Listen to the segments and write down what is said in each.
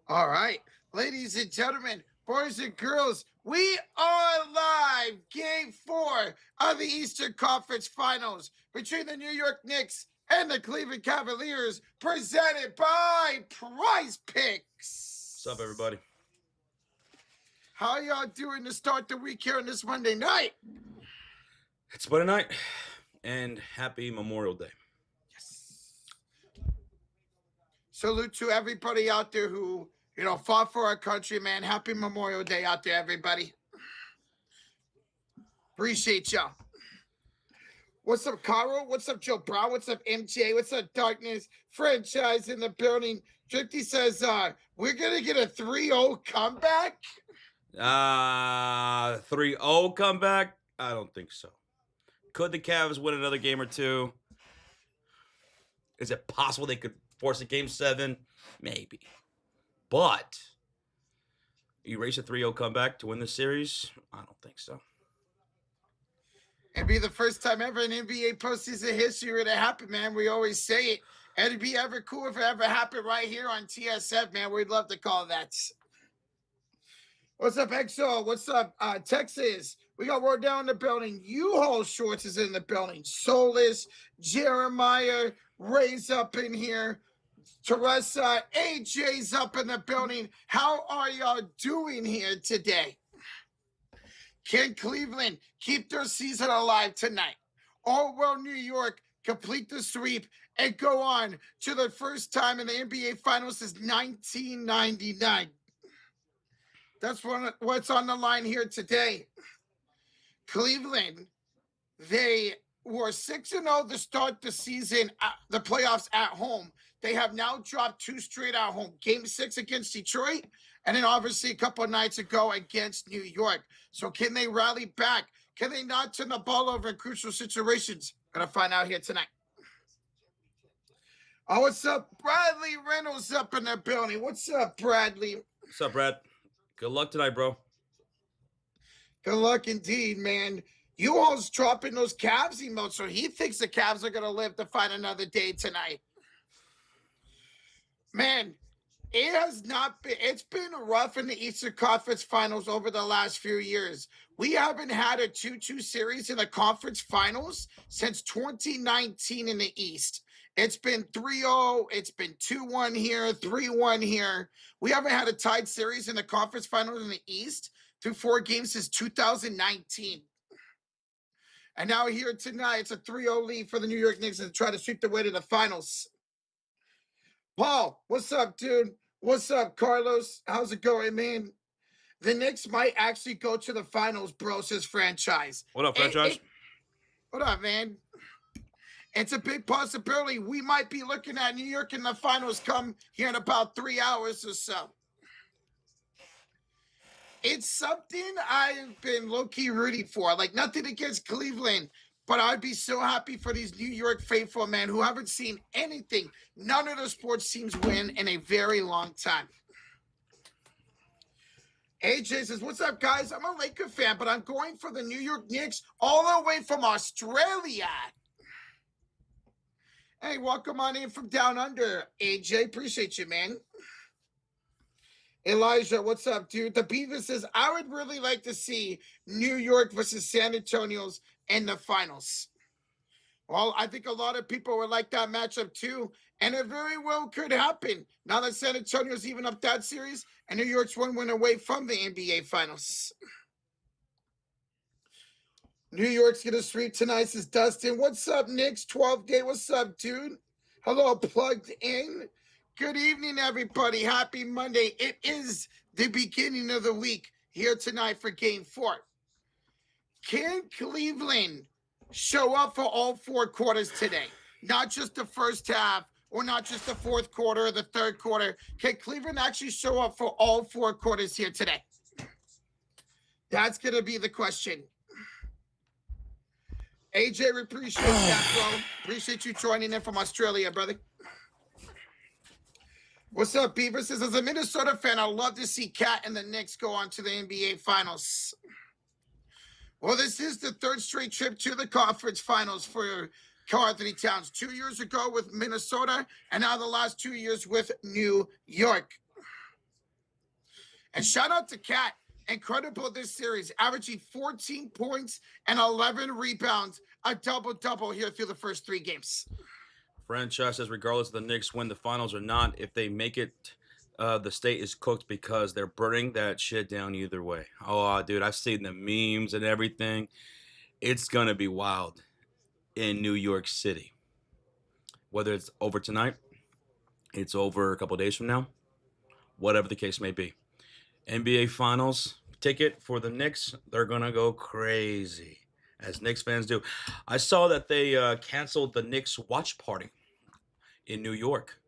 All right, ladies and gentlemen, boys and girls, we are live. Game 4 of the Eastern Conference Finals between the New York Knicks and the Cleveland Cavaliers, presented by PrizePicks. What's up, everybody? How y'all doing to start the week here on this Monday night? It's Monday night, and happy Memorial Day. Yes. Salute to everybody out there who fought for our country, man. Happy Memorial Day out there, everybody. Appreciate y'all. What's up, Carl? What's up, Joe Brown? What's up, MJ? What's up, Darkness? Franchise in the building. Drifty says, we're going to get a 3-0 comeback? 3-0 comeback? I don't think so. Could the Cavs win another game or two? Is it possible they could force a game 7? Maybe. But erase a 3-0 comeback to win the series? I don't think so. It'd be the first time ever in NBA postseason history where it happened, man. We always say it. And it'd be ever cool if it ever happened right here on TSF, man. We'd love to call that. What's up, XO? What's up, Texas? We got word down in the building. U-Haul Shorts is in the building. Soulless, Jeremiah, Ray's up in here. Teresa, AJ's up in the building. How are y'all doing here today? Can Cleveland keep their season alive tonight? Or will New York complete the sweep and go on to the first time in the NBA Finals since 1999? That's what's on the line here today. Cleveland, they were 6-0 to start the season, the playoffs at home. They have now dropped 2 straight at home. Game 6 against Detroit, and then obviously a couple of nights ago against New York. So can they rally back? Can they not turn the ball over in crucial situations? Gonna find out here tonight. Oh, what's up? Bradley Reynolds up in the building. What's up, Bradley? What's up, Brad? Good luck tonight, bro. Good luck indeed, man. You all's dropping those Cavs emotes, so he thinks the Cavs are going to live to find another day tonight. Man, it's been rough in the Eastern Conference Finals over the last few years. We haven't had a 2-2 series in the conference finals since 2019 in the East. It's been 3-0, it's been 2-1 here, 3-1 here. We haven't had a tied series in the conference finals in the East through 4 games since 2019. And now here tonight, it's a 3-0 lead for the New York Knicks to try to sweep their way to the finals. Paul, what's up, dude? What's up, Carlos? How's it going, man? The Knicks might actually go to the finals, bro, says Franchise. What up, Franchise? What up, man? It's a big possibility. We might be looking at New York in the finals come here in about 3 hours or so. It's something I've been low-key rooting for. Like, nothing against Cleveland, but I'd be so happy for these New York faithful, man, who haven't seen anything, none of the sports teams win in a very long time. AJ says, what's up, guys? I'm a Laker fan, but I'm going for the New York Knicks all the way from Australia. Hey, welcome on in from down under, AJ. Appreciate you, man. Elijah, what's up, dude? The Beaver says, I would really like to see New York versus San Antonio's in the finals. Well, I think a lot of people would like that matchup too, and it very well could happen now that San Antonio's even up that series and New York's 1 win away from the NBA Finals. New York's going to sweep tonight, says Dustin. What's up, Knicks? 12 day. What's up, dude? Hello, plugged in. Good evening, everybody. Happy Monday. It is the beginning of the week here tonight for Game 4. Can Cleveland show up for all 4 quarters today? Not just the first half or not just the fourth quarter or the third quarter. Can Cleveland actually show up for all 4 quarters here today? That's going to be the question. AJ, we appreciate that, bro. Appreciate you joining in from Australia, brother. What's up, Beaver? Says, as a Minnesota fan, I'd love to see Cat and the Knicks go on to the NBA Finals. Well, this is the 3rd straight trip to the conference finals for Karl-Anthony Towns. 2 years ago with Minnesota, and now the last 2 years with New York. And shout out to Cat. Incredible this series, averaging 14 points and 11 rebounds, a double-double here through the first 3 games. Franchise says, regardless of the Knicks win the finals or not, if they make it, the state is cooked because they're burning that shit down either way. Oh, dude, I've seen the memes and everything. It's going to be wild in New York City. Whether it's over tonight, it's over a couple of days from now, whatever the case may be. NBA Finals ticket for the Knicks, they're going to go crazy, as Knicks fans do. I saw that they canceled the Knicks watch party in New York.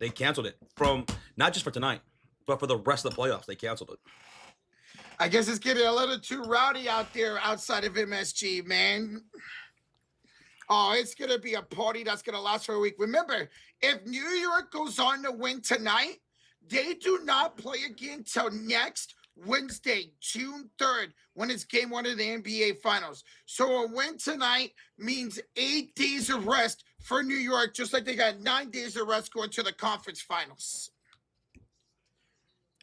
They canceled it from, not just for tonight, but for the rest of the playoffs. They canceled it. I guess it's getting a little too rowdy out there outside of MSG, man. Oh, it's going to be a party that's going to last for a week. Remember, if New York goes on to win tonight, they do not play again till next Wednesday, June 3rd, when it's game 1 of the NBA Finals. So a win tonight means 8 days of rest for New York, just like they got 9 days of rest going to the conference finals.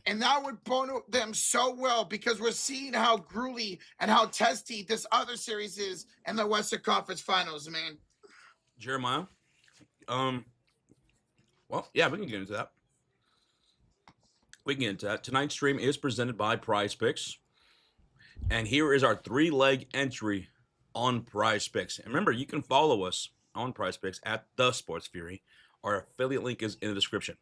And that would bone them so well because we're seeing how gruely and how testy this other series is in the Western Conference Finals, man. Jeremiah? Well, yeah, we can get into that. We can get into that. Tonight's stream is presented by PrizePicks. And here is our 3-leg entry on PrizePicks. And remember, you can follow us on PrizePicks at The Sports Fury. Our affiliate link is in the description.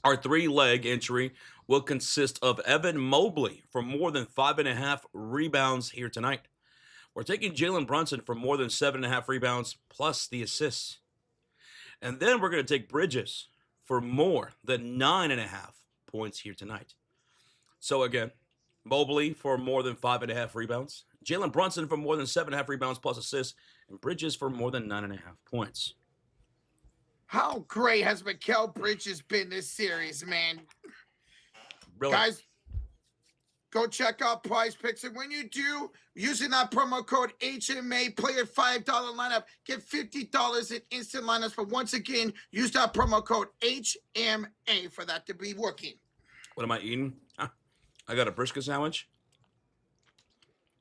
Our 3-leg entry will consist of Evan Mobley for more than 5.5 rebounds here tonight. We're taking Jalen Brunson for more than 7.5 rebounds plus the assists. And then we're going to take Bridges for more than 9.5 points here tonight. So again, Mobley for more than 5.5 rebounds, Jalen Brunson for more than 7.5 rebounds plus assists, and Bridges for more than 9.5 points. How great has Mikal Bridges been this series, man? Really? Guys, go check out PrizePicks. And when you do, using that promo code HMA, play a $5 lineup, get $50 in instant lineups. But once again, use that promo code HMA for that to be working. What am I eating? I got a brisket sandwich.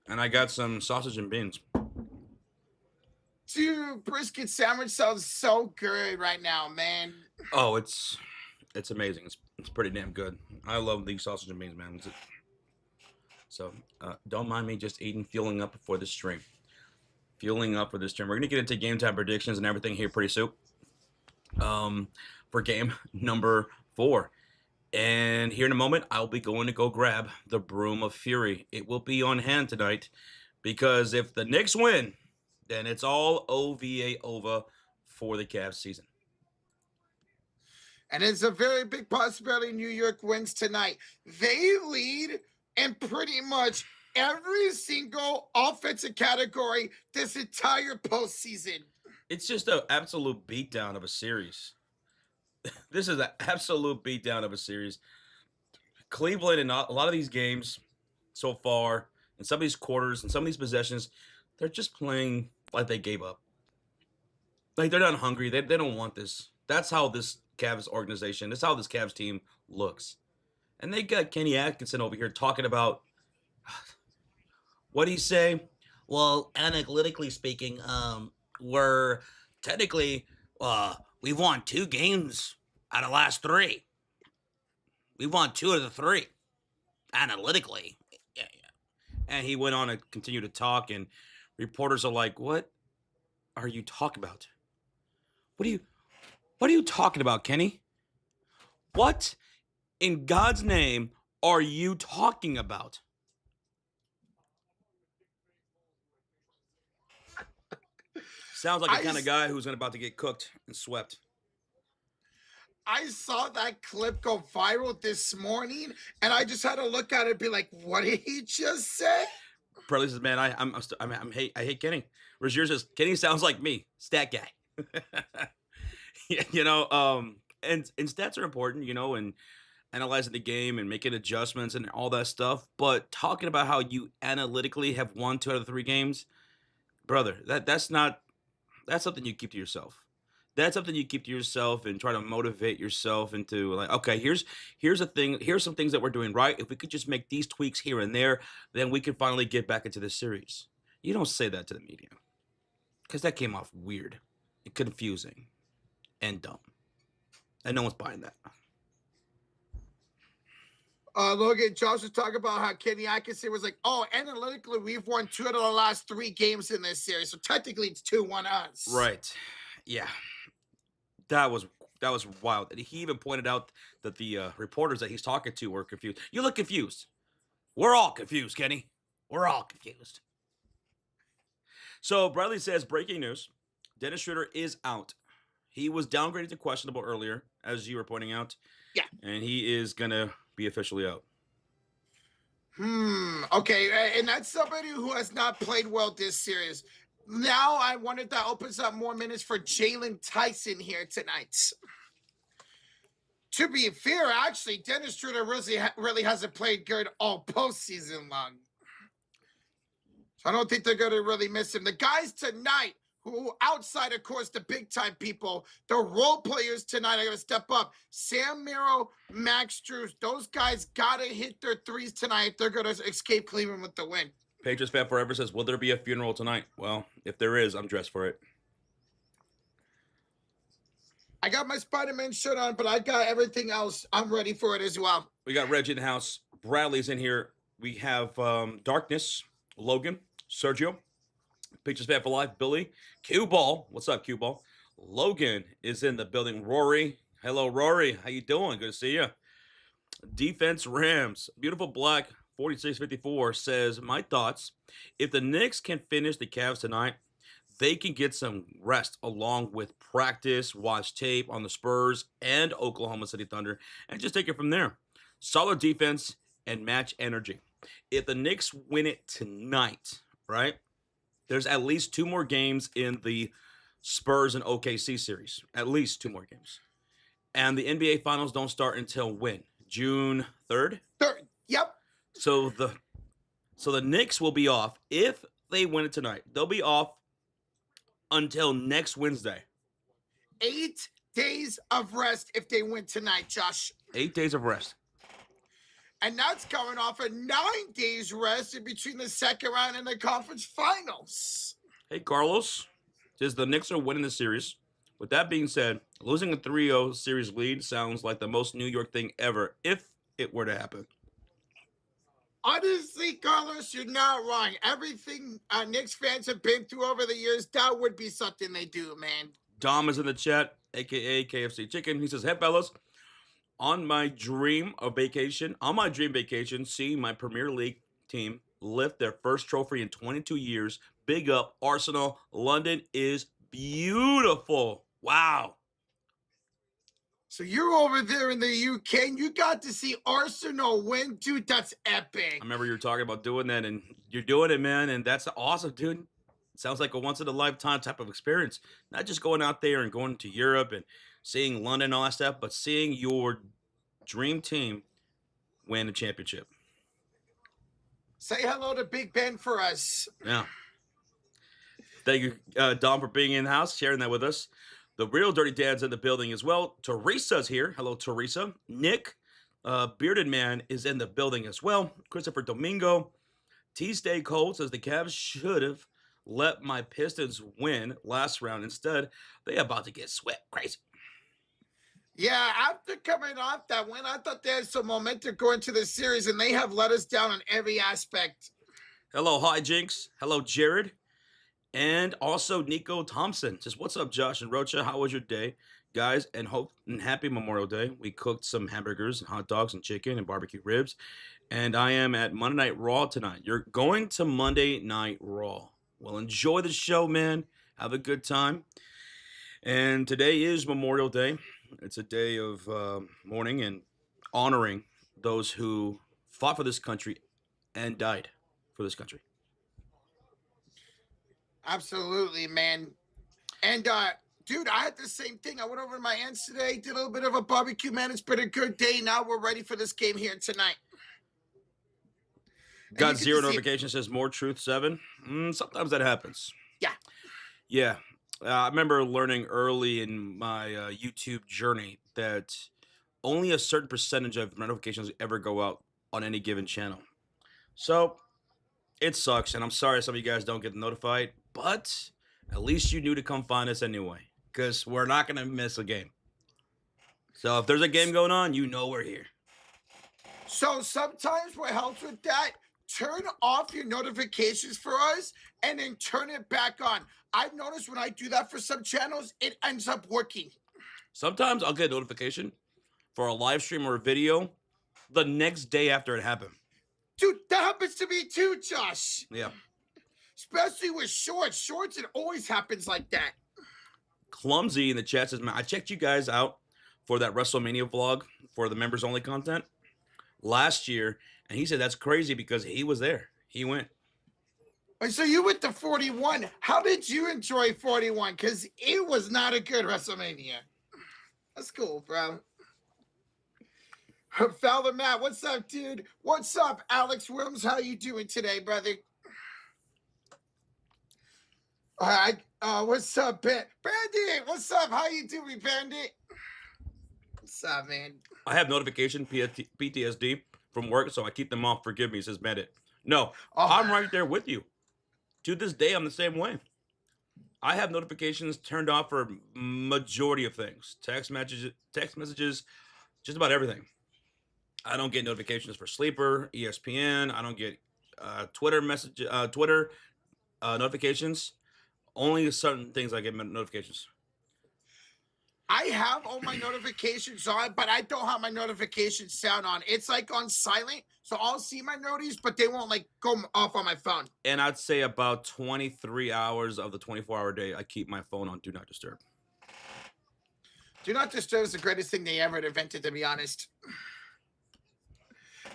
And I got some sausage and beans. Dude, brisket sandwich sounds so good right now, man. Oh, it's amazing. It's pretty damn good. I love these sausage and beans, man. So don't mind me just fueling up for this stream. Fueling up for this stream. We're going to get into game time predictions and everything here pretty soon. For game number 4. And here in a moment, I'll be going to go grab the Broom of Fury. It will be on hand tonight because if the Knicks win, then it's all OVA over for the Cavs season. And it's a very big possibility New York wins tonight. They lead in pretty much every single offensive category this entire postseason. It's just an absolute beatdown of a series. This is an absolute beatdown of a series. Cleveland in a lot of these games so far, and some of these quarters and some of these possessions, they're just playing like they gave up. Like they're not hungry. They don't want this. That's how this Cavs organization, that's how this Cavs team looks. And they got Kenny Atkinson over here talking about, what do you say? Well, analytically speaking, we're technically, we've won 2 games out of the last 3. We've won 2 of the 3, analytically. Yeah. And he went on to continue to talk, and reporters are like, what are you talking about? What are you talking about, Kenny? What in God's name are you talking about? Sounds like the kind of guy who's about to get cooked and swept. I saw that clip go viral this morning, and I just had to look at it and be like, what did he just say? Presley says, man, I hate Kenny. Rozier says, Kenny sounds like me, stat guy. And stats are important, and analyzing the game and making adjustments and all that stuff. But talking about how you analytically have won 2 out of the 3 games, brother, that's something you keep to yourself. That's something you keep to yourself and try to motivate yourself into like, okay, here's a thing, here's some things that we're doing right. If we could just make these tweaks here and there, then we can finally get back into this series. You don't say that to the media because that came off weird and confusing and dumb. And no one's buying that. Logan, Josh was talking about how Kenny Atkinson was like, oh, analytically, we've won 2 out of the last 3 games in this series. So technically, it's 2-1 us. Right. Yeah. That was wild. And he even pointed out that the reporters that he's talking to were confused. You look confused. We're all confused, Kenny. We're all confused. So Bradley says, breaking news. Dennis Schroeder is out. He was downgraded to questionable earlier, as you were pointing out. Yeah. And he is going to be officially out. Okay. And that's somebody who has not played well this series. Now I wonder if that opens up more minutes for Jalen Tyson here tonight. To be fair, actually, Dennis Schroeder really hasn't played good all postseason long. So I don't think they're going to really miss him. The guys tonight, who outside, of course, the big-time people, the role players tonight are going to step up. Sam Merrill, Max Strus, those guys got to hit their threes tonight. They're going to escape Cleveland with the win. Patriots fan forever says, will there be a funeral tonight? Well, if there is, I'm dressed for it. I got my Spider-Man shirt on, but I got everything else. I'm ready for it as well. We got Reggie in the house. Bradley's in here. We have Darkness, Logan, Sergio, Patriots fan for life, Billy, Q Ball. What's up, Q Ball? Logan is in the building. Rory. Hello, Rory. How you doing? Good to see you. Defense Rams. Beautiful Black 4654 says, my thoughts. If the Knicks can finish the Cavs tonight, they can get some rest along with practice, watch tape on the Spurs and Oklahoma City Thunder, and just take it from there. Solid defense and match energy. If the Knicks win it tonight, right, there's at least 2 more games in the Spurs and OKC series. At least 2 more games. And the NBA Finals don't start until when? June 3rd? 3rd, yep. So the Knicks will be off. If they win it tonight, they'll be off until next Wednesday. 8 days of rest if they win tonight, Josh. 8 days of rest. And that's coming off a 9 days rest in between the second round and the conference finals. Hey, Carlos, says the Knicks are winning the series. With that being said, losing a 3-0 series lead sounds like the most New York thing ever if it were to happen. Honestly, Carlos, you're not wrong. Everything Knicks fans have been through over the years, that would be something they do, man. Dom is in the chat, a.k.a. KFC Chicken. He says, hey, fellas, on my dream vacation, seeing my Premier League team lift their first trophy in 22 years. Big up, Arsenal. London is beautiful. Wow. So you're over there in the UK and you got to see Arsenal win, dude. That's epic. I remember you were talking about doing that, and you're doing it, man. And that's awesome, dude. It sounds like a once-in-a-lifetime type of experience. Not just going out there and going to Europe and seeing London and all that stuff, but seeing your dream team win a championship. Say hello to Big Ben for us. Yeah. Thank you, Dom, for being in the house, sharing that with us. The real Dirty Dad's in the building as well. Teresa's here. Hello, Teresa. Nick, Bearded Man, is in the building as well. Christopher Domingo. T-Stay Cold says the Cavs should have let my Pistons win last round. Instead, they about to get swept. Crazy. Yeah, after coming off that win, I thought they had some momentum going to the series, and they have let us down on every aspect. Hello, Hijinks. Hello, Jared. And also Nico Thompson says, what's up, Josh and Rocha? How was your day, guys? And happy Memorial Day. We cooked some hamburgers and hot dogs and chicken and barbecue ribs. And I am at Monday Night Raw tonight. You're going to Monday Night Raw. Well, enjoy the show, man. Have a good time. And today is Memorial Day. It's a day of mourning and honoring those who fought for this country and died for this country. Absolutely, man. And, dude, I had the same thing. I went over to my aunt's today, did a little bit of a barbecue, man. It's been a good day. Now we're ready for this game here tonight. Got zero notification, says more truth 7. Sometimes that happens. Yeah. Yeah. I remember learning early in my YouTube journey that only a certain percentage of notifications ever go out on any given channel. So it sucks, and I'm sorry some of you guys don't get notified, but at least you knew to come find us anyway, because we're not going to miss a game. So if there's a game going on, you know we're here. So sometimes what helps with that, turn off your notifications for us and then turn it back on. I've noticed when I do that for some channels, it ends up working. Sometimes I'll get a notification for a live stream or a video the next day after it happened. Dude, that happens to me too, Josh. Yeah. Especially with shorts. Shorts, it always happens like that. Clumsy in the chat says, man, I checked you guys out for that WrestleMania vlog for the members only content last year, and he said that's crazy because he was there. He went. And so you went to 41. How did you enjoy 41? Because it was not a good WrestleMania. That's cool, bro. Fowler Matt, what's up, dude? What's up, Alex Williams? How you doing today, brother? All right. What's up, Bandit? What's up? How you doing, Bandit? What's up, man? I have notification PTSD from work, so I keep them off. Forgive me, says Bandit. No, I'm right there with you. To this day, I'm the same way. I have notifications turned off for majority of things. Text messages, just about everything. I don't get notifications for Sleeper, ESPN. I don't get Twitter notifications. Only certain things I get notifications. I have all my notifications on, but I don't have my notifications sound on. It's like on silent, so I'll see my noties, but they won't like go off on my phone. And I'd say about 23 hours of the 24-hour day, I keep my phone on Do Not Disturb. Do Not Disturb is the greatest thing they ever invented, to be honest.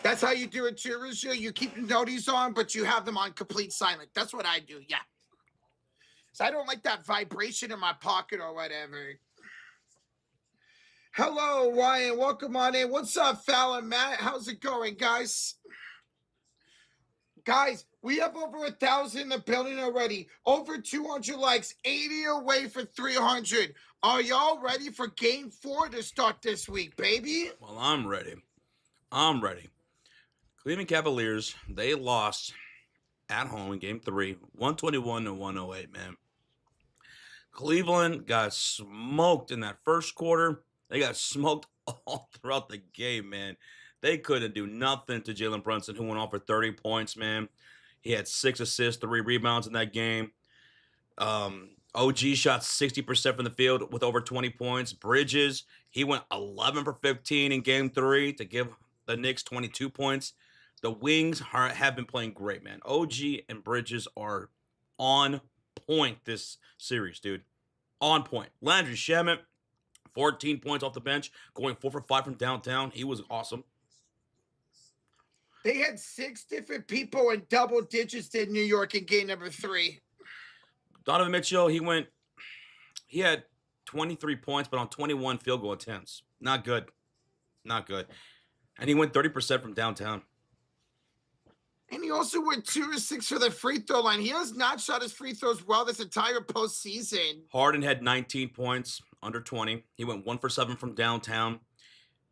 That's how you do it too, Rizzo. You keep your noties on, but you have them on complete silent. That's what I do, yeah. So I don't like that vibration in my pocket or whatever. Hello, Ryan. Welcome on in. What's up, Fowler Matt? How's it going, guys? Guys, we have over 1,000 in the building already. Over 200 likes, 80 away for 300. Are y'all ready for Game 4 to start this week, baby? Well, I'm ready. I'm ready. Cleveland Cavaliers, they lost at home in Game 3, 121-108, man. Cleveland got smoked in that first quarter. They got smoked all throughout the game, man. They couldn't do nothing to Jalen Brunson, who went off for 30 points, man. He had 6 assists, 3 rebounds in that game. OG shot 60% from the field with over 20 points. Bridges, he went 11 for 15 in Game 3 to give the Knicks 22 points. The Wings have been playing great, man. OG and Bridges are on point this series, dude. On point. Landry Shamet, 14 points off the bench, going 4 for 5 from downtown. He was awesome. They had 6 different people in double digits in New York in game number 3. Donovan Mitchell, he had 23 points, but on 21 field goal attempts. Not good. Not good. And he went 30% from downtown. And he also went 2 or 6 for the free throw line. He has not shot his free throws well this entire postseason. Harden had 19 points, under 20. He went 1 for 7 from downtown,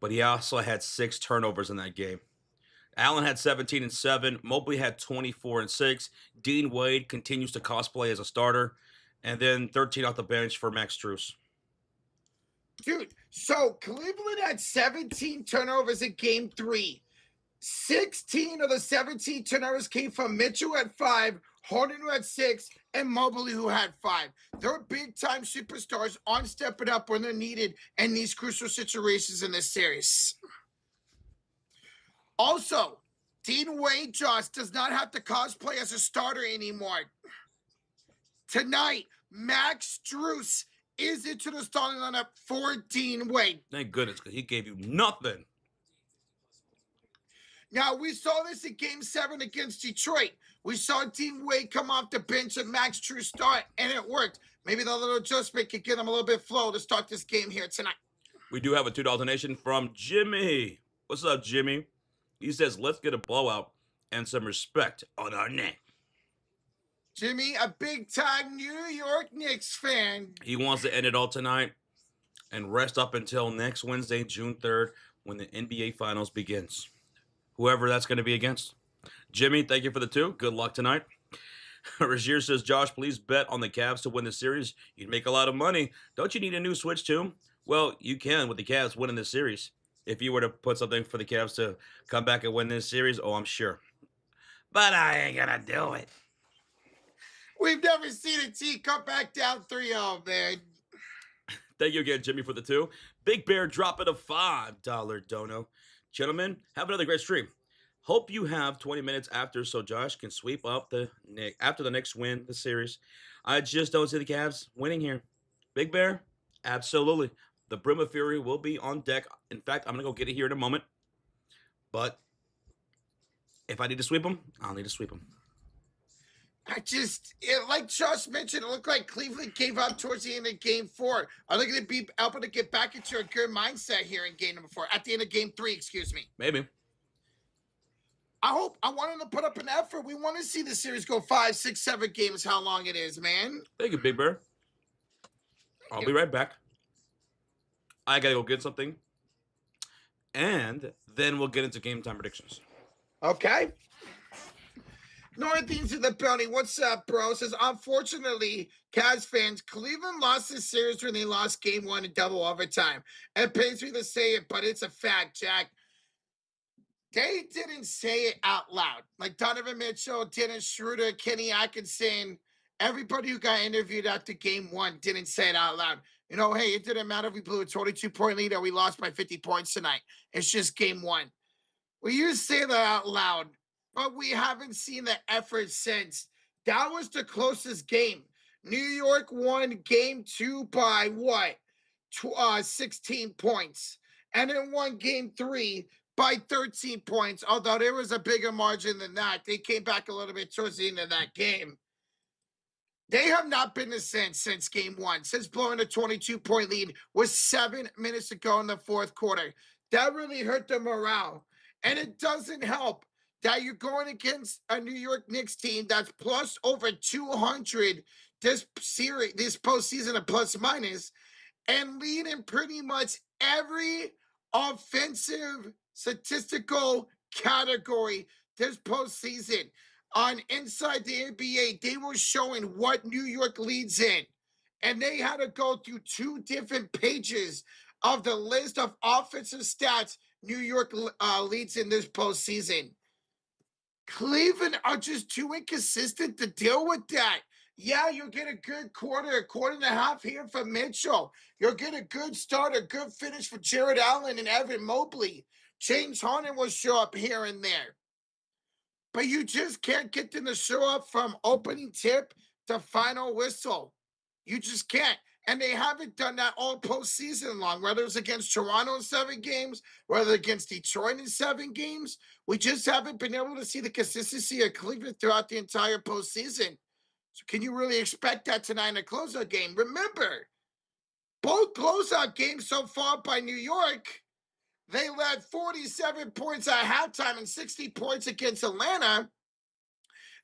but he also had 6 turnovers in that game. Allen had 17 and 7. Mobley had 24 and 6. Dean Wade continues to cosplay as a starter. And then 13 off the bench for Max Strus. Dude, so Cleveland had 17 turnovers in game 3. 16 of the 17 turnovers came from Mitchell at 5, Harden who had 6, and Mobley who had 5. They're big-time superstars on stepping up when they're needed in these crucial situations in this series. Also, Dean Wade, Josh, does not have to cosplay as a starter anymore. Tonight, Max Strus is into the starting lineup for Dean Wade. Thank goodness, because he gave you nothing. Now, we saw this in Game 7 against Detroit. We saw Dean Wade come off the bench and Max Strus start, and it worked. Maybe the little adjustment could get him a little bit flow to start this game here tonight. We do have a $2 donation from Jimmy. What's up, Jimmy? He says, let's get a blowout and some respect on our name. Jimmy, a big-time New York Knicks fan. He wants to end it all tonight and rest up until next Wednesday, June 3rd, when the NBA Finals begins. Whoever that's going to be against. Jimmy, thank you for the 2. Good luck tonight. Rashir says, Josh, please bet on the Cavs to win the series. You'd make a lot of money. Don't you need a new switch too? Well, you can with the Cavs winning this series. If you were to put something for the Cavs to come back and win this series, oh, I'm sure. But I ain't going to do it. We've never seen a team come back down 3-0, man. Thank you again, Jimmy, for the 2. Big Bear dropping a $5 dono. Gentlemen, have another great stream. Hope you have 20 minutes after so Josh can sweep up the Knicks after the Knicks win the series. I just don't see the Cavs winning here. Big Bear, absolutely. The Brim of Fury will be on deck. In fact, I'm going to go get it here in a moment. But if I need to sweep them, I'll need to sweep them. Like Josh mentioned, it looked like Cleveland gave up towards the end of game 4. Are they going to be able to get back into a good mindset here in game number 4? At the end of game 3, excuse me. Maybe. I want them to put up an effort. We want to see the series go 5, 6, 7 games, how long it is, man. Thank you, Big Bear. I'll be right back. I got to go get something. And then we'll get into game time predictions. Okay. Northeast in the building. What's up, bro? Says, unfortunately, Cavs fans, Cleveland lost this series when they lost game 1 in double overtime. It pains me to say it, but it's a fact, Jack. They didn't say it out loud. Like Donovan Mitchell, Dennis Schroeder, Kenny Atkinson, everybody who got interviewed after game 1 didn't say it out loud. You know, hey, it didn't matter if we blew a 22-point lead or we lost by 50 points tonight. It's just game 1. Well, you say that out loud, but we haven't seen the effort since. That was the closest game. New York won game 2 by what? 16 points. And then won game 3 by 13 points, although there was a bigger margin than that. They came back a little bit towards the end of that game. They have not been the same since game 1, since blowing a 22-point lead with 7 minutes to go in the 4th quarter. That really hurt the morale. And it doesn't help that you're going against a New York Knicks team that's plus over 200 this postseason, a plus minus, and leading pretty much every offensive statistical category this postseason. On Inside the NBA, they were showing what New York leads in, and they had to go through 2 different pages of the list of offensive stats New York leads in this postseason. Cleveland are just too inconsistent to deal with that. Yeah, you'll get a good quarter and a half here for Mitchell. You'll get a good start, a good finish for Jared Allen and Evan Mobley. James Harden will show up here and there. But you just can't get them to show up from opening tip to final whistle. You just can't. And they haven't done that all postseason long, whether it's against Toronto in 7 games, whether against Detroit in 7 games. We just haven't been able to see the consistency of Cleveland throughout the entire postseason. So can you really expect that tonight in a closeout game? Remember, both closeout games so far by New York, they led 47 points at halftime and 60 points against Atlanta.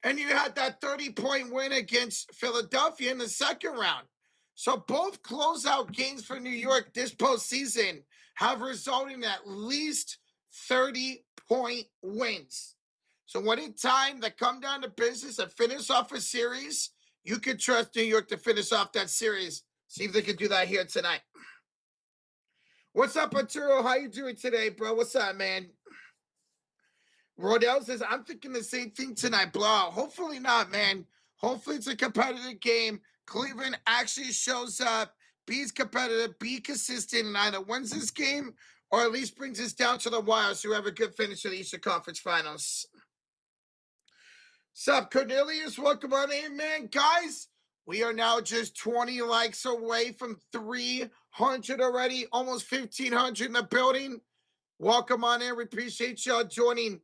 And you had that 30-point win against Philadelphia in the 2nd round. So both closeout games for New York this postseason have resulted in at least 30-point wins. So when it's time to come down to business and finish off a series, you can trust New York to finish off that series. See if they can do that here tonight. What's up, Arturo? How you doing today, bro? What's up, man? Rodell says, I'm thinking the same thing tonight, blowout. Hopefully not, man. Hopefully it's a competitive game. Cleveland actually shows up, be's competitive, be consistent, and either wins this game or at least brings us down to the wire so we have a good finish to the Eastern Conference Finals. Sup, Cornelius? Welcome on in, man. Guys, we are now just 20 likes away from 300 already, almost 1,500 in the building. Welcome on in. We appreciate y'all joining.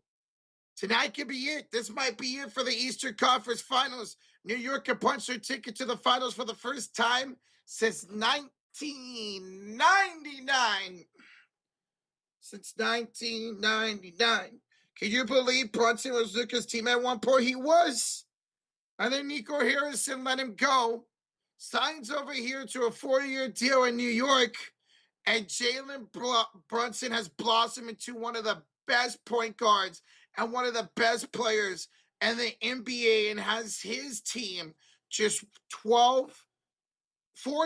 Tonight could be it. This might be it for the Eastern Conference Finals. New York can punch their ticket to the finals for the first time since 1999. Since 1999. Can you believe Brunson was Luka's team at one point? He was. And then Nico Harrison let him go. Signs over here to a 4-year deal in New York. And Jalen Brunson has blossomed into one of the best point guards and one of the best players in the NBA, and has his team just 4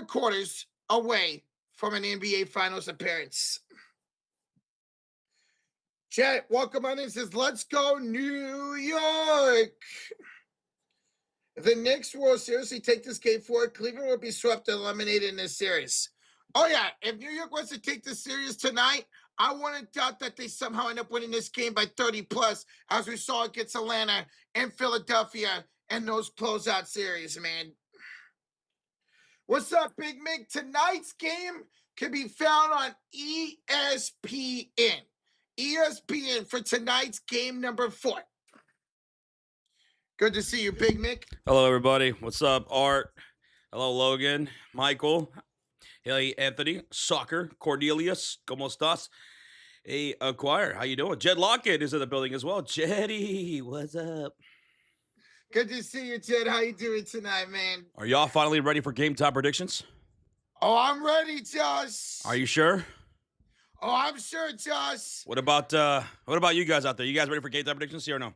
quarters away from an NBA Finals appearance. Chet, welcome on in, says, let's go New York. If the Knicks will seriously take this game forward, Cleveland will be swept and eliminated in this series. Oh, yeah. If New York wants to take this series tonight, I wouldn't doubt that they somehow end up winning this game by 30 plus, as we saw against Atlanta and Philadelphia and those closeout series, man. What's up, Big Mick? Tonight's game can be found on ESPN. ESPN for tonight's game number 4. Good to see you, Big Mick. Hello, everybody. What's up, Art? Hello, Logan, Michael, hey, Anthony, Soccer, Cornelius, ¿Cómo estás? Hey, Acquire, how you doing? Jed Lockett is in the building as well. Jeddy, what's up? Good to see you, Jed. How you doing tonight, man? Are y'all finally ready for game time predictions? Oh, I'm ready, Josh. Are you sure? Oh, I'm sure, Josh. What about you guys out there? You guys ready for game time predictions? See or no?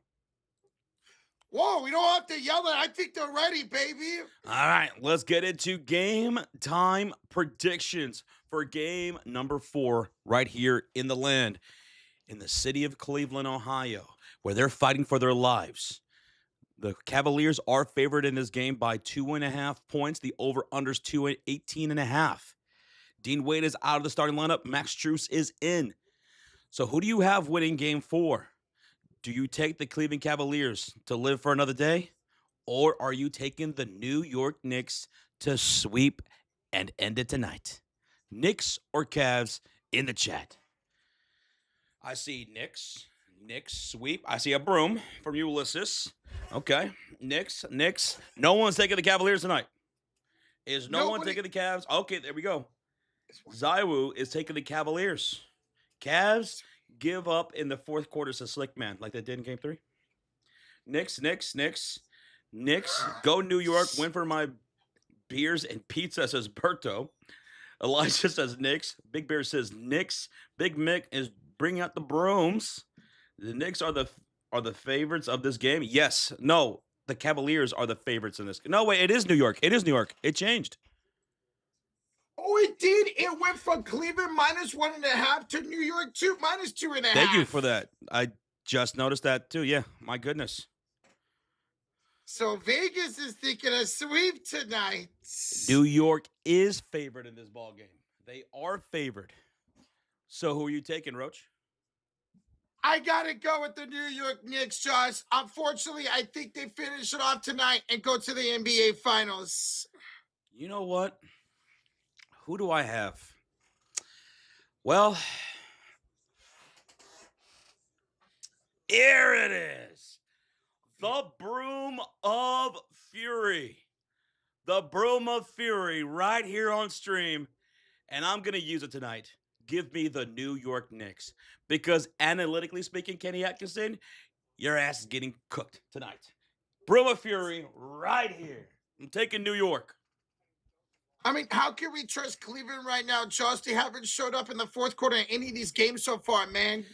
Whoa, we don't have to yell it. I think they're ready, baby. All right, let's get into game time predictions for game number 4 right here in the land, in the city of Cleveland, Ohio, where they're fighting for their lives. The Cavaliers are favored in this game by 2.5 points. The over-under's 18.5. Dean Wade is out of the starting lineup. Max Strus is in. So who do you have winning game 4? Do you take the Cleveland Cavaliers to live for another day? Or are you taking the New York Knicks to sweep and end it tonight? Knicks or Cavs in the chat? I see Knicks sweep. I see a broom from Ulysses. Okay, Knicks. No one's taking the Cavaliers tonight. Is no one taking the Cavs? Okay, there we go. Zaiwu is taking the Cavaliers. Cavs give up in the fourth quarter to Slick Man like they did in game 3. Knicks. Go New York. Win for my beers and pizza, says Berto. Elijah says Knicks. Big Bear says Knicks. Big Mick is bringing out the brooms. The Knicks are the favorites of this game. Yes. No. The Cavaliers are the favorites in this. No, wait. It is New York. It changed. Oh, it did. It went from Cleveland -1.5 to New York -2.5. Thank you for that. I just noticed that too. Yeah. My goodness. So Vegas is thinking a sweep tonight. New York is favored in this ball game. They are favored. So who are you taking, Roach? I got to go with the New York Knicks, Josh. Unfortunately, I think they finish it off tonight and go to the NBA Finals. You know what? Who do I have? Well, here it is. The Broom of Fury. The Broom of Fury right here on stream. And I'm going to use it tonight. Give me the New York Knicks. Because analytically speaking, Kenny Atkinson, your ass is getting cooked tonight. Broom of Fury right here. I'm taking New York. I mean, how can we trust Cleveland right now, Josh? They haven't showed up in the fourth quarter in any of these games so far, man.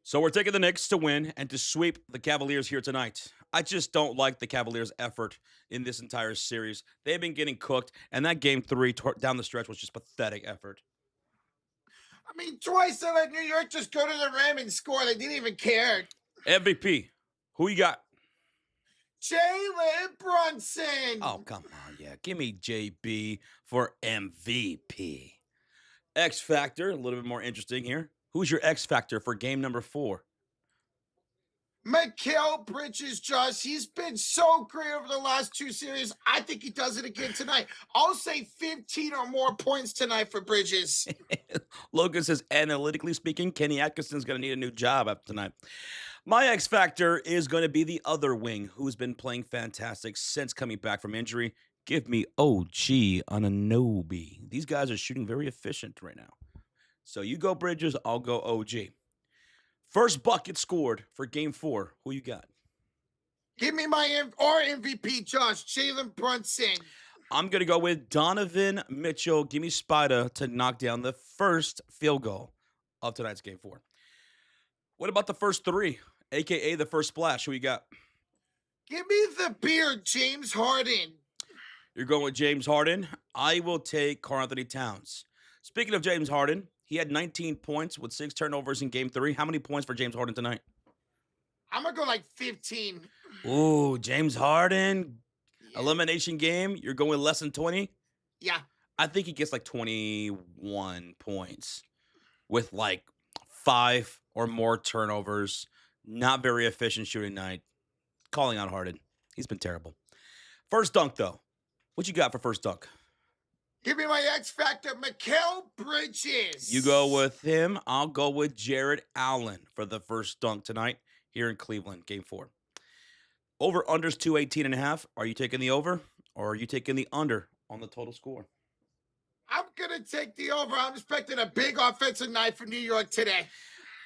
So we're taking the Knicks to win and to sweep the Cavaliers here tonight. I just don't like the Cavaliers' effort in this entire series. They've been getting cooked, and that game 3 down the stretch was just pathetic effort. I mean, twice they let New York just go to the rim and score. They didn't even care. MVP. Who you got? Jalen Brunson. Oh, come on. Yeah, give me JB for MVP. X Factor, a little bit more interesting here. Who's your X Factor for game number 4? Mikal Bridges, Josh. He's been so great over the last 2 series. I think he does it again tonight. I'll say 15 or more points tonight for Bridges. Logan says, analytically speaking, Kenny Atkinson's going to need a new job after tonight. My X Factor is going to be the other wing who's been playing fantastic since coming back from injury. Give me OG Anunoby. These guys are shooting very efficient right now. So you go Bridges, I'll go OG. First bucket scored for game 4. Who you got? Give me my MVP, Josh. Jalen Brunson. I'm going to go with Donovan Mitchell. Give me Spider to knock down the first field goal of tonight's game 4. What about the first 3, a.k.a. the first splash? Who you got? Give me the beard, James Harden. You're going with James Harden. I will take Karl-Anthony Towns. Speaking of James Harden, he had 19 points with 6 turnovers in game 3. How many points for James Harden tonight? I'm going to go like 15. Ooh, James Harden. Elimination game. You're going less than 20? Yeah. I think he gets like 21 points with like 5 or more turnovers. Not very efficient shooting night. Calling out Harden. He's been terrible. First dunk, though. What you got for first dunk? Give me my X Factor, Mikal Bridges. You go with him. I'll go with Jared Allen for the first dunk tonight here in Cleveland, game 4. Over unders 218.5. Are you taking the over or are you taking the under on the total score? I'm going to take the over. I'm expecting a big offensive night from New York today.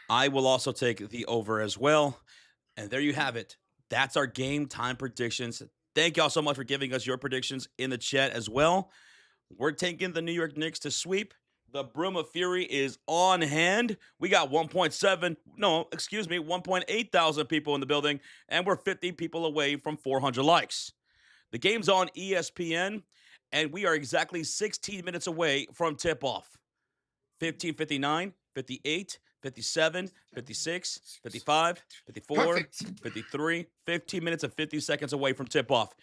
I will also take the over as well. And there you have it. That's our game time predictions. Thank y'all so much for giving us your predictions in the chat as well. We're taking the New York Knicks to sweep. The Broom of Fury is on hand. We got 1.8 thousand people in the building, and we're 50 people away from 400 likes. The game's on ESPN, and we are exactly 16 minutes away from tip-off. 15:59, 58, 57, 56, 55, 54, Perfect. 53, 15 minutes and 50 seconds away from tip-off.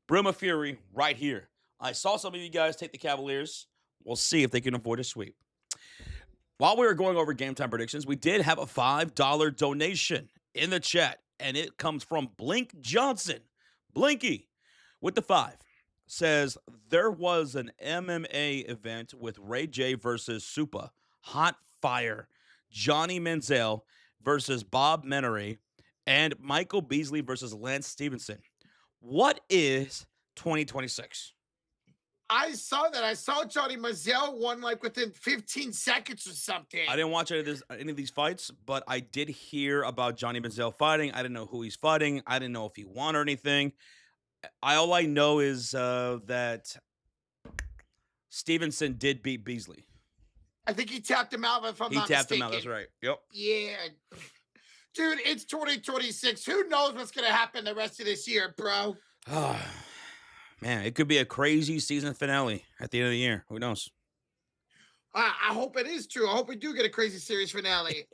Broom of Fury right here. I saw some of you guys take the Cavaliers. We'll see if they can avoid a sweep. While we were going over game time predictions, we did have a $5 donation in the chat, and it comes from Blink Johnson. Blinky with the 5 says, there was an MMA event with Ray J versus Supa. Hot fire. Johnny Manziel versus Bob Menery, and Michael Beasley versus Lance Stevenson. What is 2026? I saw that. I saw Johnny Manziel won like within 15 seconds or something. I didn't watch any of these fights, but I did hear about Johnny Manziel fighting. I didn't know who he's fighting. I didn't know if he won or anything. All I know is that Stevenson did beat Beasley. I think he tapped him out, if I'm not mistaken. He tapped him out, that's right. Yep. Yeah. Dude, it's 2026. Who knows what's going to happen the rest of this year, bro? Man, it could be a crazy season finale at the end of the year. Who knows? I hope it is true. I hope we do get a crazy series finale.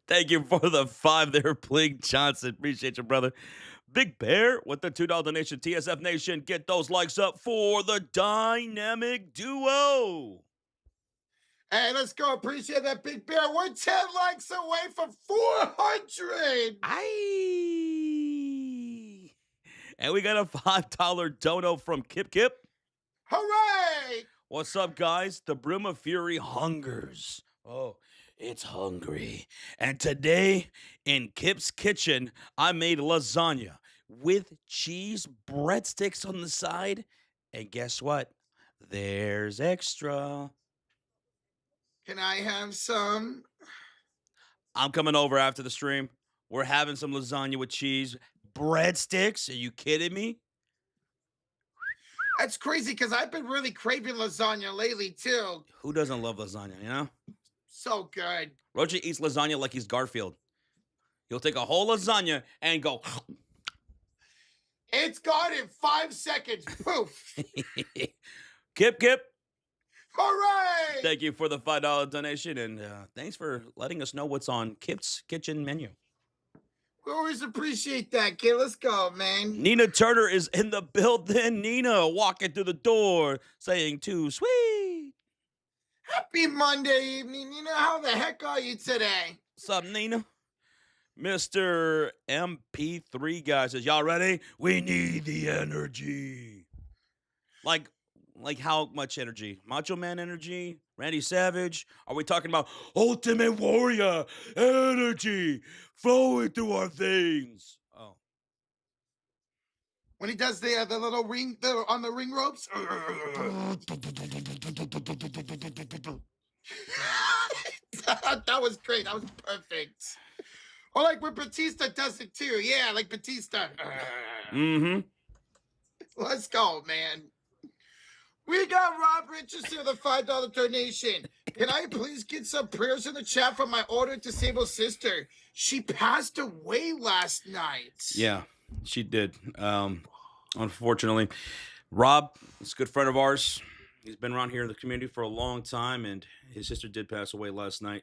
Thank you for the 5 there, Blink Johnson. Appreciate you, brother. Big Bear with the $2 donation. TSF Nation, get those likes up for the dynamic duo. Hey, let's go. Appreciate that, Big Bear. We're 10 likes away from 400. Aye. And we got a $5 dono from Kip Kip. Hooray! What's up, guys? The Broom of Fury hungers. Oh, it's hungry. And today, in Kip's kitchen, I made lasagna with cheese breadsticks on the side. And guess what? There's extra. Can I have some? I'm coming over after the stream. We're having some lasagna with cheese. Breadsticks? Are you kidding me? That's crazy because I've been really craving lasagna lately, too. Who doesn't love lasagna, you know? So good. Roger eats lasagna like he's Garfield. He'll take a whole lasagna and go. It's gone in 5 seconds. Poof. Kip. Hooray! Thank you for the $5 donation, and thanks for letting us know what's on Kip's kitchen menu. We always appreciate that, kid. Let's go, man. Nina Turner is in the building. Nina walking through the door saying, too sweet. Happy Monday evening. Nina, how the heck are you today? What's up, Nina? Mr. MP3 guy says, y'all ready? We need the energy. Like how much energy? Macho Man energy? Randy Savage? Are we talking about Ultimate Warrior energy flowing through our veins? Oh. When he does the little ring on the ring ropes. That was great. That was perfect. Or like when Batista does it too. Yeah, like Batista. Mm-hmm. Let's go, man. We got Rob Richardson with a $5 donation. Can I please get some prayers in the chat for my older disabled sister? She passed away last night. Yeah, she did. Unfortunately, Rob is a good friend of ours. He's been around here in the community for a long time, and his sister did pass away last night.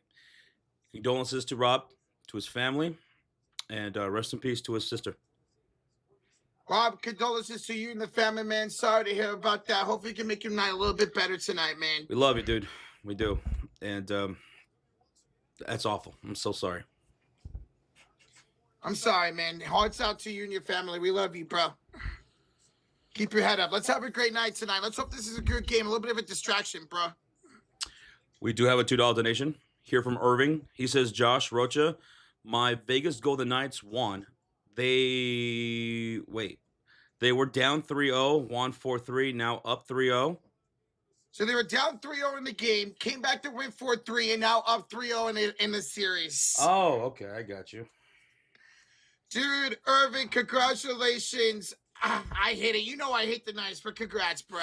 Condolences to Rob, to his family, and rest in peace to his sister. Rob, condolences to you and the family, man. Sorry to hear about that. Hopefully, we can make your night a little bit better tonight, man. We love you, dude. We do. And that's awful. I'm so sorry. I'm sorry, man. Hearts out to you and your family. We love you, bro. Keep your head up. Let's have a great night tonight. Let's hope this is a good game. A little bit of a distraction, bro. We do have a $2 donation here from Irving. He says, Josh Rocha, my Vegas Golden Knights won. They were down 3-0, won 4-3, now up 3-0. So they were down 3-0 in the game, came back to win 4-3, and now up 3-0 in the series. Oh, okay. I got you. Dude, Irving, congratulations. I hate it. You know I hate the Knights, but congrats, bro.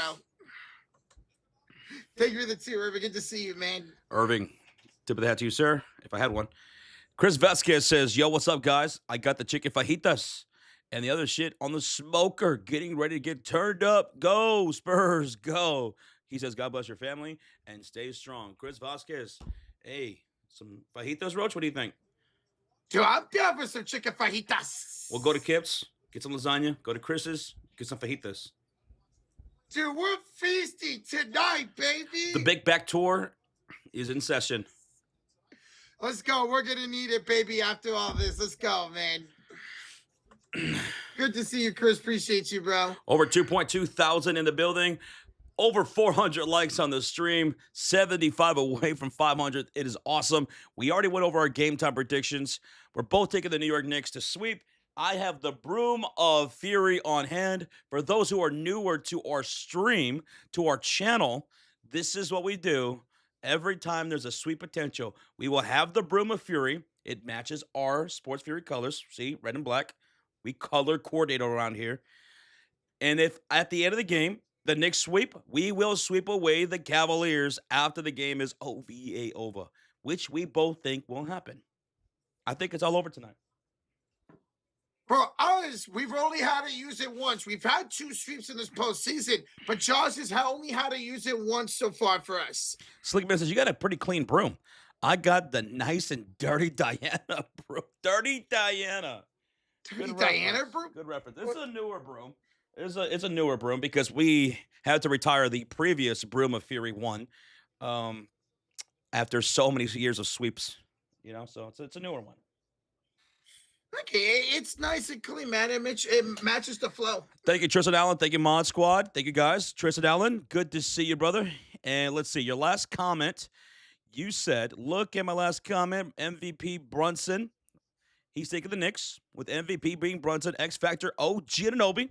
Thank you for the 2, Irving. Good to see you, man. Irving, tip of the hat to you, sir, if I had one. Chris Vasquez says, yo, what's up, guys? I got the chicken fajitas and the other shit on the smoker, getting ready to get turned up. Go, Spurs, go. He says, God bless your family and stay strong. Chris Vasquez, hey, some fajitas, Roach? What do you think? Dude, I'm down for some chicken fajitas. We'll go to Kip's, get some lasagna, go to Chris's, get some fajitas. Dude, we're feasting tonight, baby. The Big Back Tour is in session. Let's go. We're going to need it, baby, after all this. Let's go, man. Good to see you, Chris. Appreciate you, bro. Over 2.2 thousand in the building. Over 400 likes on the stream. 75 away from 500. It is awesome. We already went over our game time predictions. We're both taking the New York Knicks to sweep. I have the Broom of Fury on hand. For those who are newer to our stream, to our channel, this is what we do. Every time there's a sweep potential, we will have the Broom of Fury. It matches our Sports Fury colors. See, red and black. We color coordinate around here. And if at the end of the game, the Knicks sweep, we will sweep away the Cavaliers after the game is OVA over, which we both think will happen. I think it's all over tonight. For us, we've only had to use it once. We've had 2 sweeps in this postseason, but Josh has only had to use it once so far for us. Slickman says, you got a pretty clean broom. I got the nice and dirty Diana broom. Dirty Diana. Dirty Diana broom? Good reference. This is a newer broom. It's a newer broom because we had to retire the previous Broom of Fury 1 after so many years of sweeps. You know, so it's a newer one. Okay, it's nice and clean, man. It matches the flow. Thank you, Tristan Allen. Thank you, Mod Squad. Thank you, guys. Tristan Allen, good to see you, brother. And let's see, your last comment, you said, look at my last comment, MVP Brunson. He's taking the Knicks, with MVP being Brunson, X Factor, OG Anunoby.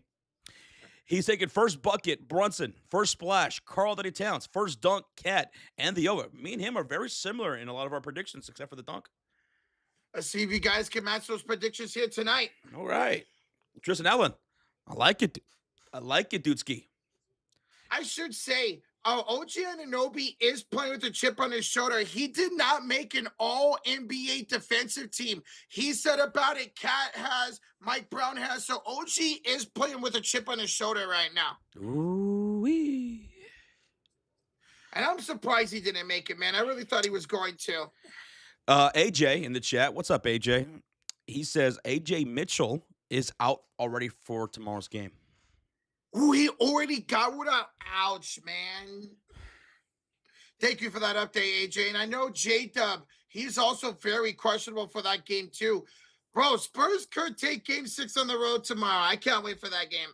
He's taking first bucket, Brunson. First splash, Karl-Anthony Towns. First dunk, Cat. And the over. Me and him are very similar in a lot of our predictions, except for the dunk. Let's see if you guys can match those predictions here tonight. All right. Tristan Allen, I like it. I like it, Dudeski. I should say, OG Anunoby is playing with a chip on his shoulder. He did not make an all-NBA defensive team. He said about it, Cat has, Mike Brown has. So OG is playing with a chip on his shoulder right now. Ooh-wee. And I'm surprised he didn't make it, man. I really thought he was going to. AJ in the chat. What's up, AJ? He says AJ Mitchell is out already for tomorrow's game. Ooh, he already got one out. Ouch, man. Thank you for that update, AJ. And I know J-Dub, he's also very questionable for that game, too. Bro, Spurs could take Game 6 on the road tomorrow. I can't wait for that game.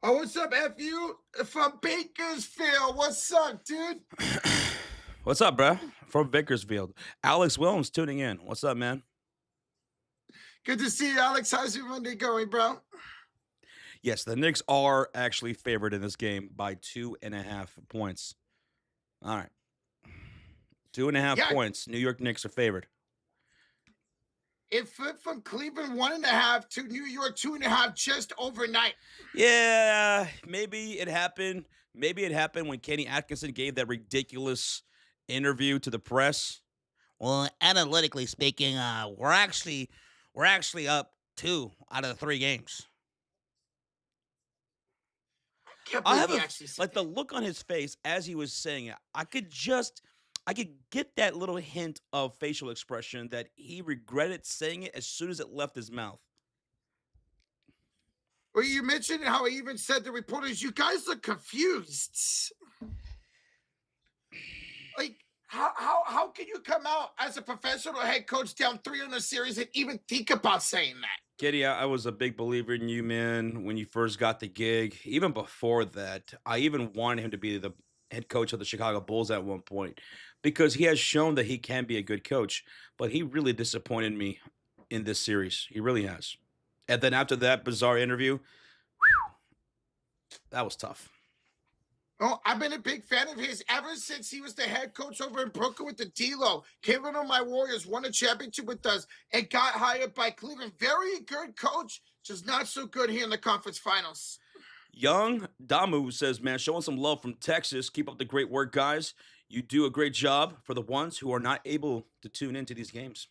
Oh, what's up, FU? From Bakersfield. What's up, dude? What's up, bro? From Bakersfield. Alex Williams tuning in. What's up, man? Good to see you, Alex. How's your Monday going, bro? Yes, the Knicks are actually favored in this game by 2.5 points. All right. 2.5 points. New York Knicks are favored. It flipped from Cleveland 1.5 to New York 2.5 just overnight. Yeah, maybe it happened. Maybe it happened when Kenny Atkinson gave that ridiculous interview to the press. Well, analytically speaking, we're actually up 2 out of the 3 games. I can't I believe have he a actually said like the look on his face as he was saying it. I could get that little hint of facial expression that he regretted saying it as soon as it left his mouth. Well, you mentioned how he even said to reporters, "You guys look confused." Like, how can you come out as a professional head coach down 3 on a series and even think about saying that? Giddy, I was a big believer in you, man, when you first got the gig. Even before that, I even wanted him to be the head coach of the Chicago Bulls at one point because he has shown that he can be a good coach, but he really disappointed me in this series. He really has. And then after that bizarre interview, that was tough. Oh, I've been a big fan of his ever since he was the head coach over in Brooklyn with the D-Lo. Came in on my Warriors, won a championship with us, and got hired by Cleveland. Very good coach, just not so good here in the conference finals. Young Damu says, man, showing some love from Texas. Keep up the great work, guys. You do a great job for the ones who are not able to tune into these games.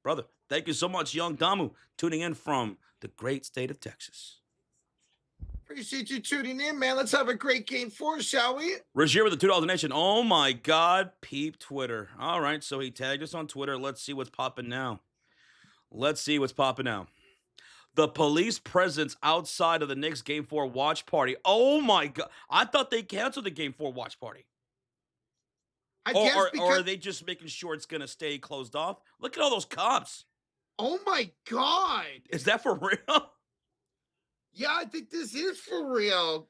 Brother, thank you so much, Young Damu, tuning in from the great state of Texas. Appreciate you tuning in, man. Let's have a great game 4, shall we? Rozier with the $2 donation. Oh my God, peep Twitter. All right, so he tagged us on Twitter. Let's see what's popping now. The police presence outside of the Knicks Game 4 watch party. Oh my God. I thought they canceled the Game 4 watch party. I Or, guess or, because, or are they just making sure it's going to stay closed off? Look at all those cops. oh my God. Is that for real? Yeah, I think this is for real.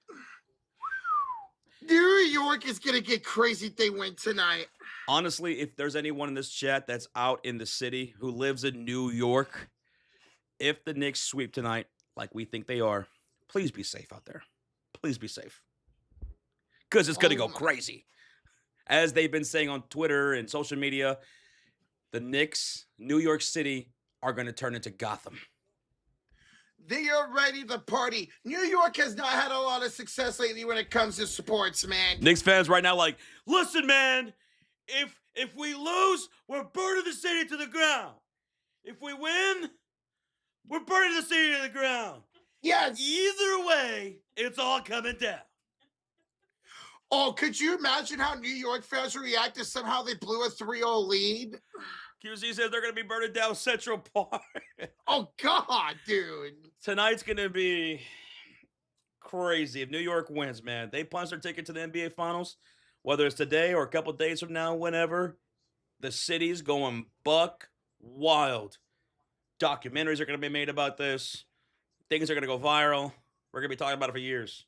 New York is going to get crazy if they win tonight. Honestly, if there's anyone in this chat that's out in the city who lives in New York, if the Knicks sweep tonight, like we think they are, please be safe out there. Please be safe. Because it's going to go crazy. As they've been saying on Twitter and social media, the Knicks, New York City, are going to turn into Gotham. They are ready to party. New York has not had a lot of success lately when it comes to sports, man. Knicks fans right now like, listen, man, if we lose, we're burning the city to the ground. If we win, we're burning the city to the ground. Yes. Either way, it's all coming down. Oh, could you imagine how New York fans react if somehow they blew a 3-0 lead? QC says they're going to be burning down Central Park. Oh, God, dude. Tonight's going to be crazy if New York wins, man. They punch their ticket to the NBA Finals, whether it's today or a couple days from now, whenever. The city's going buck wild. Documentaries are going to be made about this. Things are going to go viral. We're going to be talking about it for years.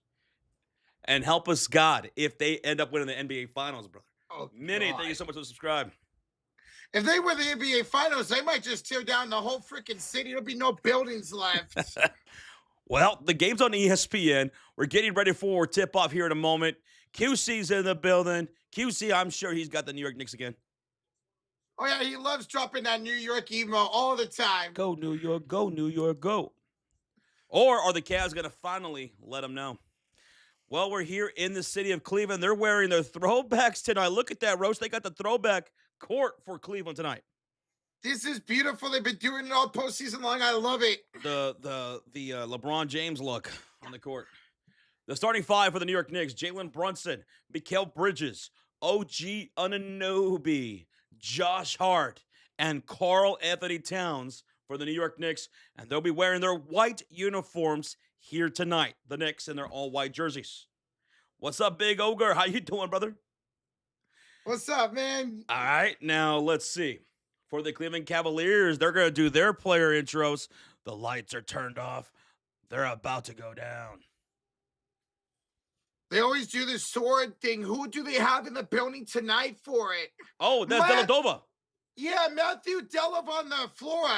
And help us, God, if they end up winning the NBA Finals, brother. Oh, Minnie, God. thank you so much for subscribe. If they win the NBA Finals, they might just tear down the whole freaking city. There'll be no buildings left. Well, the game's on ESPN. We're getting ready for tip-off here in a moment. QC's in the building. QC, I'm sure he's got the New York Knicks again. Oh, yeah, he loves dropping that New York emo all the time. Go, New York, go, New York, go. Or are the Cavs going to finally let him know? Well, we're here in the city of Cleveland. They're wearing their throwbacks tonight. Look at that, Roach. They got the throwback court for Cleveland tonight. This is beautiful. They've been doing it all postseason long. I love it. The LeBron James look on the court. The starting five for the New York Knicks: Jalen Brunson, Mikal Bridges, OG Anunoby, Josh Hart, and Karl-Anthony Towns for the New York Knicks. And they'll be wearing their white uniforms here tonight. The Knicks in their all-white jerseys. What's up, Big Ogre? How you doing, brother? What's up, man? All right, now let's see. For the Cleveland Cavaliers, they're going to do their player intros. The lights are turned off. They're about to go down. They always do this sword thing. Who do they have in the building tonight for it? Oh, that's Deladova. Yeah, Matthew Delov on the floor.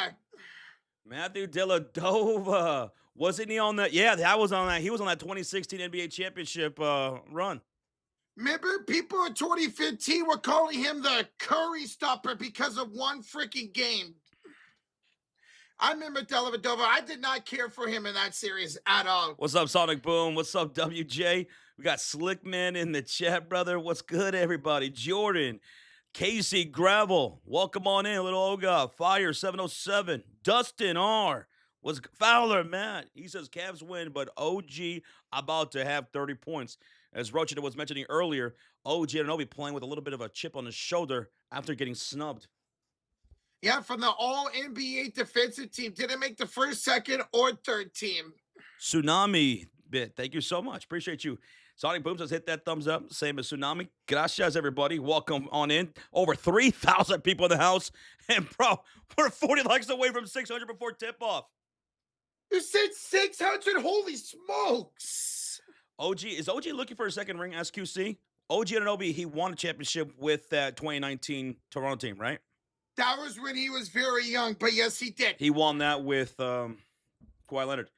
Matthew Deladova. Wasn't he on that? Yeah, that was on that. He was on that 2016 NBA championship run. Remember, people in 2015 were calling him the Curry stopper because of one freaking game. I remember Dellavedova. I did not care for him in that series at all. What's up, Sonic Boom? What's up, WJ? We got Slickman in the chat, brother. What's good, everybody? Jordan, Casey, Gravel, welcome on in. Little Oga, Fire 707, Dustin R. Was Fowler, Matt. He says Cavs win, but OG about to have 30 points. As Rochita was mentioning earlier, OG Anunoby playing with a little bit of a chip on his shoulder after getting snubbed. Yeah, from the All-NBA defensive team. Didn't make the first, second, or third team. Tsunami bit. Thank you so much. Appreciate you. Sonic Boom says hit that thumbs up. Same as Tsunami. Gracias, everybody. Welcome on in. Over 3,000 people in the house. And, bro, we're 40 likes away from 600 before tip-off. You said 600? Holy smokes. Is OG looking for a second ring, SQC? OG Anunoby, he won a championship with that 2019 Toronto team, right? That was when he was very young, but yes, he did. He won that with Kawhi Leonard.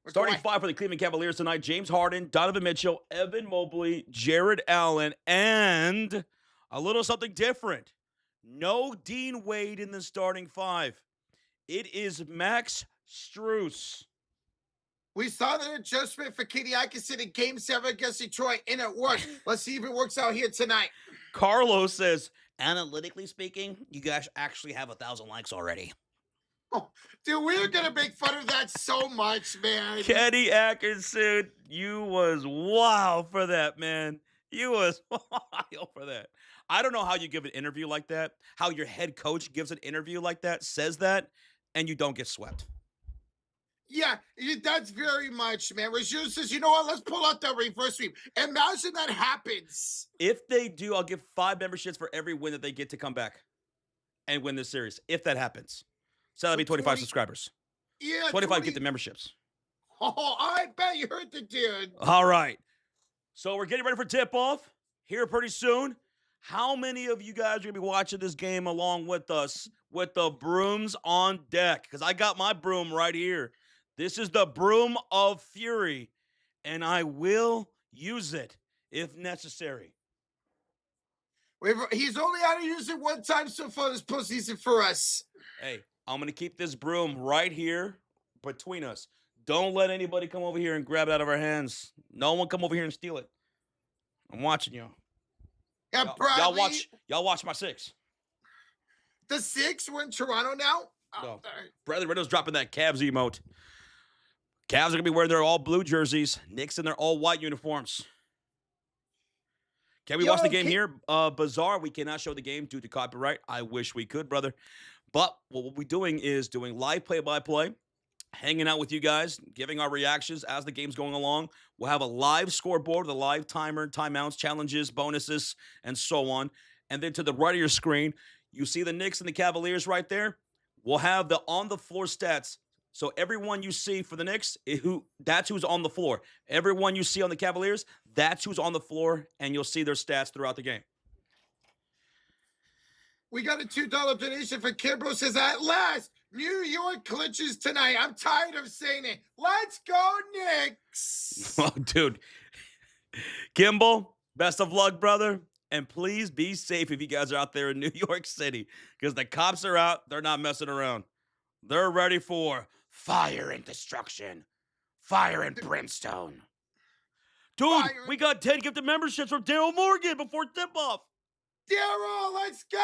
Starting five for the Cleveland Cavaliers tonight, James Harden, Donovan Mitchell, Evan Mobley, Jared Allen, and a little something different. No Dean Wade in the starting five. It is Max Strus. We saw the adjustment for Katie Atkinson in Game 7 against Detroit, and it worked. Let's see if it works out here tonight. Carlos says, analytically speaking, you guys actually have 1,000 likes already. Oh, dude, we're going to make fun of that so much, man. Kenny Atkinson, you was wild for that, man. You was wild for that. I don't know how you give an interview like that, how your head coach gives an interview like that, says that, and you don't get swept. Yeah, that's very much, man. Raju says, you know what? Let's pull out the reverse sweep. Imagine that happens. If they do, I'll give 5 memberships for every win that they get to come back and win this series, if that happens. So that'll be 25 subscribers. Yeah, 25 get the memberships. Oh, I bet you heard the dude. All right. So we're getting ready for tip-off here pretty soon. How many of you guys are going to be watching this game along with us with the brooms on deck? Because I got my broom right here. This is the broom of fury, and I will use it if necessary. He's only had to use it one time so far this postseason for us. Hey, I'm going to keep this broom right here between us. Don't let anybody come over here and grab it out of our hands. No one come over here and steal it. I'm watching you. Yeah, Bradley, y'all watch my 6. The 6? We're in Toronto now? No. Bradley Riddle's dropping that Cavs emote. Cavs are going to be wearing their all-blue jerseys. Knicks in their all-white uniforms. Can we watch the game here? Bizarre, we cannot show the game due to copyright. I wish we could, brother. But what we'll be doing is doing live play-by-play, hanging out with you guys, giving our reactions as the game's going along. We'll have a live scoreboard with a live timer, timeouts, challenges, bonuses, and so on. And then to the right of your screen, you see the Knicks and the Cavaliers right there. We'll have the on-the-floor stats. So everyone you see for the Knicks, that's who's on the floor. Everyone you see on the Cavaliers, that's who's on the floor, and you'll see their stats throughout the game. We got a $2 donation for Kimbrough. Says, at last, New York clinches tonight. I'm tired of saying it. Let's go, Knicks. Oh, dude. Kimball, best of luck, brother. And please be safe if you guys are out there in New York City, because the cops are out. They're not messing around. They're ready for fire and destruction. Fire and brimstone. Dude, we got 10 gifted memberships from Daryl Morgan before tip-off. Daryl, let's go.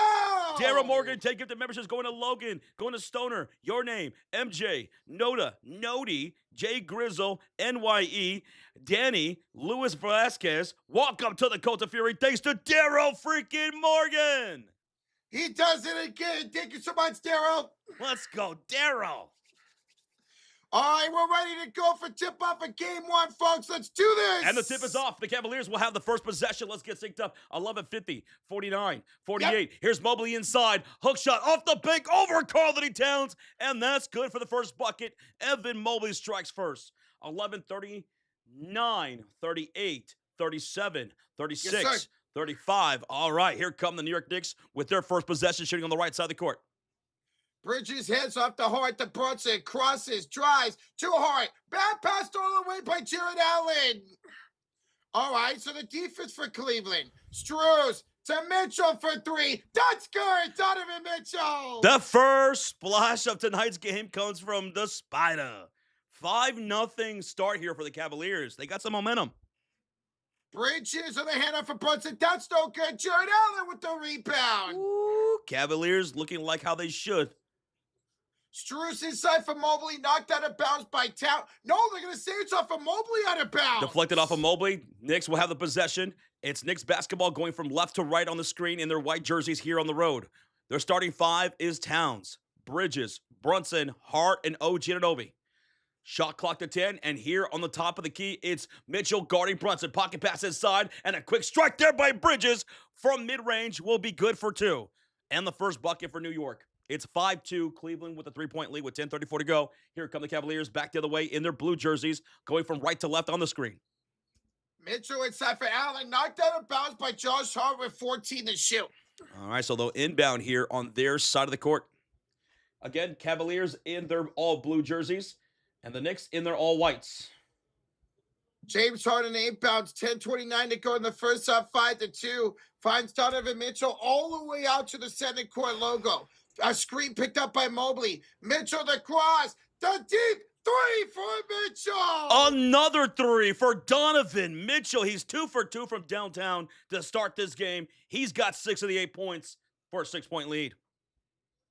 Daryl Morgan, 10 gifted memberships going to Logan, going to Stoner, Your Name, MJ, Noda, Nody, Jay Grizzle, NYE, Danny, Luis Velasquez. Welcome to the Cult of Fury. Thanks to Daryl freaking Morgan. He does it again. Thank you so much, Daryl. Let's go, Daryl. All right, we're ready to go for tip-off of Game 1, folks. Let's do this. And the tip is off. The Cavaliers will have the first possession. Let's get synced up. 11:50, 49, 48. Yep. Here's Mobley inside. Hook shot off the bank over Karl-Anthony Towns. And that's good for the first bucket. Evan Mobley strikes first. 11:39, 38, 37, 36. Yes, 35. All right, here come the New York Knicks with their first possession, shooting on the right side of the court. Bridges heads off the Hart to Brunson, crosses, drives to Hart. Bad pass all the way by Jared Allen. All right, so the defense for Cleveland. Strus to Mitchell for three. That's good. Donovan Mitchell. The first splash of tonight's game comes from the Spider. 5-0 start here for the Cavaliers. They got some momentum. Bridges on the handoff for Brunson. That's no good. Jared Allen with the rebound. Ooh, Cavaliers looking like how they should. Strus inside for Mobley, knocked out of bounds by Town. No, they're going to say it's off of Mobley out of bounds. Deflected off of Mobley. Knicks will have the possession. It's Knicks basketball going from left to right on the screen in their white jerseys here on the road. Their starting five is Towns, Bridges, Brunson, Hart, and OG Anunoby. Shot clock to 10, and here on the top of the key, it's Mitchell guarding Brunson. Pocket pass inside, and a quick strike there by Bridges from mid-range will be good for two. And the first bucket for New York. It's 5-2, Cleveland with a 3-point lead with 10:34 to go. Here come the Cavaliers back the other way in their blue jerseys, going from right to left on the screen. Mitchell inside for Allen, knocked out of bounds by Josh Hart with 14 to shoot. All right, so they'll inbound here on their side of the court. Again, Cavaliers in their all blue jerseys, and the Knicks in their all whites. James Harden inbounds, 10:29 to go in the first half, 5-2. Finds Donovan Mitchell all the way out to the center court logo. A screen picked up by Mobley. Mitchell the cross. The deep three for Mitchell. Another three for Donovan Mitchell. He's 2 for 2 from downtown to start this game. He's got 6 of the 8 points for a 6-point lead.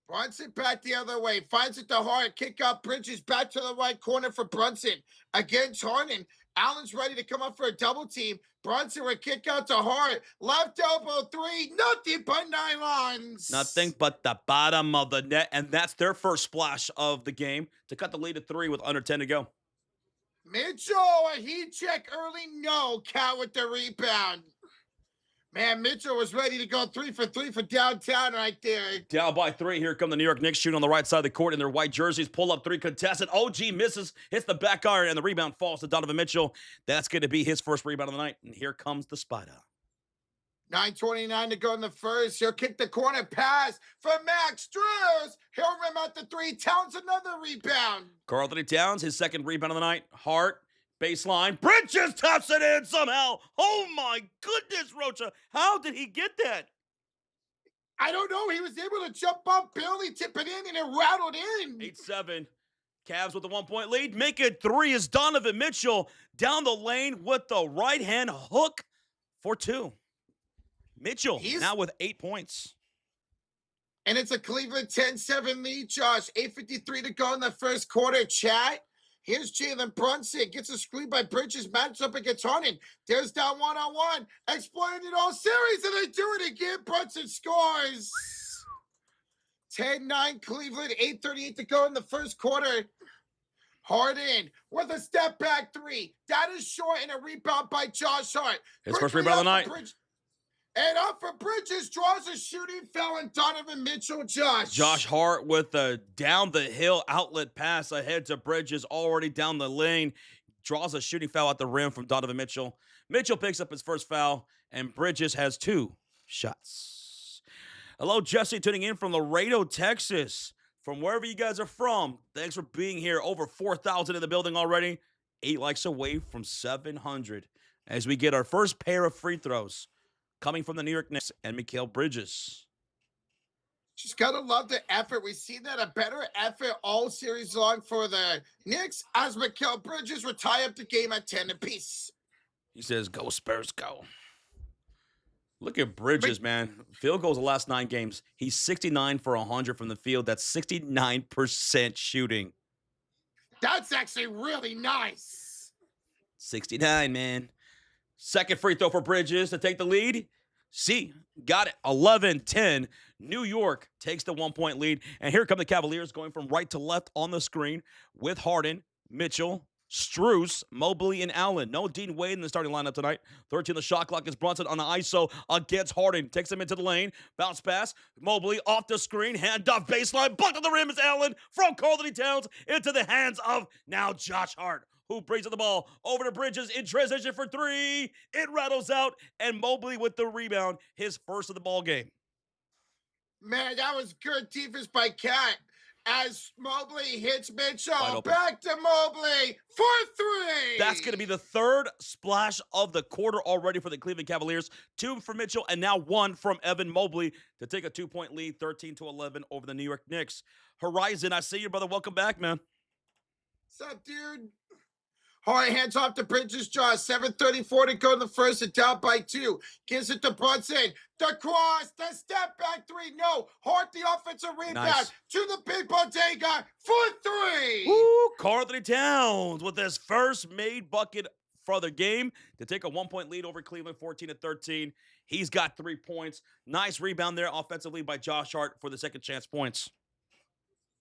Brunson back the other way. Finds it to Hart. Kick out Bridges back to the right corner for Brunson. Against Harden. Allen's ready to come up for a double team. Brunson will kick out to Hart. Left elbow three. Nothing but nylons. Nothing but the bottom of the net. And that's their first splash of the game to cut the lead to 3 with under 10 to go. Mitchell, a heat check early. No. Cat with the rebound. Man, Mitchell was ready to go 3 for 3 for downtown right there. Down by 3. Here come the New York Knicks shooting on the right side of the court in their white jerseys. Pull up 3 contested. OG misses, hits the back iron, and the rebound falls to Donovan Mitchell. That's going to be his first rebound of the night. And here comes the Spider. 9:29 to go in the first. He'll kick the corner pass for Max Strus. He'll rim out the 3. Towns another rebound. Karl-Anthony Towns, his second rebound of the night. Hart. Baseline. Bridges taps it in somehow. Oh, my goodness, Rocha. How did he get that? I don't know. He was able to jump up, barely tip it in, and it rattled in. 8-7. Cavs with the 1-point lead. Make it 3 is Donovan Mitchell down the lane with the right-hand hook for 2. Mitchell now with 8 points. And it's a Cleveland 10-7 lead, Josh. 8:53 to go in the first quarter, chat. Here's Jalen Brunson. Gets a screen by Bridges. Matches up against Harden. There's down one-on-one. Exploiting it all series, and they do it again. Brunson scores. 10-9 Cleveland. 8:38 to go in the first quarter. Harden with a step back 3. That is short, and a rebound by Josh Hart. His first rebound of the night. And up for Bridges, draws a shooting foul, and Donovan Mitchell, Josh Hart with a down-the-hill outlet pass ahead to Bridges, already down the lane. Draws a shooting foul at the rim from Donovan Mitchell. Mitchell picks up his first foul, and Bridges has 2 shots. Hello, Jesse, tuning in from Laredo, Texas. From wherever you guys are from, thanks for being here. Over 4,000 in the building already. 8 likes away from 700 as we get our first pair of free throws coming from the New York Knicks and Mikal Bridges. Just gotta love the effort. We've seen that a better effort all series long for the Knicks as Mikal Bridges will tie up the game at 10 apiece. He says, go Spurs, go. Look at Bridges, man. Field goals the last 9 games. He's 69 for 100 from the field. That's 69% shooting. That's actually really nice. 69, man. Second free throw for Bridges to take the lead. See, got it. 11-10. New York takes the 1-point lead. And here come the Cavaliers going from right to left on the screen with Harden, Mitchell, Strus, Mobley, and Allen. No Dean Wade in the starting lineup tonight. 13 the shot clock is Brunson on the ISO against Harden. Takes him into the lane. Bounce pass. Mobley off the screen. Handoff baseline. Bucket to the rim is Allen from Karl-Anthony Towns into the hands of now Josh Hart, who brings the ball over to Bridges in transition for 3. It rattles out, and Mobley with the rebound, his first of the ball game. Man, that was good defense by Cat. as Mobley hits Wide Mitchell. open. Back to Mobley for three. That's going to be the third splash of the quarter already for the Cleveland Cavaliers. 2 from Mitchell and now 1 from Evan Mobley to take a 2-point lead, 13-11 over the New York Knicks. Horizon, I see you, brother. Welcome back, man. What's up, dude? All right, hands off to Bridges' jaw. 7:34 to go in the first and down by 2. Gives it to Brunson. The cross, the step back 3. No. Hart the offensive rebound. Nice. To the big Bodega for 3. Woo! Karl-Anthony Towns with his first made bucket for the game to take a 1-point lead over Cleveland, 14-13. He's got 3 points. Nice rebound there offensively by Josh Hart for the second chance points.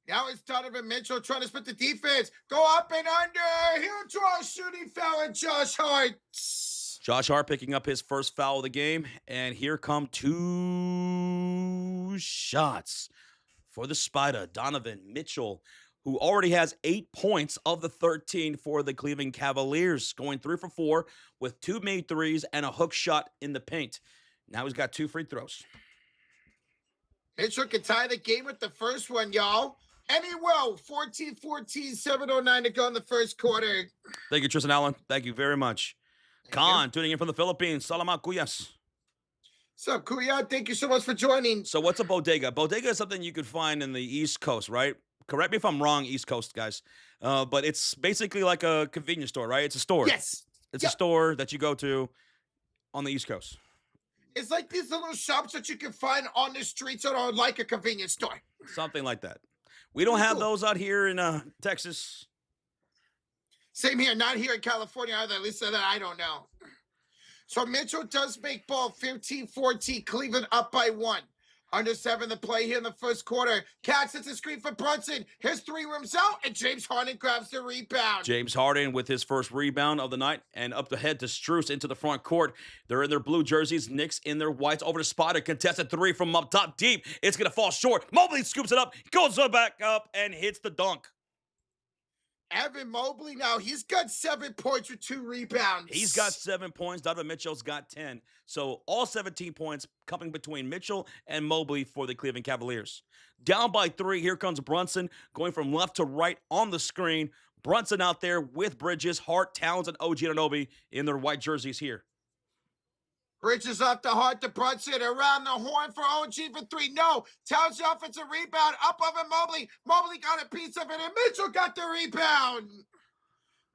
Now it's Donovan Mitchell trying to split the defense. Go up and under. He'll draw a shooting foul at Josh Hart. Josh Hart picking up his first foul of the game. And here come 2 shots for the Spider. Donovan Mitchell, who already has 8 points of the 13 for the Cleveland Cavaliers, going 3 for 4 with 2 made threes and a hook shot in the paint. Now he's got 2 free throws. Mitchell can tie the game with the first one, y'all. And he will. 14-14, 7:09 to go in the first quarter. Thank you, Tristan Allen. Thank you very much. Khan, tuning in from the Philippines. Salamat, Kuyas. What's up, Kuya? Thank you so much for joining. So what's a bodega? Bodega is something you could find in the East Coast, right? Correct me if I'm wrong, East Coast guys. But it's basically like a convenience store, right? It's a store. Yes. It's a store that you go to on the East Coast. It's like these little shops that you can find on the streets that are like a convenience store. Something like that. We don't have those out here in Texas. Same here. Not here in California either. At least that I don't know. So Mitchell does make ball 15-14. Cleveland up by 1. Under 7 to play here in the first quarter. Cat sets a screen for Brunson. His 3 rooms out, and James Harden grabs the rebound. James Harden with his first rebound of the night, and up the head to Strus into the front court. They're in their blue jerseys. Knicks in their whites. Over to Spider. Contested 3 from up top deep. It's going to fall short. Mobley scoops it up, goes back up, and hits the dunk. Evan Mobley now, he's got 7 points with 2 rebounds. He's got 7 points. Donovan Mitchell's got 10. So all 17 points coming between Mitchell and Mobley for the Cleveland Cavaliers. Down by 3, here comes Brunson going from left to right on the screen. Brunson out there with Bridges, Hart, Towns, and OG Anunoby in their white jerseys here. Bridges off the Hart to Brunson. Around the horn for OG for 3. No. Towns offensive rebound. Up over Mobley. Mobley got a piece of it, and Mitchell got the rebound.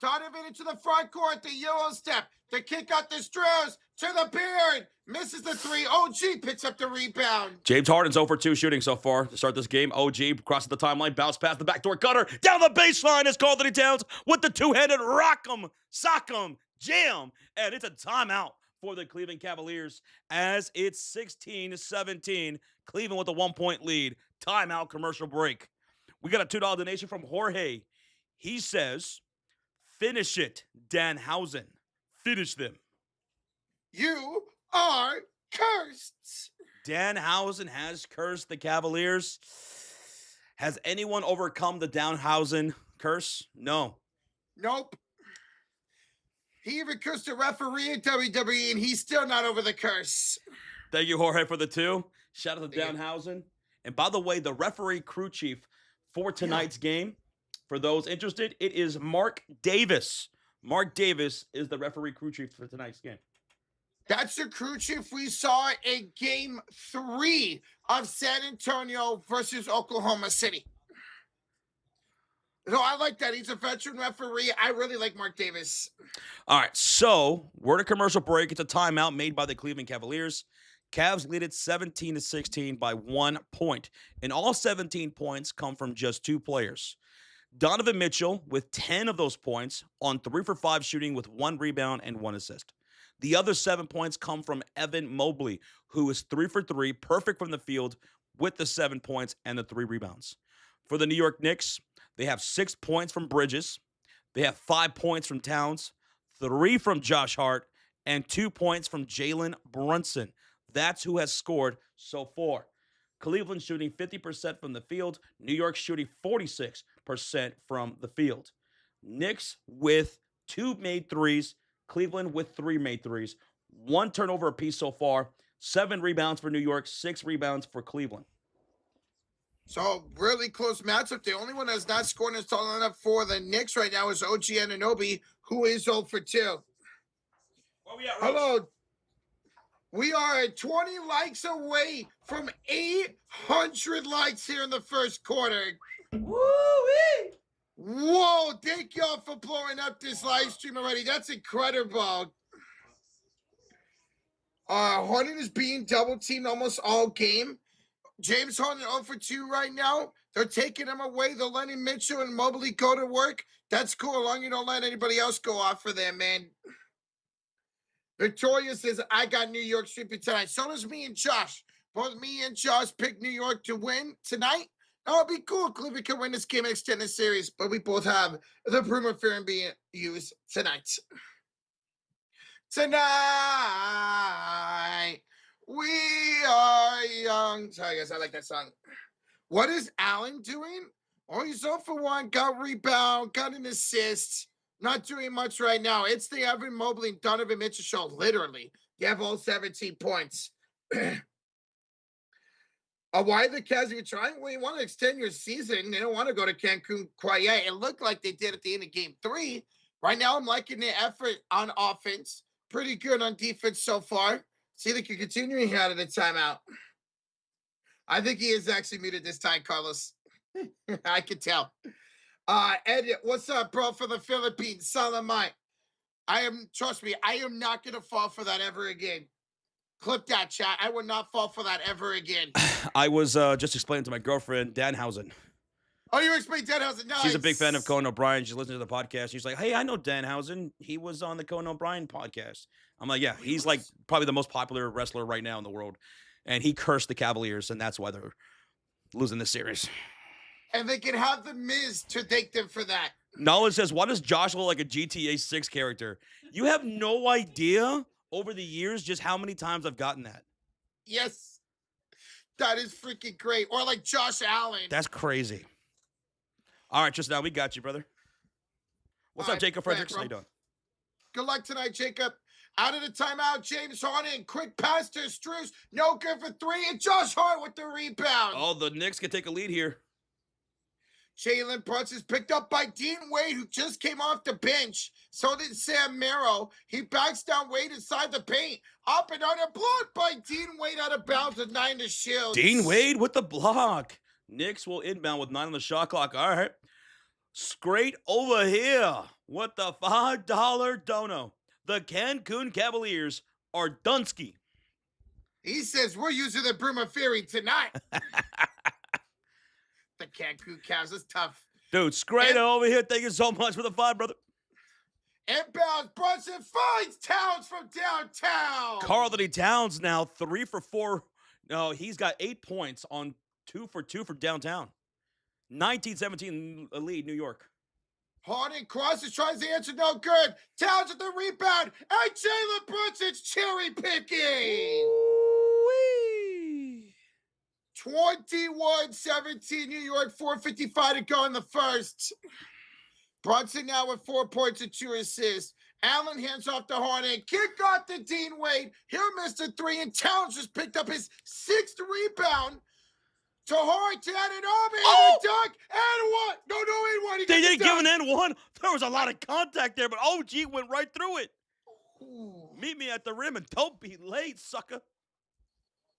Donovan into the front court. The Euro step. The kick out to Strauss. To the beard. Misses the 3. OG picks up the rebound. James Harden's 0 for 2 shooting so far to start this game. OG crosses the timeline. Bounce past the backdoor cutter. Down the baseline is Karl-Anthony Towns with the 2-handed rock'em, sock'em, jam. And it's a timeout for the Cleveland Cavaliers as it's 16-17. Cleveland with a 1-point lead. Timeout, commercial break. We got a $2 donation from Jorge. He says, finish it, Danhausen. Finish them. You are cursed. Danhausen has cursed the Cavaliers. Has anyone overcome the Danhausen curse? No. Nope. He even cursed a referee in WWE, and he's still not over the curse. Thank you, Jorge, for the 2. Shout out to Danhausen. And by the way, the referee crew chief for tonight's game, for those interested, it is Mark Davis. Mark Davis is the referee crew chief for tonight's game. That's the crew chief we saw in Game 3 of San Antonio versus Oklahoma City. So I like that. He's a veteran referee. I really like Mark Davis. All right, so we're at a commercial break. It's a timeout made by the Cleveland Cavaliers. Cavs lead it 17-16 by 1 point. And all 17 points come from just 2 players. Donovan Mitchell with 10 of those points on 3 for 5 shooting with 1 rebound and 1 assist. The other 7 points come from Evan Mobley, who is 3 for 3, perfect from the field with the 7 points and the 3 rebounds. For the New York Knicks, they have 6 points from Bridges. They have 5 points from Towns, 3 from Josh Hart, and 2 points from Jalen Brunson. That's who has scored so far. Cleveland shooting 50% from the field. New York shooting 46% from the field. Knicks with 2 made threes. Cleveland with 3 made threes. 1 turnover apiece so far. 7 rebounds for New York, 6 rebounds for Cleveland. So really close matchup. The only one that's not scoring is total enough for the Knicks right now is OG Anunoby, who is 0 for 2. Where we at, Roach? Hello. We are at 20 likes away from 800 likes here in the first quarter. Woo-wee! Whoa, thank y'all for blowing up this live stream already. That's incredible. Harden is being double teamed almost all game. James Harden 0 for 2 right now. They're taking him away. They're letting Mitchell and Mobley go to work. That's cool, as long as you don't let anybody else go off for them, man. Victoria says, I got New York sweeping tonight. So does me and Josh. Both me and Josh picked New York to win tonight. That would be cool. Cleveland can win this game and extend the series, but we both have the Brumer Fearing being used tonight. Tonight, we are young. Sorry, guys, I like that song. What is Allen doing? Oh, he's 0 for 1, got rebound, got an assist. Not doing much right now. It's the Evan Mobley and Donovan Mitchell show, literally. They have all 17 points. Why the Cavs are trying? Well, you want to extend your season. They don't want to go to Cancun quite yet. It looked like they did at the end of game 3. Right now, I'm liking the effort on offense. Pretty good on defense so far. See, they can continue out of the timeout. I think he is actually muted this time, Carlos. I can tell. Ed, what's up, bro, for the Philippines? Salamai. Trust me, I am not going to fall for that ever again. Clip that, chat. I will not fall for that ever again. I was just explaining to my girlfriend, Danhausen. Oh, you explained Danhausen. Nice. She's a big fan of Conan O'Brien. She's listening to the podcast. She's like, hey, I know Danhausen. He was on the Conan O'Brien podcast. I'm like, yeah, he's like probably the most popular wrestler right now in the world. And he cursed the Cavaliers, and that's why they're losing this series. And they can have the Miz to thank them for that. Knowledge says, why does Josh look like a GTA 6 character? You have no idea over the years just how many times I've gotten that. Yes. That is freaking great. Or like Josh Allen. That's crazy. All right, just now, we got you, brother. What's up, Jacob Fredericks? How you doing? Good luck tonight, Jacob. Out of the timeout, James Harden. Quick pass to Strus. No good for 3. And Josh Hart with the rebound. Oh, the Knicks can take a lead here. Jalen Brunson is picked up by Dean Wade, who just came off the bench. So did Sam Merrill. He backs down Wade inside the paint. Up and under, blocked by Dean Wade out of bounds with 9 to shield. Dean Wade with the block. Knicks will inbound with 9 on the shot clock. All right. Straight over here with the $5 dono. The Cancun Cavaliers are Dunsky. He says we're using the Brumer Fury tonight. The Cancun Cavs is tough. Dude, straight over here. Thank you so much for the 5, brother. Inbound, Brunson finds Towns from downtown. Karl-Anthony Towns now 3 for 4. No, he's got 8 points on 2 for 2 for downtown. 19-17 lead, New York. Harden crosses, tries to answer, no good. Towns with the rebound, and Jalen Brunson's cherry picking. Ooh-wee. 21-17, New York, 4:55 to go in the first. Brunson now with 4 points and 2 assists. Allen hands off to Harden. Kick off to Dean Wade. He'll miss the 3, and Towns just picked up his 6th rebound. To Hart, to Anunoby, and a dunk, and one. No, and one. They didn't give an N1. There was a lot of contact there, but OG went right through it. Ooh. Meet me at the rim and don't be late, sucker.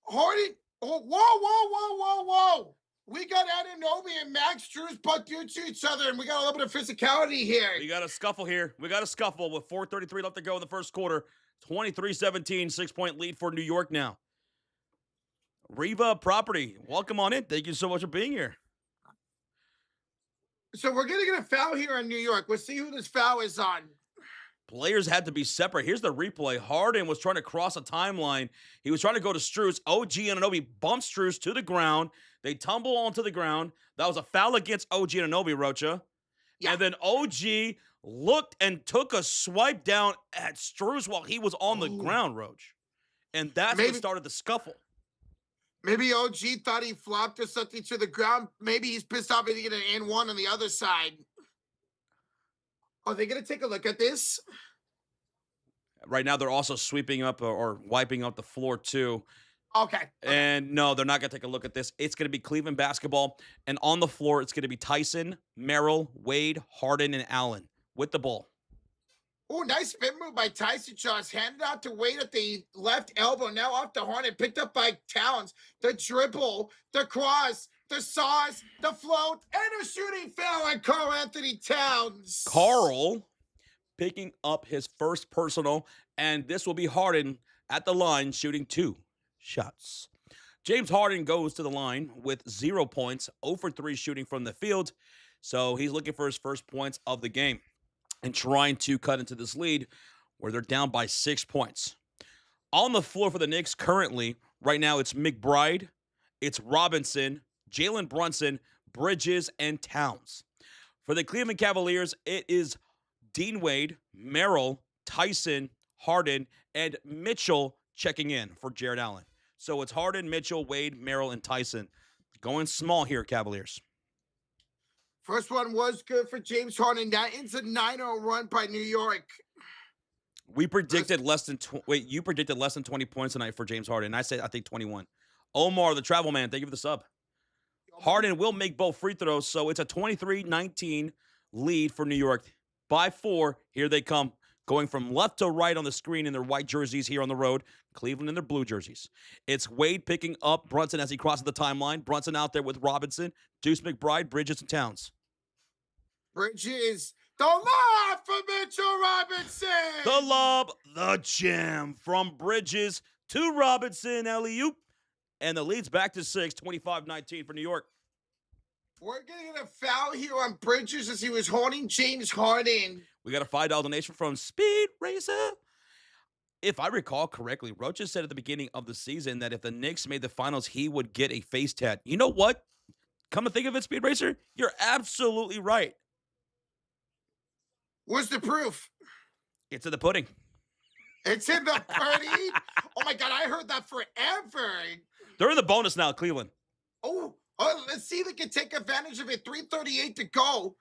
Hardy, whoa. We got Anunoby and Max Strus butt into each other, and we got a little bit of physicality here. We got a scuffle here. We got a scuffle with 4:33 left to go in the first quarter. 23-17, 6-point lead for New York now. Riva Property, welcome on in. Thank you so much for being here. So we're going to get a foul here in New York. We'll see who this foul is on. Players had to be separate. Here's the replay. Harden was trying to cross a timeline. He was trying to go to Strus. OG and Anunoby bumped Strus to the ground. They tumble onto the ground. That was a foul against OG and Anunoby, Rocha. Yeah. And then OG looked and took a swipe down at Strus while he was on the ground, Roach. And that's what started the scuffle. Maybe OG thought he flopped or something to the ground. Maybe he's pissed off and he get an N1 on the other side. Are they going to take a look at this? Right now, they're also sweeping up or wiping up the floor, too. Okay. And no, they're not going to take a look at this. It's going to be Cleveland basketball. And on the floor, it's going to be Tyson, Merrill, Wade, Harden, and Allen with the ball. Oh, nice spin move by Tyson Jones. Handed out to Wade at the left elbow. Now off the Hornet. Picked up by Towns. The dribble, the cross, the sauce, the float, and a shooting foul on Karl-Anthony Towns. Karl picking up his first personal, and this will be Harden at the line shooting 2 shots. James Harden goes to the line with 0 points, 0 for 3 shooting from the field. So he's looking for his first points of the game and trying to cut into this lead where they're down by 6 points. On the floor for the Knicks currently, right now it's McBride, it's Robinson, Jalen Brunson, Bridges, and Towns. For the Cleveland Cavaliers, it is Dean Wade, Merrill, Tyson, Harden, and Mitchell checking in for Jared Allen. So it's Harden, Mitchell, Wade, Merrill, and Tyson. Going small here, Cavaliers. First one was good for James Harden. That ends a 9-0 run by New York. We predicted you predicted less than 20 points tonight for James Harden. I said, I think 21. Omar, the travel man, thank you for the sub. Harden will make both free throws, so it's a 23-19 lead for New York. By 4, here they come, going from left to right on the screen in their white jerseys here on the road. Cleveland in their blue jerseys. It's Wade picking up Brunson as he crosses the timeline. Brunson out there with Robinson, Deuce McBride, Bridges, and Towns. Bridges, the lob for Mitchell Robinson. The lob, the jam from Bridges to Robinson, alley-oop. And the lead's back to 6, 25-19 for New York. We're getting a foul here on Bridges as he was holding James Harden. We got a $5 donation from Speed Racer. If I recall correctly, Roach said at the beginning of the season that if the Knicks made the finals, he would get a face tat. You know what? Come to think of it, Speed Racer, you're absolutely right. Where's the proof? It's in the pudding. It's in the pudding? Oh, my God, I heard that forever. They're in the bonus now, Cleveland. Oh, let's see if they can take advantage of it. 3:38 to go.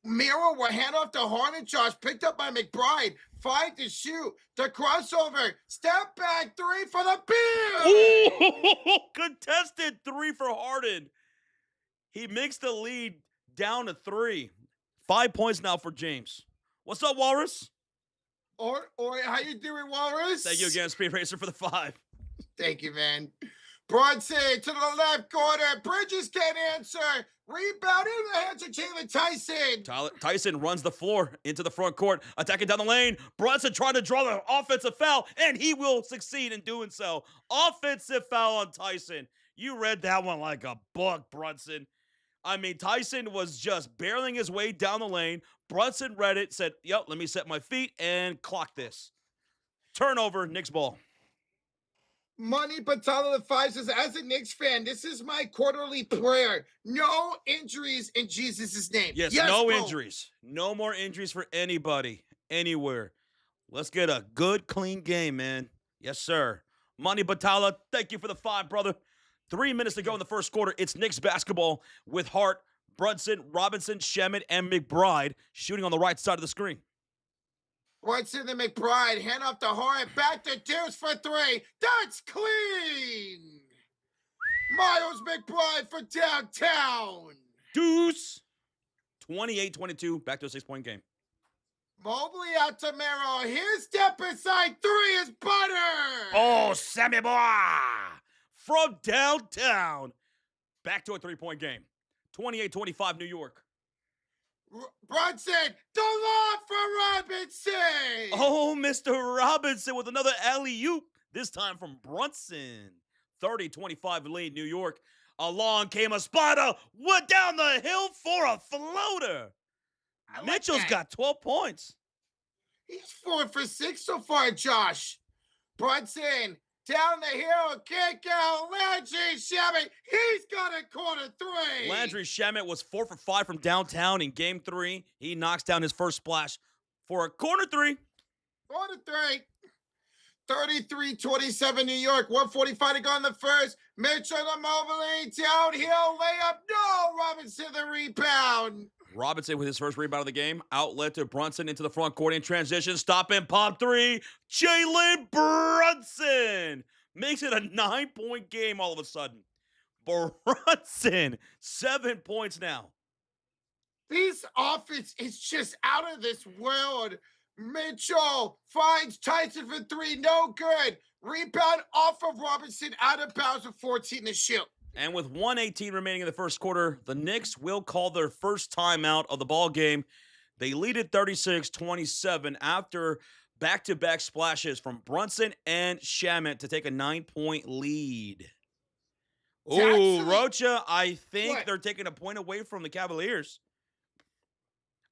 Miro will hand off to Harden. Josh picked up by McBride. 5 to shoot. The crossover. Step back 3 for the beer. Ooh, contested 3 for Harden. He makes the lead down to 3. 5 points now for James. What's up, Walrus? Or how you doing, Walrus? Thank you again, Speed Racer, for the 5. Thank you, man. Brunson to the left corner. Bridges can't answer. Rebound in the hands of Jalen Tyson. Tyson runs the floor into the front court, attacking down the lane. Brunson trying to draw the offensive foul, and he will succeed in doing so. Offensive foul on Tyson. You read that one like a book, Brunson. I mean, Tyson was just barreling his way down the lane. Brunson read it, said, yep, let me set my feet, and clock this. Turnover, Knicks ball. Money Batala the 5 says, as a Knicks fan, this is my quarterly prayer. No injuries in Jesus' name. Yes, no injuries. No more injuries for anybody, anywhere. Let's get a good, clean game, man. Yes, sir. Money Batala, thank you for the 5, brother. 3 minutes to go in the first quarter. It's Knicks basketball with Hart, Brunson, Robinson, Shemet, and McBride shooting on the right side of the screen. Brunson to McBride. Hand off to Hart. Back to Deuce for 3. That's clean. Miles McBride for downtown. Deuce. 28-22. Back to a 6-point game. Mobley out to Merrill. His step inside 3 is butter. Oh, Sammy boy. From downtown. Back to a 3-point game. 28-25 New York. Brunson, the lob for Robinson. Oh, Mr. Robinson with another alley-oop. This time from Brunson. 30-25 lead New York. Along came a spotter. Went down the hill for a floater. Mitchell's got 12 points. He's 4 for 6 so far, Josh. Brunson. Down the hill, kick out, Landry Shamet. He's got a corner 3. Landry Shamet was 4 for 5 from downtown in game 3. He knocks down his first splash for a corner 3. Corner 3. 33-27 New York. 1:45 to go in the first. Mitchell to Mobley. Downhill layup. No, Robinson the rebound. Robinson with his first rebound of the game. Outlet to Brunson into the front court in transition. Stop and pop 3. Jalen Brunson makes it a 9-point game all of a sudden. Brunson, 7 points now. This offense is just out of this world. Mitchell finds Tyson for 3, no good. Rebound off of Robinson, out of bounds with 14 to shoot. And with 1:18 remaining in the first quarter, the Knicks will call their first timeout of the ball game. They lead at 36-27 after back-to-back splashes from Brunson and Shamet to take a 9-point lead. Ooh, Rocha, I think they're taking a point away from the Cavaliers.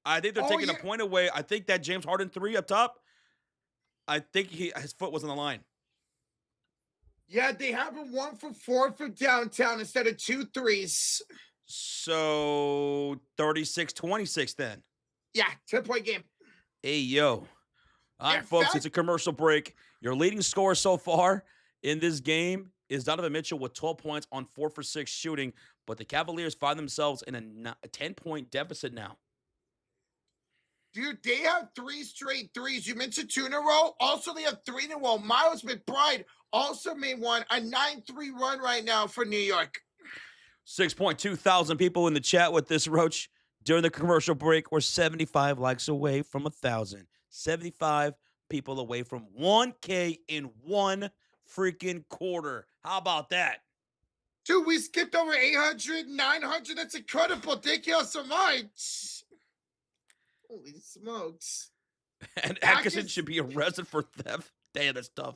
I think they're taking a point away. I think that James Harden 3 up top, I think his foot was on the line. Yeah, they have him 1 for 4 from downtown instead of 2 threes. So 36-26 then. Yeah, 10-point game. Hey, yo. All right, folks, it's a commercial break. Your leading scorer so far in this game is Donovan Mitchell with 12 points on 4 for 6 shooting, but the Cavaliers find themselves in a 10-point deficit now. Dude, they have 3 straight threes. You mentioned 2 in a row. Also, they have 3 in a row. Miles McBride also made one, a 9-3 run right now for New York. 6.2 thousand people in the chat with this, Roach. During the commercial break, we're 75 likes away from 1,000. 75 people away from 1K in 1 freaking quarter. How about that? Dude, we skipped over 800, 900. That's incredible. Thank you all so much. Holy smokes. And Atkinson should be arrested for theft. Damn, that's tough.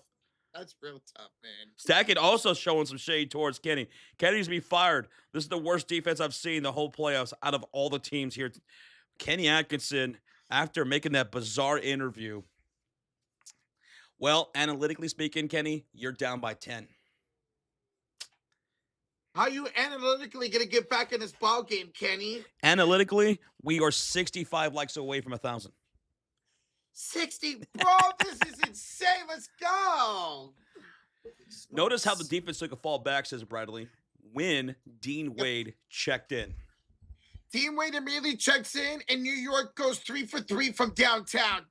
That's real tough, man. Stackett also showing some shade towards Kenny. Kenny needs to be fired. This is the worst defense I've seen the whole playoffs out of all the teams here. Kenny Atkinson, after making that bizarre interview. Well, analytically speaking, Kenny, you're down by 10. How you analytically going to get back in this ball game, Kenny? Analytically, we are 65 likes away from 1,000. 60? Bro, this is insane. Let's go. Notice how the defense took a fall back, says Bradley, when Dean Wade checked in. Dean Wade immediately checks in, and New York goes 3 for 3 from downtown.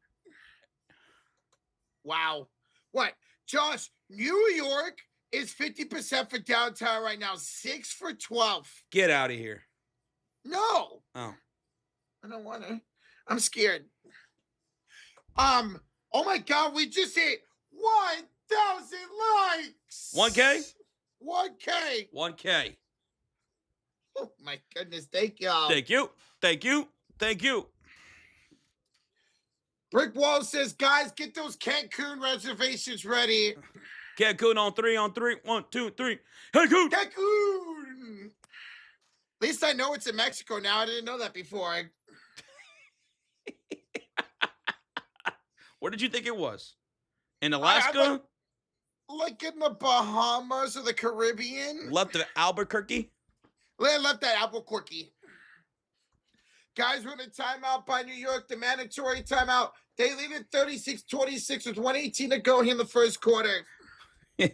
Wow. What? Josh, New York is 50% for downtown right now. 6 for 12. Get out of here. No. Oh. I don't want to. I'm scared. Oh my God, we just hit 1,000 likes. 1K? 1K. 1K. Oh my goodness, thank y'all. Thank you. Thank you. Thank you. Brick Wall says, guys, get those Cancun reservations ready. Cancun on 3, on 3. 1, 2, 3. Cancun! Cancun! At least I know it's in Mexico now. I didn't know that before. Where did you think it was? In Alaska? Like in the Bahamas or the Caribbean. Left of Albuquerque? Left at Albuquerque. Guys, we're in a timeout by New York, the mandatory timeout. They lead at 36-26 with 1:18 to go here in the first quarter.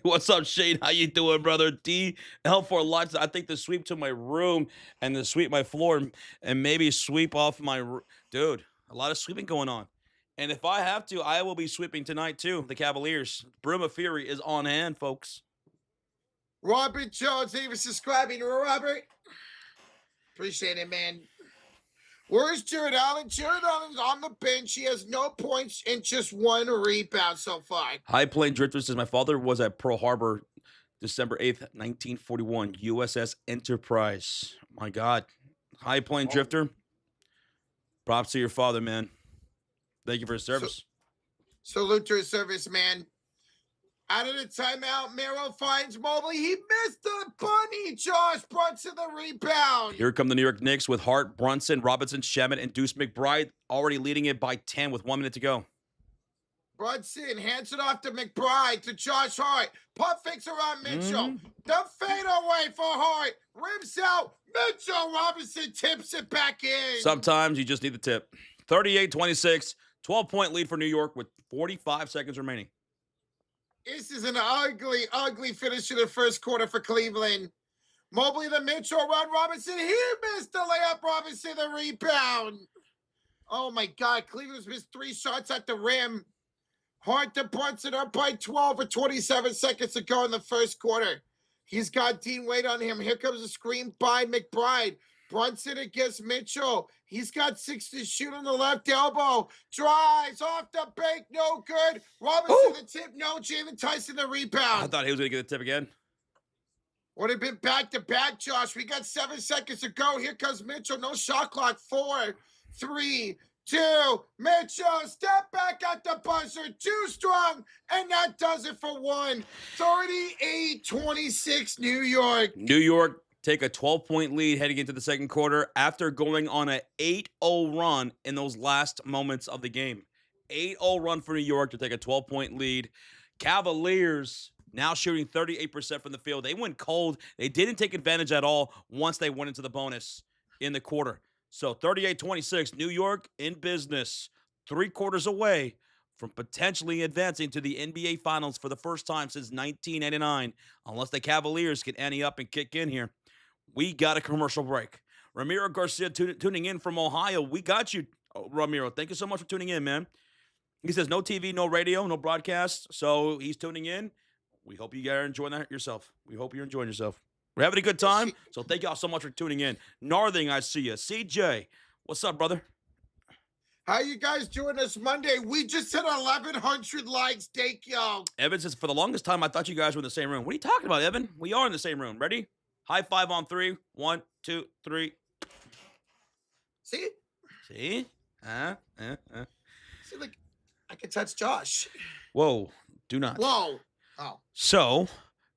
What's up, Shane? How you doing, brother? DL4 lots. I think to sweep to my room and to sweep my floor and maybe sweep off my dude. A lot of sweeping going on. And if I have to, I will be sweeping tonight too. The Cavaliers. Broom of Fury is on hand, folks. Robert Jones, thank you for subscribing. Robert, appreciate it, man. Where's Jared Allen? Jared Allen's on the bench. He has no points and just 1 rebound so far. High Plain Drifter says, my father was at Pearl Harbor December 8th, 1941, USS Enterprise. My God. High Plain Drifter. Props to your father, man. Thank you for his service. Salute to his service, man. Out of the timeout, Mero finds Mobley. He missed the bunny. Josh Brunson the rebound. Here come the New York Knicks with Hart, Brunson, Robinson, Shamet, and Deuce McBride already leading it by 10 with 1 minute to go. Brunson hands it off to McBride to Josh Hart. Puff fakes around Mitchell. The fadeaway for Hart. Rims out. Mitchell Robinson tips it back in. Sometimes you just need the tip. 38-26, 12-point lead for New York with 45 seconds remaining. This is an ugly, ugly finish to the first quarter for Cleveland. Mobley the Mitchell run. Robinson. He missed the layup. Robinson the rebound. Oh, my God. Cleveland's missed 3 shots at the rim. Hart to Brunson up by 12 with 27 seconds to go in the first quarter. He's got Dean Wade on him. Here comes a screen by McBride. Brunson against Mitchell. He's got 6 to shoot on the left elbow. Drives off the bank. No good. Robinson the tip. No. Jalen Tyson the rebound. I thought he was going to get the tip again. Would have been back-to-back, Josh. We got 7 seconds to go. Here comes Mitchell. No shot clock. 4, 3, 2. Mitchell, step back at the buzzer. Too strong. And that does it for one. 38-26, New York. New York take a 12-point lead heading into the second quarter after going on an 8-0 run in those last moments of the game. 8-0 run for New York to take a 12-point lead. Cavaliers now shooting 38% from the field. They went cold. They didn't take advantage at all once they went into the bonus in the quarter. So 38-26, New York in business, 3 quarters away from potentially advancing to the NBA Finals for the first time since 1989, unless the Cavaliers can ante up and kick in here. We got a commercial break. Ramiro Garcia tuning in from Ohio. We got you, Ramiro. Thank you so much for tuning in, man. He says no TV, no radio, no broadcast, so he's tuning in. We hope you are enjoying that yourself. We hope you're enjoying yourself. We're having a good time, so thank y'all so much for tuning in. Northing, I see you. CJ, what's up, brother? How you guys doing this Monday? We just hit 1,100 likes. Thank y'all. Evan says, for the longest time, I thought you guys were in the same room. What are you talking about, Evan? We are in the same room. Ready? High five on 3. 1, 2, 3. See? See? See, like, I can touch Josh. Whoa. Do not. Whoa. Oh. So,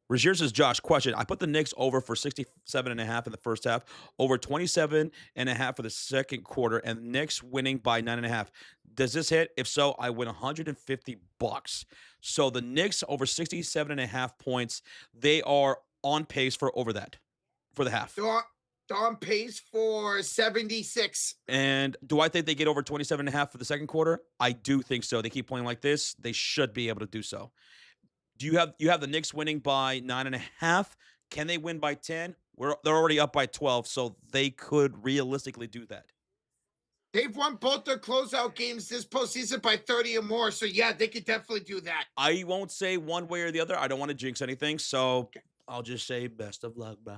Rozier says, Josh, question. I put the Knicks over for 67.5 in the first half, over 27.5 for the second quarter, and the Knicks winning by 9.5. Does this hit? If so, I win $150. So the Knicks over 67.5 points. They are on pace for over that for the half. They're on pace for 76. And do I think they get over 27.5 for the second quarter? I do think so. They keep playing like this. They should be able to do so. Do you have the Knicks winning by 9.5? Can they win by 10? They're already up by 12, so they could realistically do that. They've won both their closeout games this postseason by 30 or more, so yeah, they could definitely do that. I won't say one way or the other. I don't want to jinx anything, so I'll just say best of luck, bro.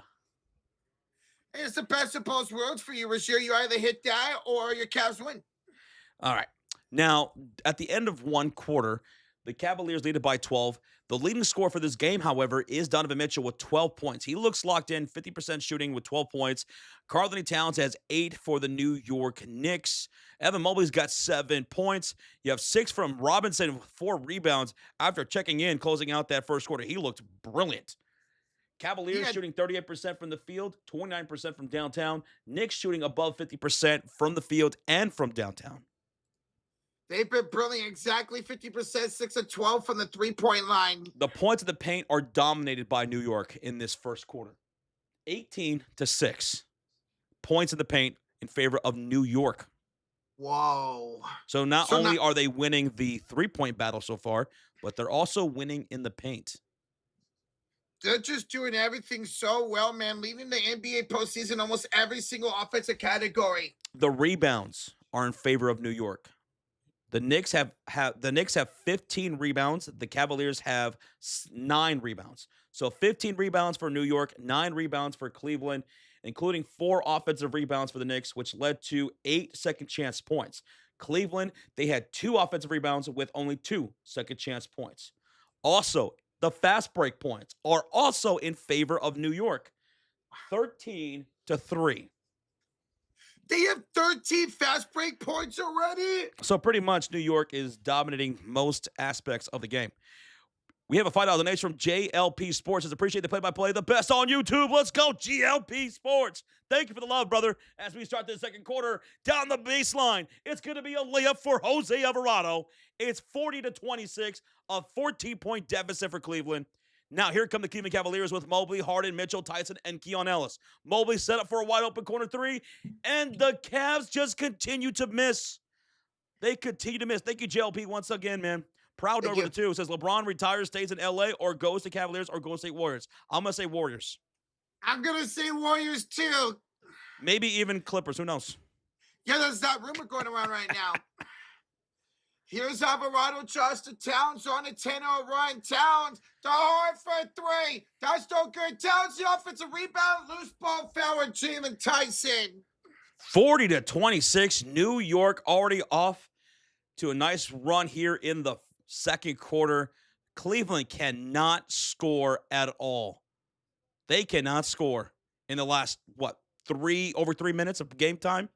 It's the best of both worlds for you, Rozier. You either hit that or your Cavs win. All right. Now, at the end of one quarter, the Cavaliers lead it by 12. The leading scorer for this game, however, is Donovan Mitchell with 12 points. He looks locked in, 50% shooting with 12 points. Karl-Anthony Towns has 8 for the New York Knicks. Evan Mobley's got 7 points. You have 6 from Robinson with 4 rebounds after checking in, closing out that first quarter. He looked brilliant. Cavaliers shooting 38% from the field, 29% from downtown. Knicks shooting above 50% from the field and from downtown. They've been brilliant. Exactly 50%, 6 of 12 from the three-point line. The points of the paint are dominated by New York in this first quarter. 18-6 points in the paint in favor of New York. Whoa. So not only are they winning the three-point battle so far, but they're also winning in the paint. They're just doing everything so well, man. Leading the NBA postseason almost every single offensive category. The rebounds are in favor of New York. The Knicks have 15 rebounds. The Cavaliers have 9 rebounds. So 15 rebounds for New York, 9 rebounds for Cleveland, including 4 offensive rebounds for the Knicks, which led to 8 second-chance points. Cleveland, they had 2 offensive rebounds with only 2 second-chance points. Also, the fast break points are also in favor of New York, 13-3. They have 13 fast break points already? So pretty much New York is dominating most aspects of the game. We have a $5 donation from JLP Sports. Appreciate the play-by-play, the best on YouTube. Let's go, JLP Sports. Thank you for the love, brother. As we start the second quarter, down the baseline, it's going to be a layup for Jose Alvarado. It's 40-26, a 14-point deficit for Cleveland. Now, here come the Cleveland Cavaliers with Mobley, Harden, Mitchell, Tyson, and Keon Ellis. Mobley set up for a wide-open corner 3, and the Cavs just continue to miss. They continue to miss. Thank you, JLP, once again, man. Proud over the 2. Says LeBron retires, stays in L.A., or goes to Cavaliers, or Golden State Warriors. I'm going to say Warriors. I'm going to say Warriors, too. Maybe even Clippers. Who knows? Yeah, there's that rumor going around right now. Here's Alvarado, Justin Towns on a 10-0 run. Towns, the hard for three. That's no good. Towns, the offensive rebound. Loose ball foul with Jalen Tyson. 40-26. New York already off to a nice run here in the second quarter. Cleveland cannot score at all. They cannot score in the last, over 3 minutes of game time?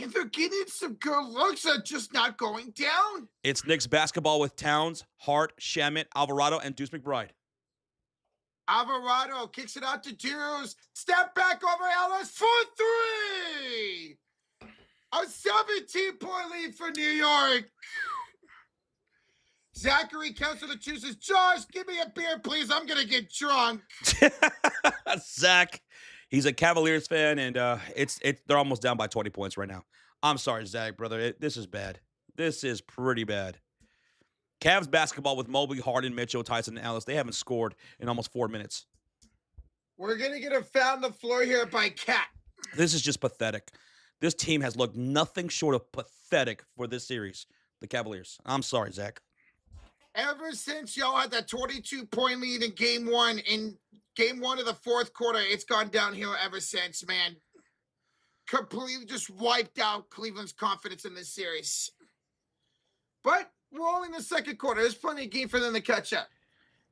And they're getting some good looks that just not going down. It's Knicks basketball with Towns, Hart, Shamet, Alvarado, and Deuce McBride. Alvarado kicks it out to Deuce. Step back over Ellis for three. A 17-point lead for New York. Zachary counts to the juices. Josh, give me a beer, please. I'm going to get drunk. Zach, he's a Cavaliers fan, and they're almost down by 20 points right now. I'm sorry, Zach, brother. This is bad. This is pretty bad. Cavs basketball with Mobley, Harden, Mitchell, Tyson, and Ellis. They haven't scored in almost 4 minutes. We're going to get a foul on the floor here by Cat. This is just pathetic. This team has looked nothing short of pathetic for this series, the Cavaliers. I'm sorry, Zach. Ever since y'all had that 22-point lead in game one of the fourth quarter, it's gone downhill ever since, man. Completely just wiped out Cleveland's confidence in this series. But we're only in the second quarter. There's plenty of game for them to catch up.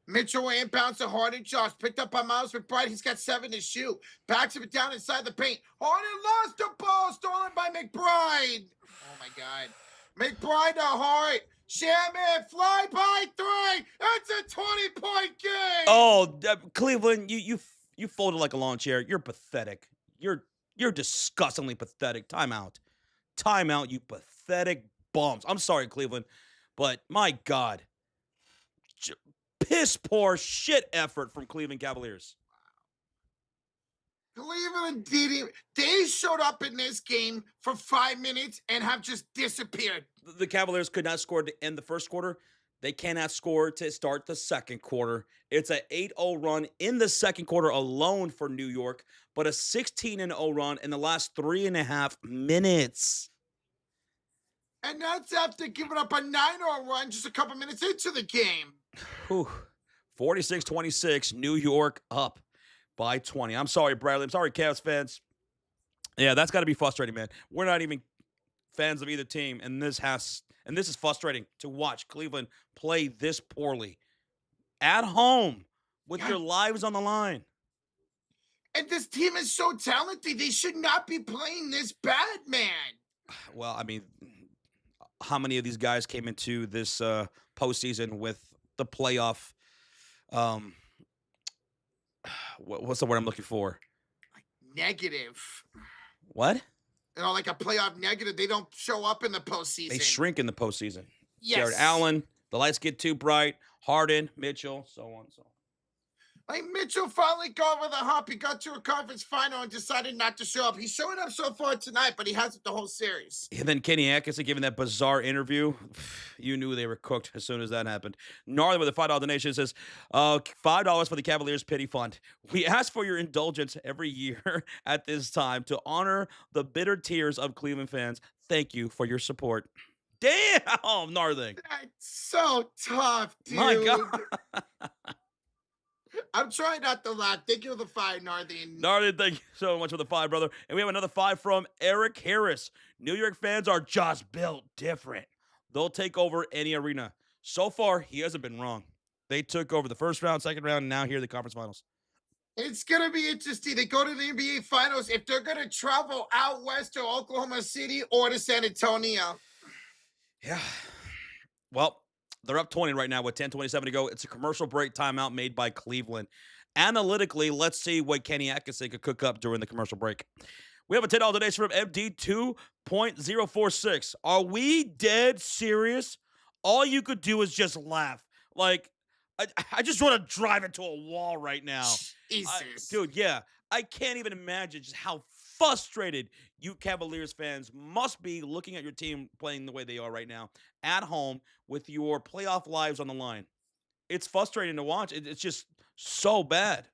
Mitchell inbounds to Harden. Josh picked up by Miles McBride. He's got 7 to shoot. Backs it down inside the paint. Harden lost the ball. Stolen by McBride. Oh, my God. McBride to Hart. Shaman, fly by 3. It's a 20-point game. Oh, Cleveland, you folded like a lawn chair. You're pathetic. You're disgustingly pathetic. Timeout. Timeout, you pathetic bums. I'm sorry, Cleveland, but my God. Piss poor shit effort from Cleveland Cavaliers. Cleveland didn't. They showed up in this game for 5 minutes and have just disappeared. The Cavaliers could not score to end the first quarter. They cannot score to start the second quarter. It's an 8-0 run in the second quarter alone for New York, but a 16-0 run in the last 3.5 minutes. And that's after giving up a 9-0 run just a couple minutes into the game. 46-26, New York up by 20. I'm sorry, Bradley. I'm sorry, Cavs fans. Yeah, that's got to be frustrating, man. We're not even fans of either team, and this is frustrating to watch Cleveland play this poorly at home with your lives on the line. And this team is so talented. They should not be playing this bad, man. Well, I mean, how many of these guys came into this postseason with the playoff? What's the word I'm looking for? Like negative. What? Like a playoff negative. They don't show up in the postseason. They shrink in the postseason. Yes. Jared Allen, the lights get too bright. Harden, Mitchell, so on and so on. Like Mitchell finally got over the hump. He got to a conference final and decided not to show up. He's showing up so far tonight, but he hasn't the whole series. And then Kenny Atkinson giving that bizarre interview. You knew they were cooked as soon as that happened. Gnarly with a $5 donation says, $5 for the Cavaliers Pity Fund. We ask for your indulgence every year at this time to honor the bitter tears of Cleveland fans. Thank you for your support. Damn, Gnarly. That's so tough, dude. My God. I'm trying not to laugh. Thank you for the 5, Narthian. Narthian, thank you so much for the 5, brother. And we have another 5 from Eric Harris. New York fans are just built different. They'll take over any arena. So far, he hasn't been wrong. They took over the first round, second round, and now here are the conference finals. It's going to be interesting. They go to the NBA Finals if they're going to travel out west to Oklahoma City or to San Antonio. Yeah. Well, they're up 20 right now with 10:27 to go. It's a commercial break timeout made by Cleveland. Analytically, let's see what Kenny Atkinson could cook up during the commercial break. We have a $10 donation from MD 2.046. Are we dead serious? All you could do is just laugh. Like, I just want to drive into a wall right now. Jesus. Dude, yeah. I can't even imagine just how frustrated you Cavaliers fans must be looking at your team playing the way they are right now at home with your playoff lives on the line. It's frustrating to watch. It's just so bad.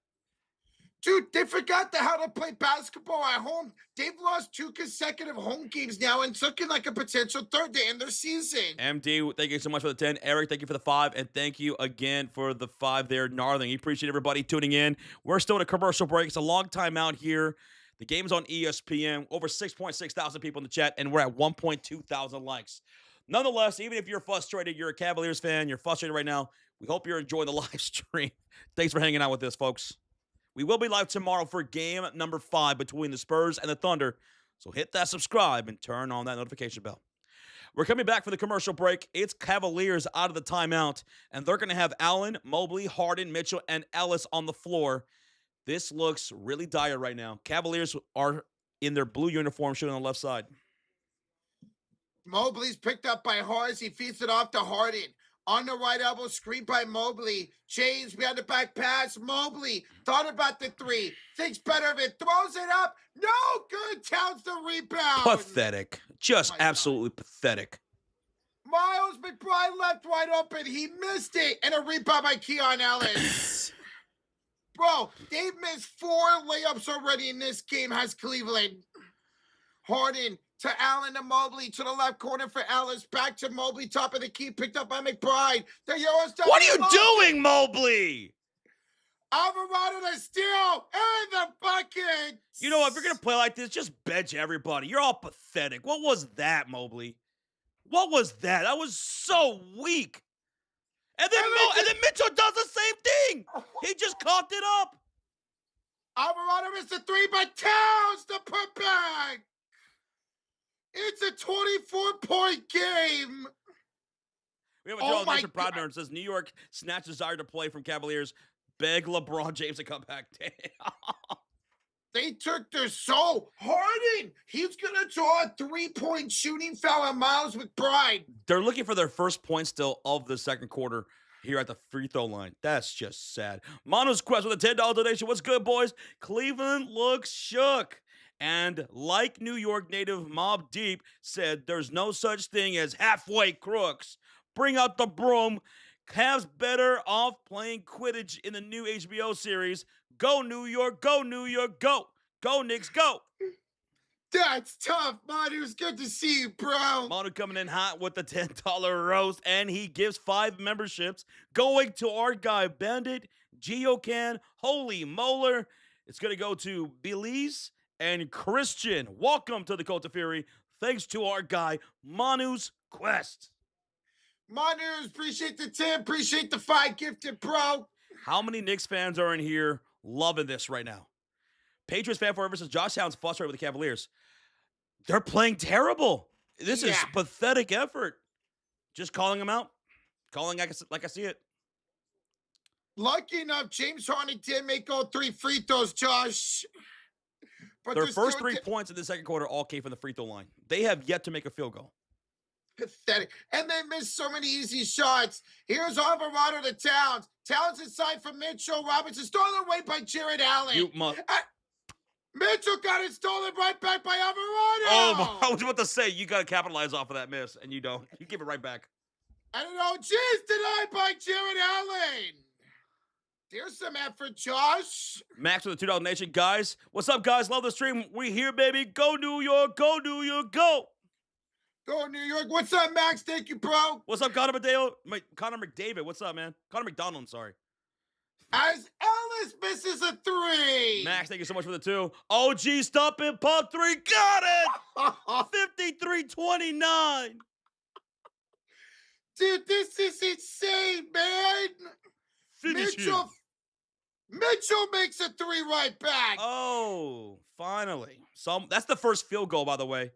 Dude, they forgot how to play basketball at home. They've lost 2 consecutive home games now, and it's looking like a potential third to end their season. MD, thank you so much for the 10. Eric, thank you for the 5. And thank you again for the 5 there, Narling. We appreciate everybody tuning in. We're still at a commercial break. It's a long time out here. The game's on ESPN. Over 6.6 thousand people in the chat, and we're at 1.2 thousand likes. Nonetheless, even if you're frustrated, you're a Cavaliers fan, you're frustrated right now, we hope you're enjoying the live stream. Thanks for hanging out with us, folks. We will be live tomorrow for game number 5 between the Spurs and the Thunder. So hit that subscribe and turn on that notification bell. We're coming back for the commercial break. It's Cavaliers out of the timeout, and they're going to have Allen, Mobley, Harden, Mitchell, and Ellis on the floor. This looks really dire right now. Cavaliers are in their blue uniform shooting on the left side. Mobley's picked up by Hars. He feeds it off to Harden. On the right elbow, screen by Mobley. James behind the back pass. Mobley thought about the 3. Thinks better of it. Throws it up. No good. Towns the rebound. Pathetic. Just absolutely pathetic. Miles McBride left wide open. He missed it. And a rebound by Keon Ellis. Bro, they've missed 4 layups already in this game, has Cleveland. Harden to Allen to Mobley to the left corner for Ellis. Back to Mobley, top of the key, picked up by McBride. The Eurostep. What are you doing, Mobley? Alvarado to steal and the bucket. You know what? If you're going to play like this, just bench everybody. You're all pathetic. What was that, Mobley? What was that? That was so weak. And then Mitchell does the same thing. He just coughed it up. Alvarado missed a 3, but Towns to put back. It's a 24-point game. We have a Joel Nation Proud Nerd says New York snatched desire to play from Cavaliers. Beg LeBron James to come back. They took their soul. Harden, he's going to draw a 3-point shooting foul on Miles McBride. They're looking for their first point still of the second quarter here at the free throw line. That's just sad. Manu's Quest with a $10 donation. What's good, boys? Cleveland looks shook. And like New York native Mobb Deep said, there's no such thing as halfway crooks. Bring out the broom. Cavs better off playing Quidditch in the new HBO series. Go New York, go New York, go. Go Knicks, go. That's tough, Manu. It's good to see you, bro. Manu coming in hot with the $10 roast, and he gives 5 memberships going to our guy, Bandit, Geocan, Holy Molar. It's going to go to Belize and Christian. Welcome to the Cult of Fury. Thanks to our guy, Manu's Quest. Manu's, appreciate the 10, appreciate the 5 gifted, bro. How many Knicks fans are in here loving this right now? Patriots fan forever says Josh Allen's frustrated with the Cavaliers. They're playing terrible. This is pathetic effort. Just calling them out. Calling like I see it. Lucky enough, James Harden did make all 3 free throws, Josh. But their first 3 points in the second quarter all came from the free throw line. They have yet to make a field goal. Pathetic. And they missed so many easy shots. Here's Alvarado to Towns. Towns inside for Mitchell. Robinson stolen away by Jared Allen. Mitchell got it stolen right back by Alvarado. Oh, I was about to say, you got to capitalize off of that miss, and you don't. You give it right back. And an OG is denied by Jared Allen. There's some effort, Josh. Max with the $2 donation. Guys, what's up, guys? Love the stream. We here, baby. Go New York. Go New York. Go. Go New York. What's up, Max? Thank you, bro. What's up, Connor McDavid? What's up, man? Connor McDonald, I'm sorry. As Ellis misses a 3. Max, thank you so much for the 2. OG, stop it. Pop 3. Got it. 53-29. Dude, this is insane, man. Mitchell makes a 3 right back. Oh, finally. That's the first field goal, by the way,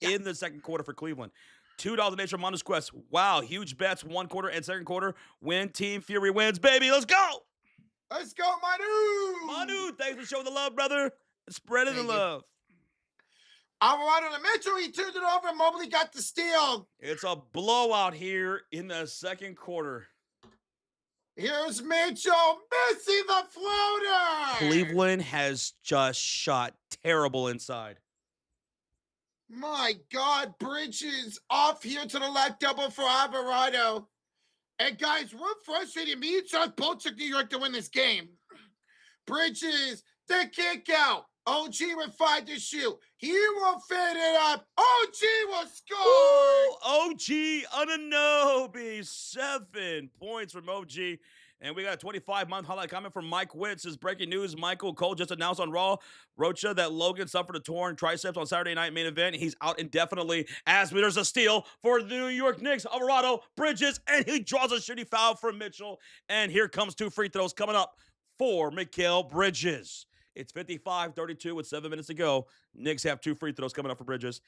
in the second quarter for Cleveland. $2 donation from Manu's Quest. Wow, huge bets, 1 quarter and second quarter. Win Team Fury wins, baby. Let's go. Let's go, Manu. Manu, thanks for showing the love, brother. Spreading the love. Alvarado to Mitchell. He turned it over. Mobley got the steal. It's a blowout here in the second quarter. Here's Mitchell missing the floater. Cleveland has just shot terrible inside. My God, Bridges off here to the left, double for Alvarado. And guys, we're frustrated. Me and Josh both took New York to win this game. Bridges The kick out. OG will find the shoe. He will fit it up. OG will score. Ooh, OG Anunoby, 7 points from OG. And we got a 25-month highlight comment from Mike Witt. Says, breaking news, Michael Cole just announced on Raw, Rocha, that Logan suffered a torn triceps on Saturday night main event. He's out indefinitely as there's a steal for the New York Knicks. Alvarado, Bridges, and he draws a shitty foul from Mitchell. And here comes 2 free throws coming up for Mikal Bridges. It's 55-32 with 7 minutes to go. Knicks have 2 free throws coming up for Bridges.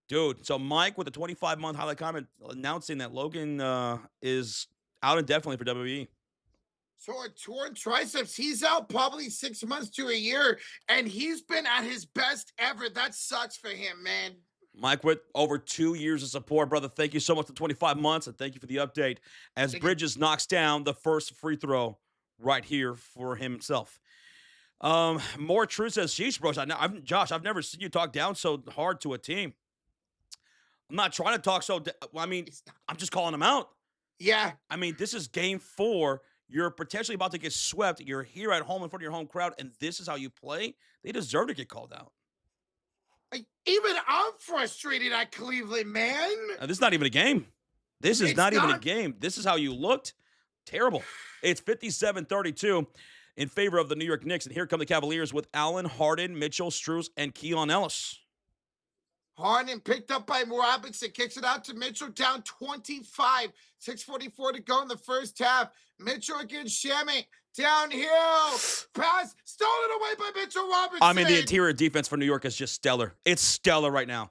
Dude, so Mike with a 25-month highlight comment announcing that Logan is out indefinitely for WWE. So a torn triceps, he's out probably 6 months to a year, and he's been at his best ever. That sucks for him, man. Mike with over 2 years of support, brother. Thank you so much for 25 months, and thank you for the update. As Bridges knocks down the first free throw right here for himself. More True says, sheesh, bro. Josh, I've never seen you talk down so hard to a team. I'm not trying to talk I'm just calling them out. Yeah. I mean, this is game 4. You're potentially about to get swept. You're here at home in front of your home crowd, and this is how you play? They deserve to get called out. Even I'm frustrated at Cleveland, man. This is not even a game. This is not even a game. This is how you looked. Terrible. It's 57-32 in favor of the New York Knicks, and here come the Cavaliers with Allen, Harden, Mitchell, Strus, and Keon Ellis. Harden picked up by Robinson, kicks it out to Mitchell, down 25. 6:44 to go in the first half. Mitchell against Shamet. Downhill. Pass. Stolen away by Mitchell Robinson. I mean, the interior defense for New York is just stellar. It's stellar right now.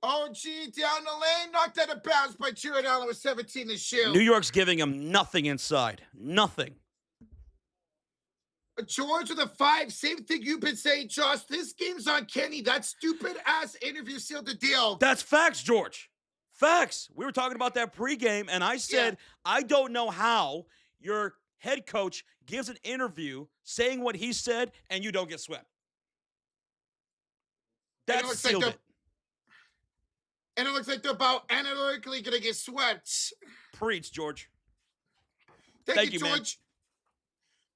OG down the lane. Knocked out of bounds by Jared Allen with 17 to shoot. New York's giving him nothing inside. Nothing. George with a 5. Same thing you've been saying, Josh. This game's on Kenny. That stupid-ass interview sealed the deal. That's facts, George. Facts. We were talking about that pregame, and I said, I don't know how your head coach gives an interview saying what he said, and you don't get swept. That sealed it. And it looks like they're about analytically going to get swept. Preach, George. Thank you, George. Man.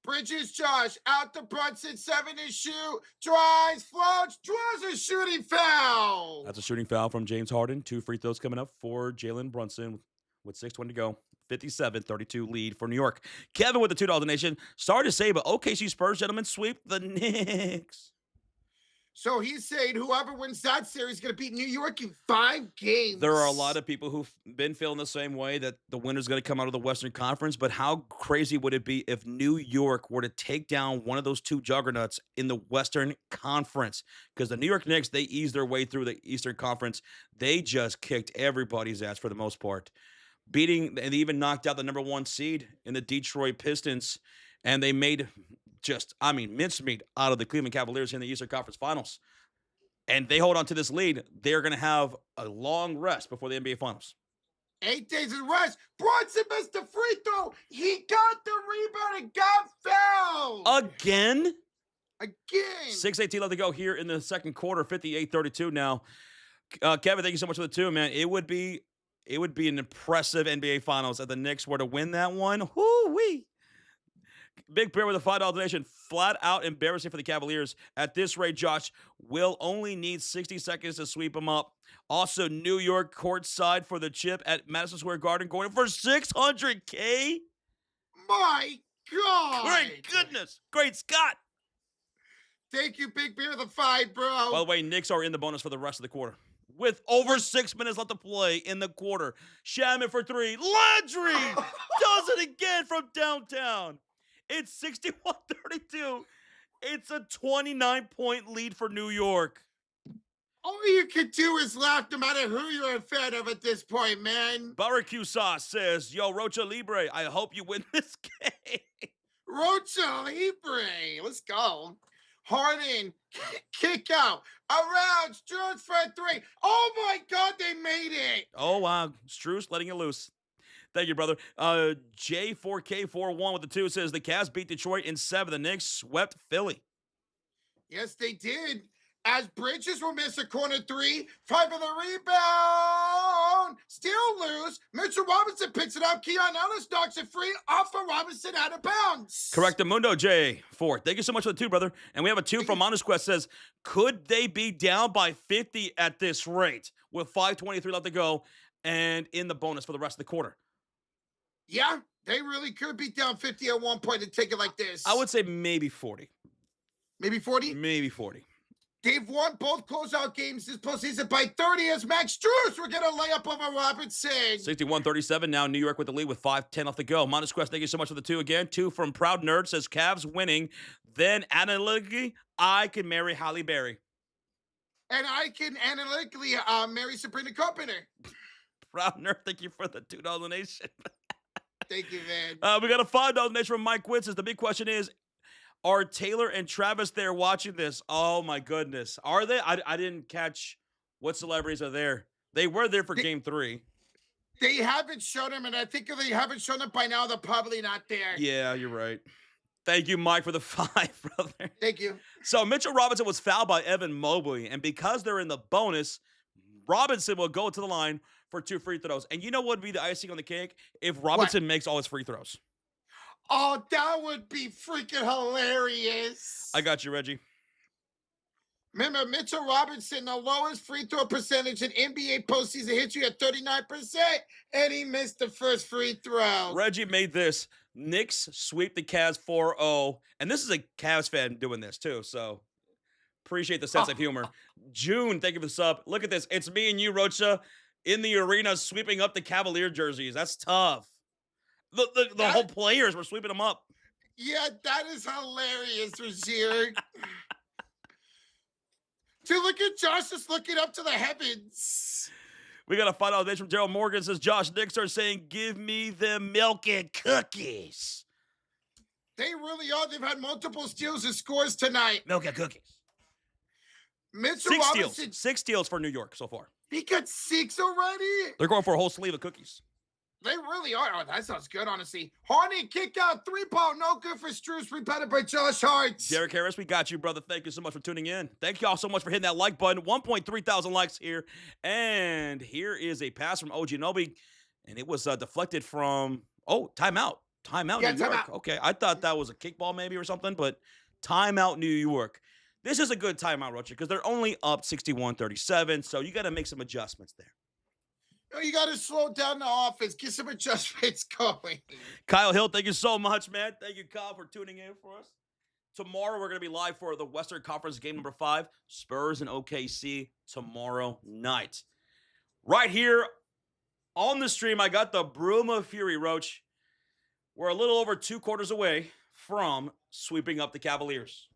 Bridges, Josh, out to Brunson, 7 to shoot, drives, floats, draws a shooting foul. That's a shooting foul from James Harden. 2 free throws coming up for Jalen Brunson with 6:20 to go. 57-32 lead for New York. Kevin with the $2 donation. Sorry to say, but OKC Spurs, gentlemen, sweep the Knicks. So he's saying whoever wins that series is going to beat New York in 5 games. There are a lot of people who've been feeling the same way, that the winner's going to come out of the Western Conference. But how crazy would it be if New York were to take down one of those 2 juggernauts in the Western Conference? Because the New York Knicks, they eased their way through the Eastern Conference. They just kicked everybody's ass for the most part. And they even knocked out the number 1 seed in the Detroit Pistons. And they made mincemeat out of the Cleveland Cavaliers in the Eastern Conference Finals. And they hold on to this lead. They're going to have a long rest before the NBA Finals. 8 days of rest. Brunson missed the free throw. He got the rebound and got fouled. Again? 6:18 left to go here in the second quarter. 58-32 now. Kevin, thank you so much for the 2, man. It would be an impressive NBA Finals if the Knicks were to win that one. Woo-wee. Big Bear with a $5 donation. Flat out embarrassing for the Cavaliers. At this rate, Josh will only need 60 seconds to sweep them up. Also, New York courtside for the chip at Madison Square Garden, going for $600K. My God. Great goodness. Great Scott. Thank you, Big Bear, the 5, bro. By the way, Knicks are in the bonus for the rest of the quarter, with over 6 minutes left to play in the quarter. Shaman for 3. Landry does it again from downtown. It's 61-32. It's a 29-point lead for New York. All you can do is laugh no matter who you're a fan of at this point, man. Barbecue Sauce says, yo, Rocha Libre, I hope you win this game. Rocha Libre. Let's go. Harden, kick out. Around, Strus for 3. Oh, my God, they made it. Oh, wow. Strus letting it loose. Thank you, brother. J4K41 with the 2 says the Cavs beat Detroit in 7. The Knicks swept Philly. Yes, they did. As Bridges will miss a corner 3. 5 of the rebound. down, still lose. Mitchell Robinson picks it up. Keon Ellis knocks it free off of Robinson out of bounds. Correctamundo J4. Thank you so much for the 2, brother. And we have a 2 from Honest Quest says, could they be down by 50 at this rate with 5:23 left to go and in the bonus for the rest of the quarter? Yeah, they really could be down 50 at one point and take it like this. I would say maybe 40. Maybe 40? Maybe 40. They've won both closeout games this postseason by 30 as Max Strus. We're going to lay up over Robinson. 61-37. Now New York with the lead with 5:10 left to go. Modest Quest, thank you so much for the 2 again. 2 from Proud Nerd says Cavs winning. Then analytically, I can marry Halle Berry. And I can analytically marry Sabrina Carpenter. Proud Nerd, thank you for the $2 donation. Thank you, man. We got a $5 donation from Mike Witt. Says the big question is, are Taylor and Travis there watching this? Oh, my goodness. Are they? I didn't catch what celebrities are there. They were there for Game 3. They haven't shown them, and I think if they haven't shown them by now, they're probably not there. Yeah, you're right. Thank you, Mike, for the 5, brother. Thank you. So Mitchell Robinson was fouled by Evan Mobley, and because they're in the bonus, Robinson will go to the line for 2 free throws. And you know what would be the icing on the cake? If Robinson makes all his free throws. Oh, that would be freaking hilarious. I got you, Reggie. Remember, Mitchell Robinson, the lowest free throw percentage in NBA postseason history at 39%, and he missed the first free throw. Reggie made this. Knicks sweep the Cavs 4-0. And this is a Cavs fan doing this, too, so appreciate the sense of humor. June, thank you for the sub. Look at this. It's me and you, Rocha, in the arena sweeping up the Cavalier jerseys. That's tough. The whole players were sweeping them up. Yeah, that is hilarious, Rozier. Dude, look at Josh just looking up to the heavens. We got a $5 donation from Gerald Morgan. Says, Josh, Knicks are saying, give me the milk and cookies. They really are. They've had multiple steals and scores tonight. Milk and cookies. Mitchell Robinson. 6 steals for New York so far. He got 6 already? They're going for a whole sleeve of cookies. They really are. Oh, that sounds good, honestly. Horny kick out 3-ball. No good for Strus. Rebounded by Josh Hart. Derek Harris, we got you, brother. Thank you so much for tuning in. Thank you all so much for hitting that like button. 1.3 thousand likes here. And here is a pass from OG Nobi. And it was deflected from, timeout. Timeout, Yeah, New York. timeout. Okay, I thought that was a kickball maybe or something, but timeout, New York. This is a good timeout, Rocha, because they're only up 61-37, so you got to make some adjustments there. You got to slow down the offense. Get some adjustments going. Kyle Hill, thank you so much, man. Thank you, Kyle, for tuning in for us. Tomorrow, we're going to be live for the Western Conference game number 5, Spurs and OKC, tomorrow night. Right here on the stream, I got the Bruma Fury, Roach. We're a little over 2 quarters away from sweeping up the Cavaliers.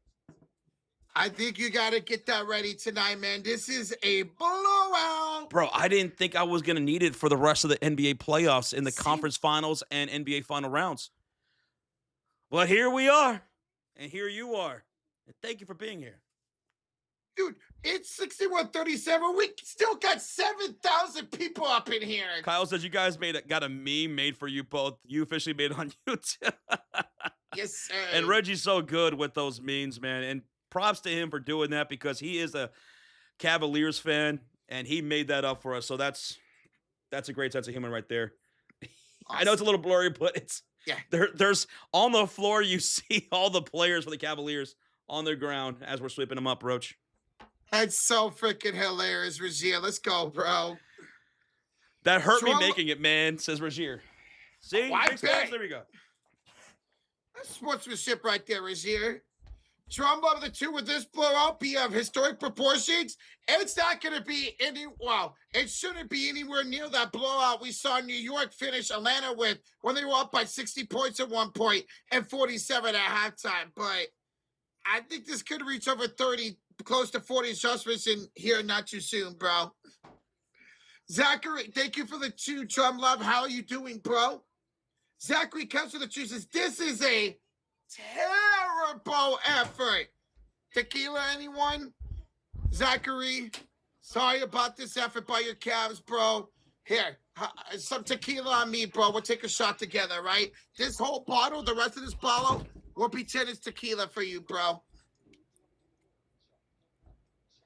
I think you got to get that ready tonight, man. This is a blowout. Bro, I didn't think I was going to need it for the rest of the NBA playoffs in the conference finals and NBA final rounds. But here we are, and here you are. And thank you for being here. Dude, it's 61-37. We still got 7,000 people up in here. Kyle says you guys got a meme made for you both. You officially made it on YouTube. Yes, sir. And Reggie's so good with those memes, man. And props to him for doing that because he is a Cavaliers fan, and he made that up for us. So that's a great sense of humor right there. Awesome. I know it's a little blurry, but it's there's on the floor you see all the players for the Cavaliers on the ground as we're sweeping them up, Roach. That's so freaking hilarious, Rozier. Let's go, bro. That hurt me making it, man, says Rozier. See? There we go. That's sportsmanship right there, Rozier. Drum love the 2 with this blowout be of historic proportions. It's not going to be it shouldn't be anywhere near that blowout we saw New York finish Atlanta with when they were up by 60 points at one point and 47 at halftime. But I think this could reach over 30, close to 40 adjustments in here not too soon, bro. Zachary, thank you for the 2. Drum love, how are you doing, bro? Zachary comes with the 2 says, this is a terrible effort. Tequila, anyone? Zachary, sorry about this effort by your Cavs, bro. Here, some tequila on me, bro. We'll take a shot together, right? This whole bottle, the rest of this bottle, will pretend it's tequila for you, bro.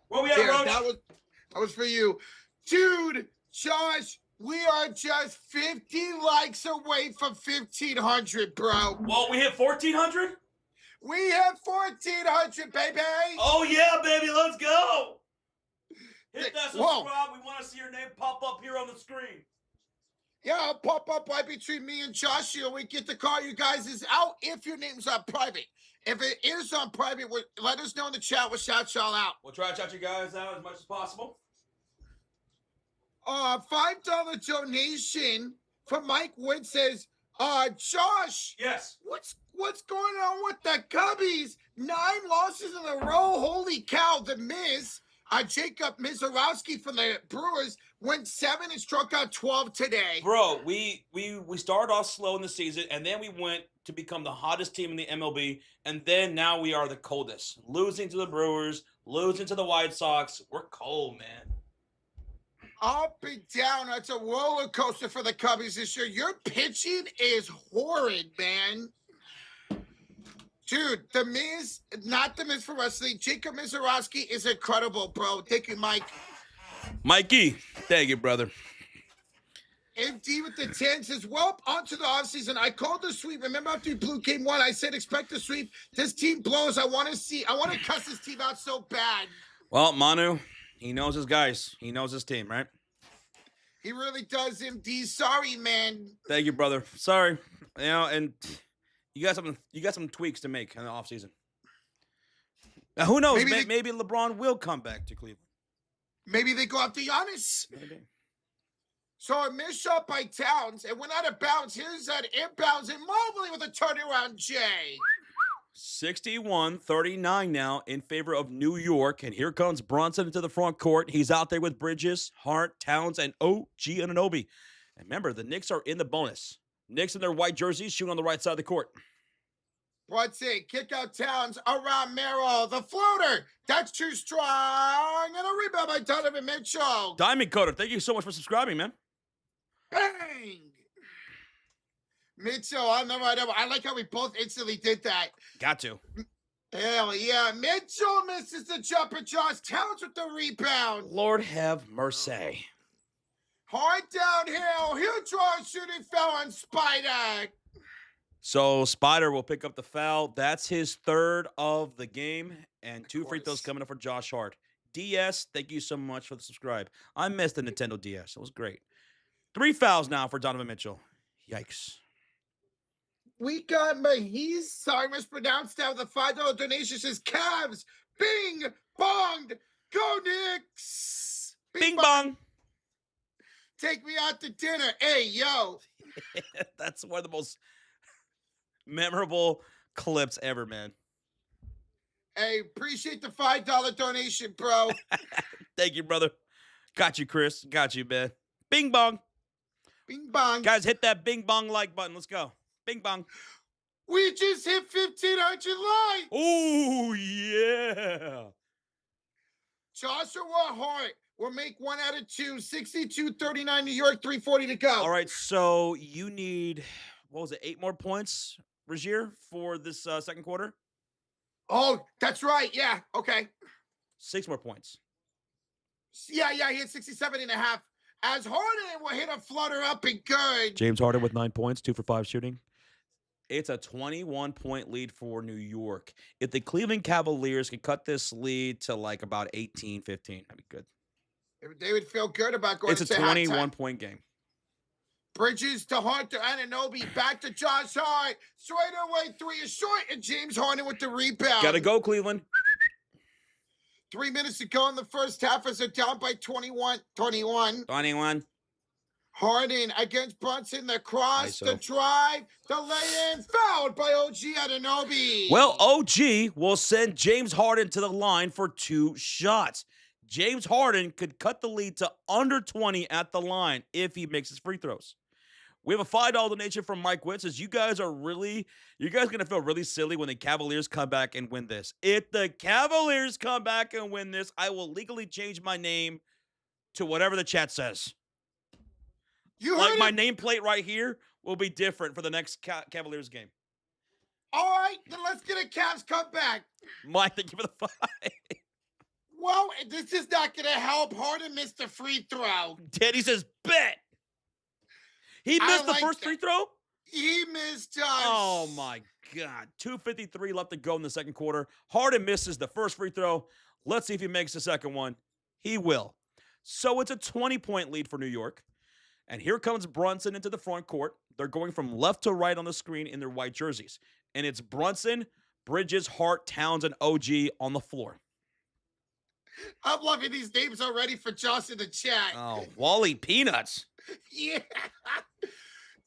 What we at, Roach? That was for you. Dude, Josh We are just 50 likes away from 1,500, bro. Whoa, we hit 1,400? We have 1,400, baby. Oh, yeah, baby. Let's go. Hit that subscribe. Whoa. We want to see your name pop up here on the screen. Yeah, I'll pop up right between me and Joshua. We get to call you guys out if your name's on private. If it is on private, let us know in the chat. We'll shout y'all out. We'll try to shout you guys out as much as possible. $5 donation from Mike Wood says, Josh. Yes. What's going on with the Cubbies? 9 losses in a row. Holy cow. The Miz, Jacob Mizorowski from the Brewers, went 7 and struck out 12 today. Bro, we started off slow in the season, and then we went to become the hottest team in the MLB, and then now we are the coldest. Losing to the Brewers, losing to the White Sox. We're cold, man. Up and down. That's a roller coaster for the Cubbies this year. Your pitching is horrid, man. Dude, the Miz, not the Miz for wrestling. Jacob Mizorowski is incredible, bro. Thank you, Mike. Mikey, thank you, brother. MD with the 10 says, well, on to the offseason. I called the sweep. Remember after you blew game 1, I said expect the sweep. This team blows. I want to cuss this team out so bad. Well, Manu, he knows his guys. He knows his team, right? He really does, MD. Sorry, man. Thank you, brother. Sorry. And you got some tweaks to make in the offseason. Now, who knows? Maybe LeBron will come back to Cleveland. Maybe they go after Giannis. Maybe. So a missed shot by Towns. It went out of bounds. Here's that inbounds and Mobley with a turnaround J. 61-39 now in favor of New York. And here comes Brunson into the front court. He's out there with Bridges, Hart, Towns, and OG Anunoby. And remember, the Knicks are in the bonus. Knicks in their white jerseys shooting on the right side of the court. Brunson, kick out Towns around Merrill. The floater. That's too strong. And a rebound by Donovan Mitchell. Diamond Coder, thank you so much for subscribing, man. Bang! Mitchell on the right. I like how we both instantly did that. Got to. Hell yeah. Mitchell misses the jumper. Josh Towns with the rebound. Lord have mercy. Hard downhill. He'll draw a shooting foul on Spider. So Spider will pick up the foul. That's his 3rd of the game. And 2 free throws coming up for Josh Hart. DS, thank you so much for the subscribe. I missed the Nintendo DS. It was great. 3 fouls now for Donovan Mitchell. Yikes. We got Mahiz. Sorry, mispronounced that with a $5 donation. Says Cavs. Bing, bong. Go Knicks. Bing, bong. Take me out to dinner. Hey, yo. That's one of the most memorable clips ever, man. Hey, appreciate the $5 donation, bro. Thank you, brother. Got you, Chris. Got you, man. Bing, bong. Bing, bong. Guys, hit that bing, bong like button. Let's go. Bing, bong. We just hit 1,500 likes. Oh, yeah. Joshua Hart will make 1 out of 2. 62-39 New York, 3:40 to go. All right, so you need, 8 more points, Regier, for this second quarter? Oh, that's right. Yeah, okay. 6 more points. Yeah, he hit 67.5. As Harden will hit a flutter up and good. James Harden with 9 points, 2 for 5 shooting. It's a 21-point lead for New York. If the Cleveland Cavaliers can cut this lead to like about 18, 15, that'd be good. They would feel good about going to It's a 21-point game. Bridges to Hart to Anunoby. Back to Josh Hart. Straight away 3 is short. And James Harden with the rebound. Gotta go, Cleveland. 3 minutes to go in the first half as they're down by 21. 21. Harden against Brunson. The cross, the drive, the lay-in. Fouled by OG Anunoby. Well, OG will send James Harden to the line for 2 shots. James Harden could cut the lead to under 20 at the line if he makes his free throws. We have a $5 donation from Mike Witt. Says, you guys are going to feel really silly when the Cavaliers come back and win this. If the Cavaliers come back and win this, I will legally change my name to whatever the chat says. Like my nameplate right here will be different for the next Cavaliers game. All right, then let's get a Cavs comeback. Mike, thank you for the 5. Well, this is not going to help. Harden missed the free throw. Teddy says, bet. He I missed the like first that. free throw? He missed, Josh. Oh, my God. 2:53 left to go in the second quarter. Harden misses the first free throw. Let's see if he makes the second one. He will. So it's a 20-point lead for New York. And here comes Brunson into the front court. They're going from left to right on the screen in their white jerseys. And it's Brunson, Bridges, Hart, Towns, and OG on the floor. I'm loving these names already for Josh in the chat. Oh, Wally Peanuts. Yeah.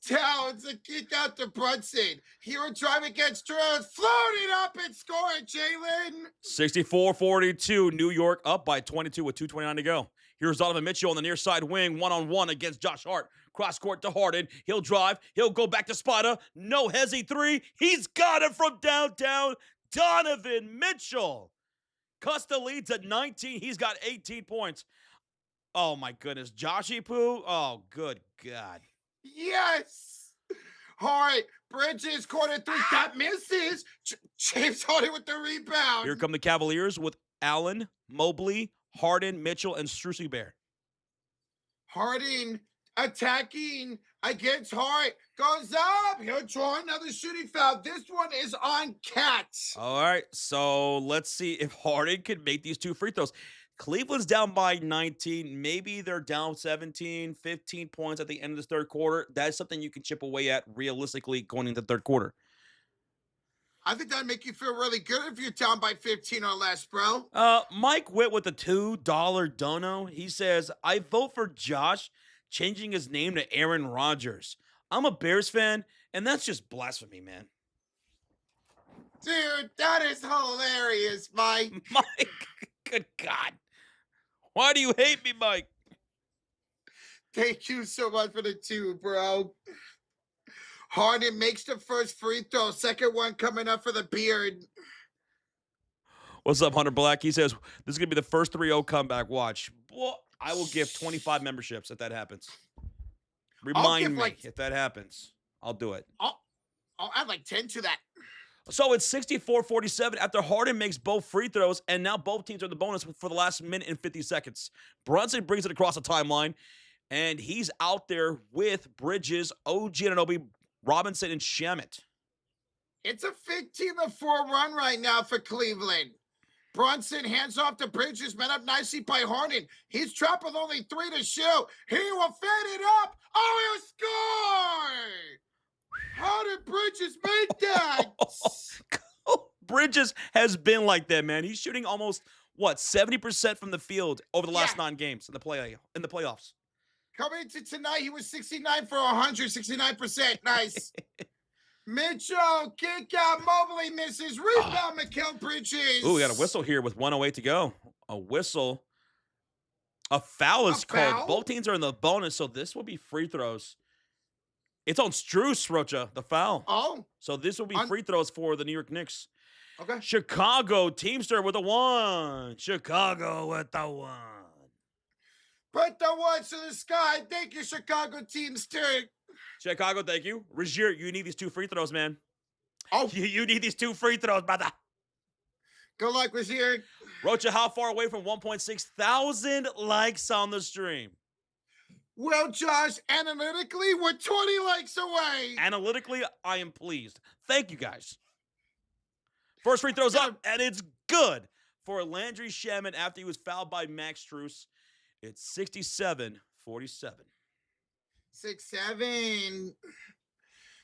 Towns, a kick out to Brunson. Hero drive against Jones. Float it up and score it, Jalen. 64-42. New York up by 22 with 2:29 to go. Here's Donovan Mitchell on the near side wing, one-on-one against Josh Hart. Cross court to Harden. He'll drive. He'll go back to Spada. No hesi three. He's got it from downtown. Donovan Mitchell. Custa leads at 19. He's got 18 points. Oh, my goodness. Joshy Poo. Oh, good God. Yes. All right. Bridges, corner three. That misses. James Harden with the rebound. Here come the Cavaliers with Allen, Mobley, Harden, Mitchell, and Strucy Bear. Harden attacking against Hart. Goes up. He'll draw another shooting foul. This one is on Cat. All right. So let's see if Harden can make these two free throws. Cleveland's down by 19. Maybe they're down 17, 15 points at the end of this third quarter. That's something you can chip away at realistically going into the third quarter. I think that'd make you feel really good if you're down by 15 or less, bro. Mike Witt with the $2 dono. He says, I vote for Josh changing his name to Aaron Rodgers. I'm a Bears fan, and that's just blasphemy, man. Dude, that is hilarious, Mike. Mike, good God. Why do you hate me, Mike? Thank you so much for the 2, bro. Harden makes the first free throw. Second one coming up for the beard. What's up, Hunter Black? He says, this is going to be the first 3-0 comeback. Watch. Well, I will give 25 memberships if that happens. Remind me if that happens. I'll do it. I'll add like 10 to that. So it's 64-47 after Harden makes both free throws, and now both teams are in the bonus for the last minute and 50 seconds. Brunson brings it across the timeline, and he's out there with Bridges, OG Anunoby, Robinson, and Shamet. It's a 15-4 run right now for Cleveland. Brunson hands off to Bridges, met up nicely by Harden. He's trapped with only 3 to shoot. He will fade it up. Oh, he'll score! How did Bridges make that? Bridges has been like that, man. He's shooting almost, 70% from the field over the last 9 games in the playoffs. Coming into tonight, he was 69 for 169%. Nice. Mitchell, kick out, Mobley misses, rebound, Mikal Bridges. Ooh, we got a whistle here with 1:08 to go. A whistle. A foul is called. Both teams are in the bonus, so this will be free throws. It's on Strus, Rocha, the foul. Oh. So this will be free throws for the New York Knicks. Okay. Chicago, Teamster with a 1. Chicago with the 1. Put the 1 to the sky. Thank you, Chicago Teamster. Chicago, thank you. Regier, you need these 2 free throws, man. Oh. You need these 2 free throws, brother. Good luck, Regier. Rocha, how far away from 1.6 thousand likes on the stream? Well, Josh, analytically, we're 20 likes away. Analytically, I am pleased. Thank you, guys. First free throws up, and it's good for Landry Shamet after he was fouled by Max Strus. It's 67-47. 6-7.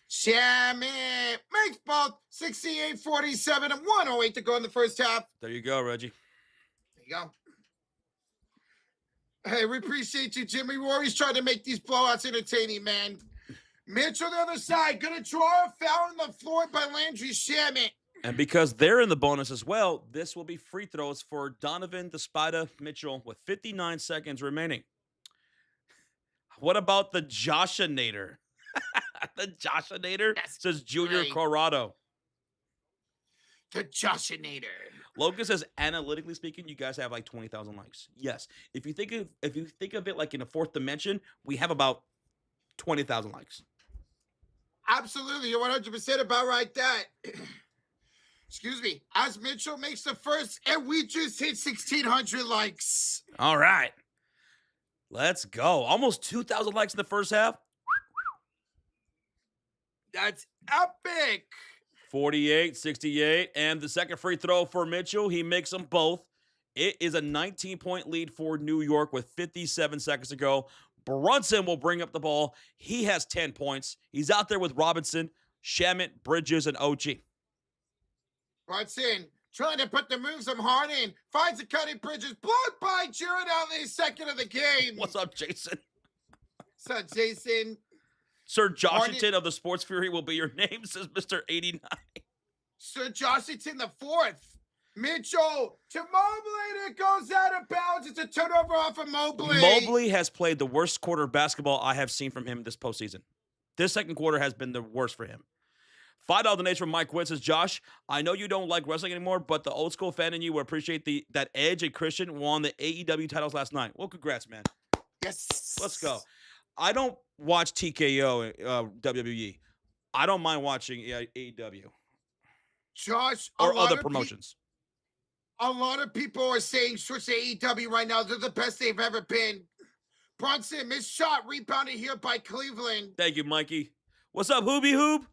Shamet makes both 68-47 and 1:08 to go in the first half. There you go, Reggie. There you go. Hey, we appreciate you, Jimmy. We're always trying to make these blowouts entertaining, man. Mitchell on the other side, gonna draw a foul on the floor by Landry Shamet. And because they're in the bonus as well, this will be free throws for Donovan the Spider Mitchell with 59 seconds remaining. What about the Joshinator? The Joshinator, says Junior Corrado. The Joshinator. Logan says, analytically speaking, you guys have like 20,000 likes. Yes. If you think of it like in a fourth dimension, we have about 20,000 likes. Absolutely. You're 100% about right that. Excuse me. As Mitchell makes the first, and we just hit 1,600 likes. All right. Let's go. Almost 2,000 likes in the first half. That's epic. 48-68. And the second free throw for Mitchell, he makes them both. It is a 19-point lead for New York with 57 seconds to go. Brunson will bring up the ball. He has 10 points. He's out there with Robinson, Shamet, Bridges, and OG. Brunson trying to put the moves of Harden. Finds the cutting Bridges. Blocked by Jared Allen in the second of the game. What's up, Jason? What's up, Jason? Sir Joshington of the Sports Fury will be your name, says Mr. 89. Sir Joshington the fourth. Mitchell to Mobley. It goes out of bounds. It's a turnover off of Mobley. Mobley has played the worst quarter of basketball I have seen from him this postseason. This second quarter has been the worst for him. $5 donation from Mike Witt says, Josh, I know you don't like wrestling anymore, but the old school fan in you would appreciate that Edge and Christian won the AEW titles last night. Well, congrats, man. Yes. Let's go. I don't watch TKO WWE. I don't mind watching AEW. Josh, or other promotions. A lot of people are saying switch to AEW right now. They're the best they've ever been. Brunson, missed shot, rebounded here by Cleveland. Thank you, Mikey. What's up, Hoobie Hoob?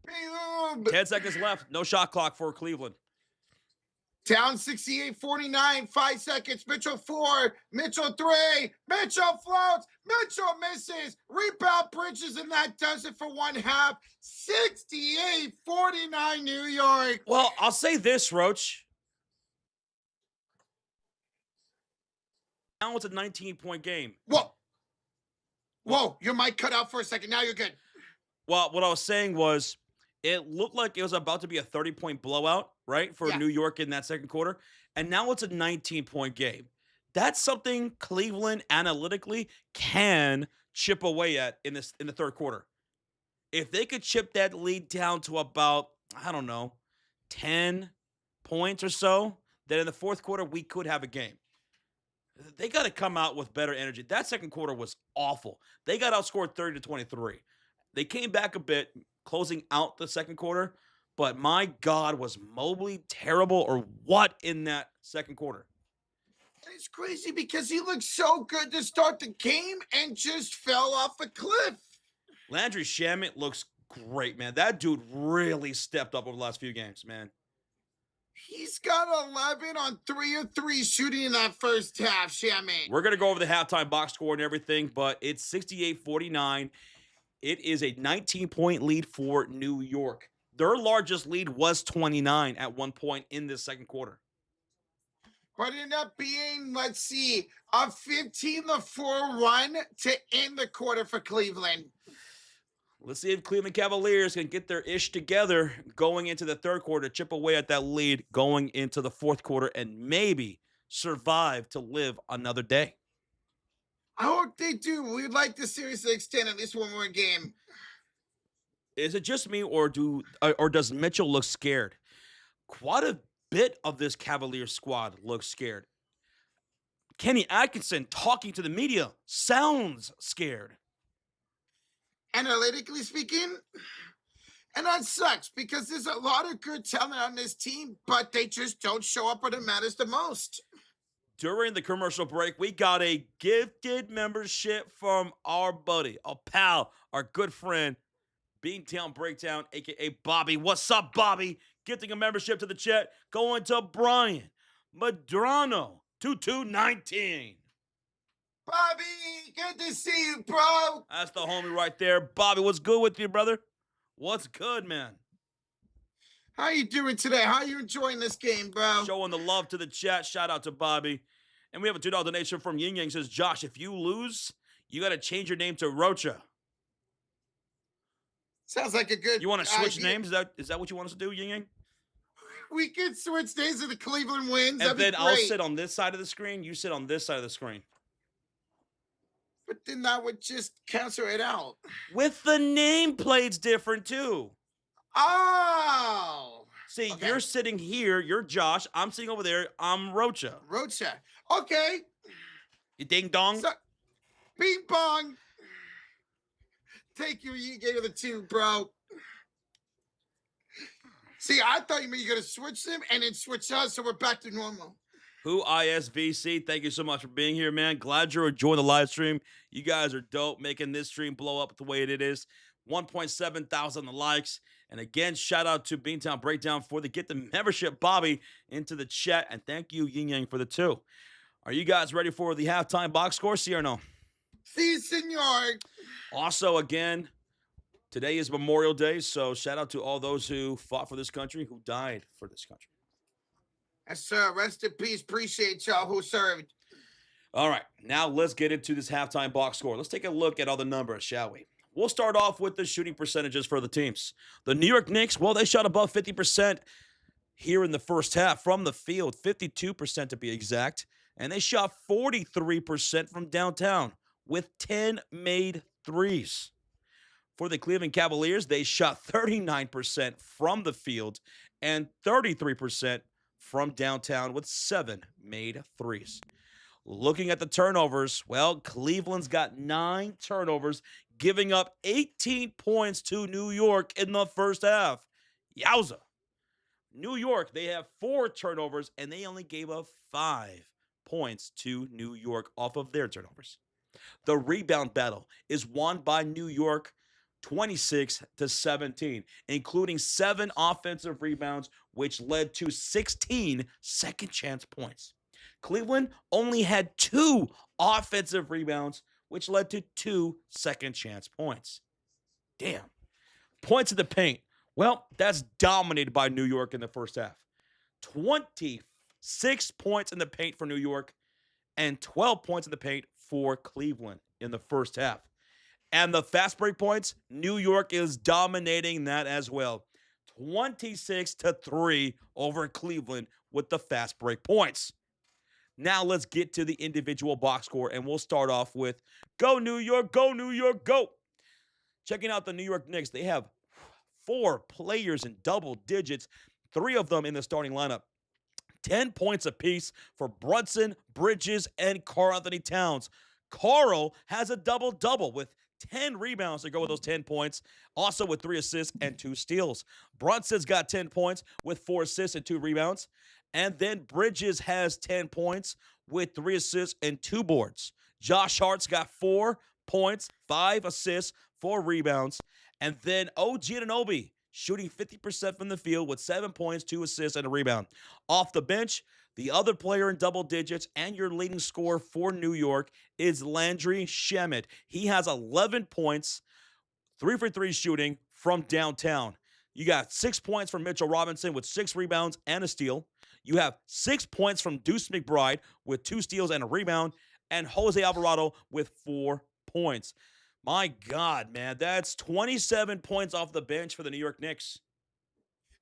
Hey, Hoob. 10 seconds left. No shot clock for Cleveland. Down 68-49, 5 seconds. Mitchell 4, Mitchell 3, Mitchell floats, Mitchell misses, rebound Bridges, and that does it for one half. 68-49 New York. Well, I'll say this, Roach. Now it's a 19-point game. Whoa, your mic cut out for a second. Now you're good. Well, what I was saying was it looked like it was about to be a 30-point blowout, right, for New York in that second quarter. And now it's a 19-point game. That's something Cleveland analytically can chip away at in the third quarter. If they could chip that lead down to about, 10 points or so, then in the fourth quarter, we could have a game. They got to come out with better energy. That second quarter was awful. They got outscored 30-23. They came back a bit, closing out the second quarter, but my God, was Mobley terrible or what in that second quarter? It's crazy because he looked so good to start the game and just fell off a cliff. Landry Shamet looks great, man. That dude really stepped up over the last few games, man. He's got 11 on 3 of 3 shooting in that first half, Shamet. We're going to go over the halftime box score and everything, but it's 68-49. It is a 19-point lead for New York. Their largest lead was 29 at one point in this second quarter. But it ended up being, let's see, a 15-4 run to end the quarter for Cleveland. Let's see if Cleveland Cavaliers can get their ish together going into the third quarter, chip away at that lead going into the fourth quarter, and maybe survive to live another day. I hope they do. We'd like the series to extend at least one more game. Is it just me, or does Mitchell look scared? Quite a bit of this Cavaliers squad looks scared. Kenny Atkinson talking to the media sounds scared. Analytically speaking, and that sucks because there's a lot of good talent on this team, but they just don't show up when it matters the most. During the commercial break, we got a gifted membership from our buddy, a pal, our good friend, Beantown Breakdown, a.k.a. Bobby. What's up, Bobby? Gifting a membership to the chat, going to Brian Madrano, 2219. Bobby, good to see you, bro. That's the homie right there. Bobby, what's good with you, brother? What's good, man? How you doing today? How you enjoying this game, bro? Showing the love to the chat. Shout out to Bobby. And we have a $2 donation from Yin Yang. Says, Josh, if you lose, you got to change your name to Rocha. Sounds like a good You want to switch names? Is that what you want us to do, Yin Yang? We could switch names if the Cleveland wins. And then I'll sit on this side of the screen. You sit on this side of the screen. But then that would just cancel it out. With the nameplates different, too. Oh. See, You're sitting here. You're Josh. I'm sitting over there. I'm Rocha. Rocha. Okay. You ding dong. So, bing bong. Take you. You gave the 2, bro. See, I thought you were going to switch them and then switch us so we're back to normal. Who ISVC, thank you so much for being here, man. Glad you're enjoying the live stream. You guys are dope, making this stream blow up the way it is. 1.7 thousand likes. And again, shout out to Beantown Breakdown for the Get the Membership Bobby into the chat. And thank you, Yin Yang, for the 2. Are you guys ready for the halftime box score, sí or no? Si, senor. Also, again, today is Memorial Day, so shout out to all those who fought for this country, who died for this country. Yes, sir. Rest in peace. Appreciate y'all who served. All right, now let's get into this halftime box score. Let's take a look at all the numbers, shall we? We'll start off with the shooting percentages for the teams. The New York Knicks, well, they shot above 50% here in the first half from the field, 52% to be exact. And they shot 43% from downtown with 10 made threes. For the Cleveland Cavaliers, they shot 39% from the field and 33% from downtown with 7 made threes. Looking at the turnovers, well, Cleveland's got 9 turnovers, giving up 18 points to New York in the first half. Yowza. New York, they have 4 turnovers, and they only gave up 5 points to New York off of their turnovers. The rebound battle is won by New York 26-17, including 7 offensive rebounds, which led to 16 second chance points. Cleveland only had 2 offensive rebounds, which led to 2 second chance points. Damn. Points in the paint. Well, that's dominated by New York in the first half. 26 points in the paint for New York and 12 points in the paint for Cleveland in the first half. And the fast break points, New York is dominating that as well. 26-3 over Cleveland with the fast break points. Now let's get to the individual box score, and we'll start off with Go New York, Go New York, Go! Checking out the New York Knicks, they have 4 players in double digits, 3 of them in the starting lineup. 10 points apiece for Brunson, Bridges, and Karl-Anthony Towns. Karl has a double-double with 10 rebounds to go with those 10 points, also with 3 assists and 2 steals. Brunson's got 10 points with 4 assists and 2 rebounds. And then Bridges has 10 points with 3 assists and 2 boards. Josh Hart's got 4 points, 5 assists, 4 rebounds. And then OG Anunoby shooting 50% from the field with 7 points, 2 assists, and a rebound. Off the bench, the other player in double digits and your leading scorer for New York is Landry Shamet. He has 11 points, 3 for 3 shooting from downtown. You got 6 points from Mitchell Robinson with 6 rebounds and a steal. You have 6 points from Deuce McBride with 2 steals and a rebound, and Jose Alvarado with 4 points. My God, man, that's 27 points off the bench for the New York Knicks.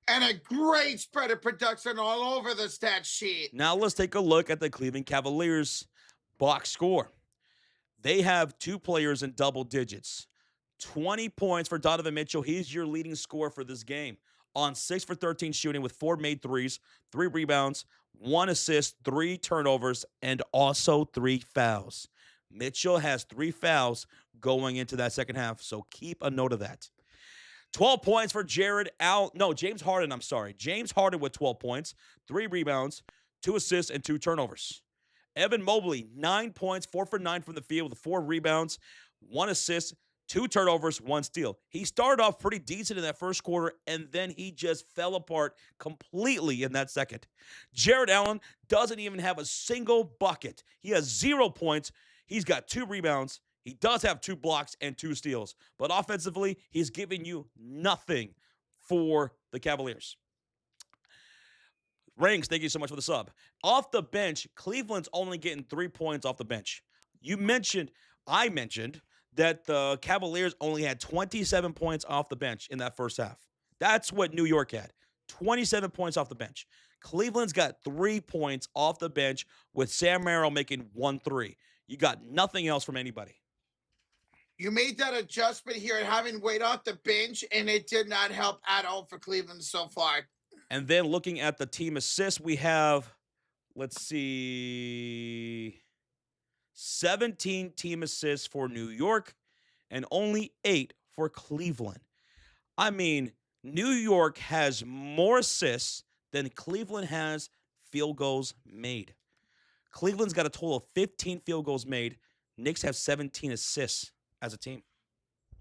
And a great spread of production all over the stat sheet. Now let's take a look at the Cleveland Cavaliers box score. They have 2 players in double digits. 20 points for Donovan Mitchell. He's your leading scorer for this game. On 6 for 13 shooting with 4 made threes, 3 rebounds, 1 assist, 3 turnovers, and also 3 fouls. Mitchell has 3 fouls going into that second half, so keep a note of that. 12 points for James Harden, James Harden with 12 points, 3 rebounds, 2 assists, and 2 turnovers. Evan Mobley, 9 points, 4 for 9 from the field with 4 rebounds, 1 assist, 2 turnovers, 1 steal. He started off pretty decent in that first quarter, and then he just fell apart completely in that second. Jared Allen doesn't even have a single bucket. He has 0 points. He's got 2 rebounds. He does have 2 blocks and 2 steals. But offensively, he's giving you nothing for the Cavaliers. Rings, thank you so much for the sub. Off the bench, Cleveland's only getting 3 points off the bench. I mentioned that the Cavaliers only had 27 points off the bench in that first half. That's what New York had, 27 points off the bench. Cleveland's got 3 points off the bench with Sam Merrill making 1 3. You got nothing else from anybody. You made that adjustment here and having weight off the bench, and it did not help at all for Cleveland so far. And then looking at the team assists, we have, 17 team assists for New York and only 8 for Cleveland. I mean, New York has more assists than Cleveland has field goals made. Cleveland's got a total of 15 field goals made. Knicks have 17 assists as a team.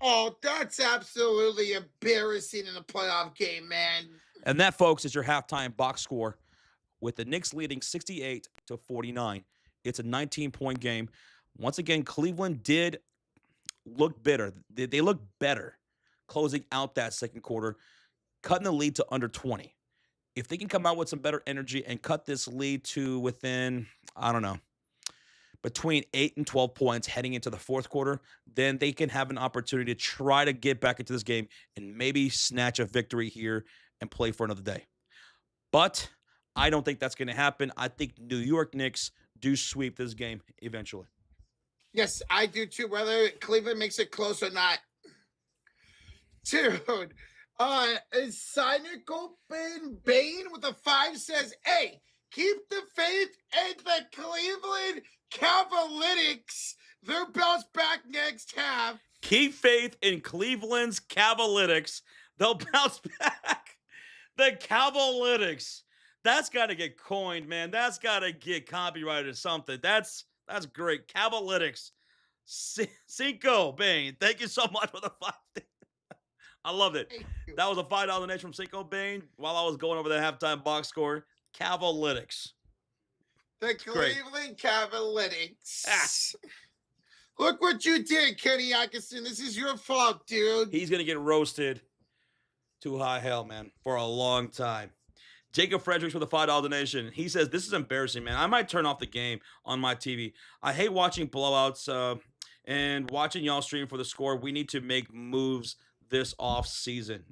Oh, that's absolutely embarrassing in a playoff game, man. And that, folks, is your halftime box score with the Knicks leading 68-49. It's a 19-point game. Once again, Cleveland did look better. They look better closing out that second quarter, cutting the lead to under 20. If they can come out with some better energy and cut this lead to within, I don't know, between 8 and 12 points heading into the fourth quarter, then they can have an opportunity to try to get back into this game and maybe snatch a victory here and play for another day. But I don't think that's going to happen. I think New York Knicks do sweep this game eventually. Yes, I do too, whether Cleveland makes it close or not. Dude, is Cynical Bane with a 5 says, hey, keep the faith in the Cleveland Cavaliers. They'll bounce back next half. Keep faith in Cleveland's Cavaliers. They'll bounce back. The Cavaliers. That's got to get coined, man. That's got to get copyrighted or something. That's great. Cavaliers. Cinco Bain. Thank you so much for the 5. I loved it. That was a $5 donation from Cinco Bain while I was going over the halftime box score. Cavaliers. The Cleveland Cavaliers. Look what you did, Kenny Atkinson. This is your fault, dude. He's going to get roasted to high hell, man, for a long time. Jacob Fredericks with a $5 donation. He says, this is embarrassing, man. I might turn off the game on my TV. I hate watching blowouts and watching y'all stream for the score. We need to make moves this off season.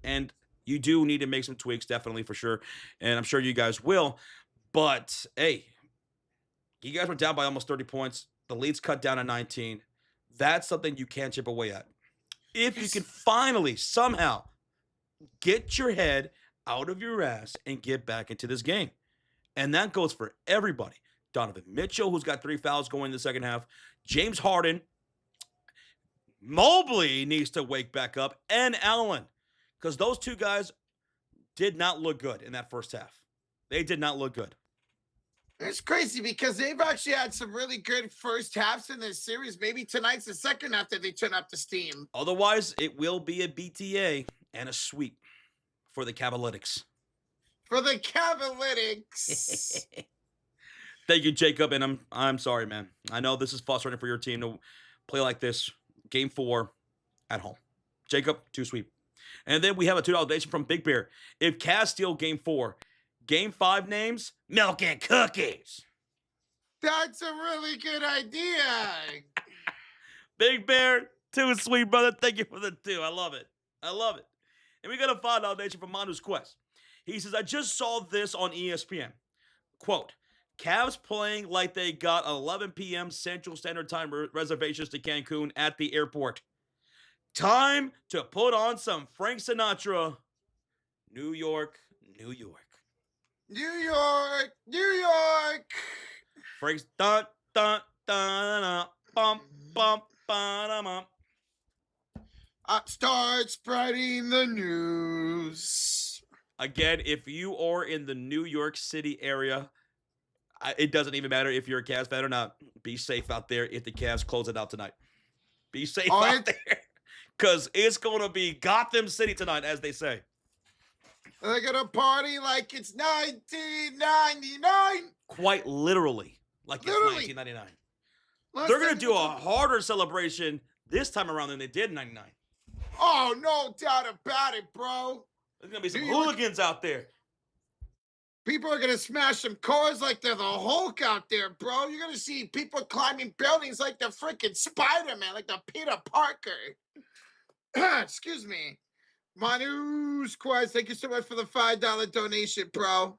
And you do need to make some tweaks, definitely, for sure. And I'm sure you guys will. But, hey, you guys were down by almost 30 points. The lead's cut down to 19. That's something you can't chip away at. If you can finally, somehow, get your head out of your ass and get back into this game. And that goes for everybody. Donovan Mitchell, who's got 3 fouls going in the second half. James Harden. Mobley needs to wake back up. And Allen. Because those two guys did not look good in that first half. They did not look good. It's crazy because they've actually had some really good first halves in this series. Maybe tonight's the second half that they turn up the steam. Otherwise, it will be a BTA and a sweep for the Cavaliers. For the Cavaliers. Thank you, Jacob, and I'm sorry, man. I know this is frustrating for your team to play like this. Game 4 at home. Jacob, 2 sweep. And then we have a $2 donation from Big Bear. If Cavs steal Game 4, Game 5 names, milk and cookies. That's a really good idea. Big Bear, 2 sweet, brother. Thank you for the 2. I love it. I love it. And we got a $5 donation from Manu's Quest. He says, I just saw this on ESPN. Quote, Cavs playing like they got 11 p.m. Central Standard Time reservations to Cancun at the airport. Time to put on some Frank Sinatra. New York, New York. New York, New York. Frank's dun dun dun dun bum bum ba Start spreading the news. Again, if you are in the New York City area, it doesn't even matter if you're a Cavs fan or not. Be safe out there if the Cavs close it out tonight. Be safe out there. Because it's going to be Gotham City tonight, as they say. They're going to party like it's 1999. Quite literally. Like it's 1999. They're going to do a harder celebration this time around than they did in 99. Oh, no doubt about it, bro. There's going to be some hooligans out there. People are going to smash some cars like they're the Hulk out there, bro. You're going to see people climbing buildings like the freaking Spider-Man, like the Peter Parker. Excuse me. Manu's Quest, thank you so much for the $5 donation, bro.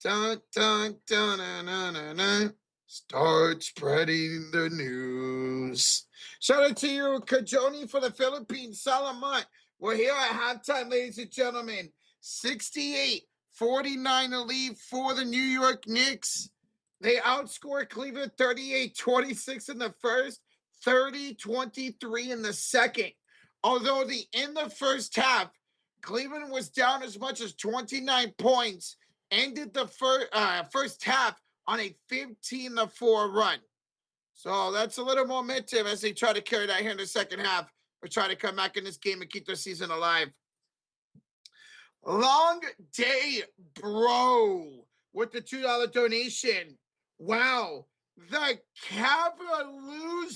Dun, dun, dun, dun, dun, dun, dun. Start spreading the news. Shout out to you, Kajoni, for the Philippines. Salamat. We're here at halftime, ladies and gentlemen. 68-49 to lead for the New York Knicks. They outscored Cleveland 38-26 in the first, 30-23 in the second. Although in the first half, Cleveland was down as much as 29 points, ended the first half on a 15-4 run. So that's a little momentum as they try to carry that here in the second half. or try to come back in this game and keep their season alive. Long Day Bro with the $2 donation. Wow. The Cavaliers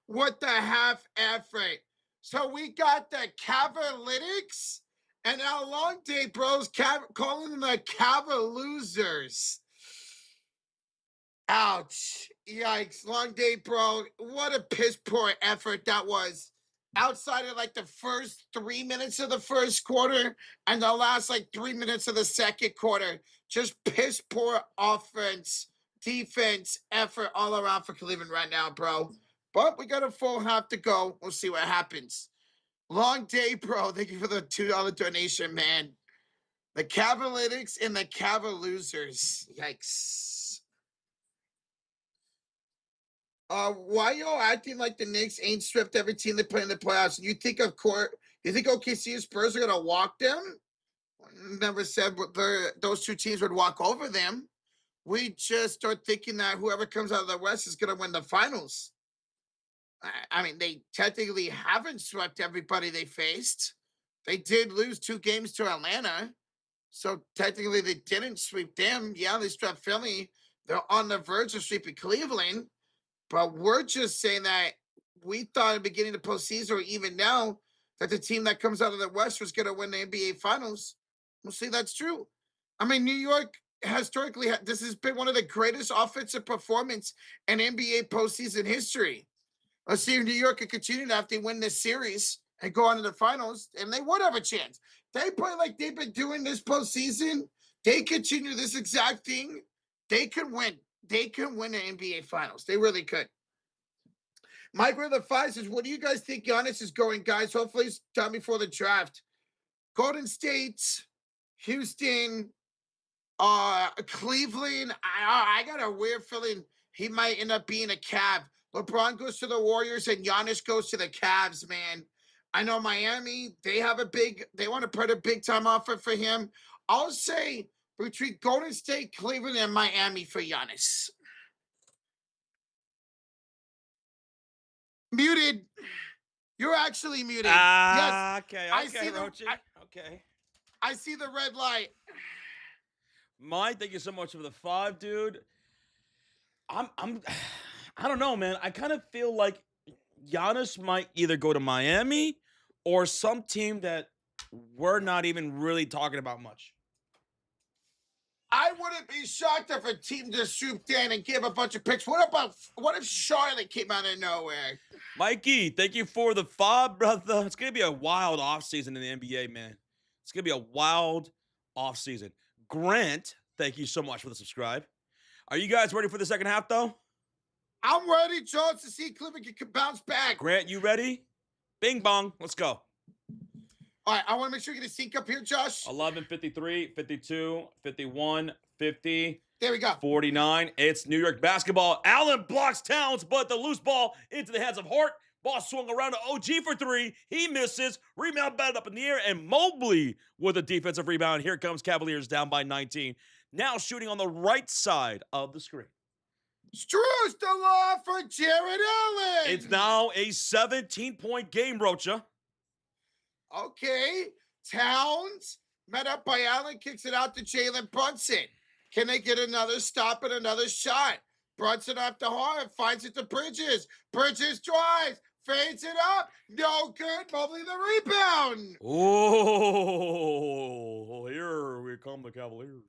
with the half effort. So we got the Cavalytics and now Long Day Bros calling them the Cavaliers. Ouch. Yikes. Long Day Bro. What a piss poor effort that was. Outside of like the first 3 minutes of the first quarter and the last like 3 minutes of the second quarter. Just piss poor offense, defense, effort all around for Cleveland right now, bro. But we got a full half to go. We'll see what happens. Long Day, bro. Thank you for the $2 donation, man. The Cavalytics and the Cavaliers. Yikes. Why y'all acting like the Knicks ain't stripped every team they play in the playoffs? You think you think OKC and Spurs are gonna walk them? Never said those two teams would walk over them. We just start thinking that whoever comes out of the West is gonna win the finals. I mean, they technically haven't swept everybody they faced. They did lose 2 games to Atlanta, so technically they didn't sweep them. Yeah, they swept Philly. They're on the verge of sweeping Cleveland. But we're just saying that we thought at the beginning of the postseason, or even now, that the team that comes out of the West was going to win the NBA Finals. We'll see that's true. I mean, New York historically, this has been one of the greatest offensive performance in NBA postseason history. Let's see if New York can continue that if they win this series and go on to the finals, and they would have a chance. They play like they've been doing this postseason. They continue this exact thing. They could win. They can win the NBA Finals. They really could. Mike Ray the 5 says, what do you guys think Giannis is going, guys? Hopefully it's done before the draft. Golden State, Houston, Cleveland. I got a weird feeling he might end up being a Cav. LeBron goes to the Warriors and Giannis goes to the Cavs, man. I know Miami, they want to put a big time offer for him. I'll say between Golden State, Cleveland, and Miami for Giannis. Muted. You're actually muted. Yes. Okay, Rochi. Okay. I see the red light. Mike, thank you so much for the 5, dude. I don't know, man. I kind of feel like Giannis might either go to Miami or some team that we're not even really talking about much. I wouldn't be shocked if a team just swooped in and gave a bunch of picks. What if Charlotte came out of nowhere? Mikey, thank you for the 5, brother. It's going to be a wild offseason in the NBA, man. It's going to be a wild offseason. Grant, thank you so much for the subscribe. Are you guys ready for the second half, though? I'm ready, Jones, to see Cleveland can bounce back. Grant, you ready? Bing bong. Let's go. All right, I want to make sure you get a sync up here, Josh. 11, 53, 52, 51, 50. There we go. 49. It's New York basketball. Allen blocks Towns, but the loose ball into the hands of Hart. Ball swung around to OG for 3. He misses. Rebound batted up in the air, and Mobley with a defensive rebound. Here comes Cavaliers down by 19. Now shooting on the right side of the screen. Struz the law for Jared Allen. It's now a 17-point game, Rocha. Okay. Towns, met up by Allen, kicks it out to Jalen Brunson. Can they get another stop and another shot? Brunson off the Hart, finds it to Bridges. Bridges drives, fades it up. No good. Mobley the rebound. Oh, here we come, the Cavaliers.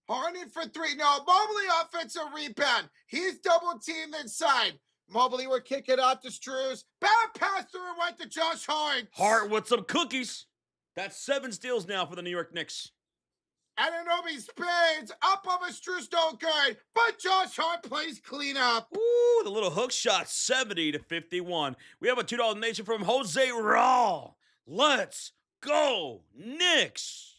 Harden for 3. No, Mobley offensive rebound. He's double teamed inside. Mobley will kick it out to Struz. Bad pass through and right to Josh Hart. Hart with some cookies. That's 7 steals now for the New York Knicks. Anunoby spins up over Struz, no good, but Josh Hart plays clean up. Ooh, the little hook shot, 70-51. We have a $2 donation from Jose Raw. Let's go, Knicks.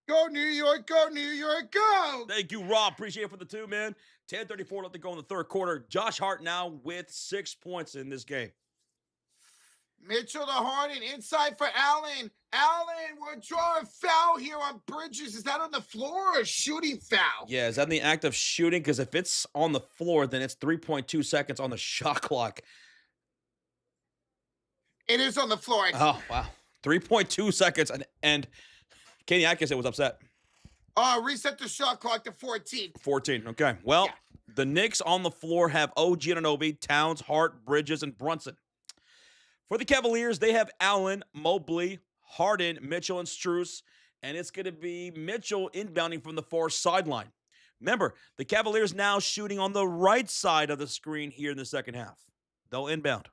Go New York, go New York, go. Thank you, Raw. Appreciate it for the 2, man. 10:34 left to go in the third quarter. Josh Hart now with 6 points in this game. Mitchell to Harden, inside for Allen. Allen will draw a foul here on Bridges. Is that on the floor or a shooting foul? Yeah, is that in the act of shooting? Because if it's on the floor, then it's 3.2 seconds on the shot clock. It is on the floor. Oh, wow. 3.2 seconds, and Kenny Atkinson was upset. Reset the shot clock to 14. 14, okay. Well, Yeah. the Knicks on the floor have OG Anunoby, Towns, Hart, Bridges, and Brunson. For the Cavaliers, they have Allen, Mobley, Harden, Mitchell, and Strus, and it's going to be Mitchell inbounding from the far sideline. Remember, the Cavaliers now shooting on the right side of the screen here in the second half. They'll inbound.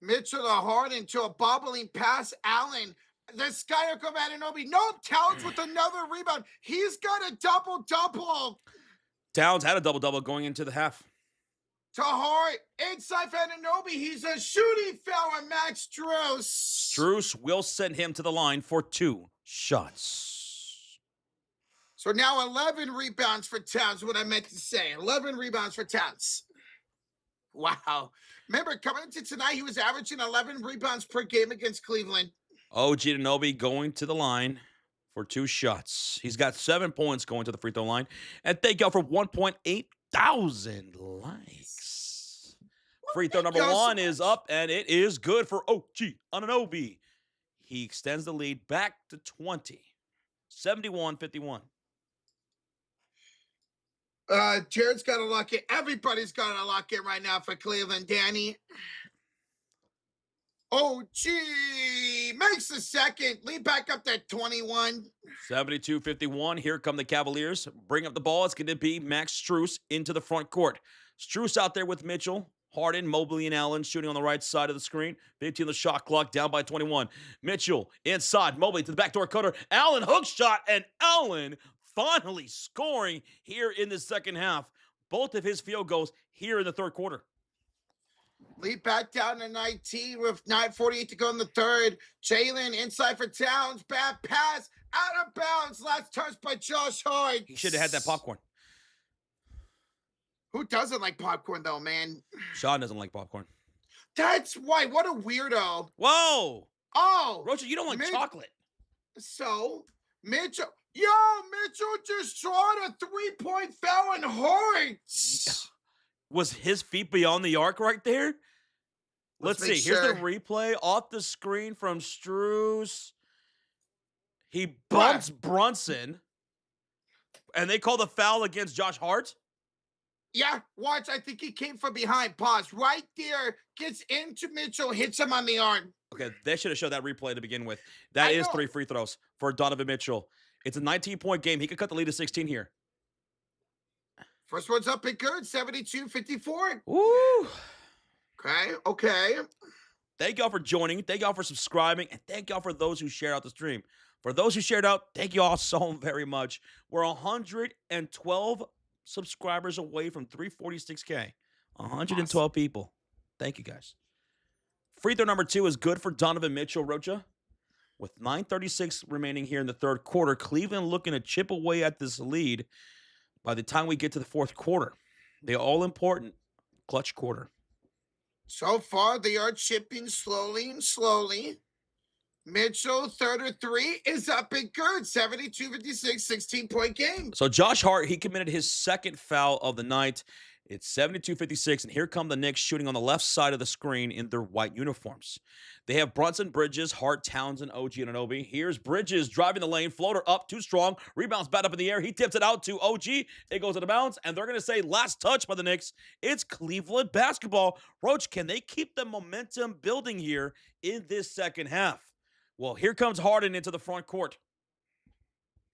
Mitchell to Harden to a bobbling pass. Allen. The Skyhook of Anunoby. Nope. Towns with another rebound. He's got a double-double. Towns had a double-double going into the half. To Hart. Inside for Anunoby. He's a shooting foul on Max Strus. Strus will send him to the line for 2 shots. So now 11 rebounds for Towns, what I meant to say. 11 rebounds for Towns. Wow. Remember, coming into tonight, he was averaging 11 rebounds per game against Cleveland. OG Anunoby going to the line for 2 shots. He's got 7 points going to the free throw line. And thank y'all for 1.8 thousand likes. Free throw number 1 is up, and it is good for OG Anunoby. He extends the lead back to 20. 71-51. Jared's got to lock it. Everybody's got to lock it right now for Cleveland. Danny. OG makes the second. Lead back up to 21. 72-51. Here come the Cavaliers. Bring up the ball. It's going to be Max Strus into the front court. Strus out there with Mitchell, Harden, Mobley, and Allen shooting on the right side of the screen. 15 on the shot clock, down by 21. Mitchell inside, Mobley to the backdoor cutter. Allen hook shot, and Allen finally scoring here in the second half. Both of his field goals here in the third quarter. Lead back down to 19 with 9:48 to go in the third. Jalen inside for Towns. Bad pass. Out of bounds. Last touch by Josh Hart. He should have had that popcorn. Who doesn't like popcorn, though, man? Sean doesn't like popcorn. That's why. What a weirdo. Whoa. Oh. Rocha, you don't like chocolate. So, Mitchell. Yo, Mitchell just shot a 3-point foul and Hart. Was his feet beyond the arc right there? Let's see. Sure. Here's the replay off the screen from Strus. He bumps Brunson, and they call the foul against Josh Hart. Yeah, watch. I think he came from behind. Pause. Right there. Gets into Mitchell. Hits him on the arm. Okay, they should have showed that replay to begin with. That is 3 free throws for Donovan Mitchell. It's a 19-point game. He could cut the lead to 16 here. First one's up and good. 72-54. Woo. Okay. Thank y'all for joining. Thank y'all for subscribing. And thank y'all for those who shared out the stream. For those who shared out, thank you all so very much. We're 112 subscribers away from 346K. 112 people. Thank you, guys. Free throw number 2 is good for Donovan Mitchell, Rocha. With 9:36 remaining here in the third quarter, Cleveland looking to chip away at this lead by the time we get to the fourth quarter. The all-important clutch quarter. So far, they are chipping slowly and slowly. Mitchell, third or 3, is up and good. 72-56, 16-point game. So Josh Hart, he committed his second foul of the night. It's 72-56, and here come the Knicks shooting on the left side of the screen in their white uniforms. They have Brunson, Bridges, Hart, Towns, and OG Anunoby. Here's Bridges driving the lane, floater up, too strong, rebounds back up in the air. He tips it out to OG. It goes out of bounds, and they're going to say last touch by the Knicks. It's Cleveland basketball. Roach, can they keep the momentum building here in this second half? Well, here comes Harden into the front court.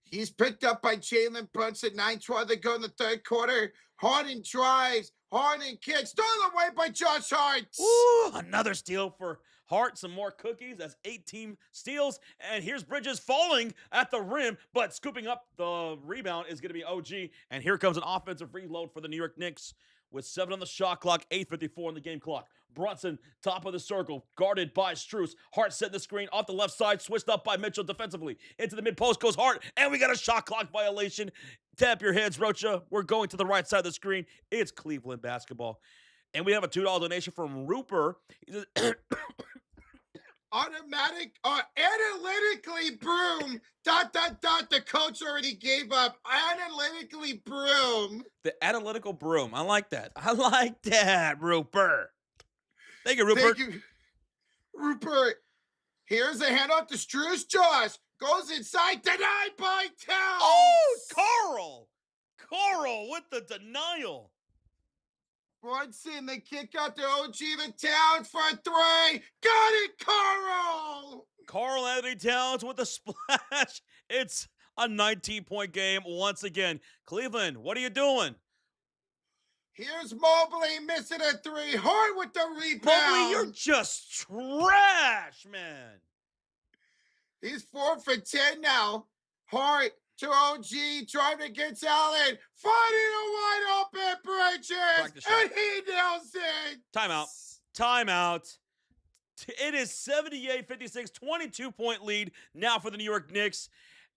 He's picked up by Jalen Brunson. 9:12 to go in the third quarter. Harden drives. Harden kicks. Stolen away by Josh Hart. Ooh, another steal for Hart. Some more cookies. That's 18 steals. And here's Bridges falling at the rim, but scooping up the rebound is going to be OG. And here comes an offensive reload for the New York Knicks with 7 on the shot clock, 8:54 on the game clock. Brunson, top of the circle, guarded by Strus. Hart set the screen off the left side, switched up by Mitchell defensively. Into the mid-post goes Hart, and we got a shot clock violation. Tap your heads, Rocha. We're going to the right side of the screen. It's Cleveland basketball. And we have a $2 donation from Rupert. Automatic, analytically broom, ... The coach already gave up. Analytically broom. The analytical broom. I like that. I like that, Rupert. Thank you, Rupert. Thank you, Rupert. jumper. Here's a handoff to Struce. Josh goes inside, denied by Towns. Oh, Karl with the denial. Brunson, the kick out to OG, the Towns for a three. Got it, Karl. Karl-Anthony Towns with a splash. It's a 19-point game once again. Cleveland, what are you doing? Here's Mobley missing a three. Hart with the rebound. Mobley, you're just trash, man. He's 4 for 10 now. Hart to OG, driving against Allen. Finding a wide open Bridges. And he nails it. Timeout. It is 78-56, 22-point lead now for the New York Knicks.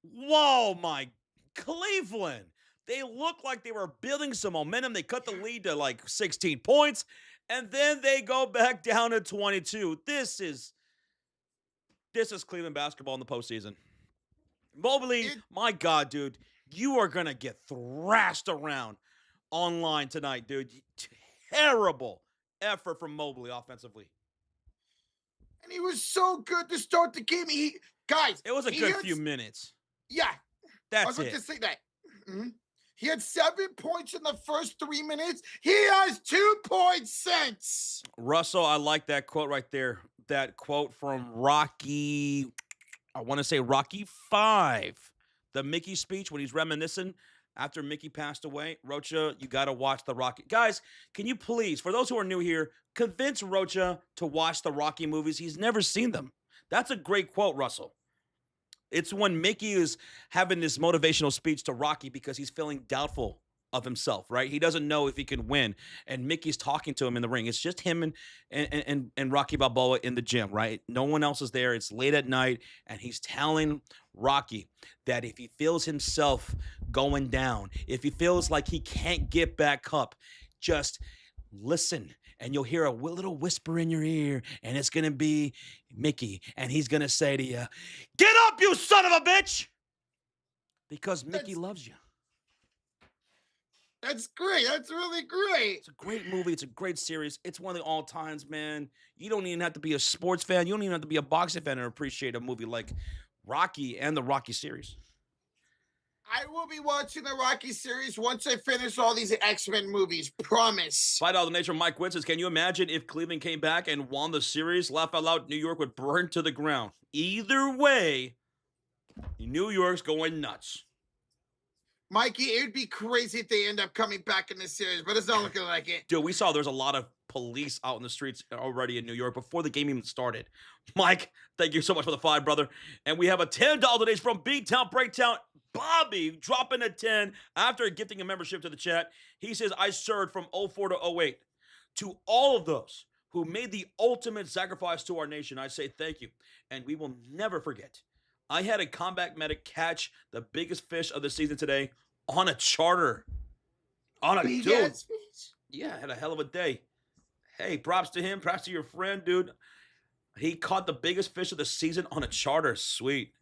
Whoa, my Cleveland. They look like they were building some momentum. They cut the lead to like 16 points, and then they go back down to 22. This is Cleveland basketball in the postseason. Mobley, my God, dude, you are going to get thrashed around online tonight, dude. Terrible effort from Mobley offensively. And he was so good to start the game. Guys, it was a good few minutes. Yeah. That's it. I was going to say that. Mm-hmm. He had 7 points in the first 3 minutes. He has 2 points since. Russell, I like that quote right there. That quote from Rocky, I want to say Rocky 5. The Mickey speech when he's reminiscing after Mickey passed away. Rocha, you got to watch the Rocky. Guys, can you please, for those who are new here, convince Rocha to watch the Rocky movies? He's never seen them. That's a great quote, Russell. It's when Mickey is having this motivational speech to Rocky because he's feeling doubtful of himself, right? He doesn't know if he can win, and Mickey's talking to him in the ring. It's just him and Rocky Balboa in the gym, right? No one else is there. It's late at night, and he's telling Rocky that if he feels himself going down, if he feels like he can't get back up, just listen, and you'll hear a little whisper in your ear, and it's going to be Mickey, and he's going to say to you, "Get up, you son of a bitch!" Because Mickey loves you. That's great. That's really great. It's a great movie. It's a great series. It's one of the all-times, man. You don't even have to be a sports fan. You don't even have to be a boxing fan to appreciate a movie like Rocky and the Rocky series. I will be watching the Rocky series once I finish all these X-Men movies. Promise. $5 donation from Mike Wynn says, can you imagine if Cleveland came back and won the series? Laugh out loud, New York would burn to the ground. Either way, New York's going nuts. Mikey, it would be crazy if they end up coming back in this series, but it's not looking like it. Dude, we saw there's a lot of police out in the streets already in New York before the game even started. Mike, thank you so much for the $5, brother. And we have a $10 donation from B-Town Breakdown. Bobby dropping a 10 after gifting a membership to the chat. He says, I served from 04 to 08. To all of those who made the ultimate sacrifice to our nation, I say thank you. And we will never forget. I had a combat medic catch the biggest fish of the season today on a charter. On a dude. Yeah, had a hell of a day. Hey, props to him. Props to your friend, dude. He caught the biggest fish of the season on a charter. Sweet.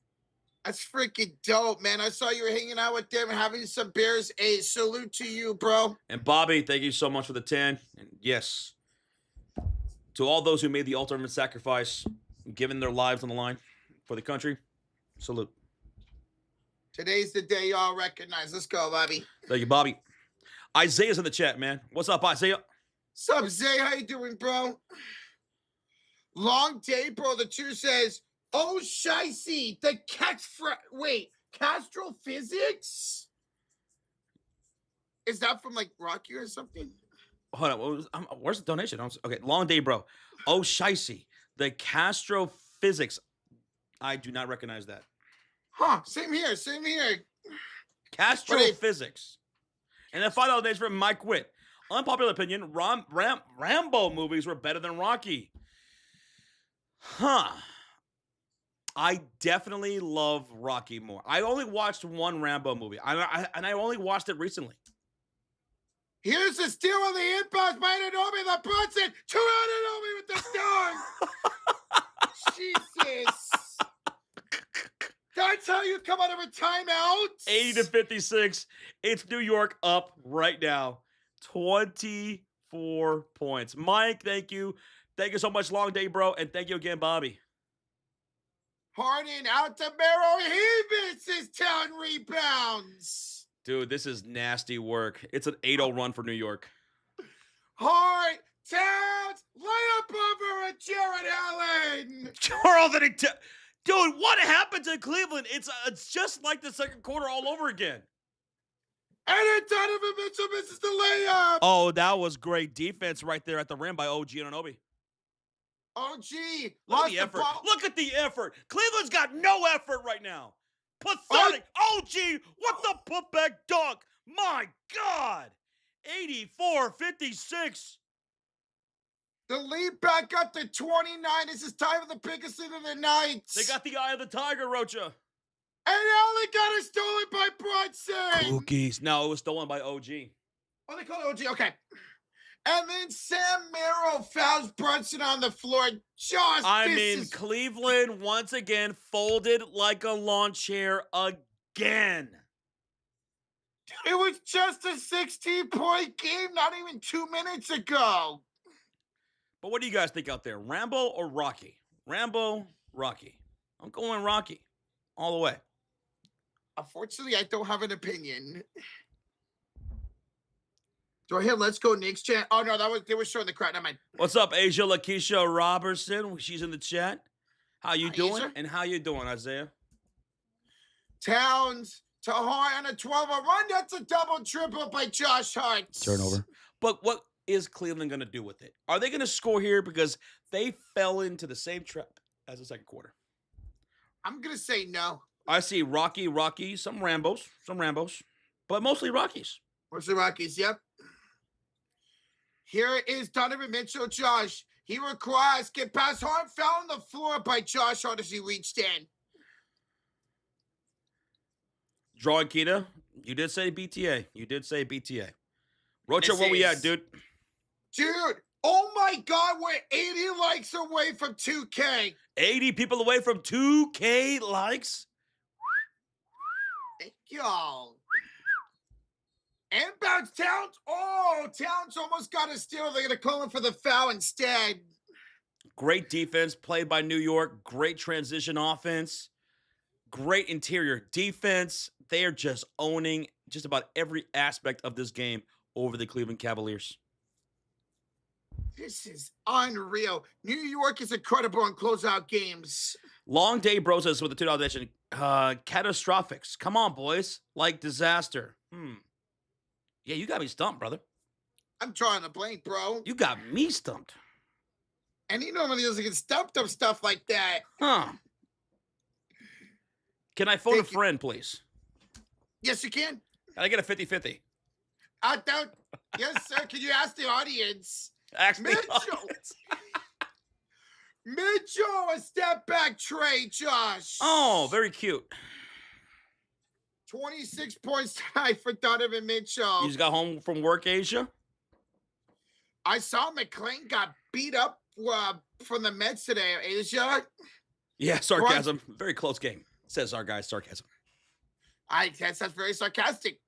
That's freaking dope, man. I saw you were hanging out with them and having some beers. A salute to you, bro. And Bobby, thank you so much for the 10. And yes, to all those who made the ultimate sacrifice, giving their lives on the line for the country, salute. Today's the day y'all recognize. Let's go, Bobby. Thank you, Bobby. Isaiah's in the chat, man. What's up, Isaiah? What's up, Zay? How you doing, bro? Long day, bro. The 2 says, oh, shicey, the Astrophysics? Is that from, like, Rocky or something? Hold on, where's the donation? Okay, long day, bro. Oh, shicey, the Astrophysics. I do not recognize that. Huh, same here. Astrophysics. And then $5 donation from Mike Witt. Unpopular opinion, Rambo movies were better than Rocky. Huh. I definitely love Rocky more. I only watched one Rambo movie, and I only watched it recently. Here's the steal of the inbounds by Anunoby, the Brunson, to Anunoby with the dunk. Jesus. That's how you come out of a timeout. 80-56. It's New York up right now. 24 points. Mike, thank you. Thank you so much, long day, bro, and thank you again, Bobby. Harden out to Merrill. He misses 10 rebounds. Dude, this is nasty work. It's an 8-0 run for New York. Hart, Towns, layup over at Jared Allen. Karl-Anthony, dude, what happened to Cleveland? It's just like the second quarter all over again. And then Donovan Mitchell misses the layup. Oh, that was great defense right there at the rim by OG Anunoby. OG Look at the effort. Look at the effort. Cleveland's got no effort right now. Pathetic. OG, what the putback dunk? My God. 84-56. The lead back up to 29. This is time for the biggest thing of the night. They got the eye of the tiger, Rocha. And Allen got it stolen by Brunson. Cookies. No, it was stolen by OG. Oh, they call it OG. Okay. And then Sam Merrill fouls Brunson on the floor. Cleveland once again folded like a lawn chair again. It was just a 16-point game not even 2 minutes ago. But what do you guys think out there? Rambo or Rocky? Rambo, Rocky. I'm going Rocky all the way. Unfortunately, I don't have an opinion. Do I hear "Let's Go Knicks" chant? Oh no, they were showing the crowd. Never mind. What's up, Asia Lakeisha Robertson? She's in the chat. How you doing? Asia? And how you doing, Isaiah? Towns to Hart on a 12 run. That's a double-triple by Josh Hart. Turnover. But what is Cleveland going to do with it? Are they going to score here because they fell into the same trap as the second quarter? I'm going to say no. I see Rocky, some Rambos, but mostly Rockies. Mostly Rockies, yep. Here is Donovan Mitchell, Josh. He requires get past Hart, fell on the floor by Josh Hart as he reached in. Drawing Kita, you did say BTA. Rocha, where we at, dude? Dude, oh my God, we're 80 likes away from 2K. 80 people away from 2K likes? Thank y'all. Inbounds Towns. Oh, Towns almost got a steal. They're going to call him for the foul instead. Great defense played by New York. Great transition offense. Great interior defense. They are just owning just about every aspect of this game over the Cleveland Cavaliers. This is unreal. New York is incredible in closeout games. Long Day Bros with the $2 donation. Catastrophics. Come on, boys. Like disaster. Yeah, you got me stumped, brother. I'm drawing a blank, bro. You got me stumped. And he normally doesn't get stumped of stuff like that. Huh. Can I phone a friend, please? Yes, you can. Can I get a 50-50? Yes, sir. Can you ask the audience? Ask Mitchell. the audience. Mitchell, a step back trade, Josh. Oh, very cute. 26 points tonight for Donovan Mitchell. You just got home from work, Asia? I saw McClain got beat up from the Mets today, Asia. Yeah, sarcasm. Very close game, says our guy, sarcasm. I guess that's very sarcastic.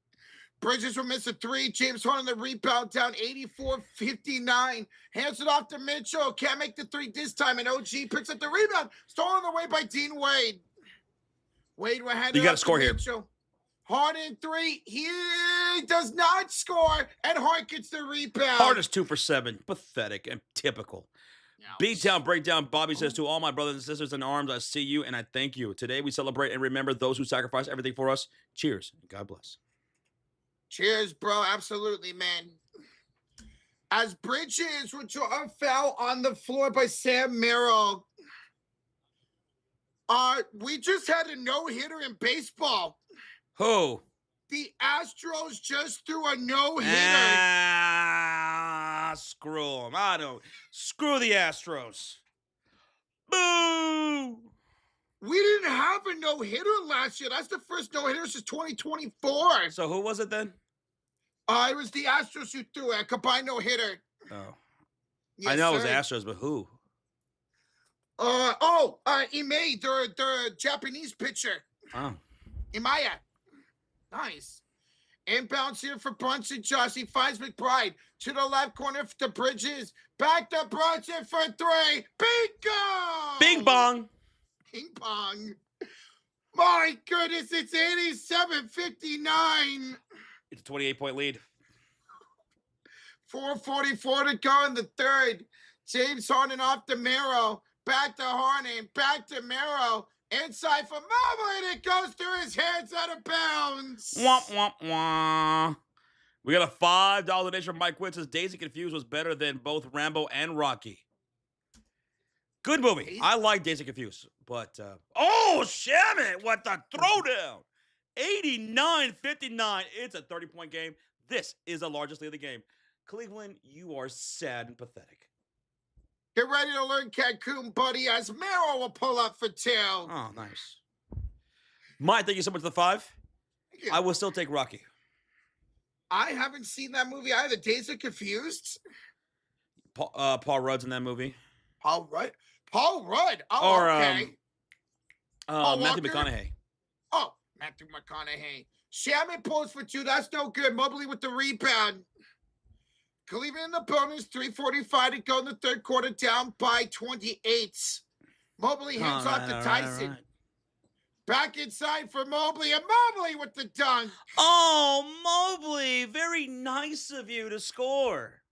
Bridges will miss a three. James Harden the rebound down 84-59. Hands it off to Mitchell. Can't make the three this time. And OG picks up the rebound. Stolen away by Dean Wade. Wade will hand it off to Mitchell. You got to score here. Harden three. He does not score. And Hart gets the rebound. Hart is 2 for 7. Pathetic and typical. Beat down, breakdown. Bobby says to all my brothers and sisters in arms, I see you and I thank you. Today we celebrate and remember those who sacrifice everything for us. Cheers. God bless. Cheers, bro. Absolutely, man. As Bridges would draw a foul on the floor by Sam Merrill. We just had a no-hitter in baseball. Who? The Astros just threw a no-hitter. Screw them. Screw the Astros. Boo! We didn't have a no-hitter last year. That's the first no-hitter since 2024. So who was it then? It was the Astros who threw a combined no-hitter. Oh. Yes, I know sir. it was Astros, but who? Imei, their Japanese pitcher. Oh. Imaya. Nice. Inbounds here for Brunson. Josh, he finds McBride to the left corner to Bridges. Back to Brunson for three. Bingo! Bing bong. Ping pong. My goodness, it's 87-59. It's a 28-point lead. 4:44 to go in the third. James Harden off to Mero. Back to Harden. Back to Mero. Inside for Mobley, and it goes through his hands out of bounds. Womp, womp, womp. We got a $5 donation from Mike Witt. Says Dazed and Confused was better than both Rambo and Rocky. Good movie. I like Dazed and Confused. But, oh, Shamit, what the throwdown. 89-59. It's a 30-point game. This is the largest lead of the game. Cleveland, you are sad and pathetic. Get ready to learn Cancun, buddy, as Mero will pull up for two. Oh, nice. Mike, thank you so much for the 5. I will still take Rocky. I haven't seen that movie either. Dazed and Confused? Paul Rudd's in that movie. Paul Rudd? Paul Rudd. Oh, or, okay. Matthew McConaughey. Oh, Matthew McConaughey. Shamit pulls for two. That's no good. Mobley with the rebound. Cleveland in the bonus. 3:45 to go in the third quarter. Down by 28. Mobley hands off to Tyson. Right. Back inside for Mobley. And Mobley with the dunk. Oh, Mobley. Very nice of you to score.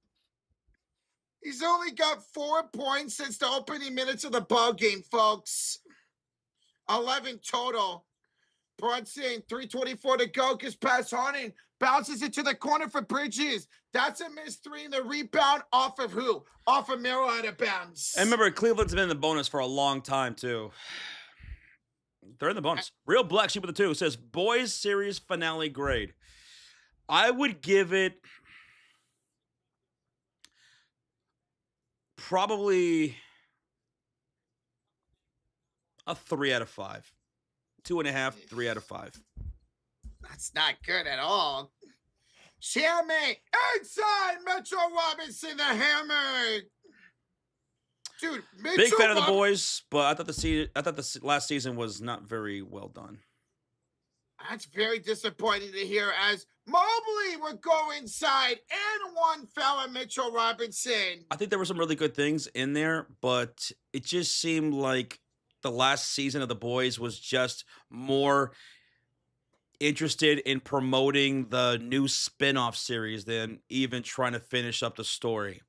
He's only got 4 points since the opening minutes of the ball game, folks. 11 total. Brunson, 3:24 to go. Gets past Harden. Bounces it to the corner for Bridges. That's a missed three. And the rebound off of who? Off of Mero out of bounds. And remember, Cleveland's been in the bonus for a long time, too. They're in the bonus. Real Black Sheep with the 2 says, boys series finale grade. I would give it probably a 3 out of 5. 2.5, 3 out of 5. That's not good at all. Shamit inside. Mitchell Robinson, the hammer. Dude, Mitchell big fan of the boys, but I thought the last season was not very well done. That's very disappointing to hear, as Mobley would go inside and one fella Mitchell Robinson. I think there were some really good things in there, but it just seemed like the last season of the boys was just more interested in promoting the new spin-off series than even trying to finish up the story.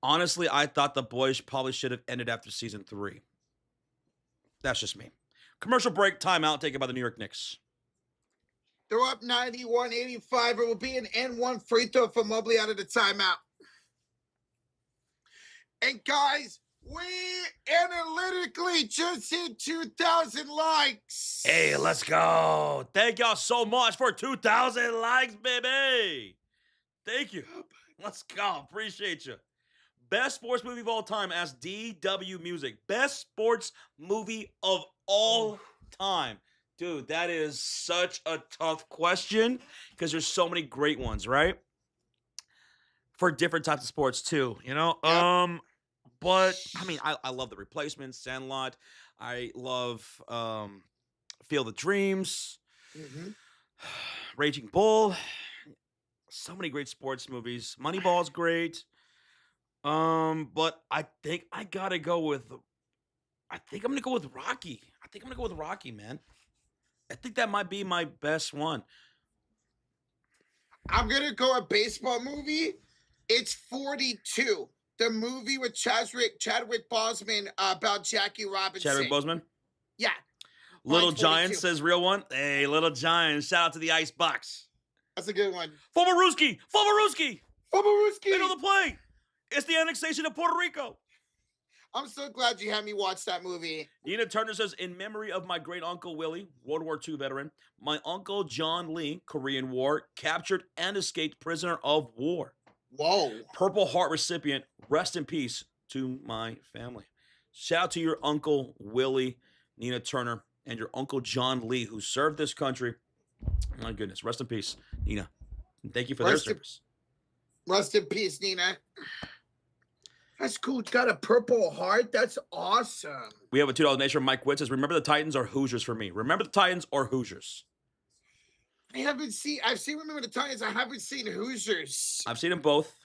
Honestly, I thought the boys probably should have ended after season 3. That's just me. Commercial break, timeout, taken by the New York Knicks. They're up 91-85. It will be an N1 free throw for Mobley out of the timeout. And guys, we analytically just hit 2,000 likes. Hey, let's go. Thank y'all so much for 2,000 likes, baby. Thank you. Let's go. Appreciate you. Best sports movie of all time, ask DW Music. Best sports movie of all time. Dude, that is such a tough question because there's so many great ones, right? For different types of sports too, you know? Yep. But, I mean, I love The Replacements, Sandlot. I love Field of Dreams, Raging Bull. So many great sports movies. Moneyball's great. But I think I gotta go with. I think I'm gonna go with Rocky. Man. I think that might be my best one. I'm gonna go a baseball movie. It's 42. The movie with Chadwick Boseman about Jackie Robinson. Chadwick Boseman? Yeah. Little Giant says real one. Hey, Little Giant. Shout out to the Ice Box. That's a good one. Fumaruski. They know the play. It's the annexation of Puerto Rico. I'm so glad you had me watch that movie. Nina Turner says, in memory of my great uncle Willie, World War II veteran, my uncle John Lee, Korean War, captured and escaped prisoner of war. Whoa. Purple Heart recipient, rest in peace to my family. Shout out to your uncle Willie, Nina Turner, and your uncle John Lee, who served this country. My goodness, rest in peace, Nina. And thank you for their service. Rest in peace, Nina. That's cool. Got a Purple Heart. That's awesome. We have a $2 donation from Mike Witt says, remember the Titans or Hoosiers for me. Remember the Titans or Hoosiers? I've seen Remember the Titans. I haven't seen Hoosiers. I've seen them both.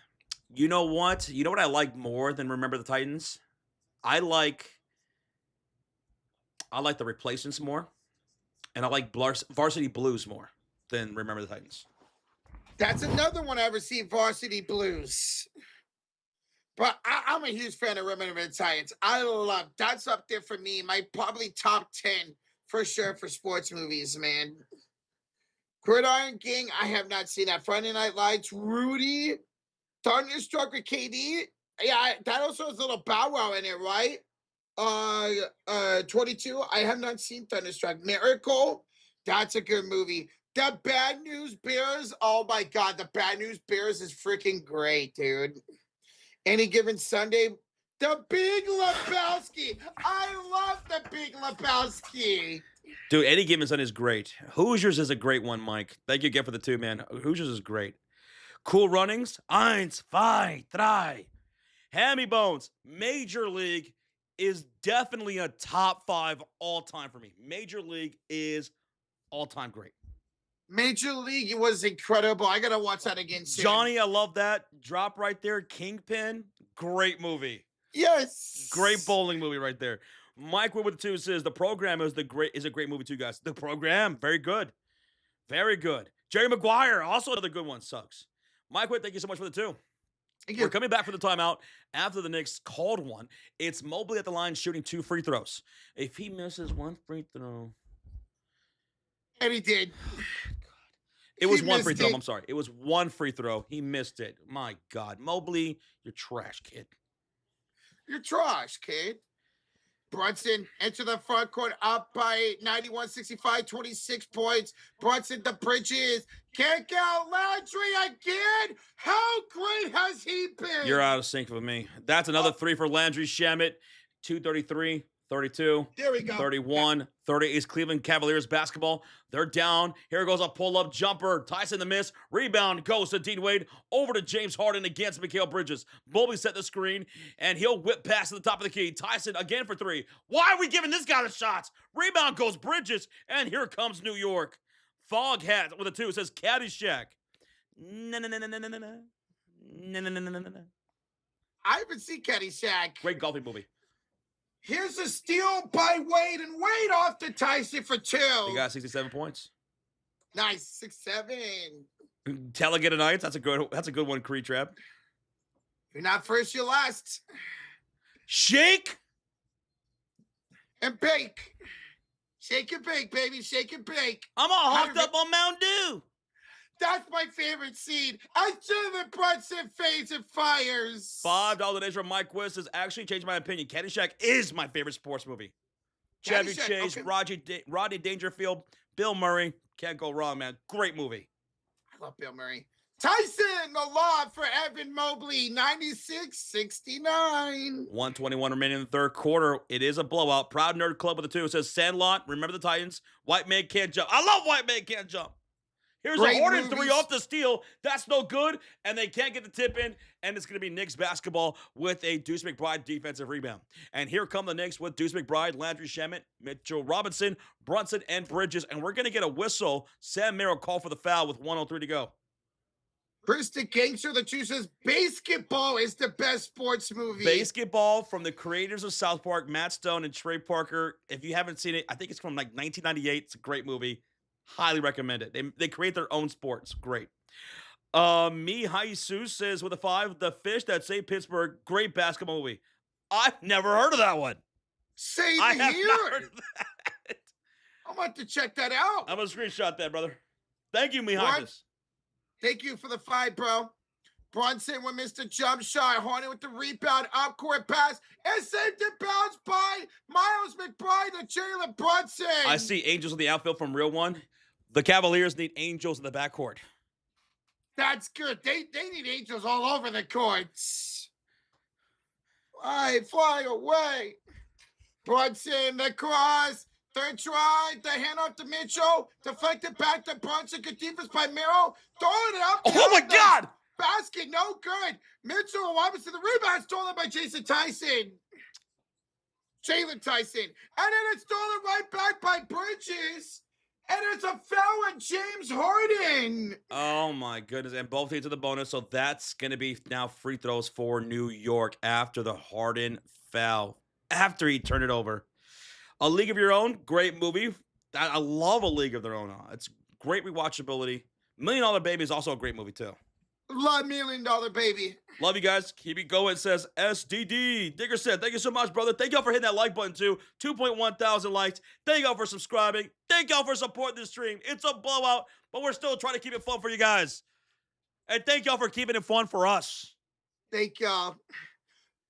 You know what? You know what I like more than Remember the Titans? I like the Replacements more, and I like Varsity Blues more than Remember the Titans. That's another one I ever seen, Varsity Blues. But I'm a huge fan of Remember the Titans. I love that's up there for me. My probably top 10 for sure for sports movies, man. Gridiron Gang, I have not seen that. Friday Night Lights, Rudy, Thunderstruck with KD. Yeah, that also has a little Bow Wow in it, right? 22. I have not seen Thunderstruck. Miracle, that's a good movie. The Bad News Bears. Oh my God, the Bad News Bears is freaking great, dude. Any Given Sunday. The Big Lebowski. I love The Big Lebowski. Dude, Any Given Sunday is great. Hoosiers is a great one, Mike. Thank you again for the 2, man. Hoosiers is great. Cool Runnings. 1, 2, 3. Hammy Bones. Major League is definitely a top 5 all time for me. Major League is all time great. Major League was incredible. I gotta watch that again soon. Johnny, I love that. Drop right there. Kingpin. Great movie. Yes. Great bowling movie right there. Mike Wood with the 2 says The Program is a great movie too, guys. The Program, very good. Very good. Jerry Maguire, also another good one. Sucks. Mike Wood, thank you so much for the 2. We're coming back for the timeout after the Knicks called one. It's Mobley at the line shooting 2 free throws. If he misses 1 free throw. And he did. It was 1 free throw. I'm sorry. It was 1 free throw. He missed it. My God. Mobley, you're trash, kid. You're trash, kid. Brunson enter the front court up by 91-65, 26 points. Brunson, the Bridges. Can't get out Landry again. How great has he been? You're out of sync with me. That's another 3 for Landry Shamet. 233, 32. There we go. 31, 30 is Cleveland Cavaliers basketball. They're down. Here goes a pull-up jumper. Tyson the miss. Rebound goes to Dean Wade. Over to James Harden against Mikal Bridges. Mobley set the screen, and he'll whip past to the top of the key. Tyson again for 3. Why are we giving this guy the shots? Rebound goes Bridges, and here comes New York. Fog hat with a 2 says Caddyshack. I haven't seen Caddyshack. Great golfing movie. Here's a steal by Wade, and Wade off to Tyson for 2. They got 67 points. Nice, 6-7. Tailgate Knights. That's a good one, Creed Trap. You're not first, you're last. Shake and bake. Shake and bake, baby. Shake and bake. I'm all hopped up on Mountain Dew. That's my favorite scene. As Jalen Brunson fades and fires. $5 donation from Mike Quiz has actually changed my opinion. Caddyshack is my favorite sports movie. Chevy Chase, okay. Rodney Dangerfield, Bill Murray. Can't go wrong, man. Great movie. I love Bill Murray. Tyson, the law for Evan Mobley, 96-69. 1:21 remaining in the third quarter. It is a blowout. Proud Nerd Club with a 2. It says Sandlot, remember the Titans. White man can't jump. I love White man can't jump. Here's a Horton 3 off the steal. That's no good. And they can't get the tip in. And it's going to be Knicks basketball with a Deuce McBride defensive rebound. And here come the Knicks with Deuce McBride, Landry Shamet, Mitchell Robinson, Brunson, and Bridges. And we're going to get a whistle. Sam Merrill called for the foul with 1:03 to go. Krista Gangster, the 2 says, basketball is the best sports movie. Basketball from the creators of South Park, Matt Stone and Trey Parker. If you haven't seen it, I think it's from like 1998. It's a great movie. Highly recommend it. They create their own sports. Great. Me, Jesus says with a 5, The Fish That Saved Pittsburgh. Great basketball movie. I've never heard of that one. Same I here. have not heard of that. I'm about to check that out. I'm going to screenshot that, brother. Thank you, me, Thank you for the 5, bro. Brunson with Mr. Jump Shot. Hornet with the rebound. Up court pass. And saved in bounds by Miles McBride and Jalen Brunson. I see Angels in the outfield from Real One. The Cavaliers need Angels in the backcourt. That's good. They need Angels all over the courts. Fly away. Brunson, the cross. Third try. The hand off to Mitchell. Deflected back to Brunson. Good defense by Merrill. Throwing it up. Oh, my God. Basket, no good. Mitchell Robinson, the rebound stolen by Jason Tyson. Jalen Tyson. And then it's stolen right back by Bridges. And it's a foul on James Harden. Oh my goodness. And both teams to the bonus. So that's going to be now free throws for New York after the Harden foul. After he turned it over. A League of Your Own, great movie. I love A League of Their Own. It's great rewatchability. $1 Million Baby is also a great movie too. Love $1 Million Baby. Love you guys. Keep it going. It says SDD. Digger said, thank you so much, brother. Thank y'all for hitting that like button too. 2.1 thousand likes. Thank y'all for subscribing. Thank y'all for supporting this stream. It's a blowout, but we're still trying to keep it fun for you guys. And thank y'all for keeping it fun for us. Thank y'all.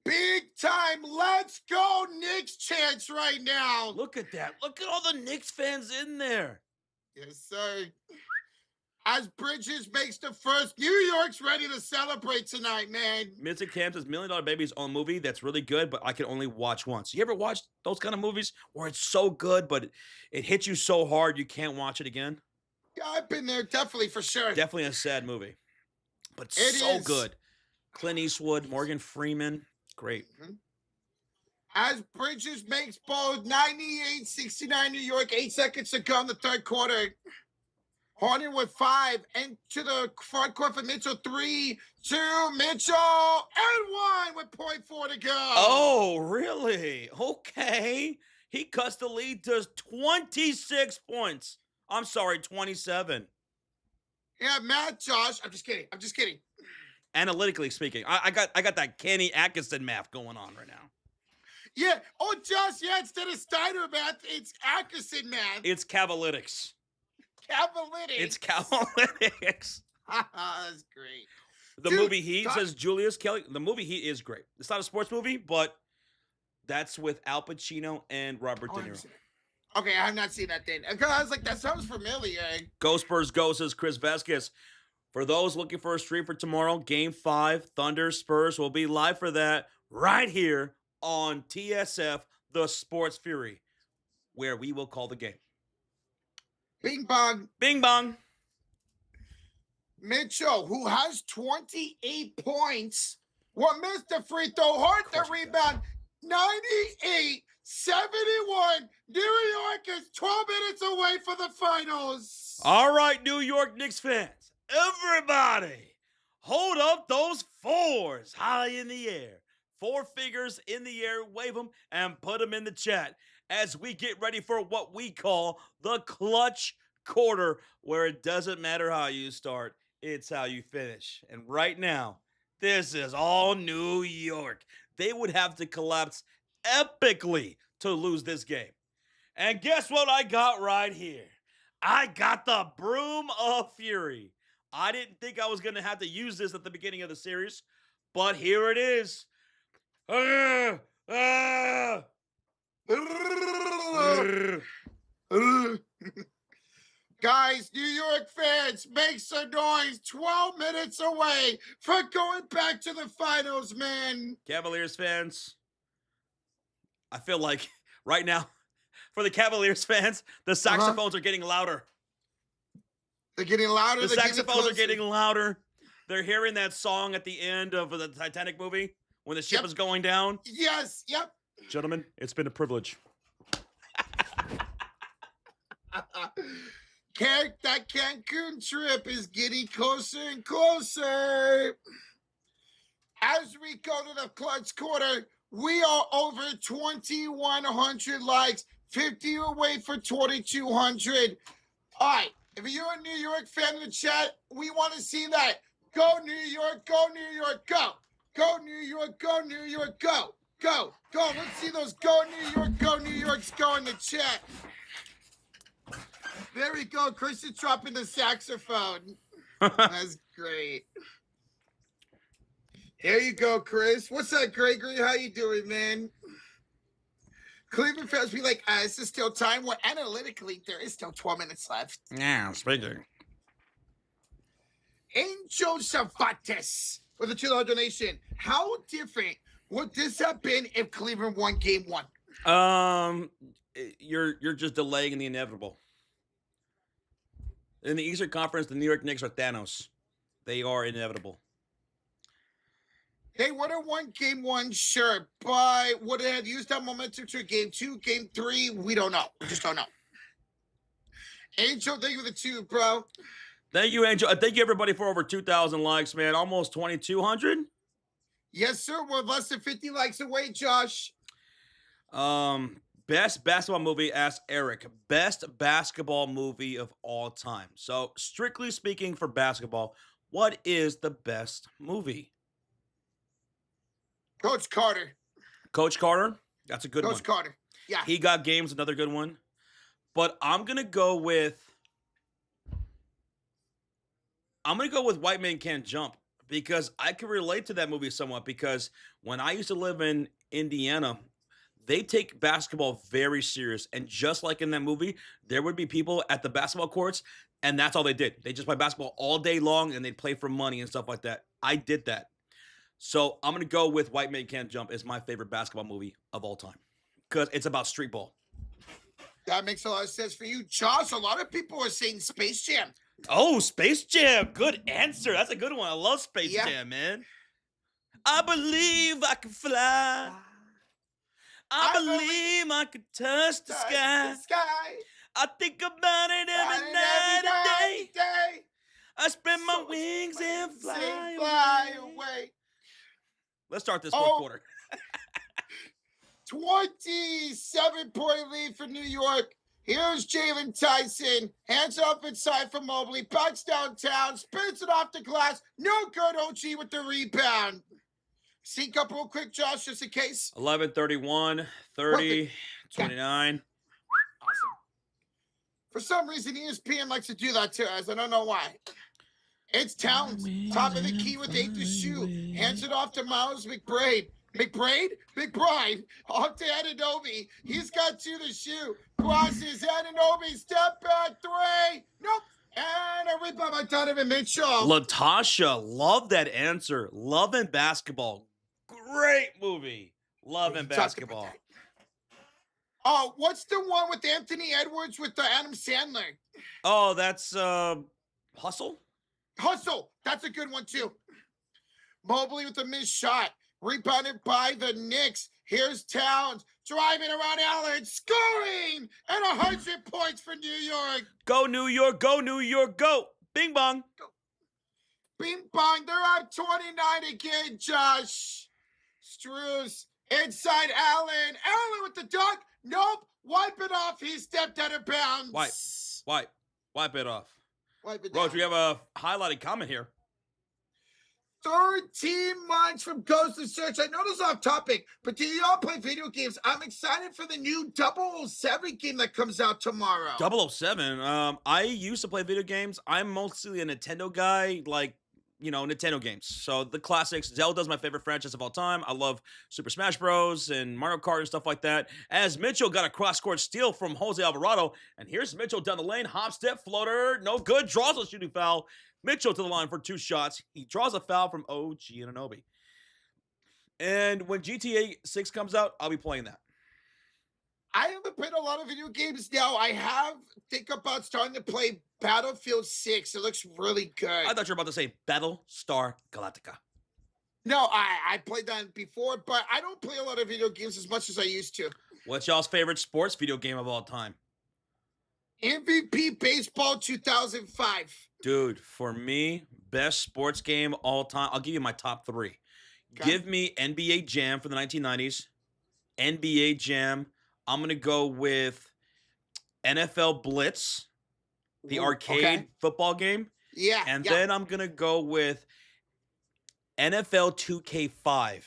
Big time. Let's go Knicks chance right now. Look at that. Look at all the Knicks fans in there. Yes, sir. As Bridges makes the first, New York's ready to celebrate tonight, man. Vincent Camp's $1 Million Baby's own movie that's really good, but I can only watch once. You ever watch those kind of movies where it's so good, but it hits you so hard you can't watch it again? Yeah, I've been there, definitely, for sure. Definitely a sad movie, but It so is. good. Clint Eastwood, Morgan Freeman, great. As Bridges makes both 98-69 New York, 8 seconds to go in the third quarter. Harden with 5, and to the front court for Mitchell. 3, 2, Mitchell, and 1 with 0.4 to go. Oh, really? Okay. He cuts the lead to 26 points. I'm sorry, 27. Yeah, Matt, Josh. I'm just kidding. Analytically speaking, I got that Kenny Atkinson math going on right now. Yeah. Oh, Josh, yeah, instead of Steiner math, it's Atkinson math. It's Cavalytics. Cavalytics. It's Cavalytics. That's great. The movie Heat, says Julius Kelly. The movie Heat is great. It's not a sports movie, but that's with Al Pacino and Robert De Niro. Okay, I have not seen that then. I was like, that sounds familiar. Go Spurs Go, says Chris Vasquez. For those looking for a stream for tomorrow, Game 5, Thunder Spurs will be live for that right here on TSF, The Sports Fury, where we will call the game. Bing bong. Bing bong. Mitchell, who has 28 points, will miss the free throw. Hard the rebound. 98-71. New York is 12 minutes away for the finals. All right, New York Knicks fans, everybody, hold up those fours high in the air. 4 fingers in the air, wave them, and put them in the chat as we get ready for what we call the clutch quarter, where it doesn't matter how you start, it's how you finish. And right now, this is all New York. They would have to collapse epically to lose this game. And guess what I got right here? I got the Broom of Fury. I didn't think I was going to have to use this at the beginning of the series, but here it is. Guys, New York fans, make some noise. 12 minutes away from going back to the finals, man. Cavaliers fans, I feel like right now, for the Cavaliers fans, the saxophones are getting louder. They're getting louder. The saxophones are getting louder. They're hearing that song at the end of the Titanic movie when the ship is going down. Yes, yep. Gentlemen, it's been a privilege. That Cancun trip is getting closer and closer. As we go to the clutch quarter, we are over 2,100 likes, 50 away for 2,200. All right, if you're a New York fan in the chat, we want to see that. Go New York, go New York, go. Go New York, go New York, go. Go, go. Let's see those go New Yorks go in the chat. There we go. Chris is dropping the saxophone. That's great. There you go, Chris. What's up, Gregory? How you doing, man? Cleveland fans be like, is there still time? Well, analytically, there is still 12 minutes left. Yeah, speaking. Angel Cervantes with a $2 donation. How different would this have been if Cleveland won Game 1? You're just delaying the inevitable. In the Eastern Conference, the New York Knicks are Thanos. They are inevitable. They would have won Game 1, sure, but would it have used that momentum to Game 2, Game 3? We don't know. We just don't know. Angel, thank you for the 2, bro. Thank you, Angel. Thank you, everybody, for over 2,000 likes, man. Almost 2,200. Yes, sir. We're less than 50 likes away, Josh. Best basketball movie, asked Eric. Best basketball movie of all time. So, strictly speaking for basketball, what is the best movie? Coach Carter. Coach Carter? That's a good one. Coach Carter. Yeah. He Got Games, another good one. But I'm going to go with White Man Can't Jump because I can relate to that movie somewhat because when I used to live in Indiana, they take basketball very serious. And just like in that movie, there would be people at the basketball courts, and that's all they did. They just play basketball all day long, and they'd play for money and stuff like that. I did that. So I'm going to go with White Man Can't Jump as my favorite basketball movie of all time because it's about street ball. That makes a lot of sense for you. Josh, a lot of people are saying Space Jam. Oh, Space Jam. Good answer. That's a good one. I love Space Jam, man. I believe I can fly. I believe I could touch the sky. I think about it every night and day. I spread my wings and fly away. Let's start this fourth quarter. 27-point lead for New York. Here's Jalen Tyson. Hands up inside for Mobley. Backs downtown. Spins it off the glass. No good. OG with the rebound. Sync up real quick, Josh, just in case. 11, 31, 30, Perfect. 29. Awesome. For some reason, ESPN likes to do that to us. I don't know why. It's Towns. Top of the key with 8 to shoot. Hands it off to Miles McBride. McBride. Off to Anunoby. He's got 2 to shoot. Crosses Anunoby. Step back 3. Nope. And a rebound by Donovan Mitchell. Latasha. Love that answer. Love and Basketball. Great movie. Love and Basketball. Oh, what's the one with Anthony Edwards with Adam Sandler? Oh, that's Hustle? Hustle. That's a good one, too. Mobley with a missed shot. Rebounded by the Knicks. Here's Towns. Driving around Allen. Scoring! And 100 points for New York. Go, New York. Go, New York. Go. Bing bong. Go. Bing bong. They're up 29 again, Josh. Struz. Inside Allen. Allen with the dunk. Nope. Wipe it off. He stepped out of bounds. Wipe it off. Wipe it Roach, down. we have a highlighted comment here. 13 months from Ghost of Search. I know this is off topic, but do y'all play video games? I'm excited for the new 007 game that comes out tomorrow. 007. I used to play video games. I'm mostly a Nintendo guy, Nintendo games. So the classics. Zelda's my favorite franchise of all time. I love Super Smash Bros. And Mario Kart and stuff like that. As Mitchell got a cross-court steal from Jose Alvarado. And here's Mitchell down the lane. Hop, step, floater. No good. Draws a shooting foul. Mitchell to the line for 2 shots. He draws a foul from OG Anunoby. And when GTA 6 comes out, I'll be playing that. I haven't played a lot of video games now. I have think about starting to play Battlefield 6. It looks really good. I thought you were about to say Battlestar Galactica. No, I played that before, but I don't play a lot of video games as much as I used to. What's y'all's favorite sports video game of all time? MVP Baseball 2005. Dude, for me, best sports game all time. I'll give you my top 3. Okay. Give me NBA Jam for the 1990s. NBA Jam. I'm going to go with NFL Blitz, the arcade football game. Yeah. And then I'm going to go with NFL 2K5.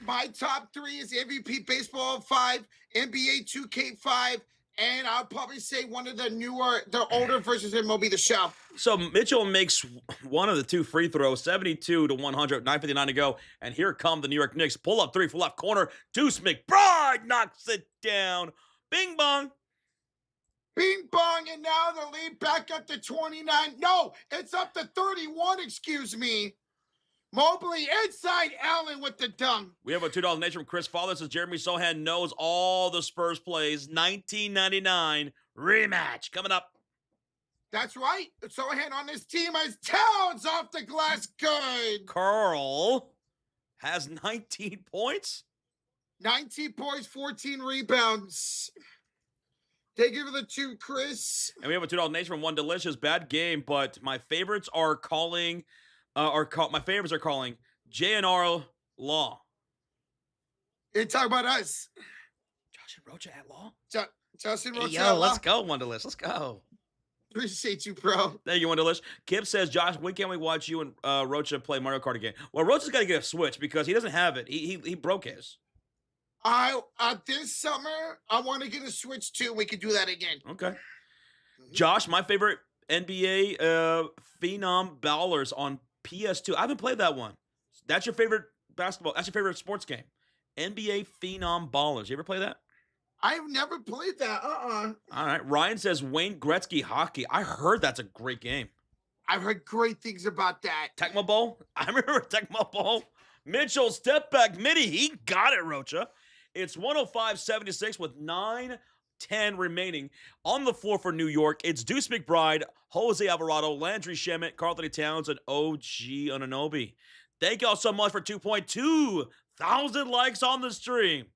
My top 3 is MVP Baseball 5, NBA 2K5, and I'll probably say one of the older versions of MLB The Show. So Mitchell makes one of the 2 free throws, 72 to 100, 9:59 to go. And here come the New York Knicks. Pull up 3 for left corner. Deuce McBride knocks it down. Bing bong. Bing bong, and now the lead back up to 29. No, it's up to 31, excuse me. Mobley inside Allen with the dunk. We have a $2 donation from Chris Father. Says Jeremy Sohan knows all the Spurs plays. 1999 rematch coming up. That's right. Sohan on this team has Towns off the glass. Good. Karl has 19 points. 19 points, 14 rebounds. Thank you for the 2, Chris. And we have a $2 donation from One Delicious. Bad game, but my favorites are calling. My favorites are calling JNR Law. You're talking about us. Josh and Rocha at Law. Justin Hey, Rocha. yo, let's go, One Delicious. Let's go. Appreciate you, bro. Thank you, One Delicious. Kip says, Josh, when can we watch you and Rocha play Mario Kart again? Well, Rocha's got to get a Switch because he doesn't have it. He broke his. This summer I want to get a Switch too. We could do that again. Okay. Josh, my favorite NBA Phenom Ballers on PS2. I haven't played that one. That's your favorite basketball. That's your favorite sports game. NBA Phenom Ballers. You ever play that? I've never played that. All right. Ryan says Wayne Gretzky hockey. I heard that's a great game. I've heard great things about that. Tecmo Bowl. I remember Tecmo Bowl. Mitchell step back midi. He got it, Rocha. It's 105-76 with 9-10 remaining on the floor for New York. It's Deuce McBride, Jose Alvarado, Landry Shamet, Karl-Anthony Towns, and OG Anunoby. Thank y'all so much for 2.2 thousand likes on the stream.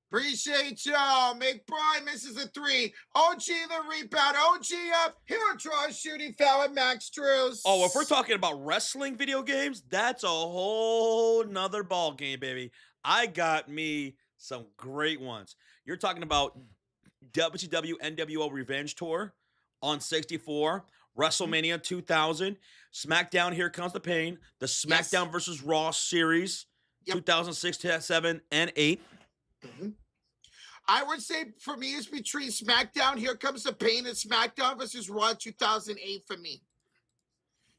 Appreciate y'all. McBride misses a 3. OG the rebound. OG up. Hero draw shooting foul at Max Drews. Oh, if we're talking about wrestling video games, that's a whole nother ball game, baby. I got me some great ones. You're talking about WCW NWO Revenge Tour on 64, WrestleMania 2000, SmackDown Here Comes the Pain, the SmackDown versus Raw series, 2006, 7, and 8. I would say for me it's between SmackDown Here Comes the Pain and SmackDown versus Raw 2008 for me.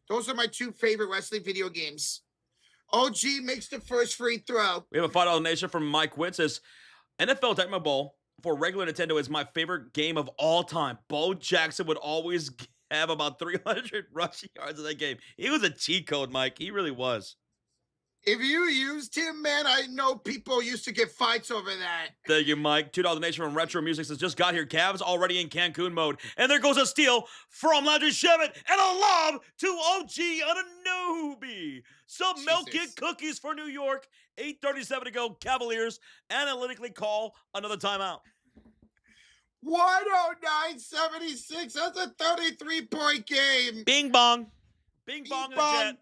Those are my 2 favorite wrestling video games. OG makes the first free throw. We have a $5 donation from Mike Witt. Says, NFL Tecmo Bowl for regular Nintendo is my favorite game of all time. Bo Jackson would always have about 300 rushing yards in that game. He was a cheat code, Mike. He really was. If you used him, man, I know people used to get fights over that. Thank you, Mike. $2 donation from Retro Music says, just got here. Cavs already in Cancun mode. And there goes a steal from Landry Shamet and a lob to OG Anunoby. Some milk and cookies for New York. 8:37 to go. Cavaliers analytically call another timeout. 109-76. That's a 33-point game. Bing bong. Bing bong in the jet.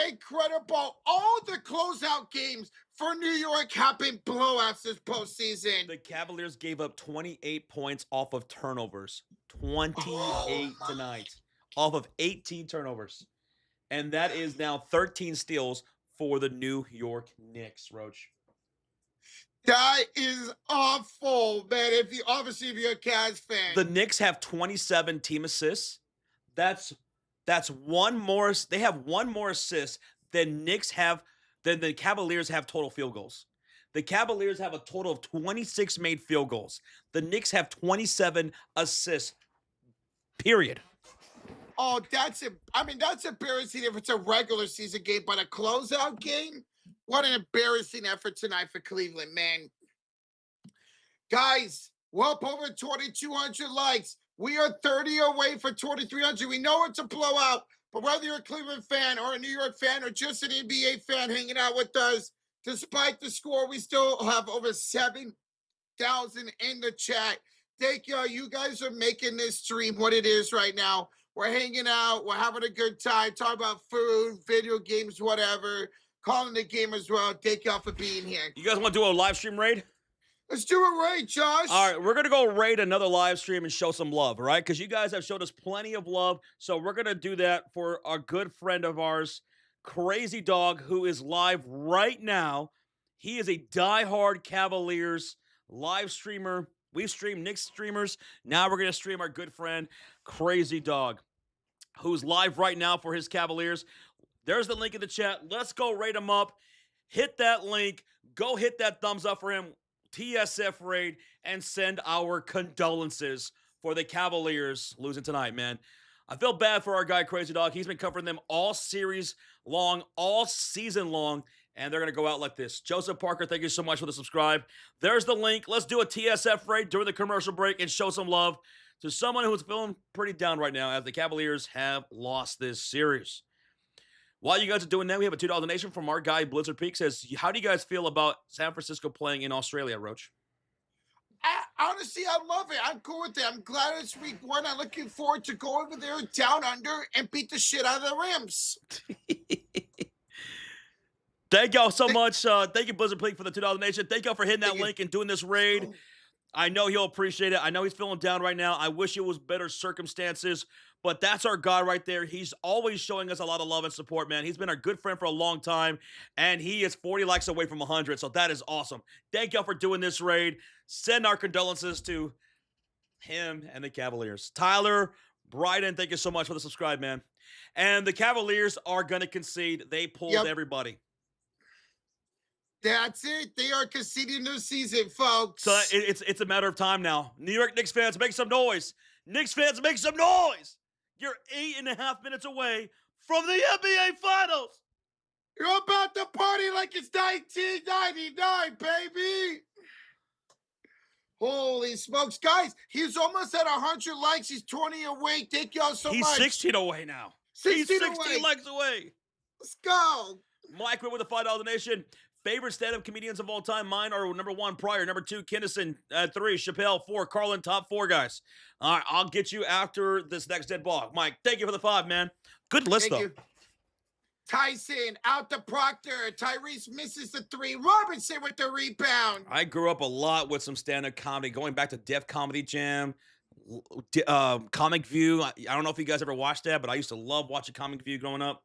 Incredible. All the closeout games for New York have been blowouts this postseason. The Cavaliers gave up 28 points off of turnovers. 28 tonight. Off of 18 turnovers. And that is now 13 steals for the New York Knicks, Roach. That is awful, man. If you're a Cavs fan. The Knicks have 27 team assists. That's one more. They have one more assist than the Cavaliers have total field goals. The Cavaliers have a total of 26 made field goals. The Knicks have 27 assists. Period. Oh, that's embarrassing if it's a regular season game, but a closeout game? What an embarrassing effort tonight for Cleveland, man. Guys, we're up over 2,200 likes. We are 30 away for 2,300. We know it's a blowout, but whether you're a Cleveland fan or a New York fan or just an NBA fan hanging out with us, despite the score, we still have over 7,000 in the chat. Thank y'all. You guys are making this stream what it is right now. We're hanging out. We're having a good time. Talking about food, video games, whatever. Calling the game as well. Thank y'all for being here. You guys want to do a live stream raid? Let's do a raid, Josh. All right, we're going to go raid another live stream and show some love, all right? Because you guys have showed us plenty of love. So we're going to do that for a good friend of ours, Crazy Dog, who is live right now. He is a diehard Cavaliers live streamer. We stream Knicks streamers. Now we're going to stream our good friend, Crazy Dog, who's live right now for his Cavaliers. There's the link in the chat. Let's go rate him up. Hit that link. Go hit that thumbs up for him. TSF raid, and send our condolences for the Cavaliers losing tonight, man. I feel bad for our guy, Crazy Dog. He's been covering them all series long, all season long, and they're going to go out like this. Joseph Parker, thank you so much for the subscribe. There's the link. Let's do a TSF raid during the commercial break and show some love to someone who's feeling pretty down right now as the Cavaliers have lost this series. While you guys are doing that, we have a $2 donation from our guy, Blizzard Peak. Says, how do you guys feel about San Francisco playing in Australia, Roach? Honestly, I love it. I'm cool with it. I'm glad it's week 1. I'm looking forward to go over there down under and beat the shit out of the Rams. Thank y'all so much. Thank you, Blizzard Pleak, for the $2 donation. Thank y'all for hitting that link and doing this raid. I know he'll appreciate it. I know he's feeling down right now. I wish it was better circumstances, but that's our guy right there. He's always showing us a lot of love and support, man. He's been our good friend for a long time, and he is 40 likes away from 100, so that is awesome. Thank y'all for doing this raid. Send our condolences to him and the Cavaliers. Tyler, Bryden, thank you so much for the subscribe, man. And the Cavaliers are going to concede. They pulled everybody. That's it. They are conceding their season, folks. So it's a matter of time now. New York Knicks fans, make some noise. Knicks fans, make some noise. You're 8.5 minutes away from the NBA Finals. You're about to party like it's 1999, baby. Holy smokes. Guys, he's almost at 100 likes. He's 20 away. Thank y'all so much. He's 16 away now. 16 likes away. Let's go. Mike with a $5 donation. Favorite stand-up comedians of all time? Mine are number 1, Pryor. Number 2, Kinnison. 3, Chappelle. 4, Carlin. Top 4, guys. All right, I'll get you after this next dead ball. Mike, thank you for the 5, man. Good list, though. Tyson out to Proctor. Tyrese misses the 3. Robinson with the rebound. I grew up a lot with some stand-up comedy, going back to Def Comedy Jam, Comic View. I don't know if you guys ever watched that, but I used to love watching Comic View growing up.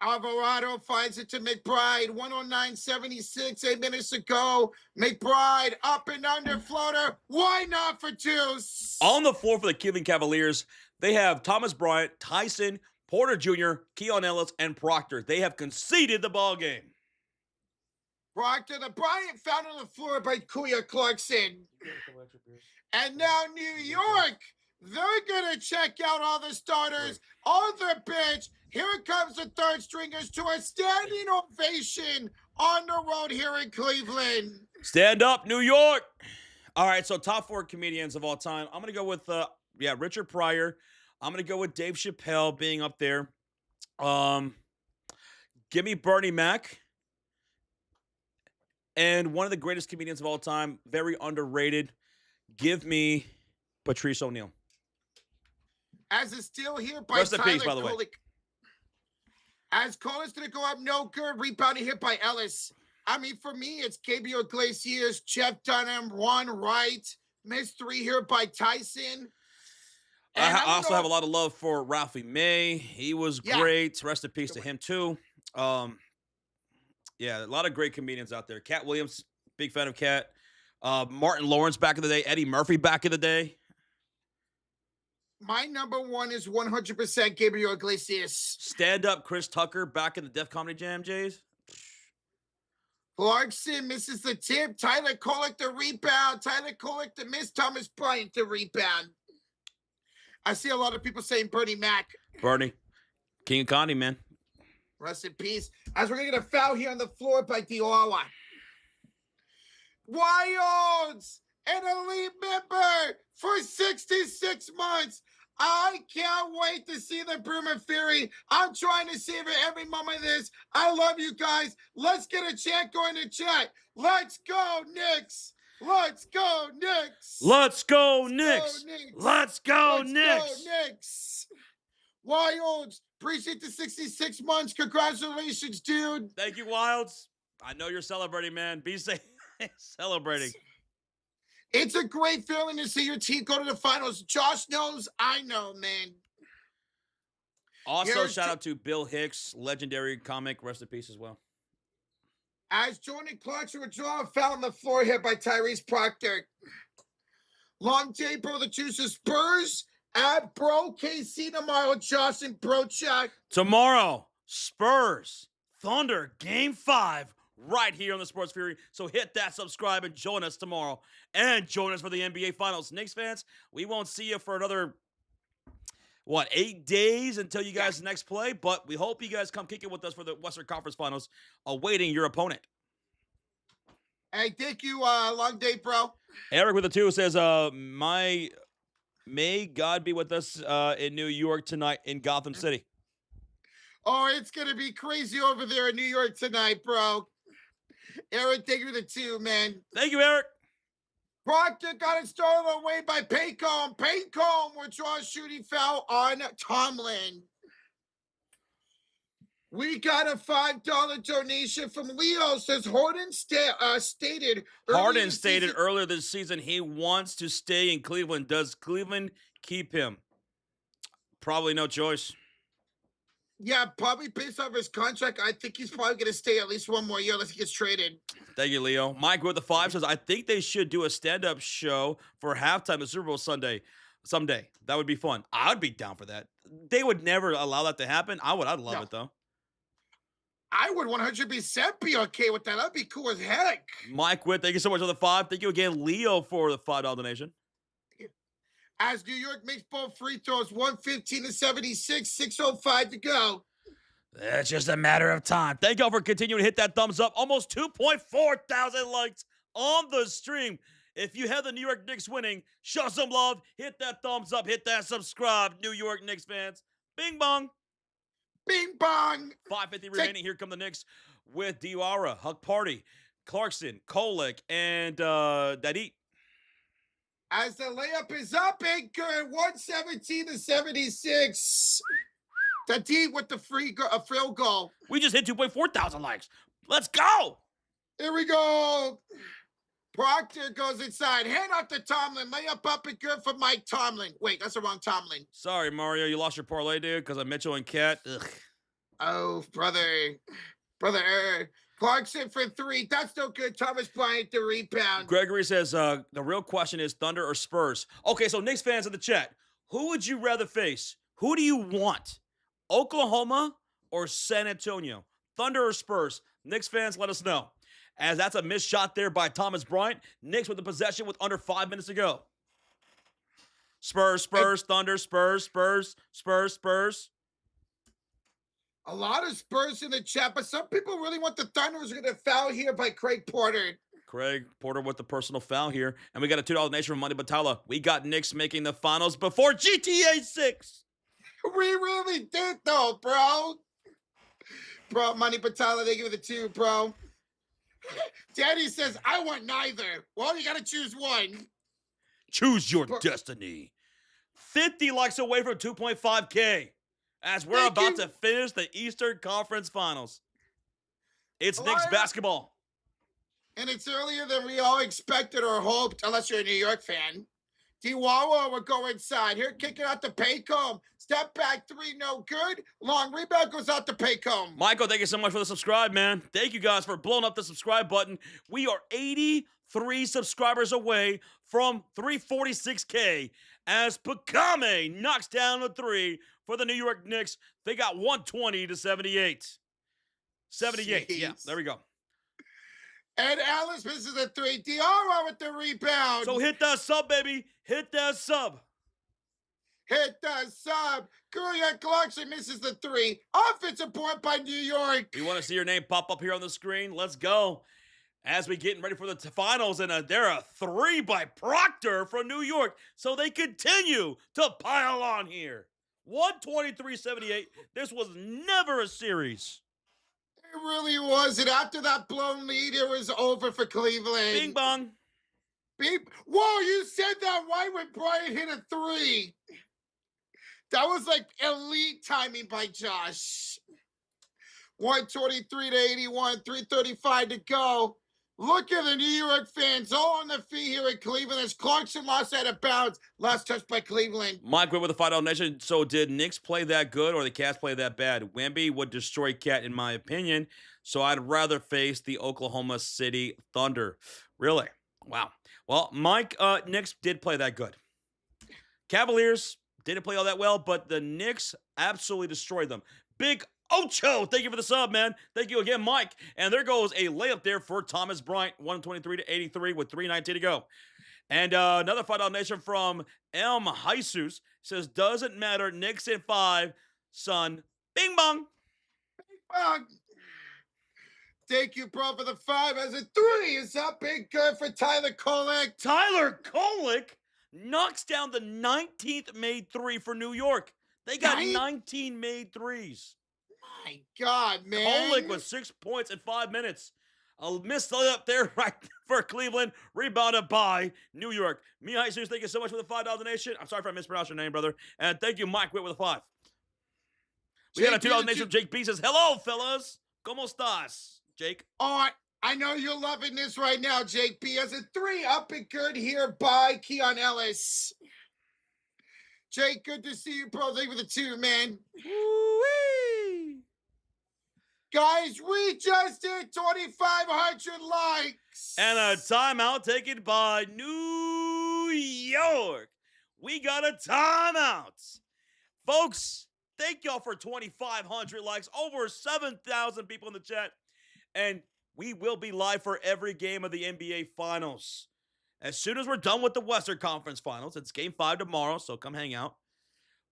Alvarado finds it to McBride. 109.76. 8 minutes to go. McBride up and under floater. Why not for 2? On the floor for the Cleveland Cavaliers, they have Thomas Bryant, Tyson, Porter Jr., Keon Ellis, and Proctor. They have conceded the ball game. Proctor, the Bryant found on the floor by Kuya Clarkson. And now New York, they're going to check out all the starters on their bench. Here comes the third stringers to a standing ovation on the road here in Cleveland. Stand up, New York. All right, so top 4 comedians of all time. I'm going to go with, Richard Pryor. I'm going to go with Dave Chappelle being up there. Give me Bernie Mac. And one of the greatest comedians of all time, very underrated. Give me Patrice O'Neal. As a steal here by Rest in Tyler peace, by the way. As Colin's going to go up, no good. Rebounded hit by Ellis. I mean, for me, it's Gabriel Iglesias, Jeff Dunham, Ron Wright. Missed 3 here by Tyson. I also have a lot of love for Ralphie May. He was great. Rest in peace to him, too. A lot of great comedians out there. Cat Williams, big fan of Cat. Martin Lawrence back in the day. Eddie Murphy back in the day. My number 1 is 100% Gabriel Iglesias. Stand up Chris Tucker back in the Def Comedy Jam, Jays. Clarkson misses the tip. Tyler Kolek the rebound. Tyler Kolek the miss. Thomas Bryant the rebound. I see a lot of people saying Bernie Mac. Bernie. King of Connie, man. Rest in peace. As we're going to get a foul here on the floor by Diawa. Wilds, an elite member for 66 months. I can't wait to see the Broomer Fury. I'm trying to savor every moment of this. I love you guys. Let's get a chant going to chat. Let's go, Knicks. Let's go, Knicks. Let's go, Knicks. Let's go, Knicks. Wilds, appreciate the 66 months. Congratulations, dude. Thank you, Wilds. I know you're celebrating, man. Be safe. Celebrating. It's a great feeling to see your team go to the finals. Josh knows, I know, man. Also, shout out to Bill Hicks, legendary comic. Rest in peace as well. As Jordan Clarkson would draw a foul on the floor hit by Tyrese Proctor. Long J, bro, the juices. Spurs at Bro KC tomorrow. Josh and Brochak. Tomorrow, Spurs, Thunder, Game 5. Right here on the Sports Fury. So hit that subscribe and join us tomorrow. And join us for the NBA Finals. Knicks fans, we won't see you for another, 8 days until you guys next play. But we hope you guys come kick it with us for the Western Conference Finals, awaiting your opponent. Hey, thank you, Long Day, bro. Eric with the 2 says, may God be with us in New York tonight in Gotham City. Oh, it's going to be crazy over there in New York tonight, bro. Eric, thank you for the 2, man. Thank you, Eric. Proctor got it stolen away by Paycomb. Paycomb will draw a shooting foul on Tomlin. We got a $5 donation from Leo. Says Harden stated earlier this season he wants to stay in Cleveland. Does Cleveland keep him? Probably no choice. Yeah, probably based off his contract. I think he's probably going to stay at least one more year unless he gets traded. Thank you, Leo. Mike with the 5 says, I think they should do a stand-up show for halftime of Super Bowl Sunday. Someday. That would be fun. I'd be down for that. They would never allow that to happen. I'd love it, though. I would 100% be okay with that. That'd be cool as heck. Mike Witt, thank you so much for the 5. Thank you again, Leo, for the $5 donation. As New York makes both free throws, 115-76, 6:05 to go. It's just a matter of time. Thank y'all for continuing to hit that thumbs up. Almost 2.4 thousand likes on the stream. If you have the New York Knicks winning, show some love. Hit that thumbs up. Hit that subscribe, New York Knicks fans. Bing bong. Bing bong. 5:50 remaining. Here come the Knicks with Diarra, Huck Party, Clarkson, Kolek, and Dadit. As the layup is up and good, 117-76. Dadit with the field goal. We just hit 2.4 thousand likes. Let's go. Here we go. Proctor goes inside. Hand off to Tomlin. Layup up and good for Mike Tomlin. Wait, that's the wrong Tomlin. Sorry, Mario. You lost your parlay, dude, because of Mitchell and Cat. Ugh. Oh, brother. Clarkson for 3. That's no good. Thomas Bryant the rebound. Gregory says, the real question is Thunder or Spurs? Okay, so Knicks fans in the chat, who would you rather face? Who do you want? Oklahoma or San Antonio? Thunder or Spurs? Knicks fans, let us know. As that's a missed shot there by Thomas Bryant. Knicks with the possession with under 5 minutes to go. Spurs, Thunder, Spurs. A lot of Spurs in the chat, but some people really want the Thunder. Are going to foul here by Craig Porter. Craig Porter with the personal foul here. And we got a $2 donation from Money Batala. We got Knicks making the finals before GTA 6. We really did, though, bro. Bro, Money Batala, they give it the 2, bro. Daddy says, I want neither. Well, you got to choose one. Choose your destiny. 50 likes away from 2.5K. As we're about to finish the Eastern Conference Finals. It's Knicks basketball. And it's earlier than we all expected or hoped, unless you're a New York fan. Diarra will go inside. Here, kicking out to Paycomb. Step back 3, no good. Long rebound goes out to Paycomb. Michael, thank you so much for the subscribe, man. Thank you guys for blowing up the subscribe button. We are 83 subscribers away from 346K as Pekame knocks down a 3 for the New York Knicks. They got 120-78. 78, Jeez. Yeah, there we go. And Alice misses a 3. Diarra with the rebound. So hit that sub, baby. Hit that sub. Hit the sub. Kurian Clarkson misses the 3. Offensive point by New York. You want to see your name pop up here on the screen? Let's go. As we getting ready for the finals, and they're a 3 by Proctor from New York. So they continue to pile on here. 123-78. This was never a series. It really was. And after that blown lead, it was over for Cleveland. Bing bong. Beep. Whoa, you said that right when Bryant hit a 3. That was like elite timing by Josh. 123-81, 3:35 to go. Look at the New York fans all on the feet here at Cleveland as Clarkson lost out of bounds. Last touch by Cleveland. Mike Witt with the $5 donation. So did Knicks play that good or the Cats play that bad? Wemby would destroy Cat in my opinion. So I'd rather face the Oklahoma City Thunder. Really? Wow. Well, Mike, Knicks did play that good. Cavaliers didn't play all that well, but the Knicks absolutely destroyed them. Big Ocho, thank you for the sub, man. Thank you again, Mike. And there goes a layup there for Thomas Bryant, 123-83 with 3:19 to go. And another $5 donation from M. Jesus says, doesn't matter, Knicks in 5, son. Bing bong. Bing bong. Thank you, bro, for the 5 as a 3 is up. Big good for Tyler Kolek. Tyler Kolek knocks down the 19th made 3 for New York. They got 19 made 3s. My God, man. Kolek with 6 points in 5 minutes. A missed layup there right for Cleveland. Rebounded by New York. Mihai Jesus, thank you so much for the $5 donation. I'm sorry if I mispronounced your name, brother. And thank you, Mike Witt, with a 5. We got a $2 donation from Jake B. Says, hello, fellas. ¿Cómo estás, Jake? Oh, I know you're loving this right now, Jake B. As a 3 up and good here by Keon Ellis. Jake, good to see you, bro. Thank you for the 2, man. Woo-wee. Guys, we just hit 2,500 likes. And a timeout taken by New York. We got a timeout. Folks, thank y'all for 2,500 likes. Over 7,000 people in the chat. And we will be live for every game of the NBA Finals. As soon as we're done with the Western Conference Finals, it's Game 5 tomorrow, so come hang out.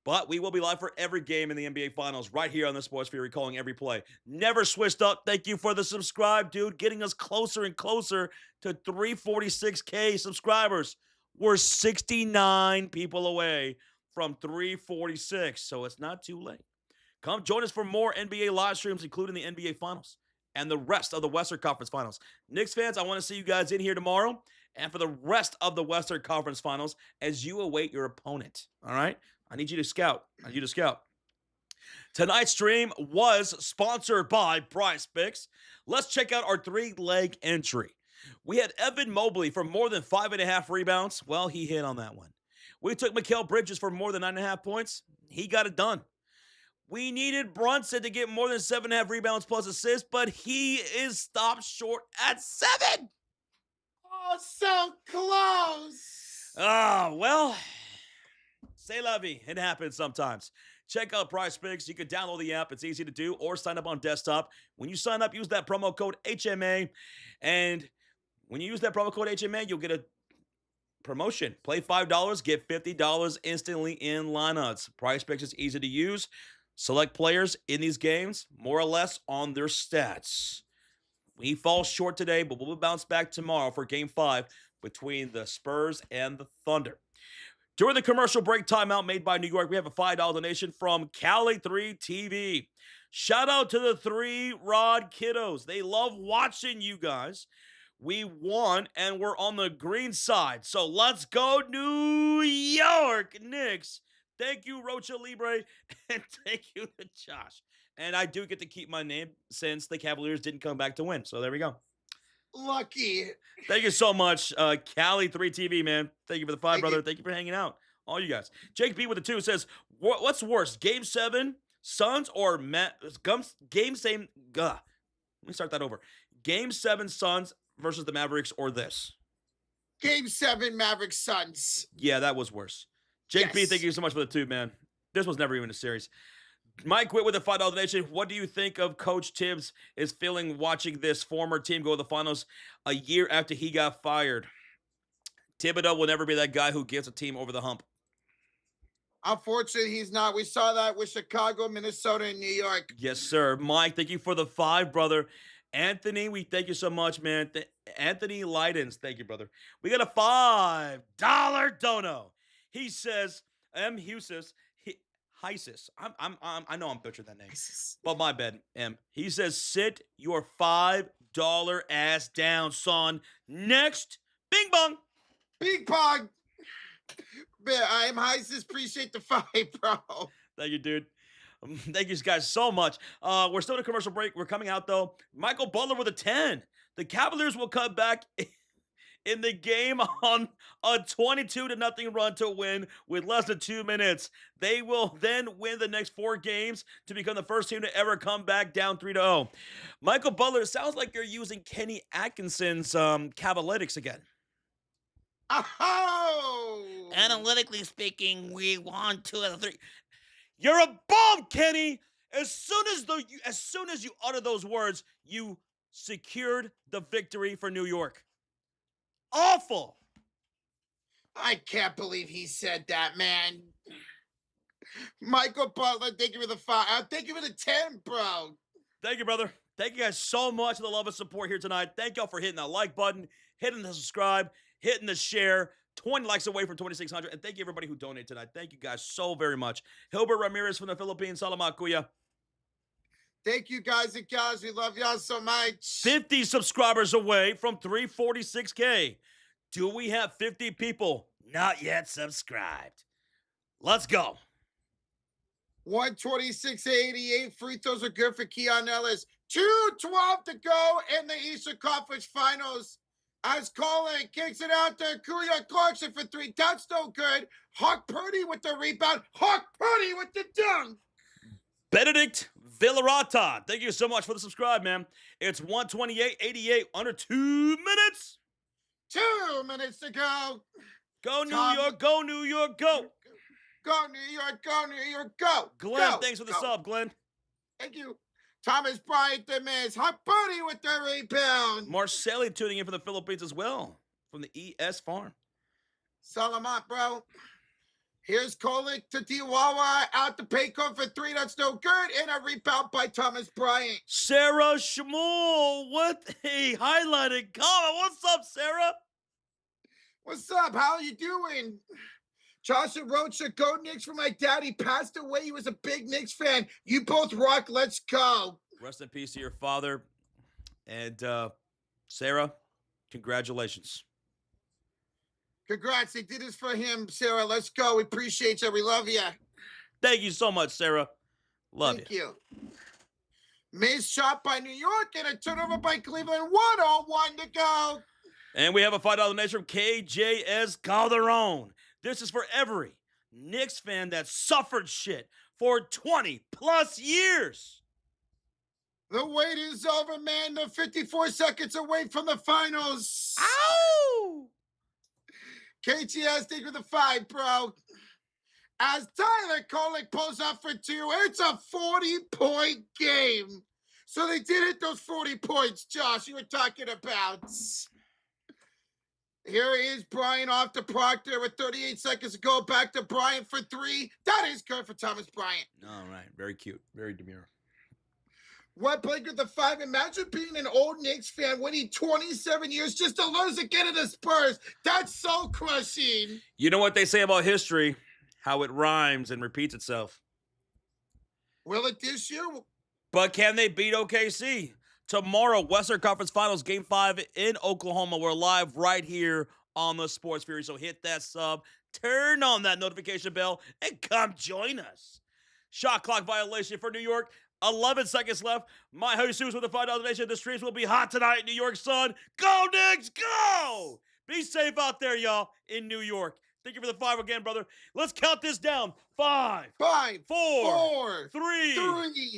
But we will be live for every game in the NBA Finals right here on the Sports Fury, calling every play. Never switched up. Thank you for the subscribe, dude. Getting us closer and closer to 346K subscribers. We're 69 people away from 346, so it's not too late. Come join us for more NBA live streams, including the NBA Finals and the rest of the Western Conference Finals. Knicks fans, I want to see you guys in here tomorrow and for the rest of the Western Conference Finals as you await your opponent, all right? I need you to scout. Tonight's stream was sponsored by PrizePicks. Let's check out our 3-leg entry. We had Evan Mobley for more than 5.5 rebounds. Well, he hit on that one. We took Mikal Bridges for more than 9.5 points. He got it done. We needed Brunson to get more than 7.5 rebounds plus assists, but he is stopped short at 7. Oh, so close. Well, c'est la vie. It happens sometimes. Check out PrizePicks. You can download the app. It's easy to do, or sign up on desktop. When you sign up, use that promo code HMA. And when you use that promo code HMA, you'll get a promotion. Play $5, get $50 instantly in lineouts. PrizePicks is easy to use. Select players in these games, more or less on their stats. We fall short today, but we'll bounce back tomorrow for Game 5 between the Spurs and the Thunder. During the commercial break timeout made by New York, we have a $5 donation from Cali 3 TV. Shout out to the 3-Rod kiddos. They love watching you guys. We won, and we're on the green side. So let's go, New York Knicks. Thank you, Rocha Libre, and thank you to Josh. And I do get to keep my name since the Cavaliers didn't come back to win. So there we go. Lucky. Thank you so much, Cali 3 TV, man. Thank you for the 5, brother. Thank you for hanging out. All you guys. Jake B with the 2 says, what's worse, Game 7, Suns, or Game 7? Let me start that over. Game 7, Suns versus the Mavericks, or this? Game 7, Mavericks, Suns. Yeah, that was worse. Jake B, thank you so much for the 2, man. This was never even a series. Mike Witt with a $5 donation. What do you think of Coach Tibbs is feeling watching this former team go to the finals a year after he got fired? Thibodeau will never be that guy who gets a team over the hump. Unfortunately, he's not. We saw that with Chicago, Minnesota, and New York. Yes, sir. Mike, thank you for the 5, brother. Anthony, we thank you so much, man. Anthony Lydens, thank you, brother. We got a $5 dono. He says, M. Husis, Hysis. I know I'm butchering that name, but my bad, M. He says, sit your $5 ass down, son. Next, bing bong. Bing bong. I am Hysis. Appreciate the 5, bro. Thank you, dude. Thank you guys so much. We're still in a commercial break. We're coming out, though. Michael Butler with a 10. The Cavaliers will come back in the game on a 22-0 run to win with less than 2 minutes. They will then win the next 4 games to become the first team to ever come back down 3-0. Michael Butler, it sounds like you're using Kenny Atkinson's Cavalytics again. Oh! Analytically speaking, we won 2 out of 3. You're a bum, Kenny. As soon as you utter those words, you secured the victory for New York. Awful. I can't believe he said that, man. Michael Butler, thank you for the 5. Thank you for the 10, bro. Thank you, brother. Thank you guys so much for the love and support here tonight. Thank y'all for hitting that like button, hitting the subscribe, hitting the share. 20 likes away from 2,600. And thank you, everybody who donated tonight. Thank you guys so very much. Hilbert Ramirez from the Philippines. Salamat, kuya. Thank you, guys and gals. We love y'all so much. 50 subscribers away from 346K. Do we have 50 people not yet subscribed? Let's go. 126-88. Free throws are good for Keon Ellis. 2:12 to go in the Eastern Conference Finals. As Colin kicks it out to Kuya Clarkson for three. That's no good. Hawk Purdy with the rebound. Hawk Purdy with the dunk. Benedict Villarata, thank you so much for the subscribe, man. It's 128-88, under 2 minutes. 2 minutes to go. Go New York, go New York, go. Go New York, go New York, go. Glenn, go, thanks for the go. sub, Glenn. Thank you. Thomas Bryant, the miss. Hot Purdy with the rebound. Marcelli tuning in from the Philippines as well, from the ES Farm. Salamat, bro. Here's Kolik to Tiwawa out the Paycom for three. That's no good. And a rebound by Thomas Bryant. Sarah Shmuel, what a highlighted comment. What's up, Sarah? What's up? How you doing? Joshua Rocha, go Knicks for my dad. He passed away. He was a big Knicks fan. You both rock. Let's go. Rest in peace to your father. And Sarah, congratulations. Congrats. They did this for him, Sarah. Let's go. We appreciate you. We love you. Thank you so much, Sarah. Love Thank you. Missed shot by New York and a turnover by Cleveland. 1:01 to go. And we have a $5 donation from KJS Calderon. This is for every Knicks fan that suffered shit for 20 plus years. The wait is over, man. They're 54 seconds away from the finals. Ow! KTS, take with the 5, bro. As Tyler Kolek pulls up for 2, it's a 40-point game. So they did hit those 40 points, Josh, you were talking about. Here is Bryant off to Proctor with 38 seconds to go. Back to Bryant for 3. That is good for Thomas Bryant. All right. Very cute. Very demure. What played with the 5? Imagine being an old Knicks fan, winning 27 years just to lose again to the Spurs. That's so crushing. You know what they say about history? How it rhymes and repeats itself. Will it this year? But can they beat OKC? Tomorrow, Western Conference Finals, Game 5 in Oklahoma. We're live right here on the Sports Fury. So hit that sub, turn on that notification bell, and come join us. Shot clock violation for New York. 11 seconds left. My Jesus with a $5 donation. The streets will be hot tonight in New York, son. Go, Knicks, go! Be safe out there, y'all, in New York. Thank you for the 5 again, brother. Let's count this down. 5, 4, 3,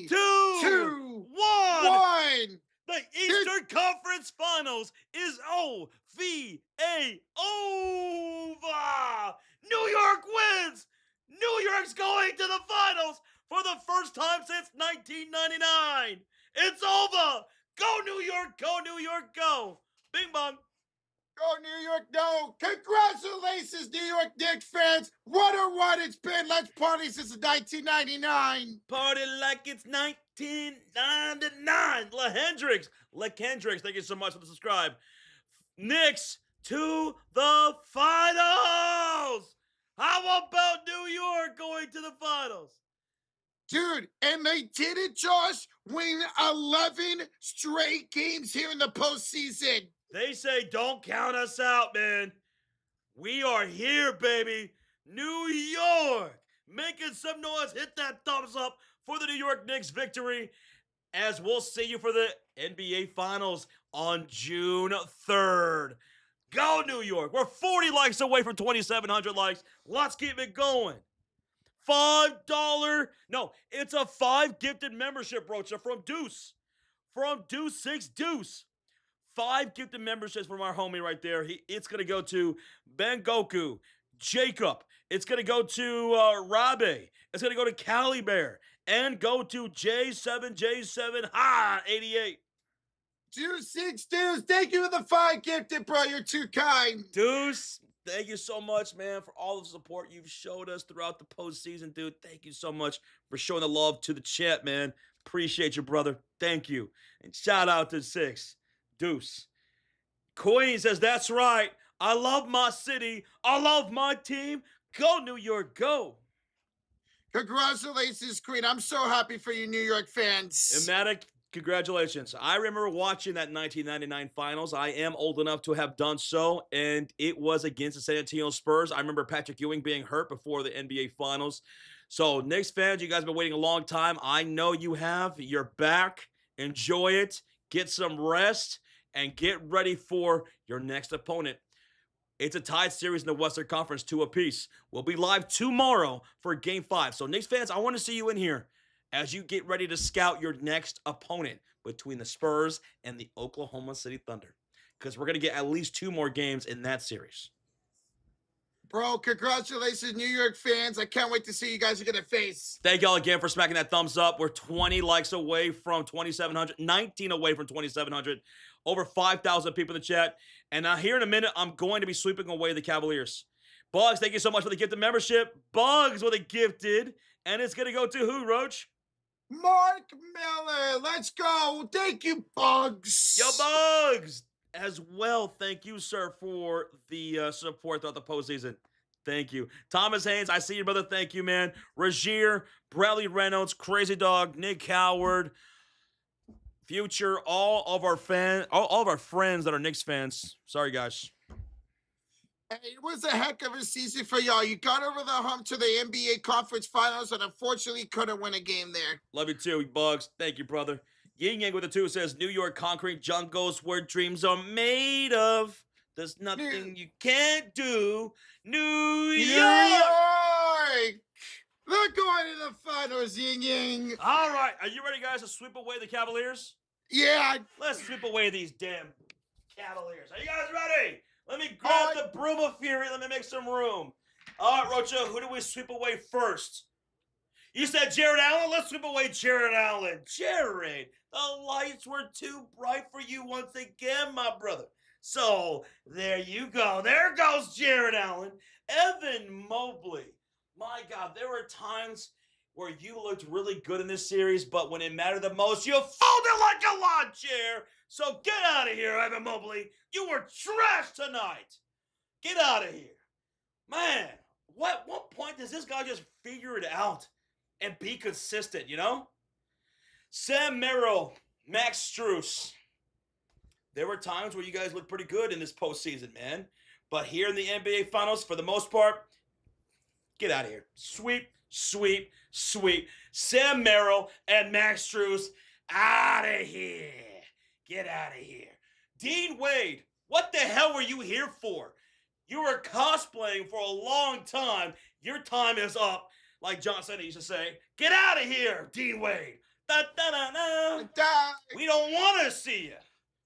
2, 1. The Eastern Conference Finals is OVA over. New York wins. New York's going to the finals for the first time since 1999. It's over. Go New York, go New York, go. Bing bong. Go New York, no. Congratulations, New York Knicks fans. What a run it's been. Let's party since 1999. Party like it's 1999. LeHendrix, thank you so much for the subscribe. Knicks to the finals. How about New York going to the finals? Dude, and they did it, Josh, win 11 straight games here in the postseason. They say don't count us out, man. We are here, baby. New York. Making some noise. Hit that thumbs up for the New York Knicks victory. As we'll see you for the NBA Finals on June 3rd. Go, New York. We're 40 likes away from 2,700 likes. Let's keep it going. $5. No, it's a 5 gifted membership, Rocha, from Deuce. From Deuce 6 Deuce. 5 gifted memberships from our homie right there. It's going to go to Ben Goku, Jacob. It's going to go to Rabe. It's going to go to Cali Bear. And go to J7J7 88. Deuce 6 Deuce, thank you for the 5 gifted, bro. You're too kind. Deuce, thank you so much, man, for all the support you've showed us throughout the postseason, dude. Thank you so much for showing the love to the chat, man. Appreciate you, brother. Thank you. And shout out to 6 Deuce. Queen says, that's right. I love my city. I love my team. Go, New York, go. Congratulations, Queen. I'm so happy for you, New York fans. And Matic, congratulations. I remember watching that 1999 finals. I am old enough to have done so, and it was against the San Antonio Spurs. I remember Patrick Ewing being hurt before the NBA finals. So, Knicks fans, you guys have been waiting a long time. I know you have. You're back. Enjoy it. Get some rest, and get ready for your next opponent. It's a tied series in the Western Conference, 2 apiece. We'll be live tomorrow for Game 5. So, Knicks fans, I want to see you in here as you get ready to scout your next opponent between the Spurs and the Oklahoma City Thunder, because we're going to get at least 2 more games in that series. Bro, congratulations, New York fans. I can't wait to see you guys are going to face. Thank y'all again for smacking that thumbs up. We're 20 likes away from 2,700, 19 away from 2,700, over 5,000 people in the chat. And here in a minute, I'm going to be sweeping away the Cavaliers. Bugs, thank you so much for the gifted membership. Bugs with a gifted. And it's going to go to who, Roach? Mark Miller. Let's go. Thank you, Bugs. Yo, Bugs. As well, thank you, sir, for the support throughout the postseason. Thank you. Thomas Haynes, I see you, brother. Thank you, man. Rajier, Bradley Reynolds, Crazy Dog, Nick Howard, Future, all of our friends that are Knicks fans. Sorry, guys. Hey, it was a heck of a season for y'all. You got over the hump to the NBA Conference Finals and unfortunately couldn't win a game there. Love you too, Bugs. Thank you, brother. Yin Yang with the 2 says, New York concrete jungles where dreams are made of. There's nothing you can't do. New York! They're going to the finals, Yin Yang. All right. Are you ready, guys, to sweep away the Cavaliers? Yeah. Let's sweep away these damn Cavaliers. Are you guys ready? Let me grab the broom of fury. Let me make some room. All right, Rocha, who do we sweep away first? You said Jared Allen? Let's sweep away Jared Allen. Jared, the lights were too bright for you once again, my brother. So, there you go. There goes Jared Allen. Evan Mobley. My God, there were times where you looked really good in this series, but when it mattered the most, you folded like a lawn chair. So get out of here, Evan Mobley. You were trash tonight. Get out of here. Man, what point does this guy just figure it out and be consistent, you know? Sam Merrill, Max Strus. There were times where you guys looked pretty good in this postseason, man. But here in the NBA Finals, for the most part, get out of here. Sweep, sweep, sweep. Sam Merrill and Max Strus, out of here. Get out of here. Dean Wade, what the hell were you here for? You were cosplaying for a long time. Your time is up. Like John Cena used to say, get out of here, Dean Wade. Da, da, da, da. We don't want to see you.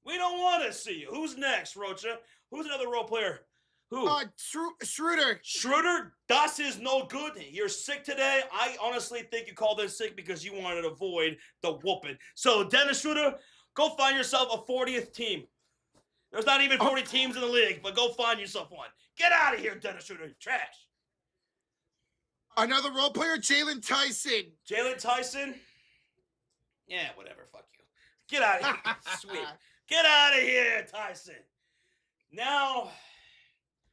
We don't want to see you. Who's next, Rocha? Who's another role player? Who? Schroeder. Schroeder, das is no good. You're sick today. I honestly think you called in sick because you wanted to avoid the whooping. So, Dennis Schroeder, go find yourself a 40th team. There's not even 40 teams in the league, but go find yourself one. Get out of here, Dennis Schroeder. You're trash. Another role player, Jalen Tyson. Jalen Tyson? Yeah, whatever. Fuck you. Get out of here. Sweet. Get out of here, Tyson. Now,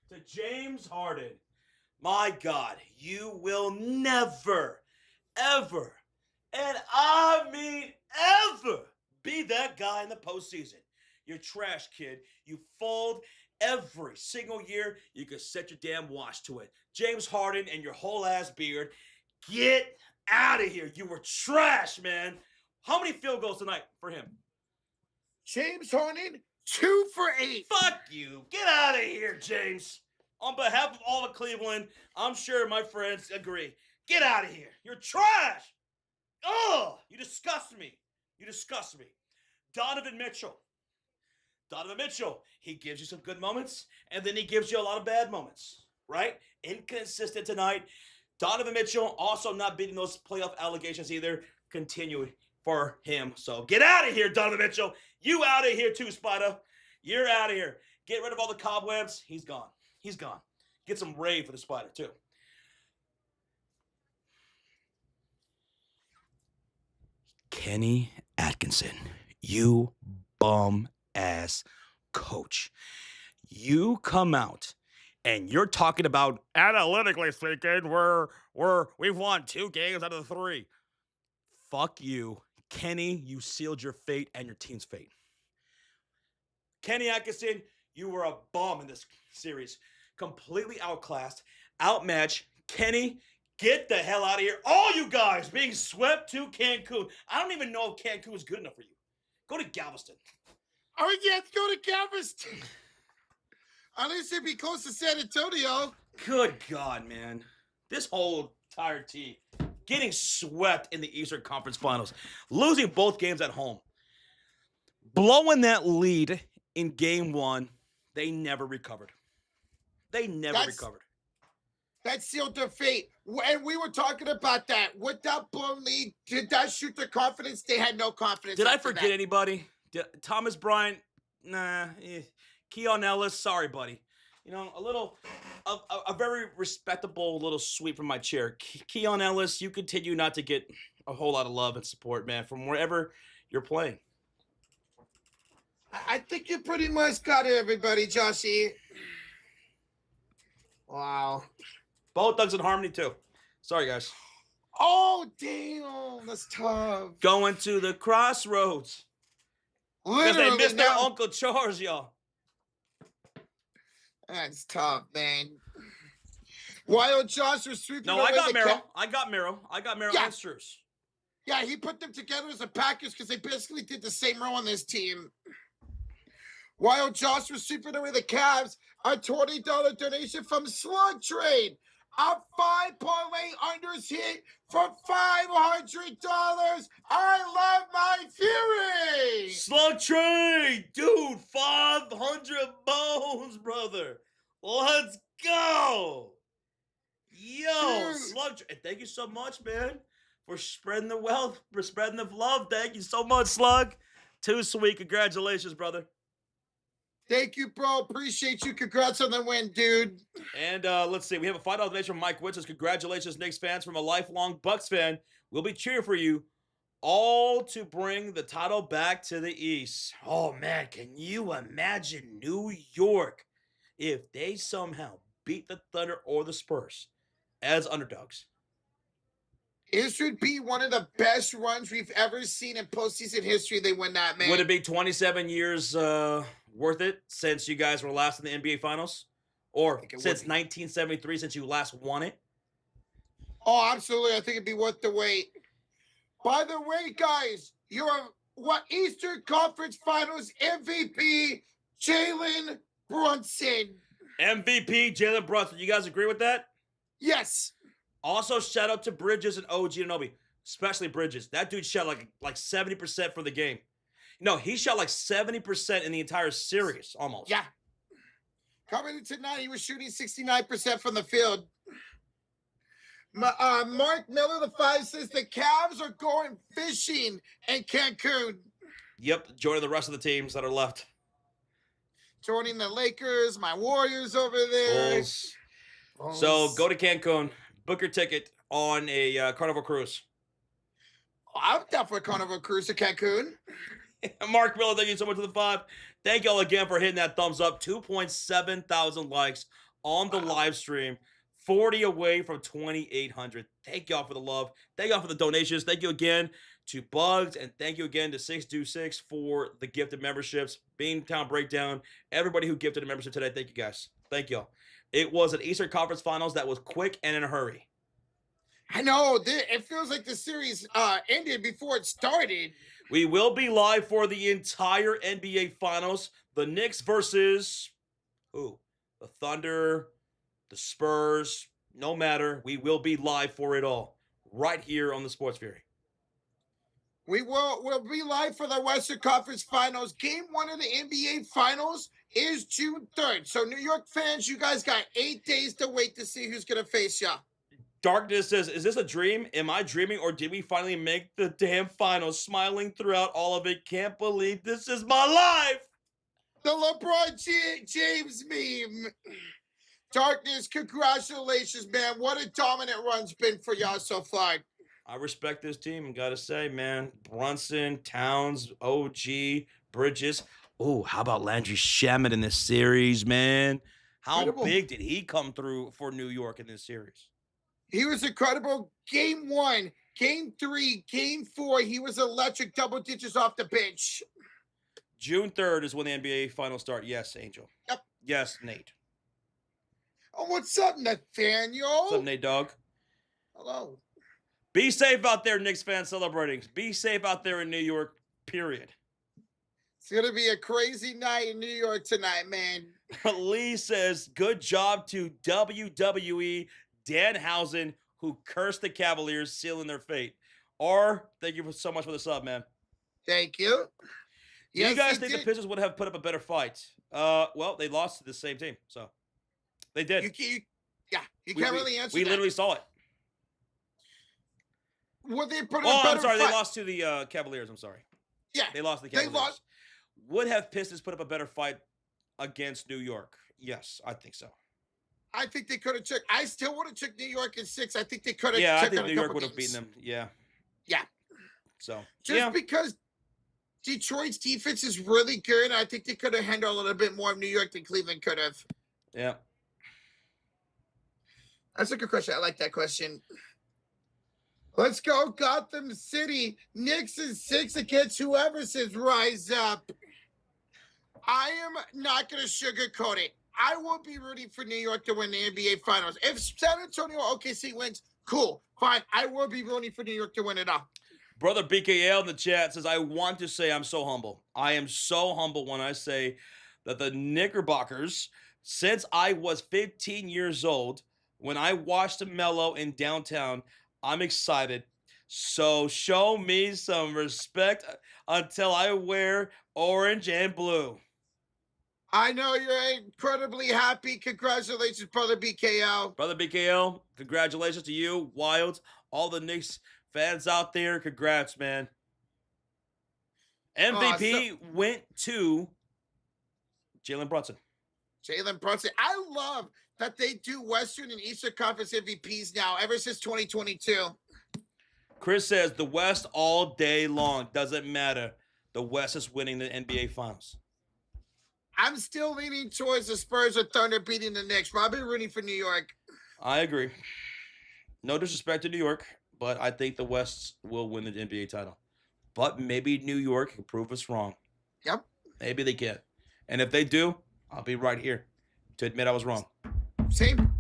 to James Harden. My God, you will never, ever, and I mean ever, be that guy in the postseason. You're trash, kid. You fold every single year. You can set your damn watch to it. James Harden and your whole ass beard, get out of here. You were trash, man. How many field goals tonight for him? James Harden, 2 for 8. Fuck you. Get out of here, James. On behalf of all of Cleveland, I'm sure my friends agree. Get out of here. You're trash. Ugh. You disgust me. You disgust me. Donovan Mitchell. Donovan Mitchell, he gives you some good moments, and then he gives you a lot of bad moments, right? Inconsistent tonight. Donovan Mitchell also not beating those playoff allegations either. Continued for him. So get out of here, Donovan Mitchell. You out of here too, Spider. You're out of here. Get rid of all the cobwebs. He's gone. He's gone. Get some rave for the Spider too. Kenny Atkinson, you bum ass coach. You come out And you're talking about analytically speaking, we've won 2 games out of the 3. Fuck you, Kenny. You sealed your fate and your team's fate. Kenny Atkinson, you were a bum in this series. Completely outclassed, outmatched. Kenny, get the hell out of here. All you guys being swept to Cancun. I don't even know if Cancun is good enough for you. Go to Galveston. Oh, yeah, go to Galveston. At least it'd be close to San Antonio. Good God, man. This whole entire team getting swept in the Eastern Conference Finals. Losing both games at home. Blowing that lead in game 1. They never recovered. Recovered. That sealed their fate. And we were talking about that. With that blown lead, did that shoot their confidence? They had no confidence. Did I forget anybody? Thomas Bryant? Nah. Keon Ellis? Sorry, buddy. You know, a very respectable little sweep from my chair. Keon Ellis, you continue not to get a whole lot of love and support, man, from wherever you're playing. I think you pretty much got it, everybody, Joshy. Wow. Both Thugs in Harmony, too. Sorry, guys. Oh, damn. That's tough. Going to the crossroads. Because they missed their Uncle Charles, y'all. That's tough, man. While Josh was sweeping No, I got Merrill. I got Merrill and Strus. Yeah, he put them together as a package because they basically did the same role on this team. While Josh was sweeping away the Cavs, a $20 donation from Slug Trade. A 5 parlay unders hit for $500. I love my Fury. Slug Trade, dude, 500 bones, brother. Let's go. Yo, dude. Slug Trade, thank you so much, man, for spreading the wealth, for spreading the love. Thank you so much, Slug. Too sweet. Congratulations, brother. Thank you, bro. Appreciate you. Congrats on the win, dude. And let's see. We have a $5 donation from Mike Witz. Congratulations, Knicks fans. From a lifelong Bucks fan, we'll be cheering for you all to bring the title back to the East. Oh, man. Can you imagine New York if they somehow beat the Thunder or the Spurs as underdogs? It should be one of the best runs we've ever seen in postseason history. They win that, man. Would it be 27 years worth it since you guys were last in the NBA Finals? Or since 1973, since you last won it? Oh, absolutely. I think it'd be worth the wait. By the way, guys, Eastern Conference Finals MVP, Jalen Brunson. MVP, Jalen Brunson. You guys agree with that? Yes. Also, shout out to Bridges and OG Anunoby, especially Bridges. That dude shot like 70% for the game. No, he shot like 70% in the entire series, almost. Yeah. Coming in tonight, he was shooting 69% from the field. Mark Miller, the 5, says the Cavs are going fishing in Cancun. Yep, joining the rest of the teams that are left. Joining the Lakers, my Warriors over there. Bulls. So go to Cancun. Book your ticket on a Carnival cruise. I'm down for a Carnival cruise to Cancun. Mark Miller, thank you so much for the 5. Thank y'all again for hitting that thumbs up. 2.7 thousand likes on the live stream. 40 away from 2,800. Thank y'all for the love. Thank y'all for the donations. Thank you again to Bugs, and thank you again to 626 for the gifted memberships. Beantown Breakdown, everybody who gifted a membership today. Thank you guys. Thank y'all. It was an Eastern Conference Finals that was quick and in a hurry. I know. It feels like the series ended before it started. We will be live for the entire NBA Finals. The Knicks versus who? The Thunder, the Spurs, no matter. We will be live for it all right here on the Sports Fury. We'll be live for the Western Conference Finals. Game 1 of the NBA Finals is June 3rd. So New York fans, you guys got 8 days to wait to see who's going to face ya. Darkness says, is this a dream? Am I dreaming, or did we finally make the damn finals? Smiling throughout all of it. Can't believe this is my life. The LeBron James meme. Darkness, congratulations, man. What a dominant run's been for y'all so far. I respect this team, gotta say, man. Brunson, Towns, OG, Bridges. Oh, how about Landry Shamet in this series, man? How Incredible. big did he come through for New York in this series? He was incredible. Game 1, Game 3, Game 4. He was electric, double digits off the bench. June 3rd is when the NBA Finals start. Yes, Angel. Yep. Yes, Nate. Oh, what's up, Nathaniel? What's up, Nate Dogg? Hello. Be safe out there, Knicks fans celebrating. Be safe out there in New York, period. It's going to be a crazy night in New York tonight, man. Lee says, good job to WWE Danhausen, who cursed the Cavaliers, sealing their fate. Or, thank you so much for the sub, man. Thank you. Do you guys think the Pistons would have put up a better fight? Well, they lost to the same team, so they did. You can't really answer We that. literally saw it. Would they put up a Oh, better I'm sorry. fight? They lost to the Cavaliers. I'm sorry. Yeah. They lost to the Cavaliers. Would have Pistons put up a better fight against New York? Yes, I think so. I think they could have took. I still would have took New York in 6. I think they could have. Yeah, I think New York would have beaten them. Yeah. Yeah. So just because Detroit's defense is really good, I think they could have handled a little bit more of New York than Cleveland could have. Yeah. That's a good question. I like that question. Let's go, Gotham City. Knicks is 6 against whoever says rise up. I am not going to sugarcoat it. I will be rooting for New York to win the NBA Finals. If San Antonio OKC wins, cool, fine. I will be rooting for New York to win it all. Brother BKL in the chat says, I want to say I'm so humble. I am so humble when I say that the Knickerbockers, since I was 15 years old, when I watched Melo in downtown, I'm excited. So show me some respect until I wear orange and blue. I know you're incredibly happy. Congratulations, Brother BKL. Brother BKL, congratulations to you, Wild, all the Knicks fans out there. Congrats, man. MVP went to Jalen Brunson. Jalen Brunson. I love that they do Western and Eastern Conference MVPs now, ever since 2022. Chris says, the West all day long. Doesn't matter. The West is winning the NBA Finals. I'm still leaning towards the Spurs or Thunder beating the Knicks, but I've been rooting for New York. I agree. No disrespect to New York, but I think the West will win the NBA title. But maybe New York can prove us wrong. Yep. Maybe they can. And if they do, I'll be right here to admit I was wrong. Same.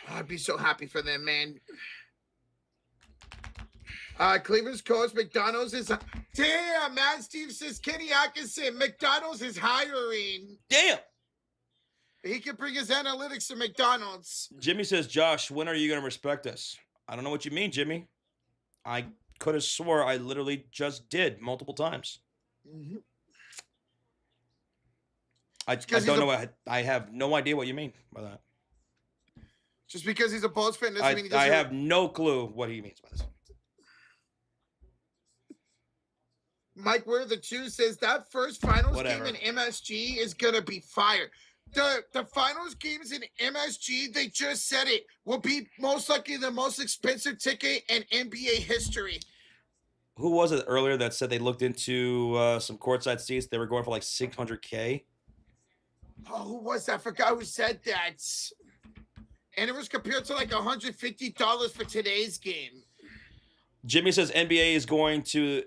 I'd be so happy for them, man. Cleveland's coach, McDonald's is... Damn, Matt Steve says Kenny Atkinson, McDonald's is hiring. Damn. He can bring his analytics to McDonald's. Jimmy says, Josh, when are you going to respect us? I don't know what you mean, Jimmy. I could have swore I literally just did multiple times. Mm-hmm. I don't know. I have no idea what you mean by that. Just because he's a Bulls fan doesn't mean he doesn't... I have no clue what he means by this. Mike Weir the Chew says that first finals game in MSG is going to be fire. The finals games in MSG, they just said it, will be most likely the most expensive ticket in NBA history. Who was it earlier that said they looked into some courtside seats? They were going for like $600K. Oh, who was that? I forgot who said that. And it was compared to like $150 for today's game. Jimmy says NBA is going to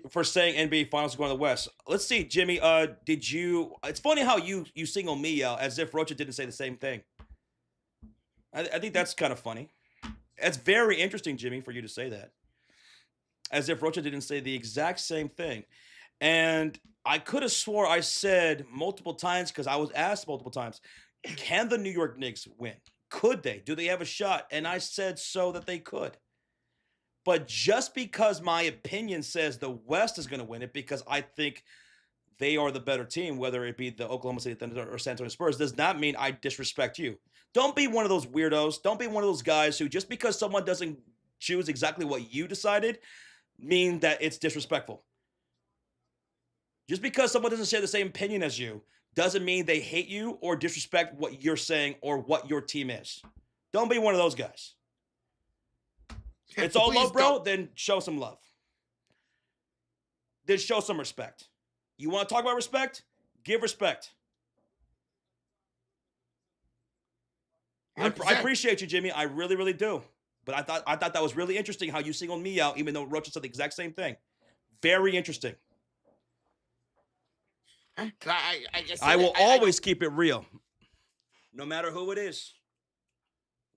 for saying NBA Finals is going to the West. Let's see, Jimmy. Did you? It's funny how you single me out as if Rocha didn't say the same thing. I think that's kind of funny. It's very interesting, Jimmy, for you to say that, as if Rocha didn't say the exact same thing. And I could have swore I said multiple times because I was asked multiple times, can the New York Knicks win? Could they? Do they have a shot? And I said so that they could. But just because my opinion says the West is going to win it because I think they are the better team, whether it be the Oklahoma City Thunder or San Antonio Spurs, does not mean I disrespect you. Don't be one of those weirdos. Don't be one of those guys who just because someone doesn't choose exactly what you decided mean that it's disrespectful. Just because someone doesn't share the same opinion as you doesn't mean they hate you or disrespect what you're saying or what your team is. Don't be one of those guys. It's all love, bro. Then show some love. Then show some respect. You want to talk about respect? Give respect. I 100%. appreciate you, Jimmy. I really, really do. But I thought that was really interesting how you singled me out, even though Roach said the exact same thing. Very interesting. I guess I will always keep it real, no matter who it is.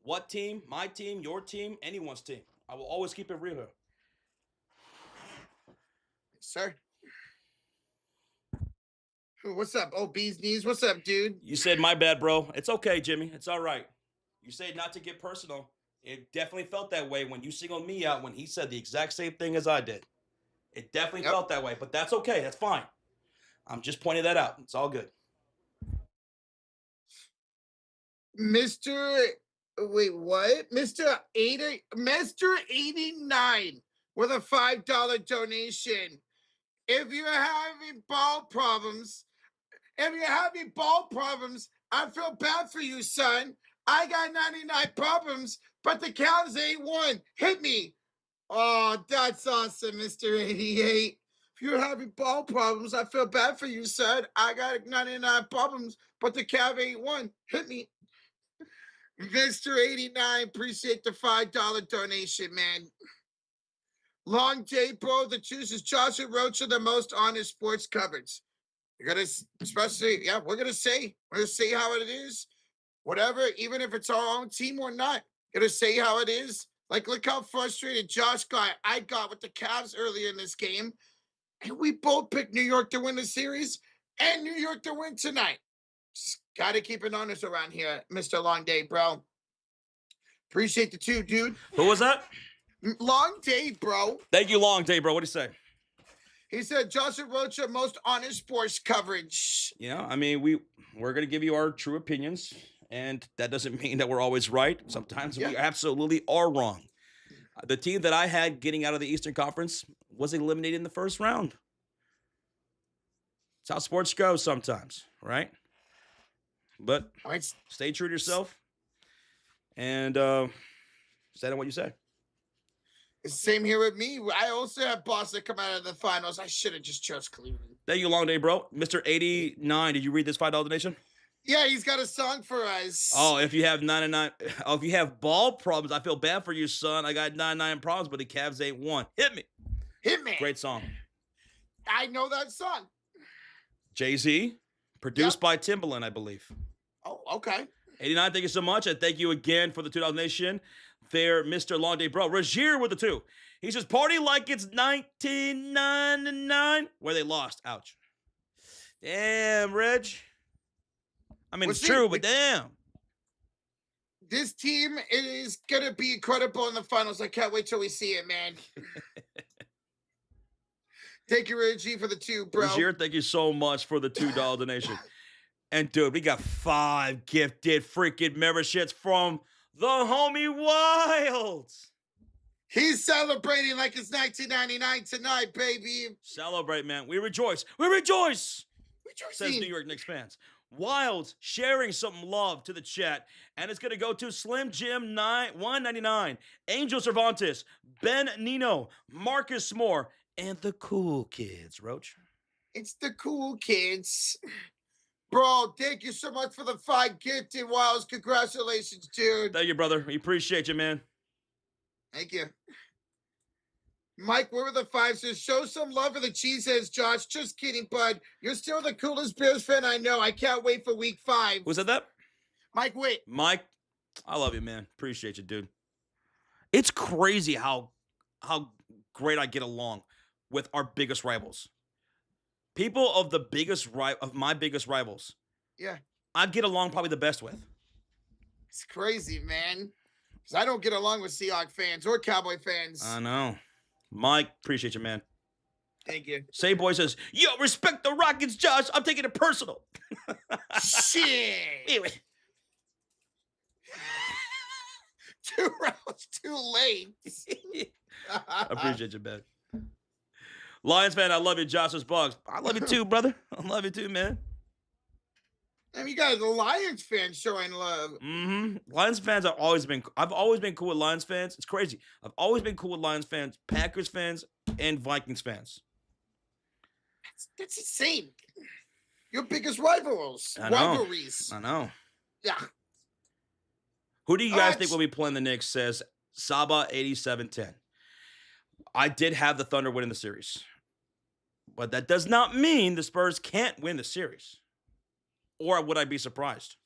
What team? My team, your team, anyone's team. I will always keep it real here. Sir. What's up? Oh, bee's knees. What's up, dude? You said my bad, bro. It's okay, Jimmy. It's all right. You say not to get personal. It definitely felt that way when you singled me out when he said the exact same thing as I did. It definitely felt that way, but that's okay. That's fine. I'm just pointing that out. It's all good. Wait, what? Mr. 89 with a $5 donation. If you're having ball problems, I feel bad for you, son. I got 99 problems, but the Cavs ain't one. Hit me. Oh, that's awesome, Mr. 88. If you're having ball problems, I feel bad for you, son. I got 99 problems, but the Cav ain't one. Hit me. Mr. 89, appreciate the $5 donation, man. Long day, bro. The chooses Joshua Rocha, the most honest sports coverage. You're gonna, especially, we're gonna say how it is. Whatever, even if it's our own team or not, gonna say how it is. Like, look how frustrated I got with the Cavs earlier in this game, and we both picked New York to win the series and New York to win tonight. Just gotta keep it honest around here, Mr. Long Day, bro. Appreciate the two, dude. Who was that? Long Day, bro. Thank you, Long Day, bro. What did he say? He said Joshua Rocha, most honest sports coverage. Yeah, I mean, we're gonna give you our true opinions, and that doesn't mean that we're always right. Sometimes we absolutely are wrong. The team that I had getting out of the Eastern Conference was eliminated in the first round. That's how sports go sometimes, right? But stay true to yourself and stand on what you say. Same here with me. I also have Boston come out of the finals. I should have just chose Cleveland. Thank you, Long Day, bro. Mr. 89, did you read this $5 donation? Yeah, he's got a song for us. Oh, if you have 99, if you have ball problems, I feel bad for you, son. I got 99 problems, but the Cavs ain't one. Hit me. Hit me. Great song. I know that song. Jay-Z, produced by Timbaland, I believe. Oh, okay. 89, thank you so much. And thank you again for the $2 donation. There, Mr. Long Day Bro. Rozier with the 2. He says, party like it's 1999, where they lost. Ouch. Damn, Reg. I mean, it's true, but damn. This team is going to be incredible in the finals. I can't wait till we see it, man. Thank you, Reggie, for the 2, bro. Rozier, thank you so much for the $2 donation. And, dude, we got 5 gifted freaking memberships from the homie Wilds. He's celebrating like it's 1999 tonight, baby. Celebrate, man. We rejoice. We rejoice. Rejoicing. Says New York Knicks fans. Wilds sharing some love to the chat. And it's going to go to Slim Jim 199, Angel Cervantes, Ben Nino, Marcus Moore, and the cool kids, Roach. It's the cool kids. Bro, thank you so much for the 5 gifted Wilds. Congratulations, dude. Thank you, brother. We appreciate you, man. Thank you. Mike, where were the 5 says, show some love for the Cheeseheads, Josh. Just kidding, bud. You're still the coolest Bears fan I know. I can't wait for week 5. Who said that? Mike Witt. Mike, I love you, man. Appreciate you, dude. It's crazy how great I get along with our biggest rivals. People of my biggest rivals. Yeah. I get along probably the best with. It's crazy, man. Because I don't get along with Seahawks fans or Cowboy fans. I know. Mike, appreciate you, man. Thank you. Say Boy says, yo, respect the Rockets, Josh. I'm taking it personal. Shit. Anyway. 2 rounds too late. I appreciate you, man. Lions fan, I love you, Josh's Bugs. I love you too, brother. I love you too, man. I mean, you guys, the Lions fans showing love. Mm-hmm. Lions fans I've always been cool with Lions fans. It's crazy. I've always been cool with Lions fans, Packers fans, and Vikings fans. That's insane. Your biggest rivalries. I know. Rivalries. I know. Yeah. Who do you guys think will be playing the Knicks? Says Saba 8710. I did have the Thunder winning the series. But that does not mean the Spurs can't win the series. Or would I be surprised?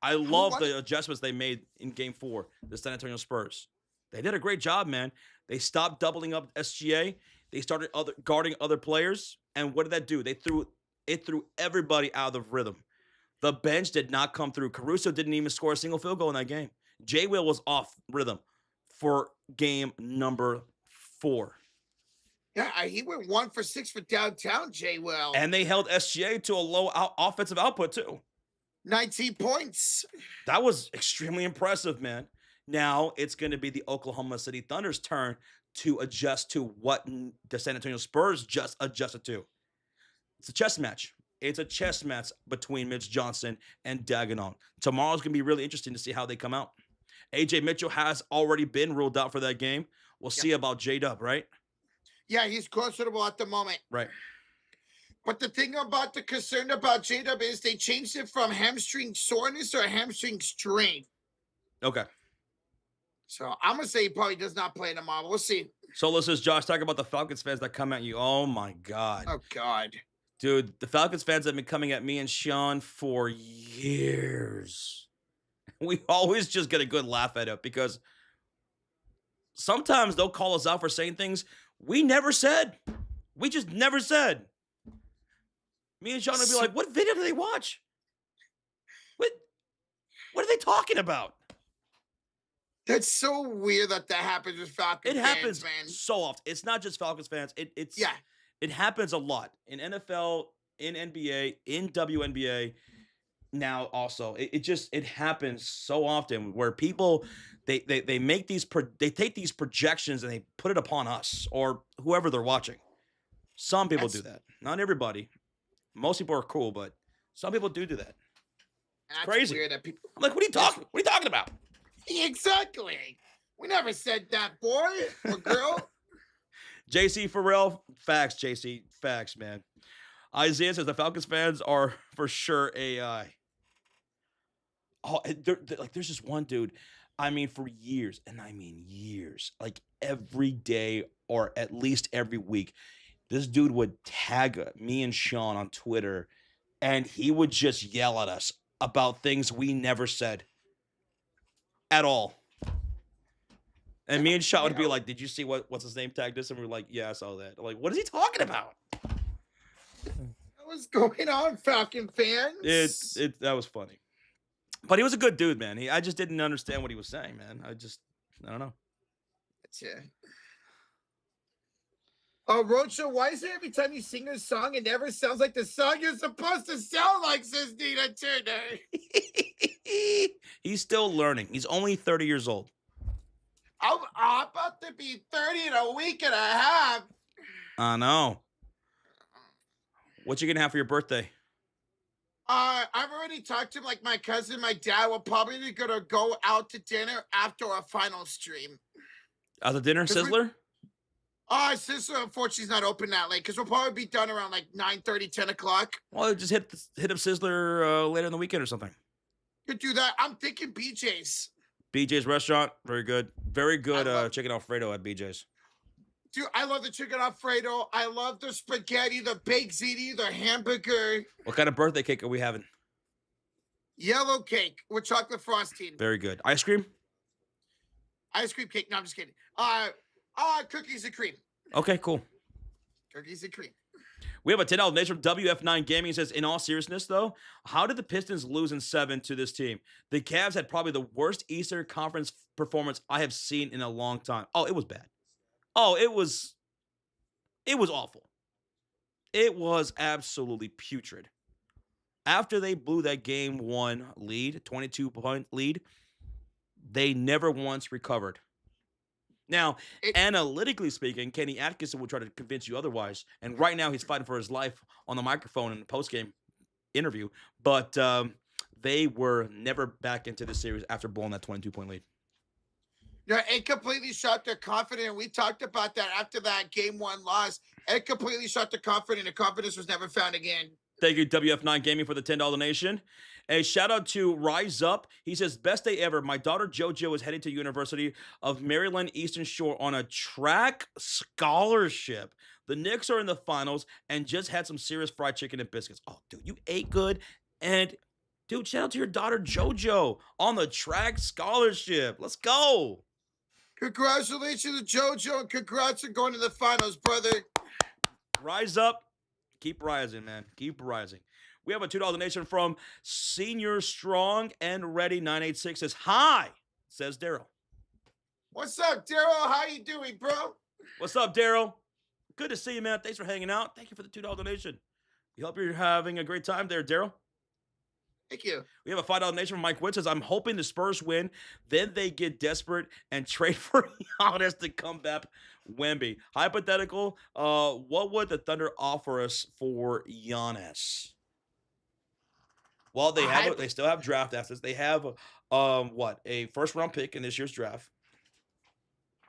I love the adjustments they made in Game 4, the San Antonio Spurs. They did a great job, man. They stopped doubling up SGA. They started guarding other players. And what did that do? It threw everybody out of rhythm. The bench did not come through. Caruso didn't even score a single field goal in that game. J. Will was off rhythm for game number 4. Yeah, he went 1 for 6 for downtown, J. Will. And they held SGA to a low offensive output, too. 19 points. That was extremely impressive, man. Now it's going to be the Oklahoma City Thunder's turn to adjust to what the San Antonio Spurs just adjusted to. It's a chess match. It's a chess match between Mitch Johnson and Dagenham. Tomorrow's going to be really interesting to see how they come out. A.J. Mitchell has already been ruled out for that game. We'll see about J-Dub, right? Yeah, he's questionable at the moment. Right. But the thing about the concern about J-Dub is they changed it from hamstring soreness to hamstring strain. Okay. So I'm going to say he probably does not play tomorrow. We'll see. So this is Josh talking about the Falcons fans that come at you. Oh, my God. Oh, God. Dude, the Falcons fans have been coming at me and Sean for years. We always just get a good laugh at it because sometimes they'll call us out for saying things we never said. We just never said. Me and Sean would be like, what video do they watch? What are they talking about? That's so weird that happens with Falcons fans, happens, man. So often. It's not just Falcons fans. It happens a lot in NFL, in NBA, in WNBA. Now also, it happens so often where people they make they take these projections and they put it upon us or whoever they're watching. Some people do that. Not everybody. Most people are cool, but some people do that. It's crazy. Weird that people... I'm like, what are you talking about? Exactly. We never said that, boy or girl. JC Farrell, facts, JC, facts, man. Isaiah says the Falcons fans are for sure AI. Oh, there's just one dude. I mean, for years, and I mean years, like every day or at least every week, this dude would tag me and Sean on Twitter, and he would just yell at us about things we never said at all. And me and Sean would be like, did you see what's his name tagged us? And we're like, yeah, I saw that. I'm like, what is he talking about? What's going on, Falcon fans? That was funny. But he was a good dude, man. I just didn't understand what he was saying, man. I don't know. That's it. Oh, Roadshow, why is it every time you sing a song, it never sounds like the song you're supposed to sound like, says Nina Turner? He's still learning. He's only 30 years old. I'm about to be 30 in a week and a half. I know. What you gonna have for your birthday? I've already talked to like my cousin, my dad. We're probably gonna go out to dinner after our final stream. Out to dinner, Sizzler? Sizzler, unfortunately, is not open that late because we'll probably be done around like 9:30, 10 o'clock. Well, just hit up Sizzler later in the weekend or something. Could do that. I'm thinking BJ's. BJ's restaurant, very good. Very good chicken Alfredo at BJ's. Dude, I love the chicken Alfredo. I love the spaghetti, the baked ziti, the hamburger. What kind of birthday cake are we having? Yellow cake with chocolate frosting. Very good. Ice cream? Ice cream cake. No, I'm just kidding. Cookies and cream. Okay, cool. Cookies and cream. We have a $10 donation from WF9 Gaming. It says, in all seriousness, though, how did the Pistons lose in 7 to this team? The Cavs had probably the worst Eastern Conference performance I have seen in a long time. Oh, it was bad. Oh, it was awful. It was absolutely putrid. After they blew that game 1 lead, 22-point lead, they never once recovered. Now, analytically speaking, Kenny Atkinson will try to convince you otherwise. And right now, he's fighting for his life on the microphone in the post-game interview. But they were never back into the series after blowing that 22-point lead. Yeah, it completely shot their confidence. We talked about that after that game 1 loss. It completely shot their confidence. The confidence was never found again. Thank you, WF9 Gaming, for the $10 donation. A shout out to Rise Up. He says, best day ever. My daughter JoJo is heading to University of Maryland Eastern Shore on a track scholarship. The Knicks are in the finals and just had some serious fried chicken and biscuits. Oh, dude, you ate good. And, dude, shout out to your daughter JoJo on the track scholarship. Let's go. Congratulations to JoJo, and congrats on going to the finals, brother. Rise up. Keep rising, man. Keep rising. We have a $2 donation from Senior Strong and Ready 986. Says, hi, says Daryl. What's up, Daryl? How you doing, bro? What's up, Daryl? Good to see you, man. Thanks for hanging out. Thank you for the $2 donation. We hope you're having a great time there, Daryl. Thank you. We have a $5 donation from Mike Wood. Says, I'm hoping the Spurs win. Then they get desperate and trade for Giannis to combat Wemby. Hypothetical, what would the Thunder offer us for Giannis? Well, they still have draft assets. They have a first-round pick in this year's draft.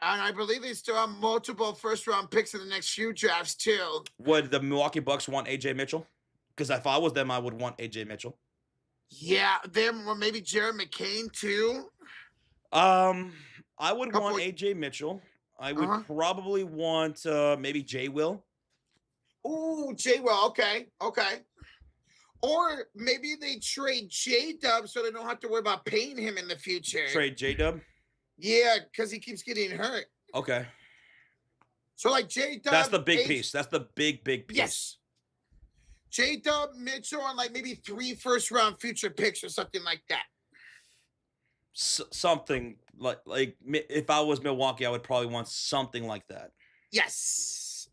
And I believe they still have multiple first-round picks in the next few drafts, too. Would the Milwaukee Bucks want A.J. Mitchell? Because if I was them, I would want A.J. Mitchell. Yeah, them, or maybe Jared McCain, too. I would want A.J. Mitchell. I would probably want maybe J. Will. Ooh, J. Will, okay. Or maybe they trade J-Dub so they don't have to worry about paying him in the future. Trade J-Dub? Yeah, because he keeps getting hurt. Okay. So, like, J-Dub... That's the big piece. That's the big piece. Yes. J-Dub, Mitchell, and, like, maybe 3 first-round future picks or something like that. Something like if I was Milwaukee, I would probably want something like that. Yes.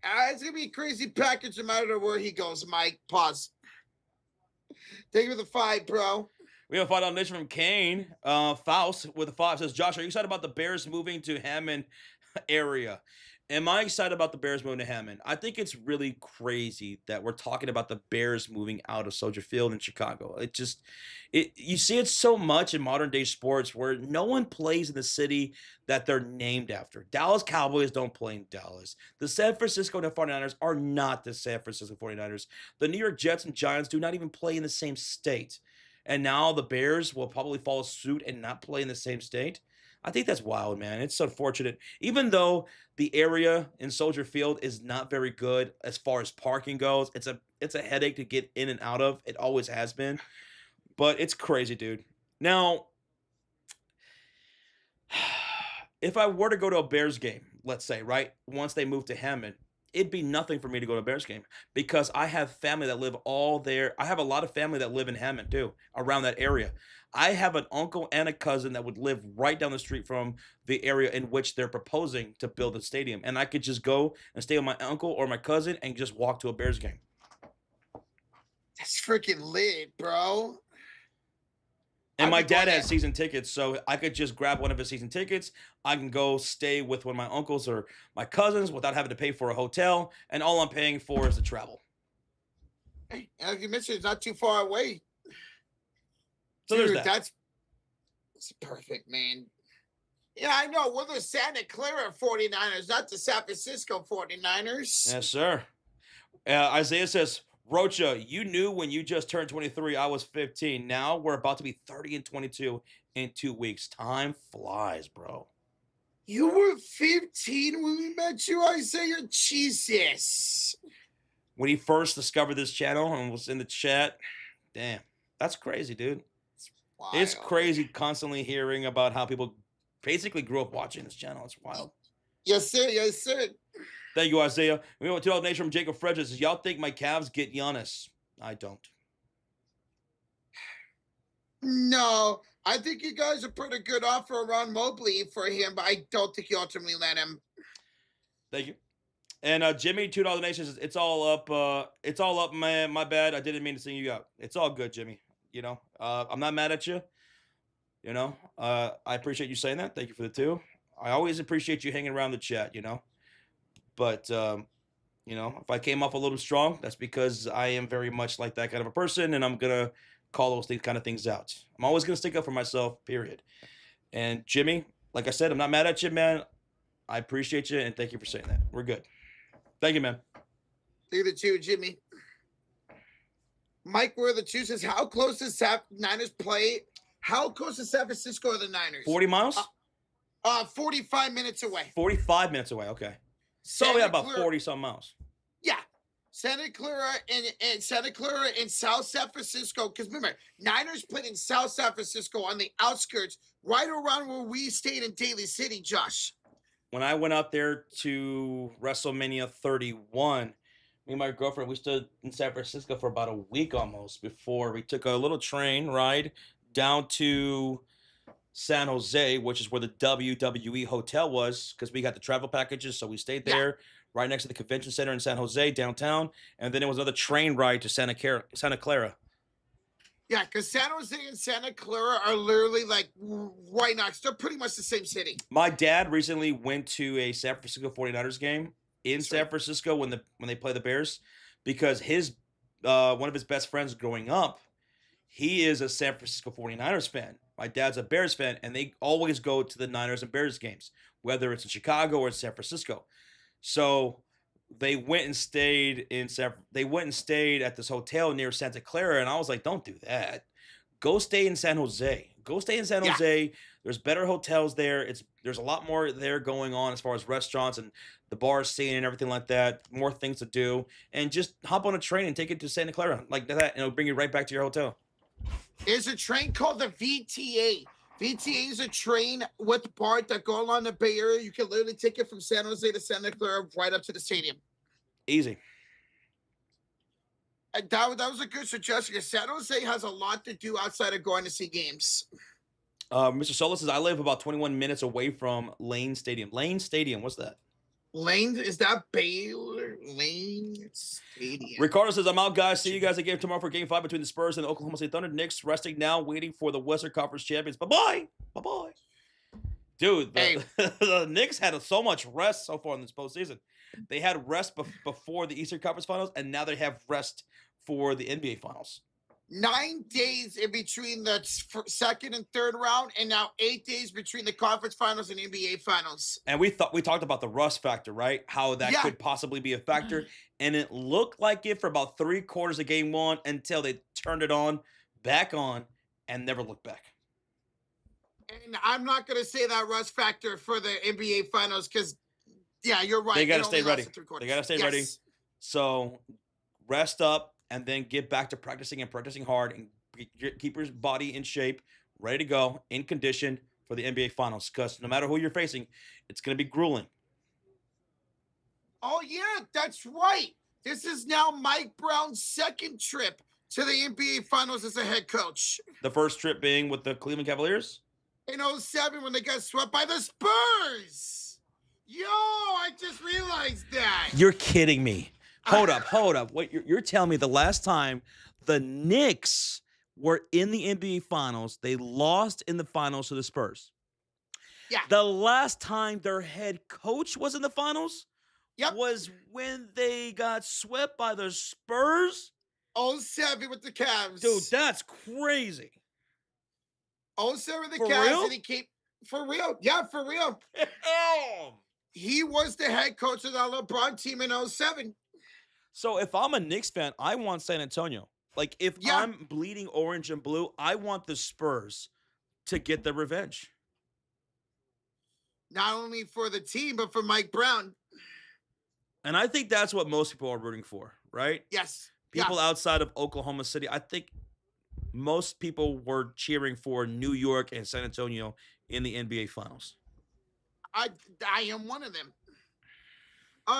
It's going to be a crazy package no matter where he goes, Mike. Pause. Thank you for the 5, bro. We have a $5 donation from Kane. Faust with a 5 says, Josh, are you excited about the Bears moving to Hammond area? Am I excited about the Bears moving to Hammond? I think it's really crazy that we're talking about the Bears moving out of Soldier Field in Chicago. You see it so much in modern day sports where no one plays in the city that they're named after. Dallas Cowboys don't play in Dallas. The San Francisco 49ers are not the San Francisco 49ers. The New York Jets and Giants do not even play in the same state. And now the Bears will probably follow suit and not play in the same state. I think that's wild, man. It's unfortunate. Even though the area in Soldier Field is not very good as far as parking goes, it's a headache to get in and out of. It always has been. But it's crazy, dude. Now, if I were to go to a Bears game, let's say, right, once they move to Hammond, it'd be nothing for me to go to a Bears game because I have family that live all there. I have a lot of family that live in Hammond, too, around that area. I have an uncle and a cousin that would live right down the street from the area in which they're proposing to build a stadium. And I could just go and stay with my uncle or my cousin and just walk to a Bears game. That's freaking lit, bro. And my dad has season tickets, so I could just grab one of his season tickets. I can go stay with one of my uncles or my cousins without having to pay for a hotel. And all I'm paying for is the travel. Hey, as you mentioned, it's not too far away. So dude, there's that. That's perfect, man. Yeah, I know. We're the Santa Clara 49ers, not the San Francisco 49ers. Yes, sir. Isaiah says, Rocha, you knew when you just turned 23, I was 15. Now we're about to be 30 and 22 in 2 weeks. Time flies, bro. You were 15 when we met you, Isaiah? Jesus. When he first discovered this channel and was in the chat, damn, that's crazy, dude. It's crazy constantly hearing about how people basically grew up watching this channel. It's wild. Yes, sir. Yes, sir. Thank you, Isaiah. We have a $2 donation from Jacob Frederick. Says, y'all think my Cavs get Giannis? I don't. No, I think you guys are put a good offer around Mobley for him, but I don't think you ultimately let him. Thank you. And Jimmy, $2 donation says, it's all up, man. My bad. I didn't mean to sing you out. It's all good, Jimmy. You know, I'm not mad at you. You know, I appreciate you saying that. Thank you for the 2. I always appreciate you hanging around the chat, you know. But, you know, if I came off a little strong, that's because I am very much like that kind of a person, and I'm going to call those kind of things out. I'm always going to stick up for myself, period. And Jimmy, like I said, I'm not mad at you, man. I appreciate you, and thank you for saying that. We're good. Thank you, man. Thank you, too, Jimmy. Mike, where the two says, how close does Niners play? How close is San Francisco to the Niners? 40 miles? 45 minutes away. 45 minutes away. Okay. So we have about 40-some miles. Yeah. Santa Clara and South San Francisco. Because remember, Niners played in South San Francisco on the outskirts, right around where we stayed in Daly City, Josh. When I went out there to WrestleMania 31, me and my girlfriend, we stood in San Francisco for about a week almost before we took a little train ride down to San Jose, which is where the WWE hotel was, because we got the travel packages. So we stayed there right next to the convention center in San Jose, downtown. And then it was another train ride to Santa Clara. Yeah, because San Jose and Santa Clara are literally like right next. They're pretty much the same city. My dad recently went to a San Francisco 49ers game in San Francisco when they play the Bears, because his one of his best friends growing up, he is a San Francisco 49ers fan. My dad's a Bears fan, and they always go to the Niners and Bears games, whether it's in Chicago or in San Francisco. So they went and stayed at this hotel near Santa Clara, and I was like, don't do that. Go stay in San Jose. Jose. There's better hotels there. There's a lot more there going on as far as restaurants and the bar scene and everything like that. More things to do. And just hop on a train and take it to Santa Clara like that, and it'll bring you right back to your hotel. There's a train called the VTA. VTA is a train with BART that go along the Bay Area. You can literally take it from San Jose to Santa Clara right up to the stadium. Easy. And that was a good suggestion. San Jose has a lot to do outside of going to see games. Mr. Solis says, I live about 21 minutes away from Lane Stadium. Lane Stadium, what's that? Lane, is that Baylor? Lane Stadium. Ricardo says, I'm out, guys. See you guys again tomorrow for Game 5 between the Spurs and the Oklahoma City Thunder. Knicks resting now, waiting for the Western Conference champions. Bye-bye. Bye-bye. Dude, the Knicks had so much rest so far in this postseason. They had rest before the Eastern Conference Finals, and now they have rest for the NBA Finals. 9 days in between the second and third round, and now 8 days between the conference finals and NBA finals. And we talked about the rust factor, right? How that could possibly be a factor. And it looked like it for about 3/4 of game one until they turned it back on, and never looked back. And I'm not going to say that rust factor for the NBA finals because, yeah, you're right. They got to stay ready. They got to stay ready. So rest up. And then get back to practicing hard and keep your body in shape, ready to go, in condition for the NBA Finals. Because no matter who you're facing, it's going to be grueling. Oh, yeah, that's right. This is now Mike Brown's second trip to the NBA Finals as a head coach. The first trip being with the Cleveland Cavaliers? In 2007 when they got swept by the Spurs. Yo, I just realized that. You're kidding me. Hold up. Wait, you're telling me the last time the Knicks were in the NBA Finals, they lost in the finals to the Spurs? Yeah. The last time their head coach was in the finals was when they got swept by the Spurs? 2007 with the Cavs. Dude, that's crazy. 2007 with the For Cavs. real? And he came for real. Yeah, for real. He was the head coach of the LeBron team in 2007. So if I'm a Knicks fan, I want San Antonio. Like, if I'm bleeding orange and blue, I want the Spurs to get their revenge. Not only for the team, but for Mike Brown. And I think that's what most people are rooting for, right? Yes. People outside of Oklahoma City, I think most people were cheering for New York and San Antonio in the NBA Finals. I am one of them.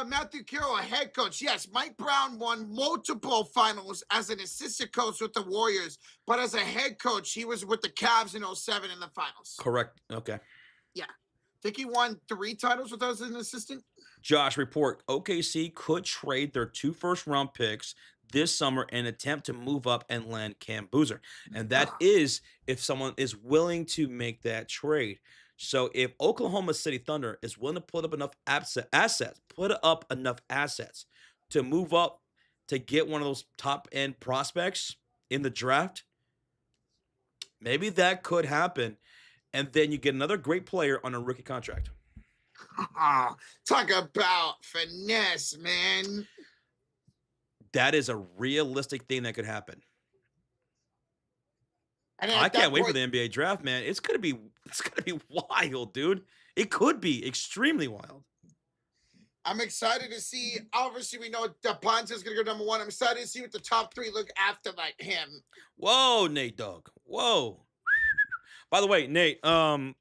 Matthew Carroll, a head coach. Yes, Mike Brown won multiple finals as an assistant coach with the Warriors, but as a head coach, he was with the Cavs in 2007 in the finals. Correct. Okay. Yeah. I think he won 3 titles with us as an assistant. Josh, report OKC could trade their 2 first-round picks this summer in an attempt to move up and land Cam Boozer. And that is if someone is willing to make that trade. So if Oklahoma City Thunder is willing to put up enough assets to move up to get one of those top-end prospects in the draft, maybe that could happen. And then you get another great player on a rookie contract. Oh, talk about finesse, man. That is a realistic thing that could happen. And then I at can't that wait for point, the NBA draft, man. It's gonna be wild, dude. It could be extremely wild. I'm excited to see. Obviously, we know that Bonds is going to go number 1. I'm excited to see what the top 3 look after like him. Whoa, Nate Dogg. Whoa. By the way, Nate, I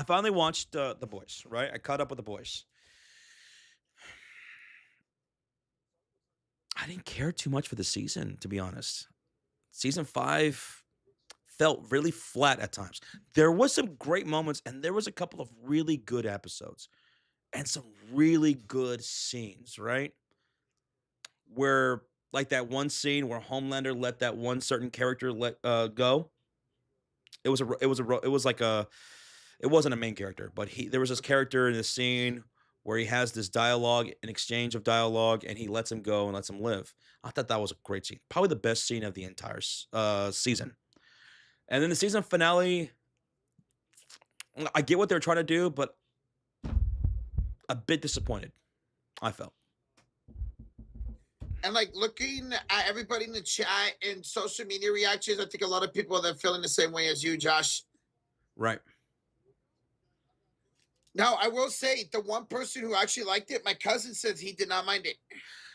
finally watched The Boys, right? I caught up with The Boys. I didn't care too much for the season, to be honest. Season 5 felt really flat at times. There was some great moments, and there was a couple of really good episodes and some really good scenes, right? Where like that one scene where Homelander let that one certain character let go. It was like a it wasn't a main character, but there was this character in the scene where he has this dialogue, an exchange of dialogue, and he lets him go and lets him live. I thought that was a great scene, probably the best scene of the entire season. And then the season finale, I get what they're trying to do, but a bit disappointed. I felt. And like looking at everybody in the chat and social media reactions, I think a lot of people are feeling the same way as you, Josh. Right. Now, I will say the one person who actually liked it, my cousin says he did not mind it.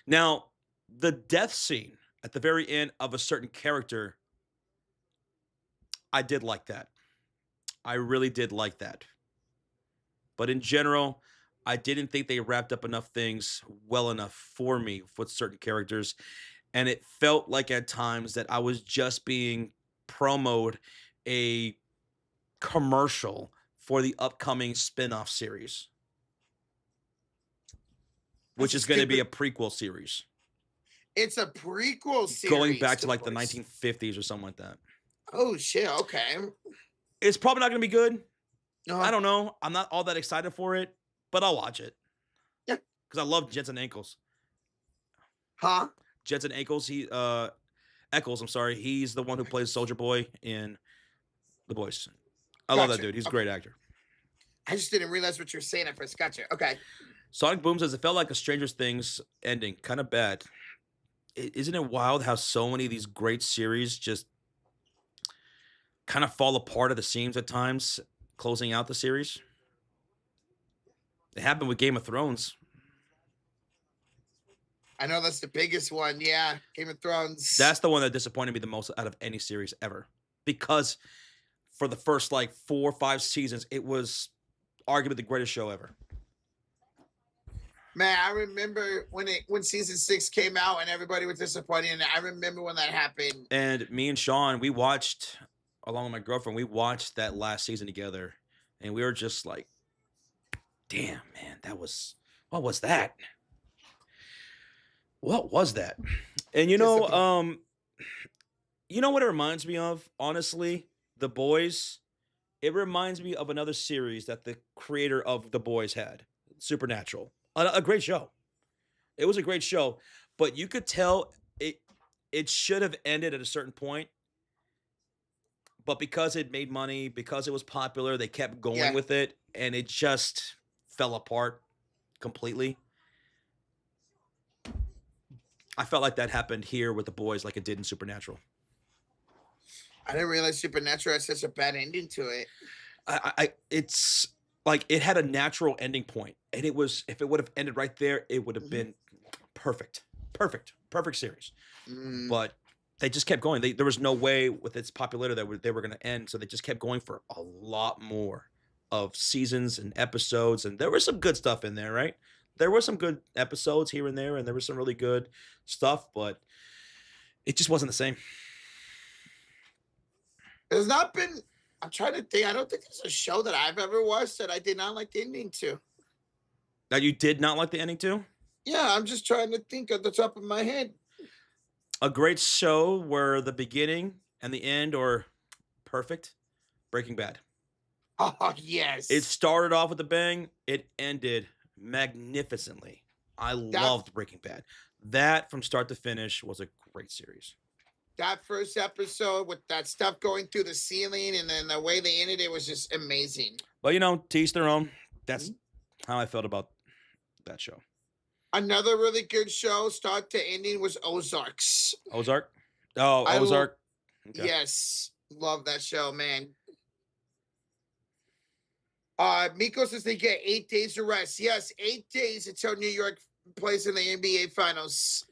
Now, the death scene at the very end of a certain character, I did like that. I really did like that. But in general, I didn't think they wrapped up enough things well enough for me with certain characters. And it felt like at times that I was just being promoted a commercial for the upcoming spin-off series, which is going to be a prequel series. It's a prequel series. Going back to like the 1950s or something like that. Oh, shit. Okay. It's probably not going to be good. No. I don't know. I'm not all that excited for it, but I'll watch it. Yeah. Because I love Jensen Ackles. Huh? Jensen Ackles, Eccles, I'm sorry. He's the one who plays Soldier Boy in The Boys. I love that dude. He's a great actor. I just didn't realize what you were saying at first. Gotcha. Okay. Sonic Boom says it felt like a Stranger Things ending. Kind of bad. Isn't it wild how so many of these great series just kind of fall apart at the seams at times, closing out the series? It happened with Game of Thrones. I know that's the biggest one. Yeah. Game of Thrones. That's the one that disappointed me the most out of any series ever. Because for the first like 4 or 5 seasons, it was arguably the greatest show ever. Man, I remember when season 6 came out and everybody was disappointed. And I remember when that happened. And me and Sean, we watched, along with my girlfriend, we watched that last season together. And we were just like, damn, man, what was that? What was that? And you know what it reminds me of, honestly? The Boys. It reminds me of another series that the creator of The Boys had, Supernatural. A great show. It was a great show, but you could tell it should have ended at a certain point. But because it made money, because it was popular, they kept going with it, and it just fell apart completely. I felt like that happened here with The Boys like it did in Supernatural. I didn't realize Supernatural had such a bad ending to it. It's like it had a natural ending point, and it was, if it would have ended right there, it would have been perfect series. But they just kept going. There was no way with its popularity that they were going to end, so they just kept going for a lot more of seasons and episodes, and there was some good stuff in there, right? There were some good episodes here and there, and there was some really good stuff, but it just wasn't the same. There's not been, I'm trying to think, I don't think there's a show that I've ever watched that I did not like the ending to. That you did not like the ending to? Yeah, I'm just trying to think at the top of my head. A great show where the beginning and the end are perfect. Breaking Bad. Oh, yes. It started off with a bang. It ended magnificently. I loved Breaking Bad. That, from start to finish, was a great series. That first episode with that stuff going through the ceiling and then the way they ended it was just amazing. But, to each their own. That's how I felt about that show. Another really good show, start to ending, was Ozarks. Ozark? Oh, Ozark. Okay. Yes, love that show, man. Miko says they get 8 days of rest. Yes, 8 days until New York plays in the NBA Finals.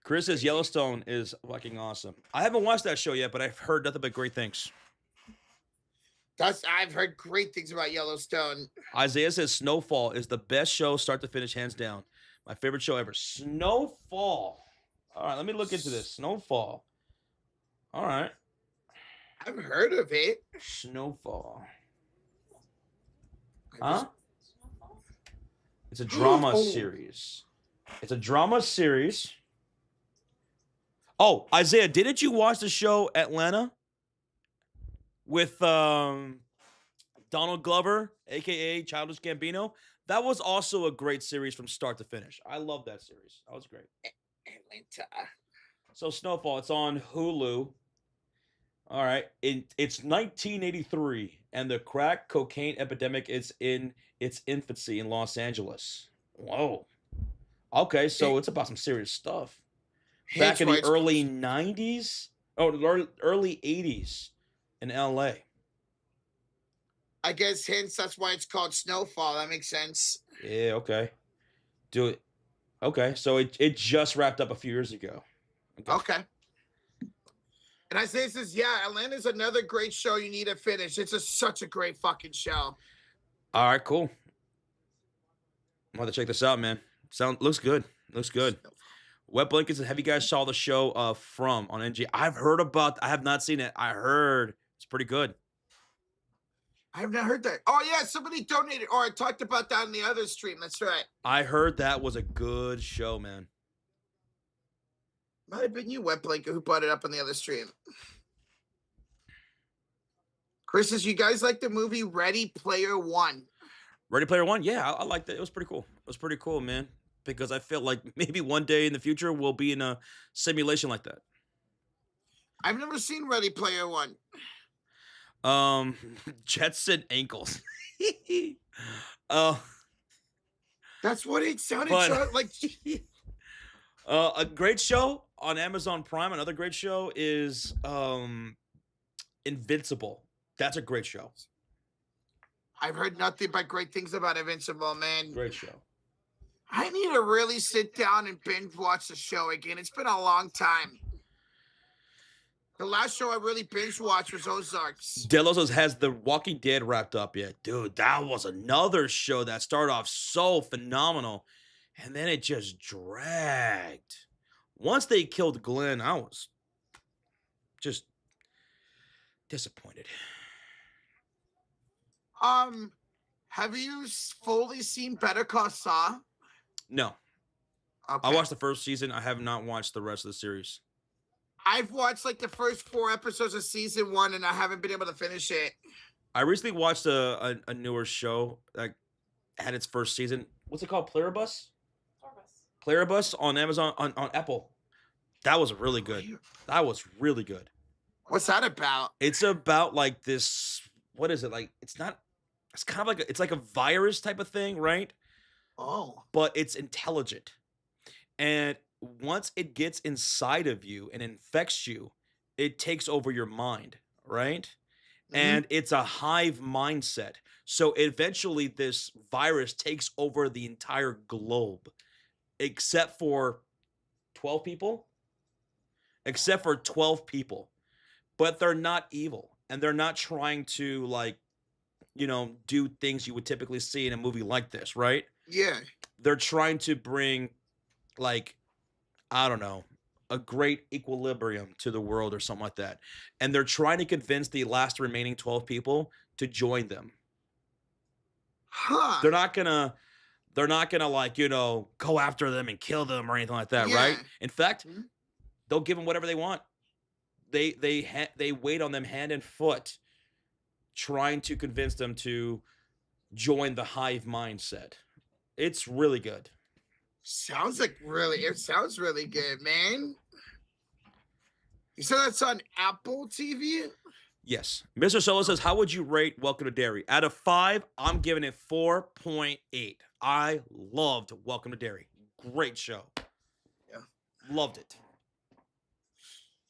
Chris says Yellowstone is fucking awesome. I haven't watched that show yet, but I've heard nothing but great things. I've heard great things about Yellowstone. Isaiah says Snowfall is the best show, start to finish, hands down. My favorite show ever. Snowfall. All right, let me look into this. Snowfall. All right. I've heard of it. Snowfall. Huh? It's a drama series. It's a drama series. Oh, Isaiah, didn't you watch the show Atlanta with Donald Glover, a.k.a. Childish Gambino? That was also a great series from start to finish. I love that series. That was great. Atlanta. So Snowfall, it's on Hulu. All right. It's 1983, and the crack cocaine epidemic is in its infancy in Los Angeles. Whoa. Okay, so it's about some serious stuff. Back in the early 90s? Oh, early 80s in LA. I guess hence that's why it's called Snowfall. That makes sense. Yeah, okay. Do it. Okay, so it just wrapped up a few years ago. Okay. And Isaiah says, yeah, Atlanta's another great show you need to finish. It's such a great fucking show. All right, cool. I'm going to check this out, man. Looks good. Looks good. Wet Blanket says, have you guys saw the show From on NG? I have not seen it. I heard it's pretty good. I have not heard that. Oh, yeah, somebody donated. Or I talked about that in the other stream. That's right. I heard that was a good show, man. Might have been you, Wet Blanket, who brought it up on the other stream. Chris says, you guys like the movie Ready Player One? Ready Player One? Yeah, I liked it. It was pretty cool. It was pretty cool, man. Because I feel like maybe one day in the future we'll be in a simulation like that. I've never seen Ready Player One. Jets and ankles. That's what it sounded like. A great show on Amazon Prime. Another great show is Invincible. That's a great show. I've heard nothing but great things about Invincible, man. Great show. I need to really sit down and binge watch the show again. It's been a long time. The last show I really binge watched was Ozarks. Delos has The Walking Dead wrapped up yet. Dude, that was another show that started off so phenomenal. And then it just dragged. Once they killed Glenn, I was just disappointed. Have you fully seen Better Call Saul? No. Okay. I watched the first season. I have not watched the rest of the series. I've watched like the first 4 episodes of season 1, and I haven't been able to finish it. I recently watched a newer show that had its first season. What's it called? Pluribus? Pluribus on Amazon, on Apple. That was really good. That was really good. What's that about? It's about like this, what is it? Like, it's kind of like, it's like a virus type of thing, right? Oh. But it's intelligent. And once it gets inside of you and infects you, it takes over your mind, right? Mm-hmm. And it's a hive mindset. So eventually this virus takes over the entire globe, except for 12 people. Except for 12 people. But they're not evil. And they're not trying to, like, you know, do things you would typically see in a movie like this, right? Yeah. They're trying to bring, like, I don't know, a great equilibrium to the world or something like that. And they're trying to convince the last remaining 12 people to join them. Huh. They're not gonna like, you know, go after them and kill them or anything like that, right? In fact, they'll give them whatever they want. They wait on them hand and foot, trying to convince them to join the hive mindset. It's really good. It sounds really good, man. You said that's on Apple TV? Yes. Mr. Solo says, how would you rate Welcome to Derry? Out of 5, I'm giving it 4.8. I loved Welcome to Derry. Great show. Yeah. Loved it.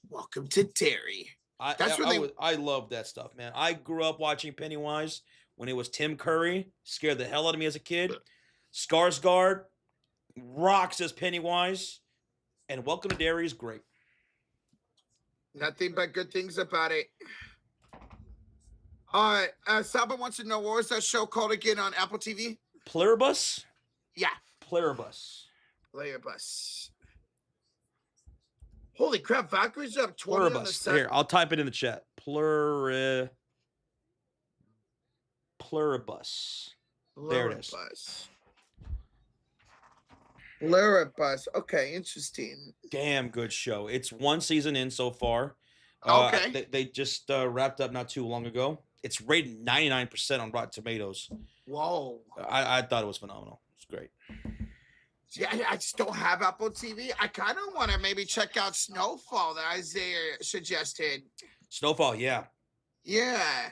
Welcome to Derry. That's when I love that stuff, man. I grew up watching Pennywise when it was Tim Curry. Scared the hell out of me as a kid. Skarsgård rocks as Pennywise. And Welcome to Derry is great. Nothing but good things about it. Saba wants to know, what was that show called again on Apple TV? Pluribus? Yeah. Pluribus. Pluribus. Holy crap, Valkyrie's up 20 on the Pluribus. second. Here, I'll type it in the chat. Pluribus. There it is. Pluribus. Okay, interesting. Damn good show. It's one season in so far. Okay. They just wrapped up not too long ago. It's rated 99% on Rotten Tomatoes. Whoa. I thought it was phenomenal. It's great. Yeah, I just don't have Apple TV. I kind of want to maybe check out Snowfall that Isaiah suggested. Snowfall, yeah. Yeah.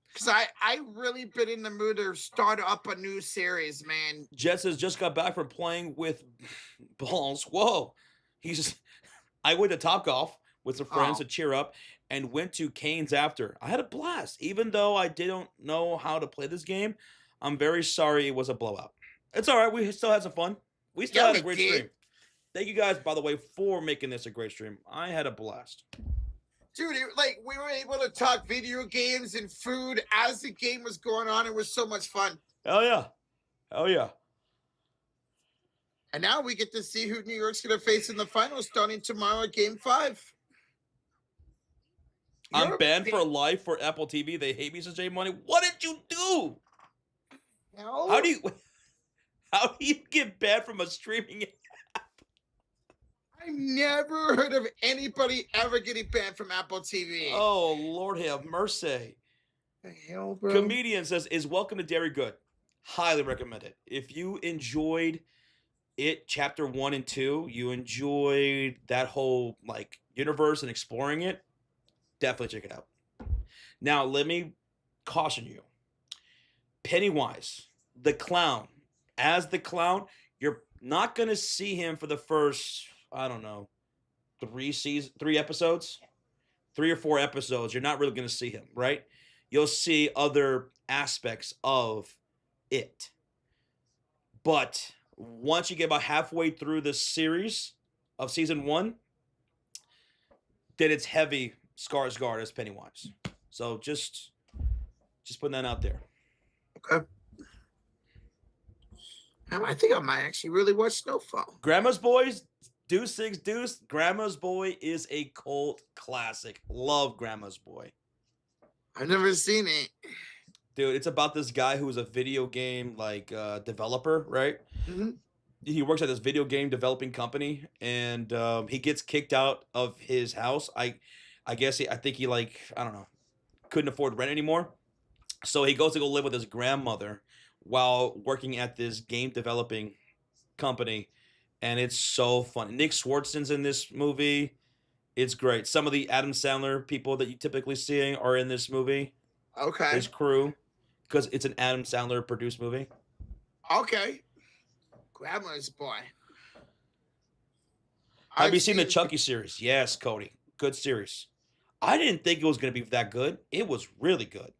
Because I really been in the mood to start up a new series, man. Jets has just got back from playing with balls. Whoa. I went to Topgolf with some friends to cheer up and went to Canes after. I had a blast. Even though I didn't know how to play this game, I'm very sorry it was a blowout. It's all right. We still had some fun. We still had a great stream. Thank you guys, by the way, for making this a great stream. I had a blast. Dude, we were able to talk video games and food as the game was going on. It was so much fun. Hell yeah. Hell yeah. And now we get to see who New York's going to face in the finals starting tomorrow at Game 5. I'm banned for life for Apple TV. They hate me, says J Money. What did you do? No. How do you get banned from a streaming app? I never heard of anybody ever getting banned from Apple TV. Oh, Lord have mercy. The hell, bro? Comedian says, is Welcome to Derry good? Highly recommend it. If you enjoyed it, chapter 1 and 2, you enjoyed that whole universe and exploring it, definitely check it out. Now, let me caution you. Pennywise, the clown, as the clown, you're not going to see him for the first, I don't know, 3 episodes, 3 or 4 episodes. You're not really going to see him, right? You'll see other aspects of it. But once you get about halfway through the series of season 1, then it's heavy Skarsgård as Pennywise. So just putting that out there. Okay. I think I might actually really watch Snowfall. Grandma's Boys, Deuce 6 Deuce. Grandma's Boy is a cult classic. Love Grandma's Boy. I've never seen it. Dude, it's about this guy who's a video game developer, right? Mm-hmm. He works at this video game developing company, and he gets kicked out of his house. I think he I don't know, couldn't afford rent anymore. So he goes to go live with his grandmother while working at this game developing company, and it's so fun. Nick Swartzen's in this movie. It's great. Some of the Adam Sandler people that you typically see are in this movie. Okay. His crew, because it's an Adam Sandler produced movie. Okay. Grandma's Boy. Have you seen the Chucky series? Yes, Cody. Good series. I didn't think it was going to be that good. It was really good.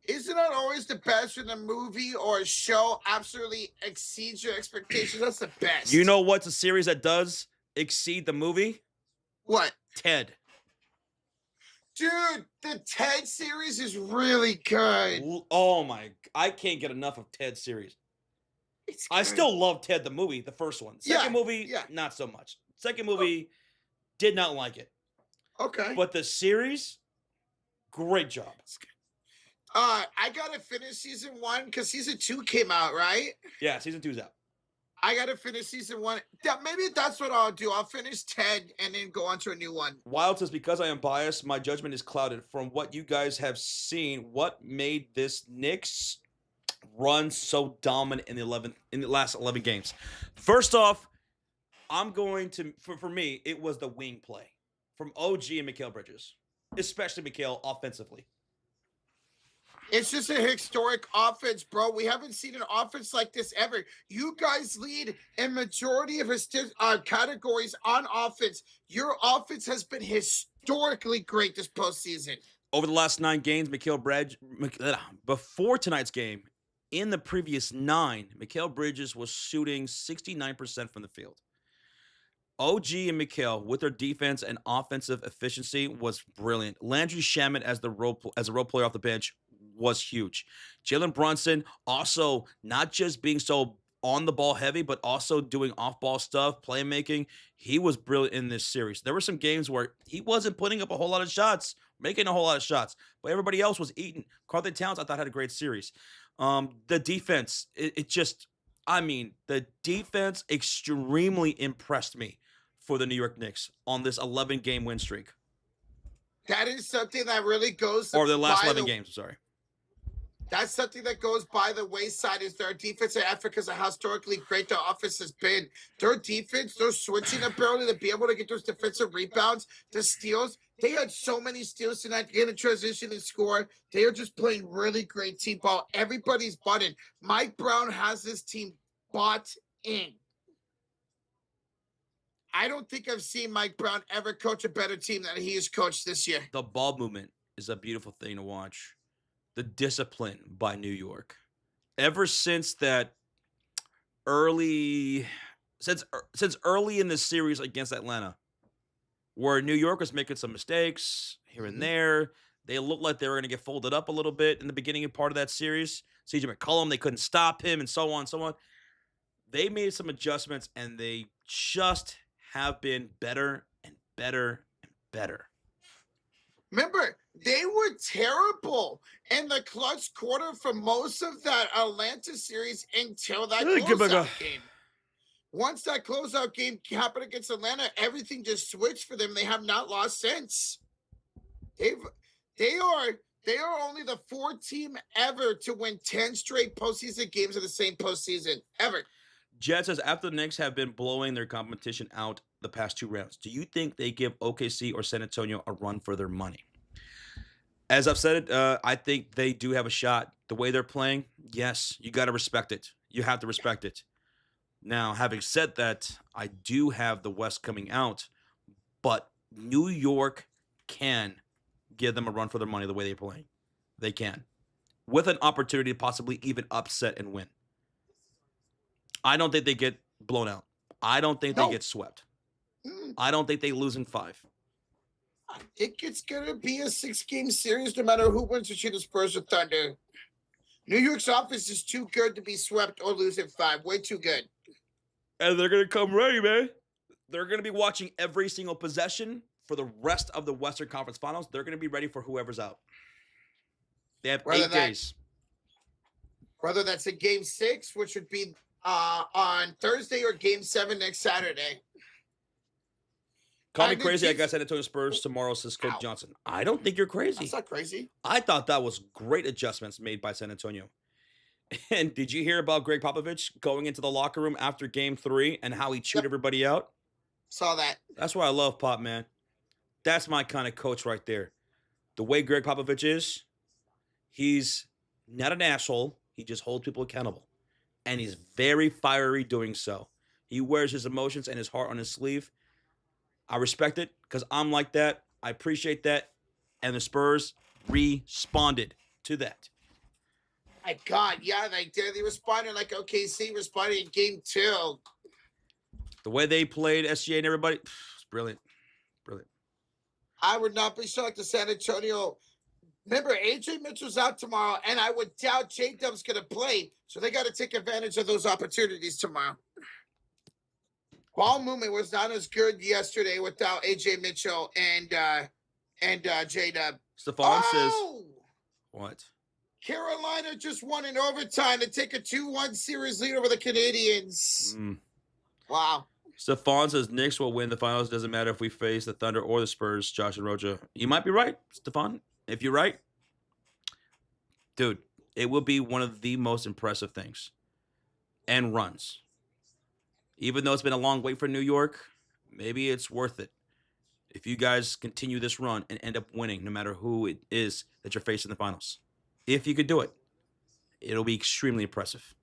Isn't it always the best when a movie or a show absolutely exceeds your expectations? That's the best. You know what's a series that does exceed the movie? What? Ted. Dude, the Ted series is really good. Oh my, I can't get enough of Ted series. I still love Ted the movie, the first one. Second movie, not so much. Second movie, did not like it. Okay. But the series, great job. I gotta finish season 1 because season 2 came out, right? Yeah, season 2's out. I gotta finish season 1. Maybe that's what I'll do. I'll finish Ted and then go on to a new one. Wild says, because I am biased, my judgment is clouded. From what you guys have seen, what made this Knicks run so dominant in the last 11 games? First off, I'm going to for me, it was the wing play from OG and Mikal Bridges, especially Mikal offensively. It's just a historic offense, bro. We haven't seen an offense like this ever. You guys lead in majority of his categories on offense. Your offense has been historically great this postseason. Over the last 9 games, before tonight's game, in the previous 9, Mikal Bridges was shooting 69% from the field. OG and Mikal, with their defense and offensive efficiency, was brilliant. Landry Shamet as a role player off the bench was huge. Jalen Brunson also not just being so on the ball heavy, but also doing off ball stuff, playmaking. He was brilliant in this series. There were some games where he wasn't putting up a whole lot of shots, making a whole lot of shots, but everybody else was eating. Karl-Anthony Towns, I thought, had a great series. The defense, the defense extremely impressed me for the New York Knicks on this 11-game win streak. That is something that really goes or the last 11 games. Sorry. That's something that goes by the wayside is their defensive effort because of how historically great their offense has been. Their defense, their switching ability to be able to get those defensive rebounds, the steals. They had so many steals tonight to get in transition and score. They are just playing really great team ball. Everybody's button. Mike Brown has this team bought in. I don't think I've seen Mike Brown ever coach a better team than he has coached this year. The ball movement is a beautiful thing to watch. The discipline by New York. Ever since early in this series against Atlanta, where New York was making some mistakes here and there, they looked like they were going to get folded up a little bit in the beginning part of that series. CJ McCollum, they couldn't stop him, and so on and so on. They made some adjustments, and they just have been better and better and better. Remember, they were terrible in the clutch quarter for most of that Atlanta series until that closeout game. Once that closeout game happened against Atlanta, everything just switched for them. They have not lost since. They are only the 4th team ever to win 10 straight postseason games in the same postseason ever. Jed says, after the Knicks have been blowing their competition out the past 2 rounds, do you think they give OKC or San Antonio a run for their money? As I've said it, I think they do have a shot. The way they're playing, yes, you got to respect it. You have to respect it. Now, having said that, I do have the West coming out, but New York can give them a run for their money the way they're playing. They can. With an opportunity to possibly even upset and win. I don't think they get blown out. I don't think they get swept. I don't think they lose in 5. I think it's going to be a 6-game series no matter who wins between the Spurs or Thunder. New York's offense is too good to be swept or lose in 5. Way too good. And they're going to come ready, man. They're going to be watching every single possession for the rest of the Western Conference Finals. They're going to be ready for whoever's out. They have 8 days. Whether that's a Game 6, which would be on Thursday, or Game 7 next Saturday. Call me crazy. I got San Antonio Spurs tomorrow, says Coach Johnson. I don't think you're crazy. That's not crazy. I thought that was great adjustments made by San Antonio. And did you hear about Greg Popovich going into the locker room after Game 3 and how he chewed everybody out? Saw that. That's why I love Pop, man. That's my kind of coach right there. The way Greg Popovich is, he's not an asshole. He just holds people accountable. And he's very fiery doing so. He wears his emotions and his heart on his sleeve. I respect it because I'm like that. I appreciate that. And the Spurs responded to that. My God, yeah, they did. They responded like OKC responded in Game 2. The way they played SGA and everybody, it's brilliant. Brilliant. I would not be shocked if San Antonio. Remember, AJ Mitchell's out tomorrow, and I would doubt J-Dub's going to play. So they got to take advantage of those opportunities tomorrow. Ball movement was not as good yesterday without AJ Mitchell and J-Dub. Stephon says, what? Carolina just won in overtime to take a 2-1 series lead over the Canadians. Wow. Stephon says Knicks will win the finals. Doesn't matter if we face the Thunder or the Spurs, Josh and Roja. You might be right, Stephon. If you're right, dude, it will be one of the most impressive things. And runs. Even though it's been a long wait for New York, maybe it's worth it. If you guys continue this run and end up winning, no matter who it is that you're facing in the finals. If you could do it, it'll be extremely impressive.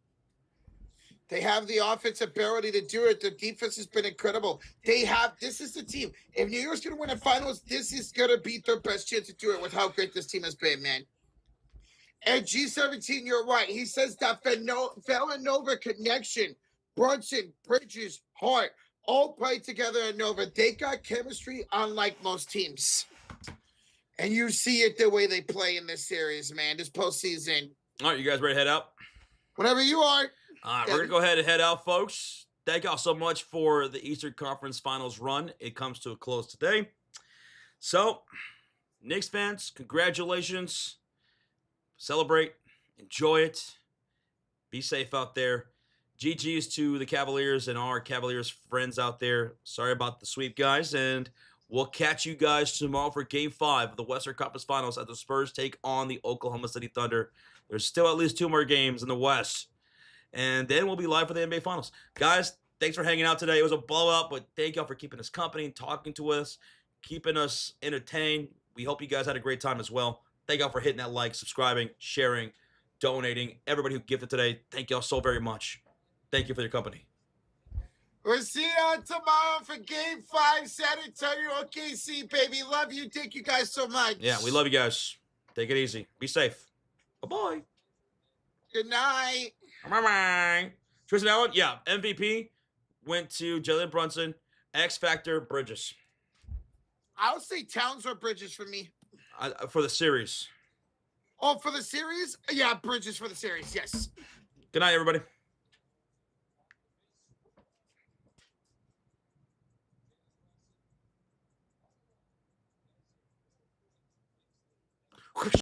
They have the offensive ability to do it. The defense has been incredible. This is the team. If New York's going to win the finals, this is going to be their best chance to do it with how great this team has been, man. And G17, you're right. He says that Villanova connection, Brunson, Bridges, Hart, all play together at Nova. They got chemistry unlike most teams. And you see it the way they play in this series, man, this postseason. All right, you guys ready to head out? Whenever you are. All right, we're going to go ahead and head out, folks. Thank y'all so much for the Eastern Conference Finals run. It comes to a close today. So, Knicks fans, congratulations. Celebrate. Enjoy it. Be safe out there. GG's to the Cavaliers and our Cavaliers friends out there. Sorry about the sweep, guys. And we'll catch you guys tomorrow for Game 5 of the Western Conference Finals as the Spurs take on the Oklahoma City Thunder. There's still at least 2 more games in the West. And then we'll be live for the NBA Finals. Guys, thanks for hanging out today. It was a blowout, but thank y'all for keeping us company, talking to us, keeping us entertained. We hope you guys had a great time as well. Thank y'all for hitting that like, subscribing, sharing, donating. Everybody who gifted today, thank y'all so very much. Thank you for your company. We'll see you tomorrow for Game 5, San Antonio, OKC, baby. Love you. Thank you guys so much. Yeah, we love you guys. Take it easy. Be safe. Bye-bye. Good night. Bye-bye. Tristan Allen, yeah, MVP went to Jalen Brunson. X Factor, Bridges. I'll say Towns or Bridges for me. For the series. Oh, for the series? Yeah, Bridges for the series, yes. Good night, everybody.